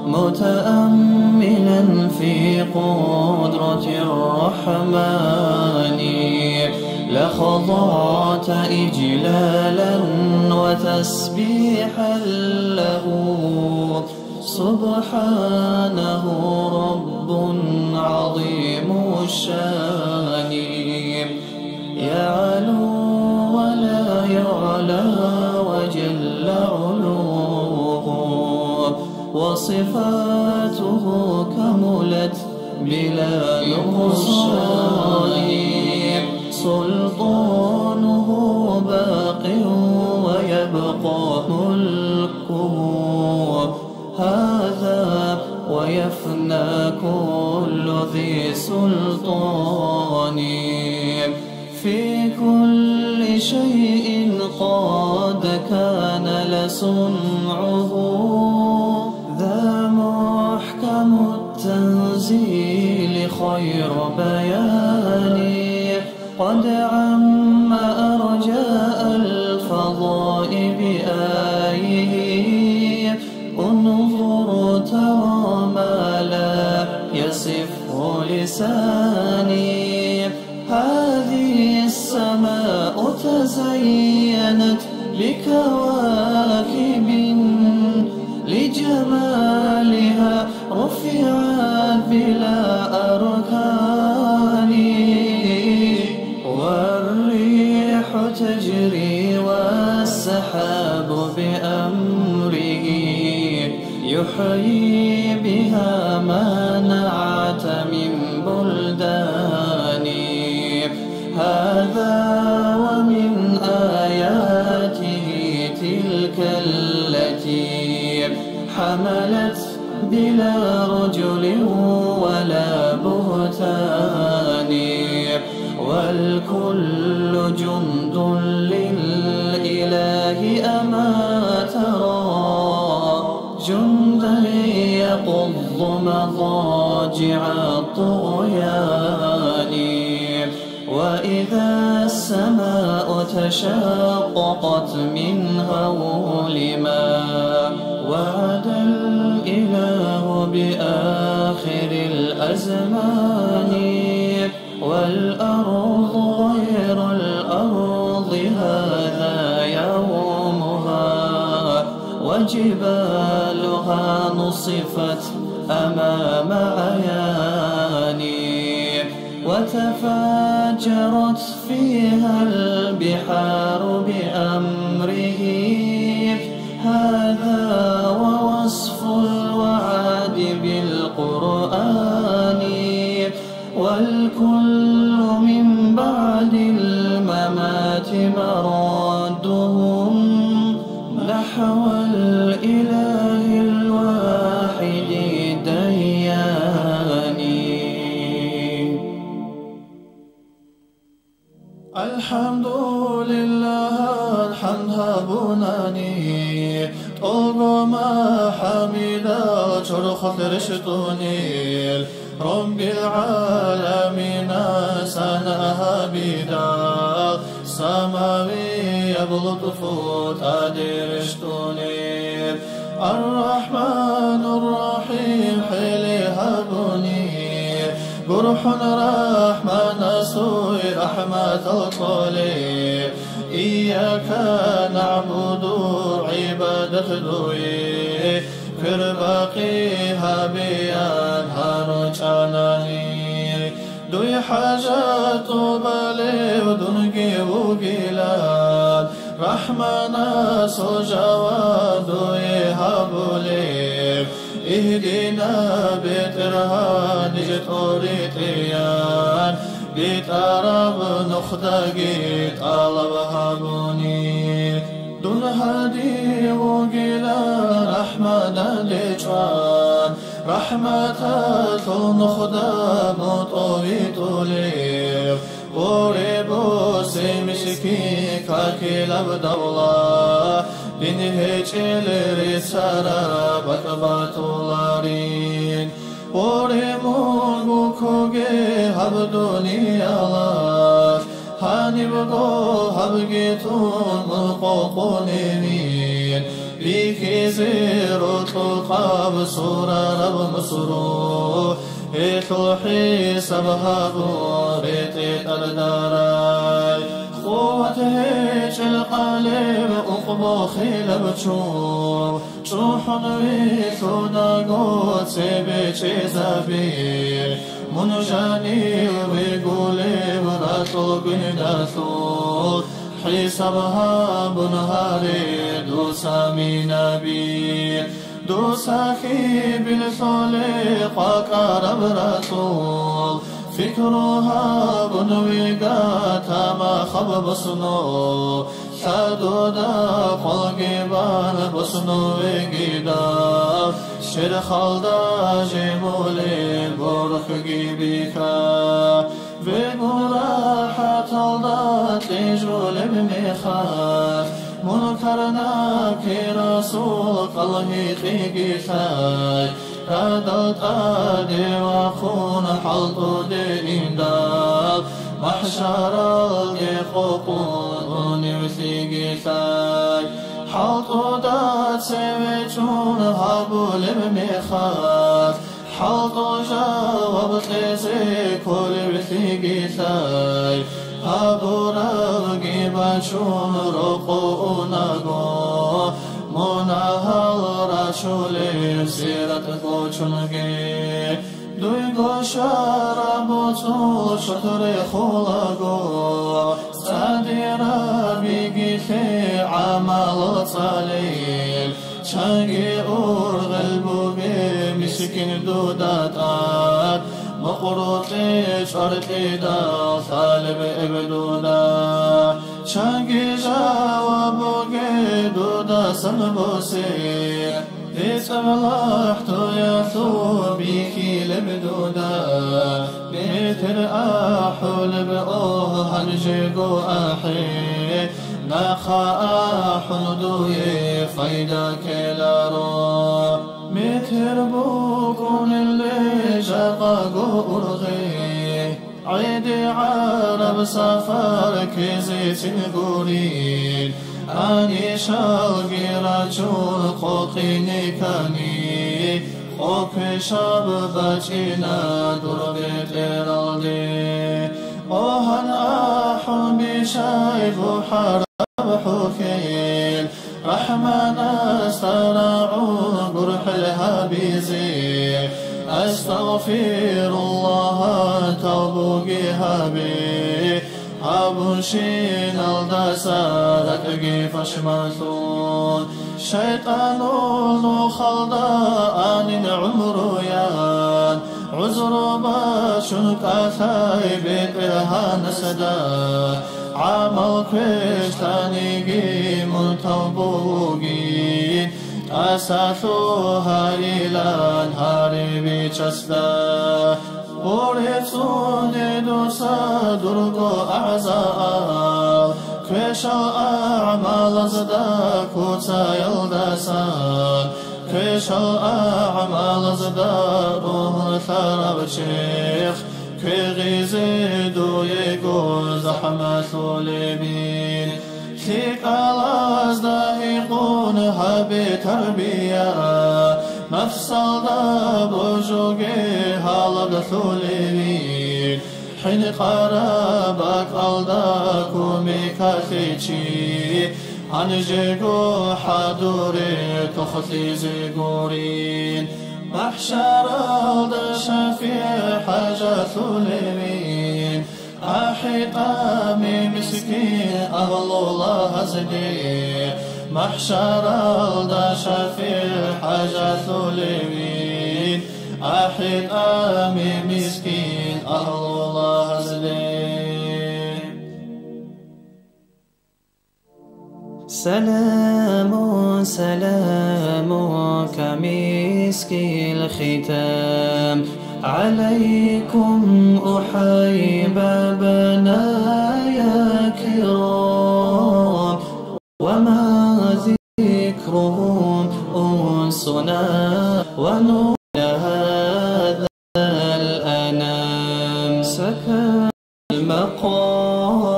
متأملا في قدرة الرحمن لخضعت إجلالا وتسبيحا له سبحانه رب عظيم الشان يعلو ولا يعلى وجل علوه وصفاته كملت بلا نقصان سلطانه باق ويبقى ملكه هذا ويفنى كل ذي سلطان في كل شيء قد كان لصنعه ذا محكم التنزيل خير بيان قد عم أرجاء الفضاء بآيه انظر ترى ما لا يصفه لساني هذه السماء تزينت بكواكب لجمالها رفعت بلا أركان والريح تجري والسحاب بأمره يحيي بها ما نعت من بلدان هذا ومن آياته تلك التي حملت بلا رجل ولا بهتان والكل جند للإله أما ترى جندا يقض مضاجع الطغيان وإذا السماء تشققت من هول ما وعد الإله بآخر الأزمان والأرض غير الأرض هذا يومها وجبالها نصفت أمام عياني وتفاجرت فيها البحار بأمره هذا ووصف الوعد بالقرآن والكل من بعد الممات مرادهم نحو الإله الواحد ديان الحمد لله الحمد بناني طلما حمدا شرخت رشتوني رب العالمين سنها بدا سماوي يبلطف تدرشتوني الرحمن الرحيم حلي هبني قرح رحمن سوء رحمة الطلي إياك نعبد عبادة دوي كرباقيها بيان هارجاناني دوي حاجات بالي ودنقي وقلال رحمنا سجوا دوي هبولي اهدنا بترهان جتوريتيان بتراب نخدقيت طلب هبوني دون هادي وقلا رحمة لجوان رحمة نخدا مطويت لي وربو سمشكي كاكل بدولا بنهج الرسالة بكباتولارين ورمون بكوغي هبدوني الله هاني درگو هبگیتون مرقوقونیمین بیکی زیر و تلقاب سورا رب مسرو ایتو حساب هبو ریتی تردارای قوت هیچ القلب اقبو خیل بچو چوحن ویتو نگوت سیبی چیزابی منجاني ويقولي مراتو قنداتو حسابها بنهاري دوسا من نبي دوسا كي بالخلق قرب رسول فكرها بنويقاتا ما خب بصنو حدودا قلقبان بصنو ويقيدا شر خالدا جمولي برخ جيبيكا وقراحة الله تجول بمخاف منكرنا كي رسول الله خيقيتاي رادت آدي وخون حلط دين داب محشر القيقون وثيقيتاي حلط دات سويتون هابول بمخاف حلط جاوب تيزي كل بثيقيتاي هابو رغي باشون رقوناغو مناهل راشولي سيرت خوشنگي دويغو شاربوتو شطر خلاغو ساديرا بيغي عمل صليل شاقي أرغلبو بمسكين دوداتات مقروطي شرطي دا طالب ابدودا شاقي جاوبو دودا سنبوسي تسملحتو يثو بيكي لبدودا بيتر أحول بأوه هنجيقو أحي نخا أحندوي فايدا كيلارو متر بوكون اللي جاقاقو أرغي عيدي عرب سفر كيزي تنقورين أني شاقي رجل قوقيني كاني خوك شاب بچينا دربي تيرالدي وهن أحن بشايف حرب حكيل رحمن استرعون قرح الهابيزي أستغفر الله توبوكي هابي أبوشين الدسارة كيف أشمثون شيطان خلدان عمر يان عذر باشن كثاي بيتها نسدا عمل كشتاني جيم توبوغي أساسو هاريلان هاري بيشسدا ورثون دوسا درغو أعزاء كشا أعمال زدا كوتا يلدسا كشا أعمال زدا روح ثرب شيخ كغيزي دو يقو زحمة لبين كيك ألاز داهيقون هبي تربية مفصل دا بوجوغي هالب ثوليين حين قربك ألداكو ميكاثيشي هنجيقو حدوري تخطي زيقورين محشر ألد شفيع حاجة ثوليين أحيطامي مسكين أهل الله زدي محشر ألد شفيع حاجة ثوليين أحيطامي مسكين أهل الله زدي سلام سلام كمسك الختام عليكم أحيب بنايا كرام وما ذكرهم أنسنا ونور هذا الأنام سكن المقام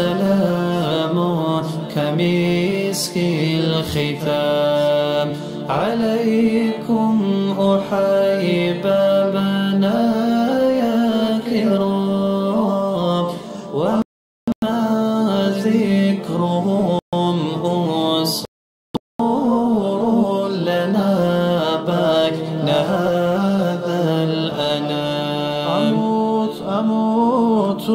سلام كمسك الختام عليكم أحيي بابنا يا كرام وما ذكرهم أسرور لنا بين هذا الأنام أموت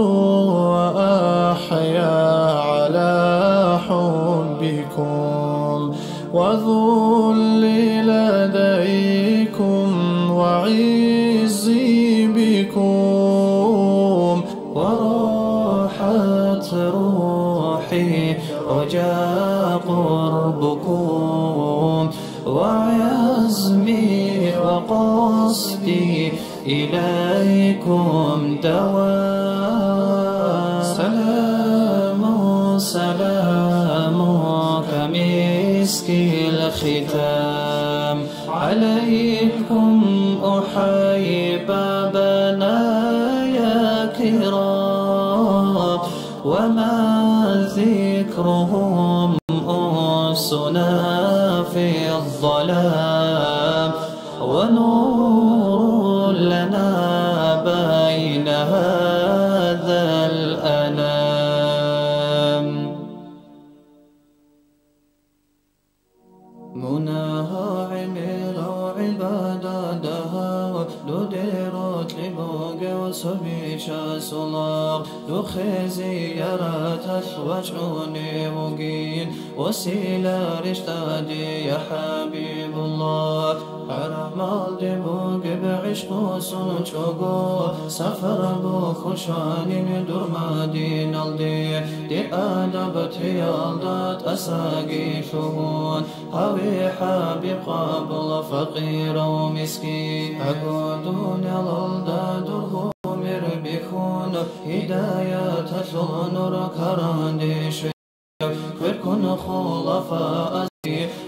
وأحيا على حبكم وذلي لديكم وعزي بكم وراحت روحي رجاء قربكم وعزمي وقصدي إليكم دوام سلام كمسك الختام عليكم أحيي بابنا يا كرام وما ذكرهم أنسنا في الظلام ونور لنا بين هذا الأنام مناها عمل وعبادتها دوديرت لبوغ وصبيش سلاغ دخزي يراتت وجعوني وقين وسيلة رشتادي يا حبيب الله حرم الدبوغ بعشق سنشوغو سفر بخشاني درمادين الدي دي آدبت يالدات أساقي شهون هوي حبيب قبل فقير ومسكين أقودون يالدا درهم يربخون هداية نور كراندي كركن خلفاء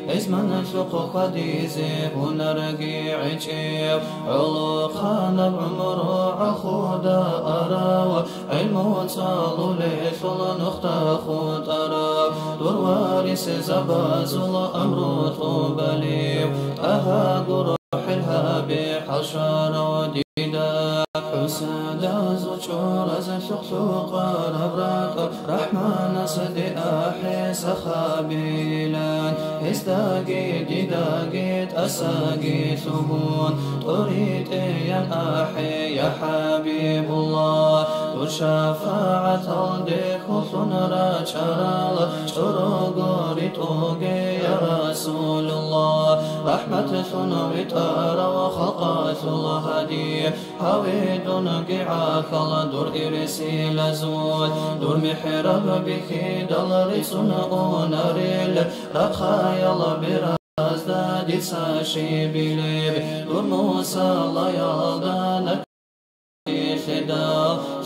اسمن سوق خديزي ونرقي عجيب علوخان بعمر عخودا أراو علم وصالو ليشل نختا خود أراو دور وارس زبازل أمر طوبليو أها قروح الهابي حشار وديدا حسادا زوجور زشخشوق ربراك رحمن صدي أحي سخابيلان استاقيت داقيت أساقيت سهون تريد يا أحي يا حبيب الله وشفاعة الديك وصنرا شرال شروقوري توقي يا رسول الله رحمة سنوي تارا وخلقات الله هدي هويد نقعاك دور إرسي لزود دور محراب بكي دلري سنقون ريل رخايا الله براز دادي ساشي بليب دور موسى الله يالدانك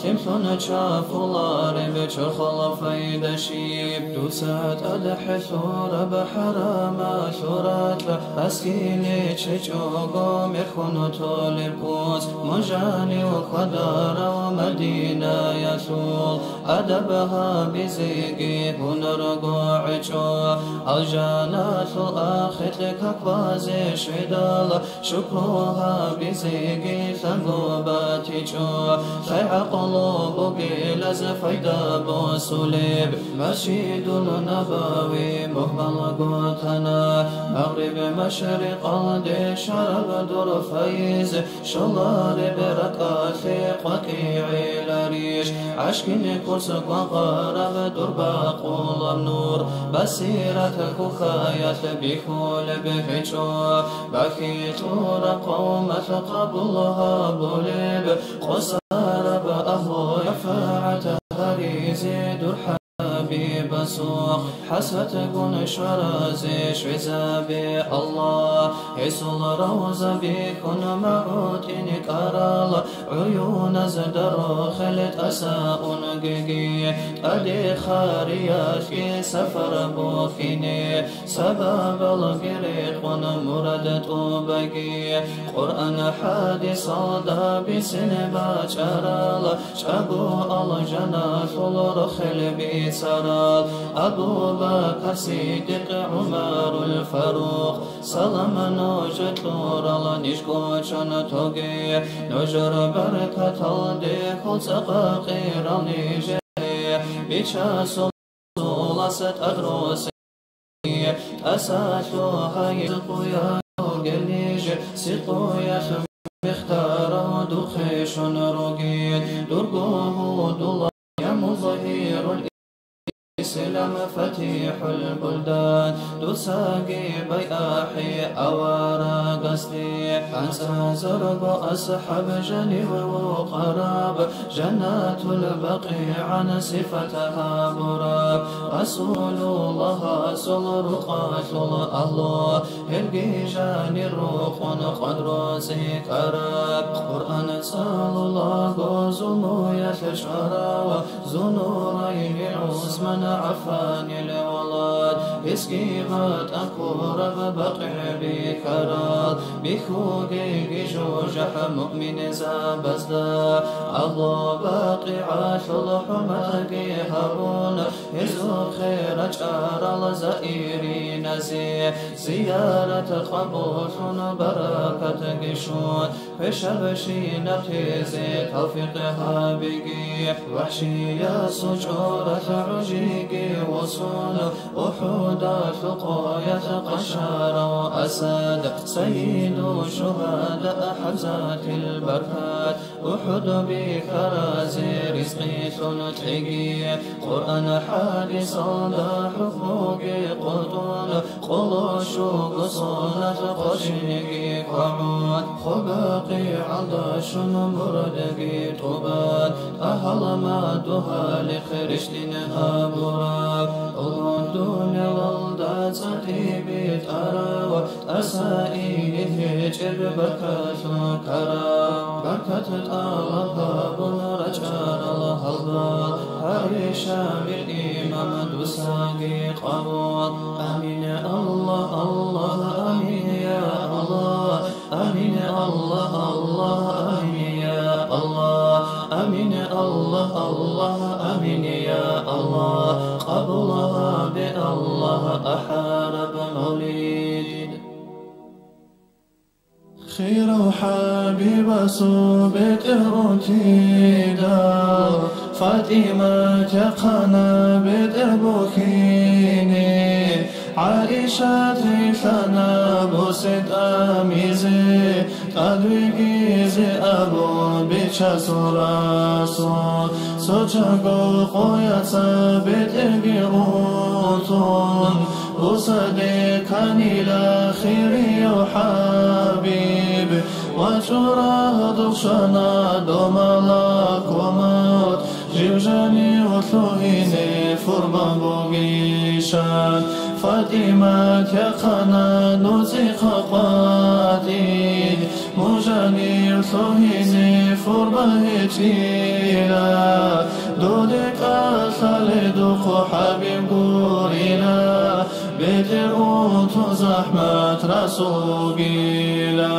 شمسون شاف الله ربك خلفي دشيب دوسات الحسور بحر ما شرات أسكيني تشجوغو مرخون طول الكوز مجاني وقدار ومدينة يسول أدبها بزيقي ونرقو عجو الجانات الآخت لك كوازي شدال شكروها بزيقي ثقوباتي جو شيع قلوب بلز فيدا بوسوليب مسجد النبوي مهمل قوتنا مغرب مشرق الدي شرب دور فيز شلار بركات قطيعي لريش عشقني كرسك وقارب دور باقول النور بسيرتك خايت بكل بهجو بكيت رقومة قبلها بوليب قصار بأهو يفاعة هريزي دور حبيب سوق حسرة كن شرازي شعزابي الله يسول روزة بكن معود إنك أرال عيون زدر خلت أساء نقيقي أدي خاريات في سفر بوفيني سبب القريق ونمرد توبقي قرآن حادث صدا بسنبا شرال شابو الجنات الرخل بسرال أبو بكر صديق عمر الفاروق سلام نوجت لورال نشكوشن توقي نجر بركة الديك سقاقير نيجي بيشا سلاسة أدروسي أساتو هاي سقويا قليج سقويا مختار دخيش رقيد درقوه دلا يا مظهير الإسلام فتيح البلدان تساقي بياحي أوارا قصدي أنسى زرق أصحاب جنب وقراب جنات البقيع عن صفتها براب رسول الله سل رقات الله هرقي جاني الروح قدر سكراب قرآن سال الله زنو يتشرى زنورين عثمان عفان الولاد اسكيبات أكورب بقع بكرات بخوقي جوجح مؤمن زابزدا الله باقعات الحماق هارون يزو خير جار الزائرين زيارة قبوش بركة قشون فشبشي نبتزي توفيقها بقي وحشية سجورة عجيقي وصول أحودات لقاية قشار وأسد سيد شهداء حزات البركات أحد بكرازي رزقي تنتقي قرآن حادث صدى حقوقي قطول قلوش قصولة قشيقي قعود خباقي عضاش بردقي طبات أهل ما دها لخرشتنا براك الردون والدات صتيبي تراوى أسائي هجر بركة كرام بركة طالبها رجال الهضبال عائشة بالإمام دوساقي قبول آمين الله الله آمين يا الله آمين الله الله آمين يا الله آمين الله الله آمين يا الله قبلها بالله أحارب مولد خير وحبيب صوبت روتيدا فاطمة تقنا بدربوكيني عائشة ثنا بوسد أميزي تدويجي أبو بيتشا سوراسون سوچاقو قويا سابت إرقيروتون وصديقاني الأخير وحبيب وشورا دخشنا دومالاك وموت جيوجاني وثوهيني فربان بوغيشان فاطمة يقنا نزيق قاتي مجاني وثوهيني فربان هجيلا دودك أخالدك حبيب قوريلا بدعوت زحمة رسوقيلا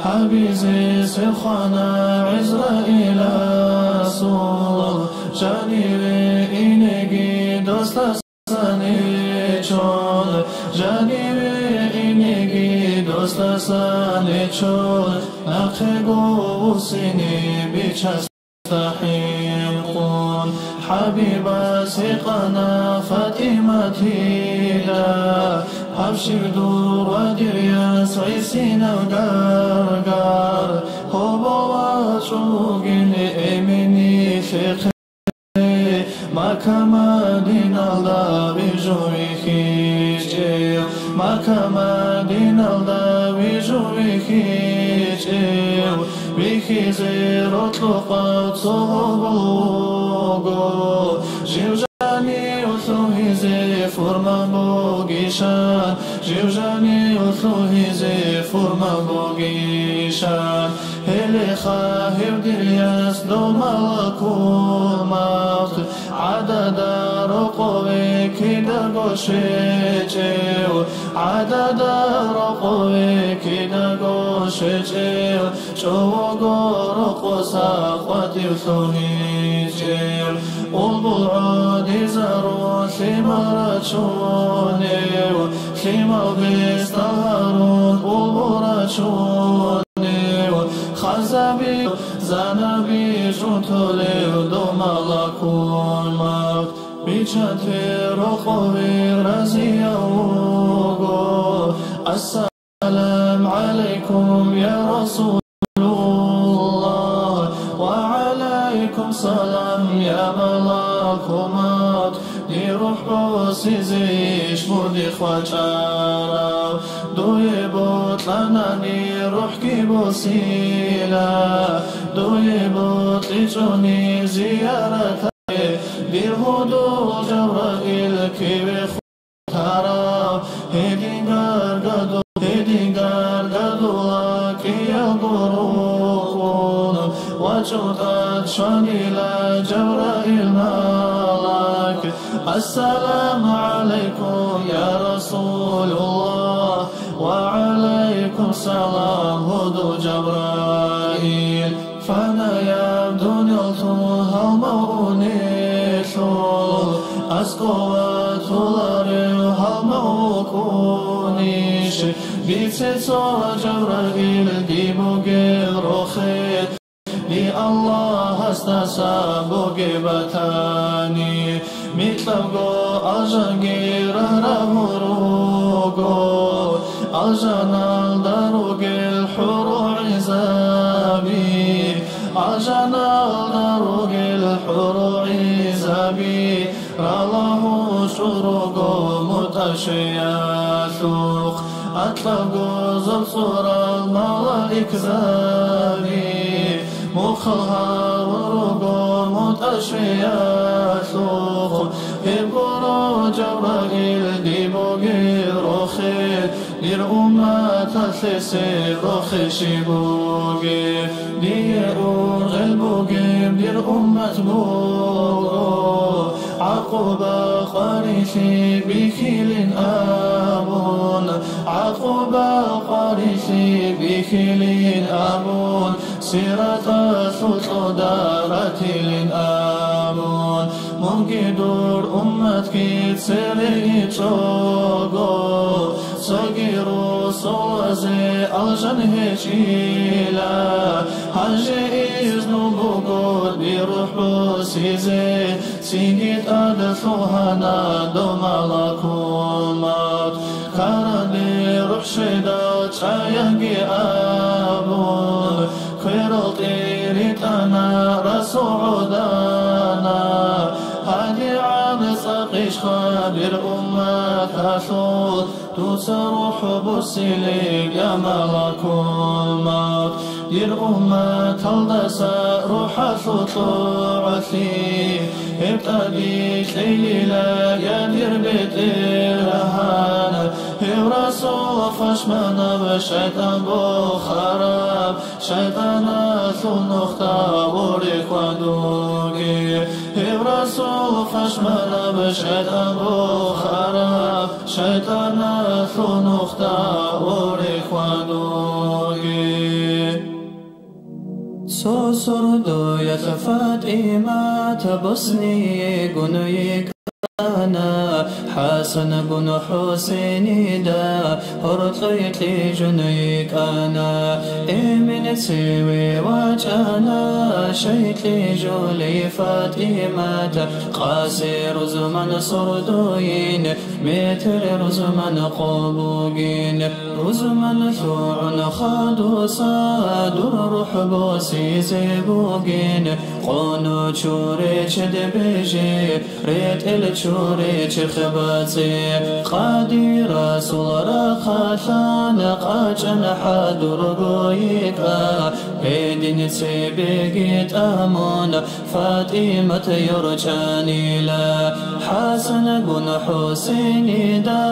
حبيزي سخنا عزرائيل سول جانبي إنجي دوستا سانيچون جانبي إنجي دوستا سانيچون أخيقو سيني بيچاس تحيقون حبيبا سيقنا فاطمة لا حبشر دور ودريا سعيسين وقرقر هو شوقين إمني فقه ما كما دين الله بجوي خيجيل ما كما دين الله بجوي خيجيل بخيزير اطلقت صهبوغو جيوجاني وثوهيزي جوجاني وثوهزي فورما بوغيشان هلي خاهب دياس دوما لكومات عدد رقوي كدا غوشيجيو عدد رقوي كدا غوشيجيو شوغو رقو ساقواتي وثوهزيو والبعود زارو ثمرتشوني ثمر بيستهرون والبراتشوني خزبي زنبي جنتولي دوما لكون مات بيشاتي رقوي رزيوغو السلام عليكم يا رسول الله وعليكم سلام يا ملاكمات دي روح بوسيزيش مودي خواجارا دوي بوت لناني روح كي بوسيلا دوي بوت لجوني زيارة دير هدو جبرائيل كي بخوتارا هدي غارغدو لكي يغرون وجودات شانيلا جبرائيل مالك السلام عليكم يا رسول الله وعليكم سلام هدو جبرائيل فانا يبدو نلتوها المونيثو أسقوات لاريوها الموكونيش بيتسو جبرائيل دي بوغيل روخيت دي الله استسابو جبتاني ميتلغو أجنجي رهرهروغو أجنال داروغي الحرو عزابي أجنال داروغي الحرو عزابي رالله شروغو متشياثوخ أطلقو زلصورة الملائك زابي مخها ورغو متشياثوخ هبرو جبرائيل دي بوغي روخي دير أمة الثسي روخي شبوغي دير البوغي دير أمة بوغو عقوبة قارثي بكيل آمون عقوبة قارثي بكيل آمون سيرة سلطة دارتي آمون منقدور أمتك تسيري تشوغو صغيرو صوازي الجنه شيلا حاجي إذنو بوغو بيروح بوسيزي سيجيت أدثوهنا دوما لكومات كاردي روح شيدات شايهجي آبون خيرال تيريت أنا رسعودانا هادي عن ساقيش خابر أمك أثول تسروح بوسيليك يا ملاكومات دير أمة تلدسا روح ثطوعثي ابتدي ليلة يا دير بترهان رسول فشمنا بشيطان بخراب شيطان ثنختا وريك ودوغي رسول فشمنا بشيطان بخراب شيطان ثنختا وريك ودوغي سوسردو يا فاطمة تبصني قنيك أنا حسن بن حسيني دا هرطيت لي جنيك أنا إمن تسوي وجهنا شيت لي جولي فاطمة قاسر زمن سردوين متر رزمن قبوغين رزمن ثوعن خادو صادر روح بوسي زبوغين قونو چوري چد بيجي ريت الچوري چخباتي قادي رسول رخاثان قاچن حادر قويكا إدين سبيجت أمون فاطمة يرجاني لا حسن بن حسين دا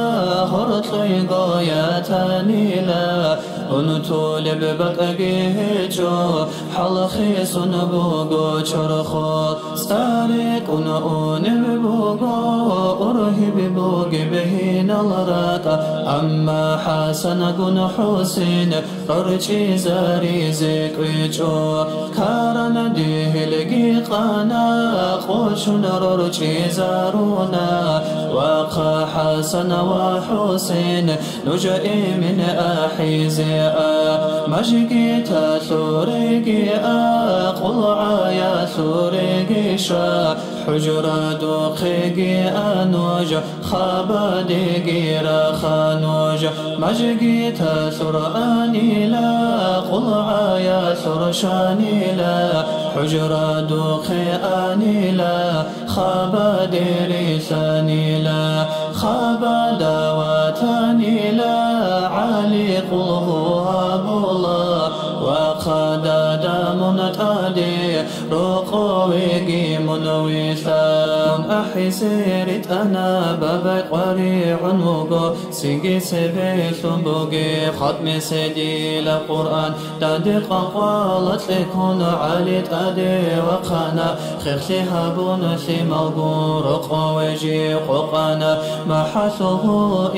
هرطلي غايتاني لا أنطلب بكجيجو حلخي سنبوغو چرخو ستارك أنب بوغو أرهب بوغي بهين الراكا أما حسن بن حسين ررچي زاري زكويجو كارن ديه لقيقانا خوشن ررچي زارونا وقا حسن وحسين نجئي من أحيزي مجيتا ثوريجي قلعا يا ثوريجي شا حجرة دوقيجي أنوج خابديجي رخانوج مجيتا ثراني لا قلعا يا ثرشاني لا حجرة دوقياني لا خابديري ثاني لا خابدواتاني لا علي قل هو الله وقد دام تادي رقويجي منويثان أحسيرت أنا بابا قريع نوغو سيجي سبي ثنبوغي ختم سيدي لقرآن تدق قالت لكون علي تادي وقانا خيخي هابون ثمالغو رقويجي قوقانا محثه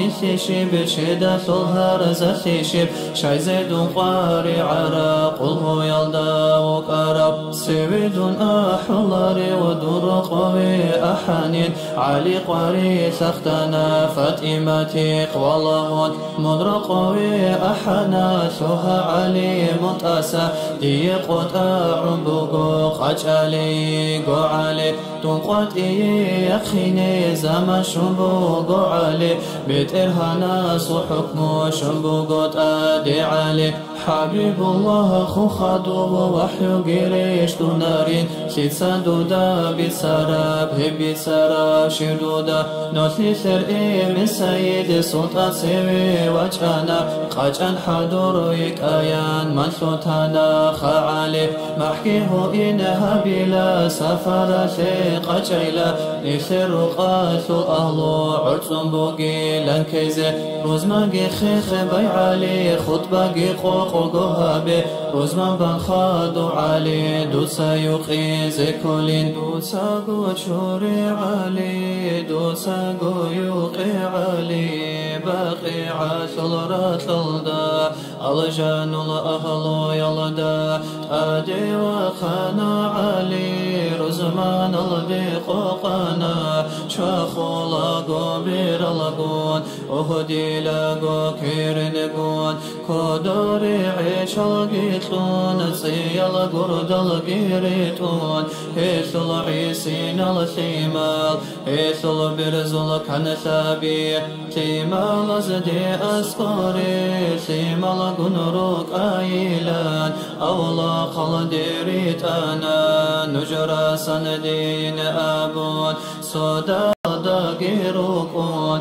إثي شب شدا ثلهر زثي شب شاي زيدون قاري عرا قلهو يلدا وقرب سويدون أحلاري ودور قوي أحانين علي قاري سختنا فاتمتي قوالهون مدر قوي أحنا سوها علي متأسى دي قطع بوغو قج علي قو علي تنقوت يخيني زمان شنبوغو علي بيت إرهانا سحكمو شنبوغو تادي علي حبيب الله خو خدو وحيو قريش دونارين سيد سندودا بسراب هبي سراب شدودا نوثي سرئي من سيد سلطان سيوي وجانا قاجان حضور يكايان من سلطانا خعالي محكيه إنها بلا سفر ثقة جيلا نسر قاسو أهلو عرصن بوغي لنكيزي روزمانجي خيخ بيعالي خطباقي قوق وقهابي روزمان بنخادو علي دوسا يقي زكولين دوسا قو شوري علي دوسا قو يقي علي باقي عسل راتلدا الجان الأهل يلدا أدي وخانا علي روزمان البيقوقانا شاخو لاغو بير لاغون أهدي لاغو كيرنغون كودوري عيش القيتون سيال قرد القيريتون هيثل عيسين الثيمال هيثل برزل كان ثابي ثيمال زدي أسقري ثيمال قنروك آيلان أولا خلديريت أنا نجرى سندين أبون صدا داقيروكون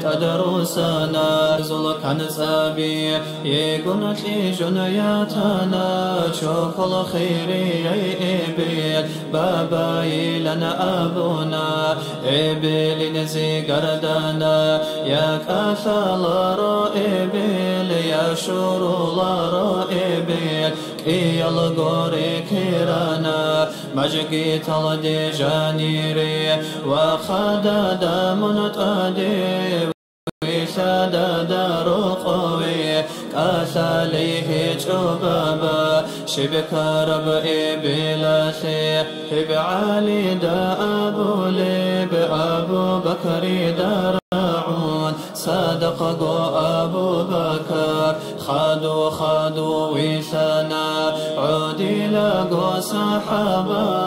أدروسنا زلك عن سابي يكون في جنياتنا شوف الخير إبل بابا لنا أبونا إبل نزي قردنا يا كاثل إبل يا شرول إبل كي الغوري كيرانا مجقي تلدي جانيري وخد دامن تادي وشاد دارقوي كاساليه جبابا شبك رب إبلاسي إبعالي دا أبو ليب أبو بكر دارعون صدق أبو بكر خادو ويسانا عودي لقو صحابا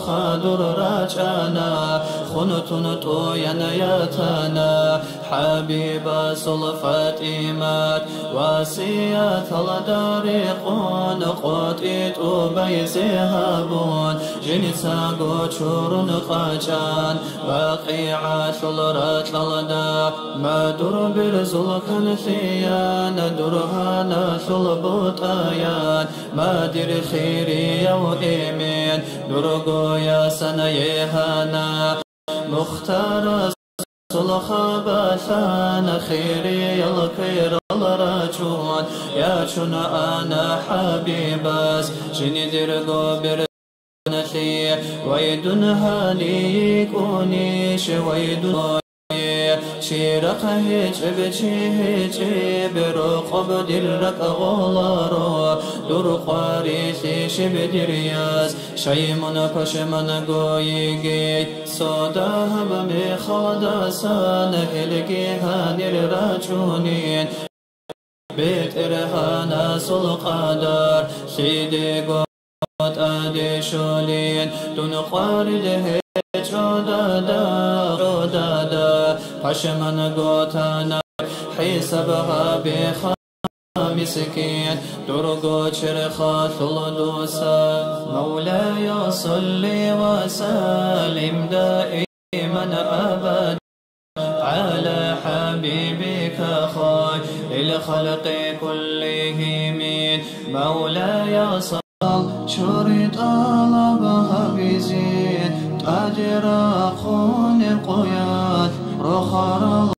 خادر راجانا خنتنتو ينياتنا حبيبة الفاتمات واسيات الدارقون قوتيت وبيسهابون جنسا قوشور قاچان واقعات الرات للدا ما در برزل كنثيان درهانا البطايان ما در خيري وإيمين درقو يا سنيهانا مختار الخبثان خيري الخير الرجون يا شن أنا حبيبس شني درقو برنثي ويدن هاني كونيش ويدن شيرق هجب هجب برقب درق غلارو در قاريثي شب درياز شيمن پشمن گويگي صداه بمخدسان هلگي هانر رجونين بيت ارهانا سلقادار سيدي قوت ادي شولين دون قارده جودادا پشمن گوتانا حسابها بخامسكين درقو چرخا ثلدوسا مولاي صل وسلم دائما أبدا على حبيبك خير الخلق كلهم مولاي صل شريط طلبها بزين أجر خون القياد رخر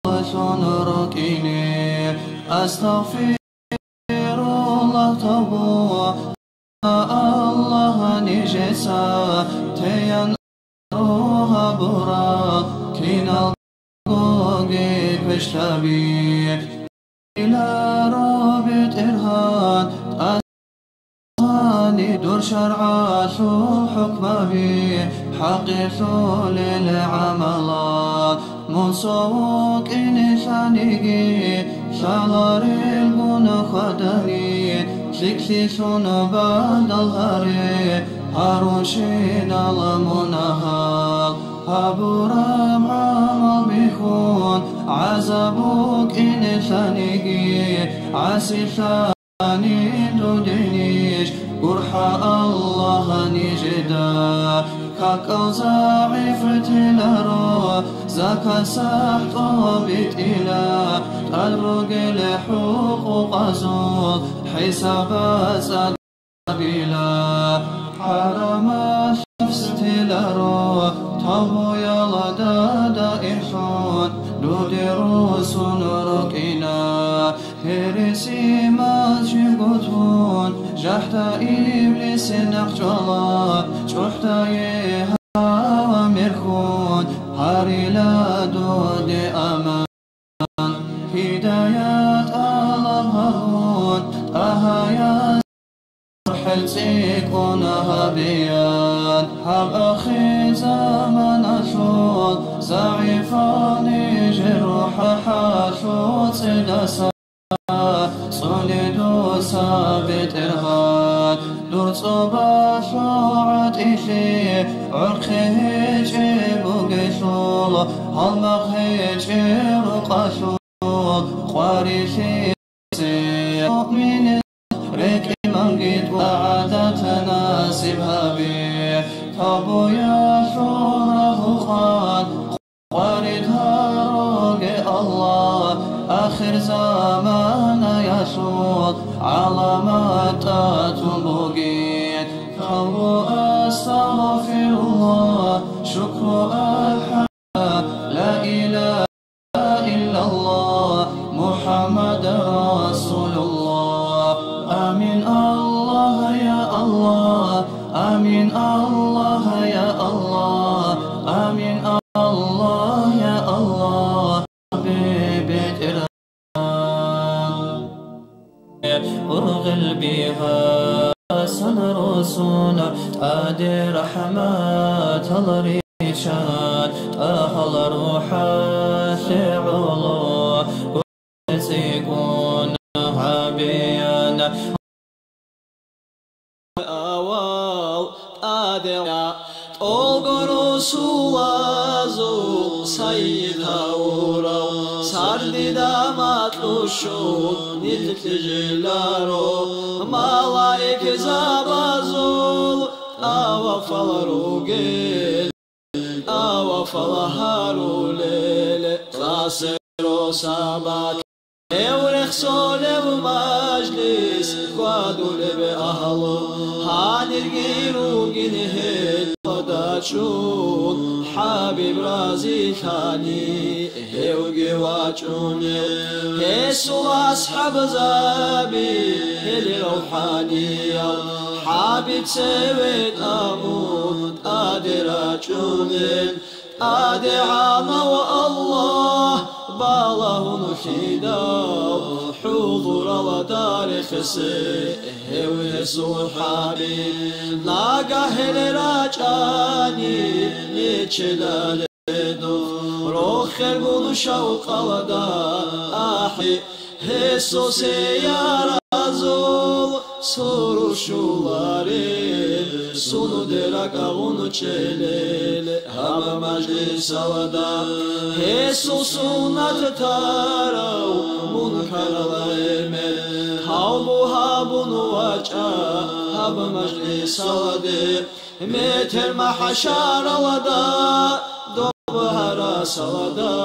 ركيني أستغفر الله تبوا الله نجسا تيان روها برا كينا قوغي بشتبي إلى رابط إرهان أساني دور شرعات حكم بي حقيثو للعملات منصوك إنسانيكي شغر البن خدري سكسيسون بعد الهري هاروشين المنهال هابورام عام بيخون عذبوك إنسانيكي عسيساني دودينيش قرح الله نجدا كاكو زعيفت لرو زكا سحطو بيت إلا تلرق لحقوق أزول حساب سبيلا حرم شفست لرو طبو يلا دادا إحسون دودروس ركينا هرسي ما جبتون جحت إبليس نقجلا جحت يها مرخون هاريلا دود أمان هدايات الله أهايا حل سيكونها بيان هم أخي زمن أشوط زعيفاني جروح حاشوط سدسا صلدو ثابت إرهان دور صبا شوعت إشي عرقه جيبو قشول هالمقه جيرو قشول خواريشي مؤمن ريك منقيت وعادتنا سبها بيه تابو يا شوره خان واردها روق الله آخر زمان يسود علامات تنبقين فهو أستغفر الله شكر الحمد لا إله إلا الله محمد رسول الله آمين الله يا الله آمين الله يا الله آمين الله يا الله ببيت إرهان أرغل بها سنرسون أدي رحمات الريشان أهل روحا سعولو سيكون هابيان أواو أدي أوغرو سوازو سيد هورو damat uşun nitlicilaro malaik zabazul avafalaru gel avafalaharu lele qasero sabak evrek solev majlis quadule be ahlu hanir giru ginhet odachun habib razi thani hevge wachune hesul ashab zabi heli ruhaniya habib sevet amut adirachune أدعانا والله بالهن خداو حضور ودارخ سيه ويسو حبيب ناقه لراجاني نيشلالدو روخ البن شوق ودا أحي هسو سيارازول سورو شولاري سونو دراغون چلل هم مجلس ودا هسو سنت تارو منكر لایمل هاو هابون وجا هم مجلس ودا متر محشر ودا دوبهرا سودا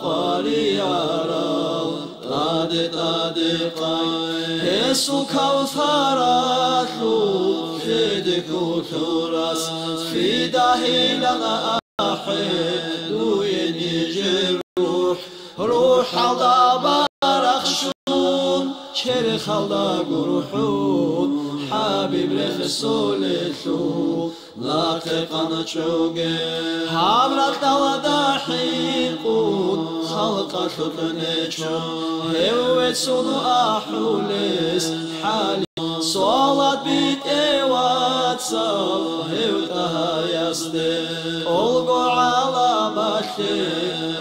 قاري يارو تادي قاي هسو كوثرات لو فيدك وثورس في داهلنا أحد وينيجي روح على برخشون شرخ على قروحون حبيب رخصول الثوب لاققنا تشوقي حمرت وداحيقون خلق ثقنيشو هوت سنو أحوليس حالي صلاة بيت واتساب هوتها يسدي ألقوا على مكي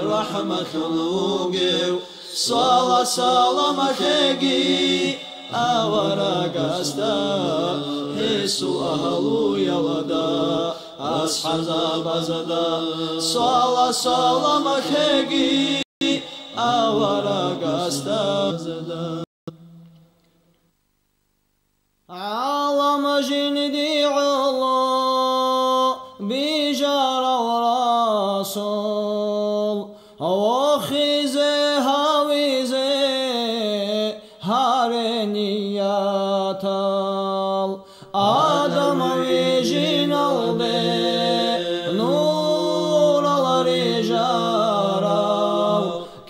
رحمة نوقي صلاة سلامتي أورا قاستا هسو أهلو يلدا أصحاب بزدا صلاة مكي أورا قاستا زدا عالم جندي الله بجار ورسول وخزي هاويزي هارنياتال آدم ويجينال بي نور الرجال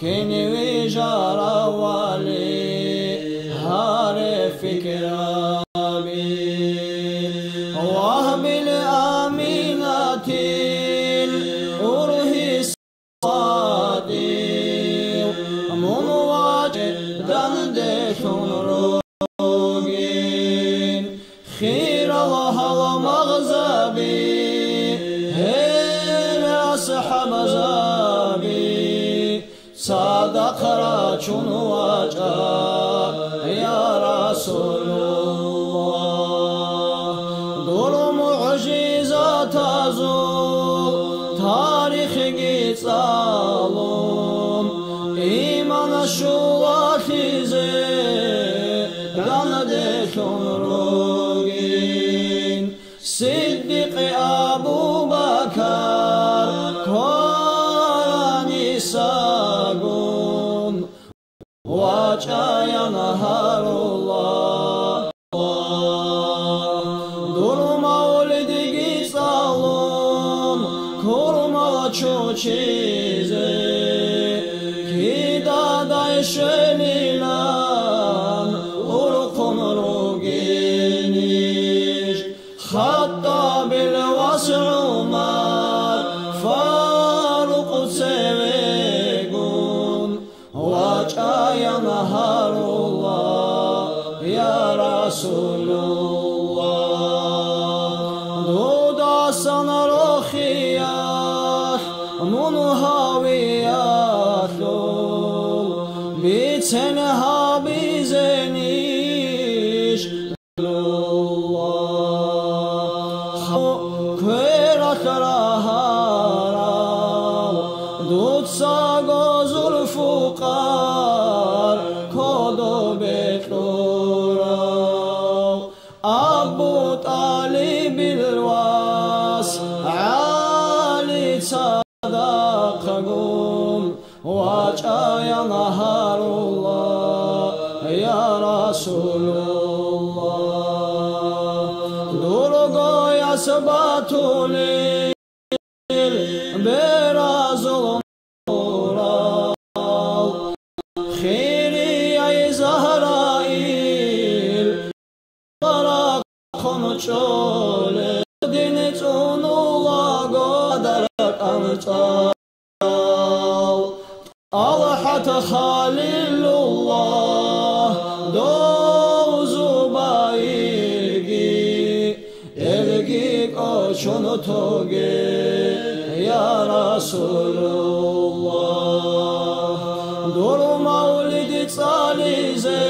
كني وجارا والي هاري فكرامي وهم الأمينة الأرهي الصادي من واجدا دشون روغين خير الله المغزبي هير أصحاب زابي صادق راجون واجا يا رسول الله دور معجزات زول تاريخ جيتالون إيمان شواتي زي غندشون روغين صديق أبو بكر قراني ساقون واجايا نهار الله دور مولد جيسالون كرما چوچيزي كيدا دايشنيلان ورقم روغينيش خطا بالوسع مار فاروق سيغون واجايا نهار الله يا رسول الله دودا سنروخيات منهاويات بيتنها بيزنيش الله كويرك راهارا دوتسا غزرف Rasulullah. Дорогой Асбатулил, Беразул Мурал, Хирия Захраил, Баракон Чоле, Динецунула Гадарак Амтал, Аллахат Халилуллах, Дозубайги, Элги Кочунутоге, Ya Rasulullah. Duru Mavlidi Tsalize,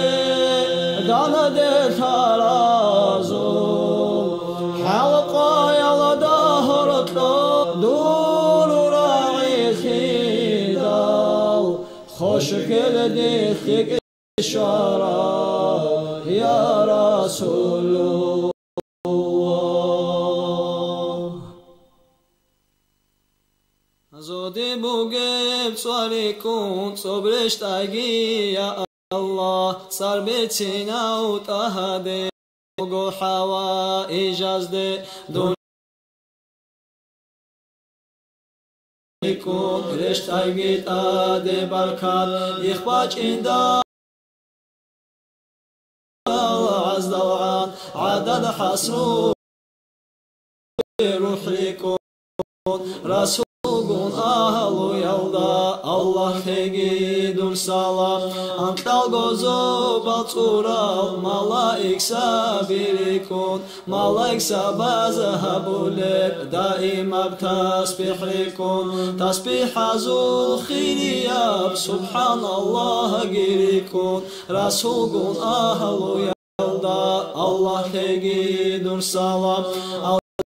Dana de Tarazu, Halqa Yalada Hortlo, Duru Ra'i Khidal, Khosh Keledi Khik Ishara, Ya Rasulullah. Zodi bugeb tsarikun sobreshtagi ya Allah sarbetina utahade go hawa ijazde donikun reshtagi tade barkat ikhbach inda Allah azza wa an adad hasru ruhlikum Rasul Gun ahlu yalda Allah tegidur salam Antal gozo baltural Malaik sabirikun Malaik sabazhabulek Daim ab tasbihlikun Tasbih azul khiriyab Subhanallah girikun Rasul gun ahlu yalda Allah tegidur salam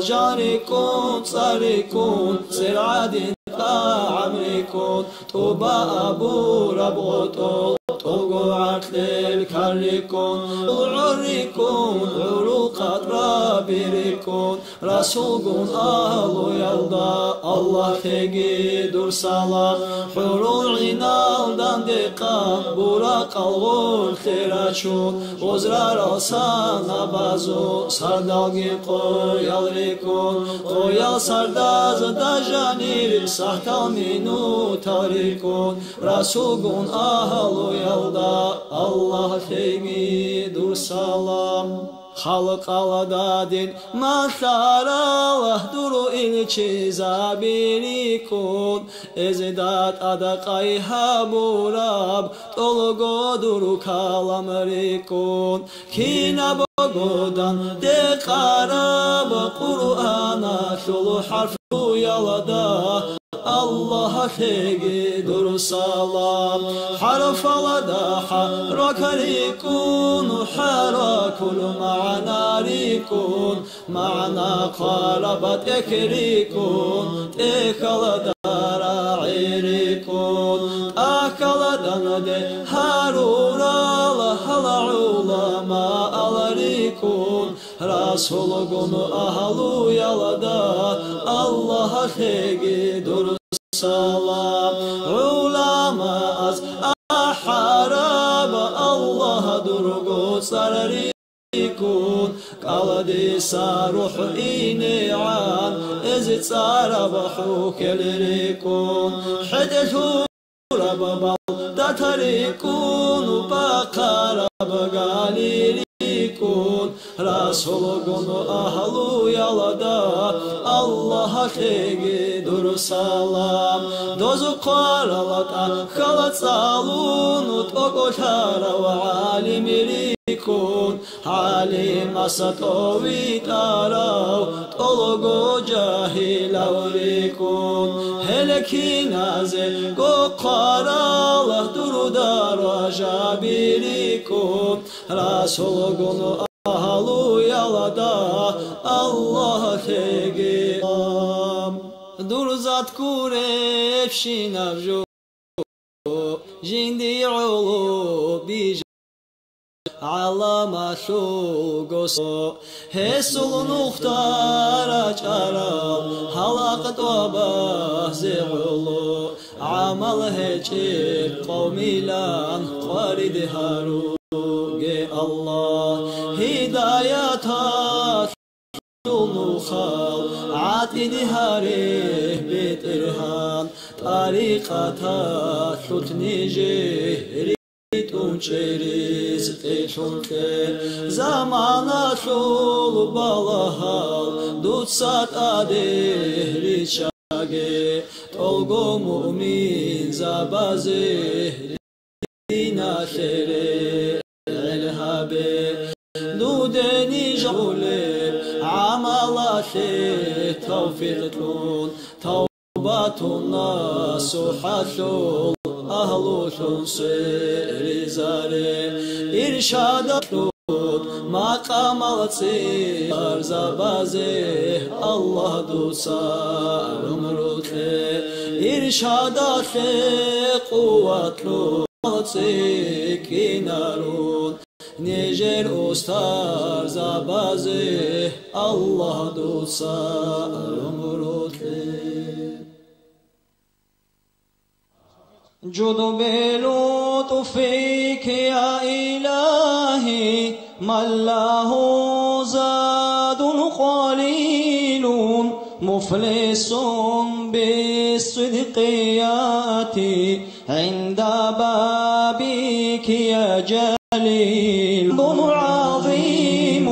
جاركم صاركم سرعد عمركم طوبى أبو ربغتو طوقوا عقل الكركم عركم عروقات رابركم رسولكم أهل يلدا الله تجدر سلام حرور عنالدان دقام براق الغول خيراشون غزرا راسان بازو سردالگی قویال ریکن قویال سرداز دجانیر سحتال مینو تاریکن رسولگون اهلو یلدا الله تگیدر سلام خلق aladadin Maşarallah duru ilçi zabirikun Ezdat adakay haburab Tolgo duru kalamrikun Kina bogodan de karab Kur'ana şulu harfu yalada Allah'a tegidur salam Harf alada harakarikun Harakul ma'anarikun Ma'na qarabat ekrikun Tekalada ra'irikun Akaladan de harurala hala ulama alarikun Rasulugunu ahlu yalada Allah'a tegidur salam ulama az aharab Allah durgu sararikun qaladi saruh ini'an ezit sarabahu kelirikun hadathu rababal datarikun baqarab galirikun Rasulugunu ahlu yalada Allah'a tegidur salam Dozu qaralata khalat salunu togoshara wa alimirikun Halim asatovi tarav tologo jahilavrikun Helekin azel go qaralah durudara jabirikun Rasulugunu ahlu yalada Allah tegam Durzat kuref shinavjo Jindi ulu bij Alama shugoso Hesul nuhtara charal Halaqat wabah zi'ulu Amal hechir qawmilan Qarid haru الله هدايات نخال عاتني هاريه بيت إرهان طريقة ثلثني جهري تونشيريس تشولكير زمانا ثول بالهال دوتسات أديه ريشاقي تولغو مؤمن زبازيه دينا خيري الهابي دودني جولي عملاتي توفيق تلون توبة الناس وحثول أهل تنصير زاري إرشاد تلون مقام الصير زبازي الله دوسار مروتي إرشاد قوة تلون كينارون نيجر أستار زبازي الله دوسار مروتي جد بلطفك يا إلهي من له زاد قليل مفلس بالصدق ياتي عند بابك يا جليل عظيم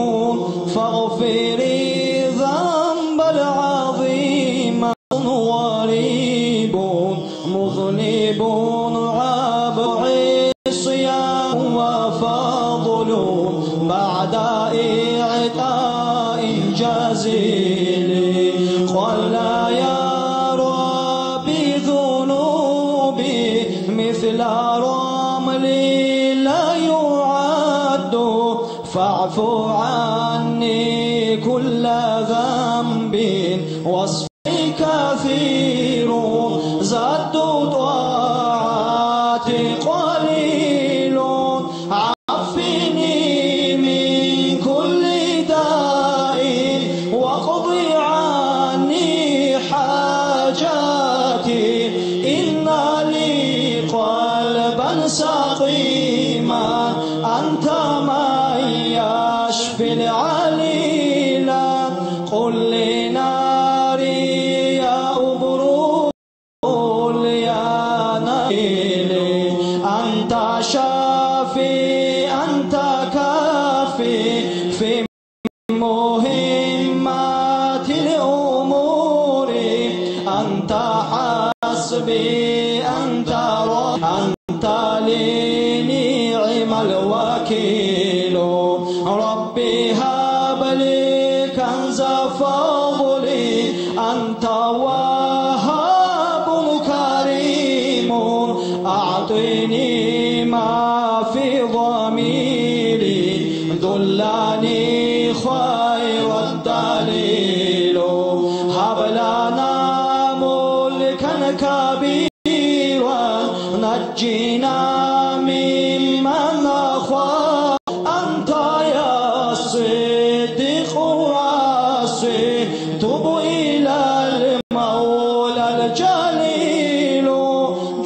فاغفري ذنب العظيم غريب مذنب عاب عصيان وفضل بعد إعطاء جزيل قال يا ربي ذنوبي مثل رمل لا يعد فاعف عني كل ذنب وصفي كثير زاد طاعتي قليل عافني من كل داء واقضي عني حاجاتي إن لي قلبا سقيما أنت من يشفي العليل قل لناري يا أبرو قل يا نيلي أنت شافي أنت كافي في مهمات الأمور أنت حسبي أنت رب أنت لي نعم الوكيل ربي هب لي كنز فضلي أنت وهاب كريم أعطني ما في ضميري دلني خير الدليل هب لنا ملكا كبيرا نجينا ممن نخاف أنت يا صديق راسي تب إلى المولى الجليل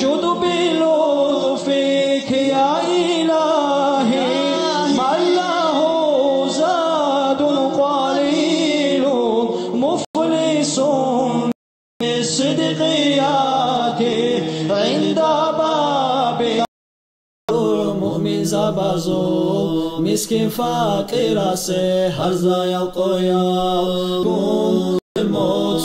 جد بلطفك يا إلهي من له زاد قليل مفلس بالصدقيات عند بابي مؤمن زبازو مسكين فقير هرزا يلقيا كون الموت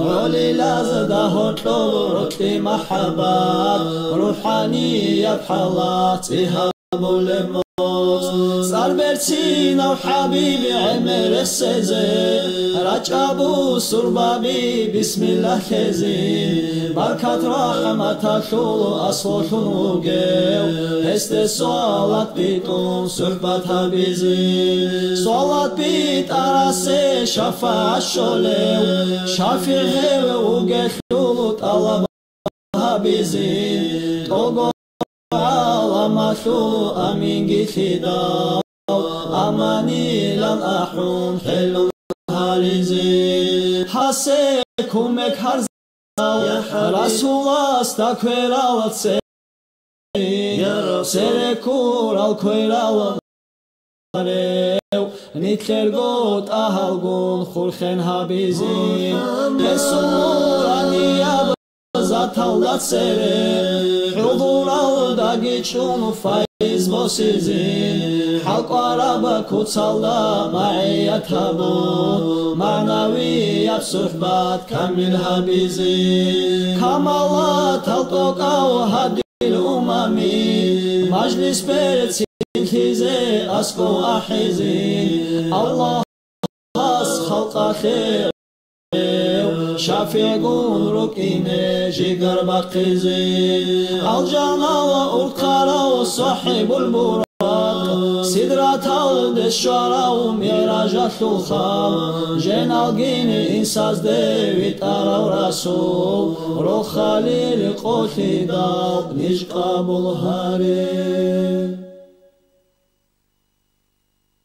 علي لازد هطلو ركتي محبات روحانية بحالات إهاب الموت صار برتينا وحبيبي عمر السيزي رجابو سربابي بسم الله خزين بركات رحمتك شلو أصل شنوغيو هست صلاة بيتون صحبتها بيزين صلاة بيت أراسي شفاع الشوليو شافي غيو وقتلو طلبها بيزين توقو عالماتو أمين جيدا أماني لن أحون حلو هاريزي حسيكم هرزا رسول استكبر على سيركور الكوير خارو نتلرگوت اهلگون خورخن هابیزین بسورانی ابزات اولاد سره حضور اولداگی چون فایز باسیزین حق عربا کتسالدا معیت هبون معنویت صحبت کامل هابیزین کمالات التقا و هدی الاممی مجلس برد سلتزه اسکو احزین الله has خلق خیر شفیعون رکینه جگر بقیزی الجانا و القرا و صاحب البراق سدرات الدشارا و معراجات الخام جنالگین انساز دویت ارا و رسول رو خلیل قوتی داو نجقاب الهاری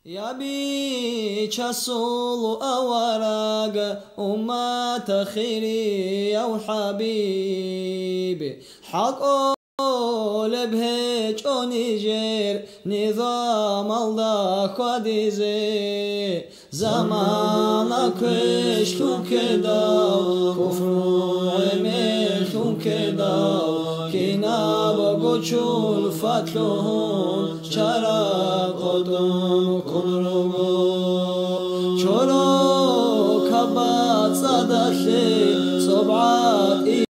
يا بي شاسول أوراق أمة خيري يا حبيبي حق لبهج ونيجر نظام الله قديزي زمانك شلون كدا كفر عمل كدا كنا بقول فتلون شرا قدم كنرو شلو كبات صدخي صبعات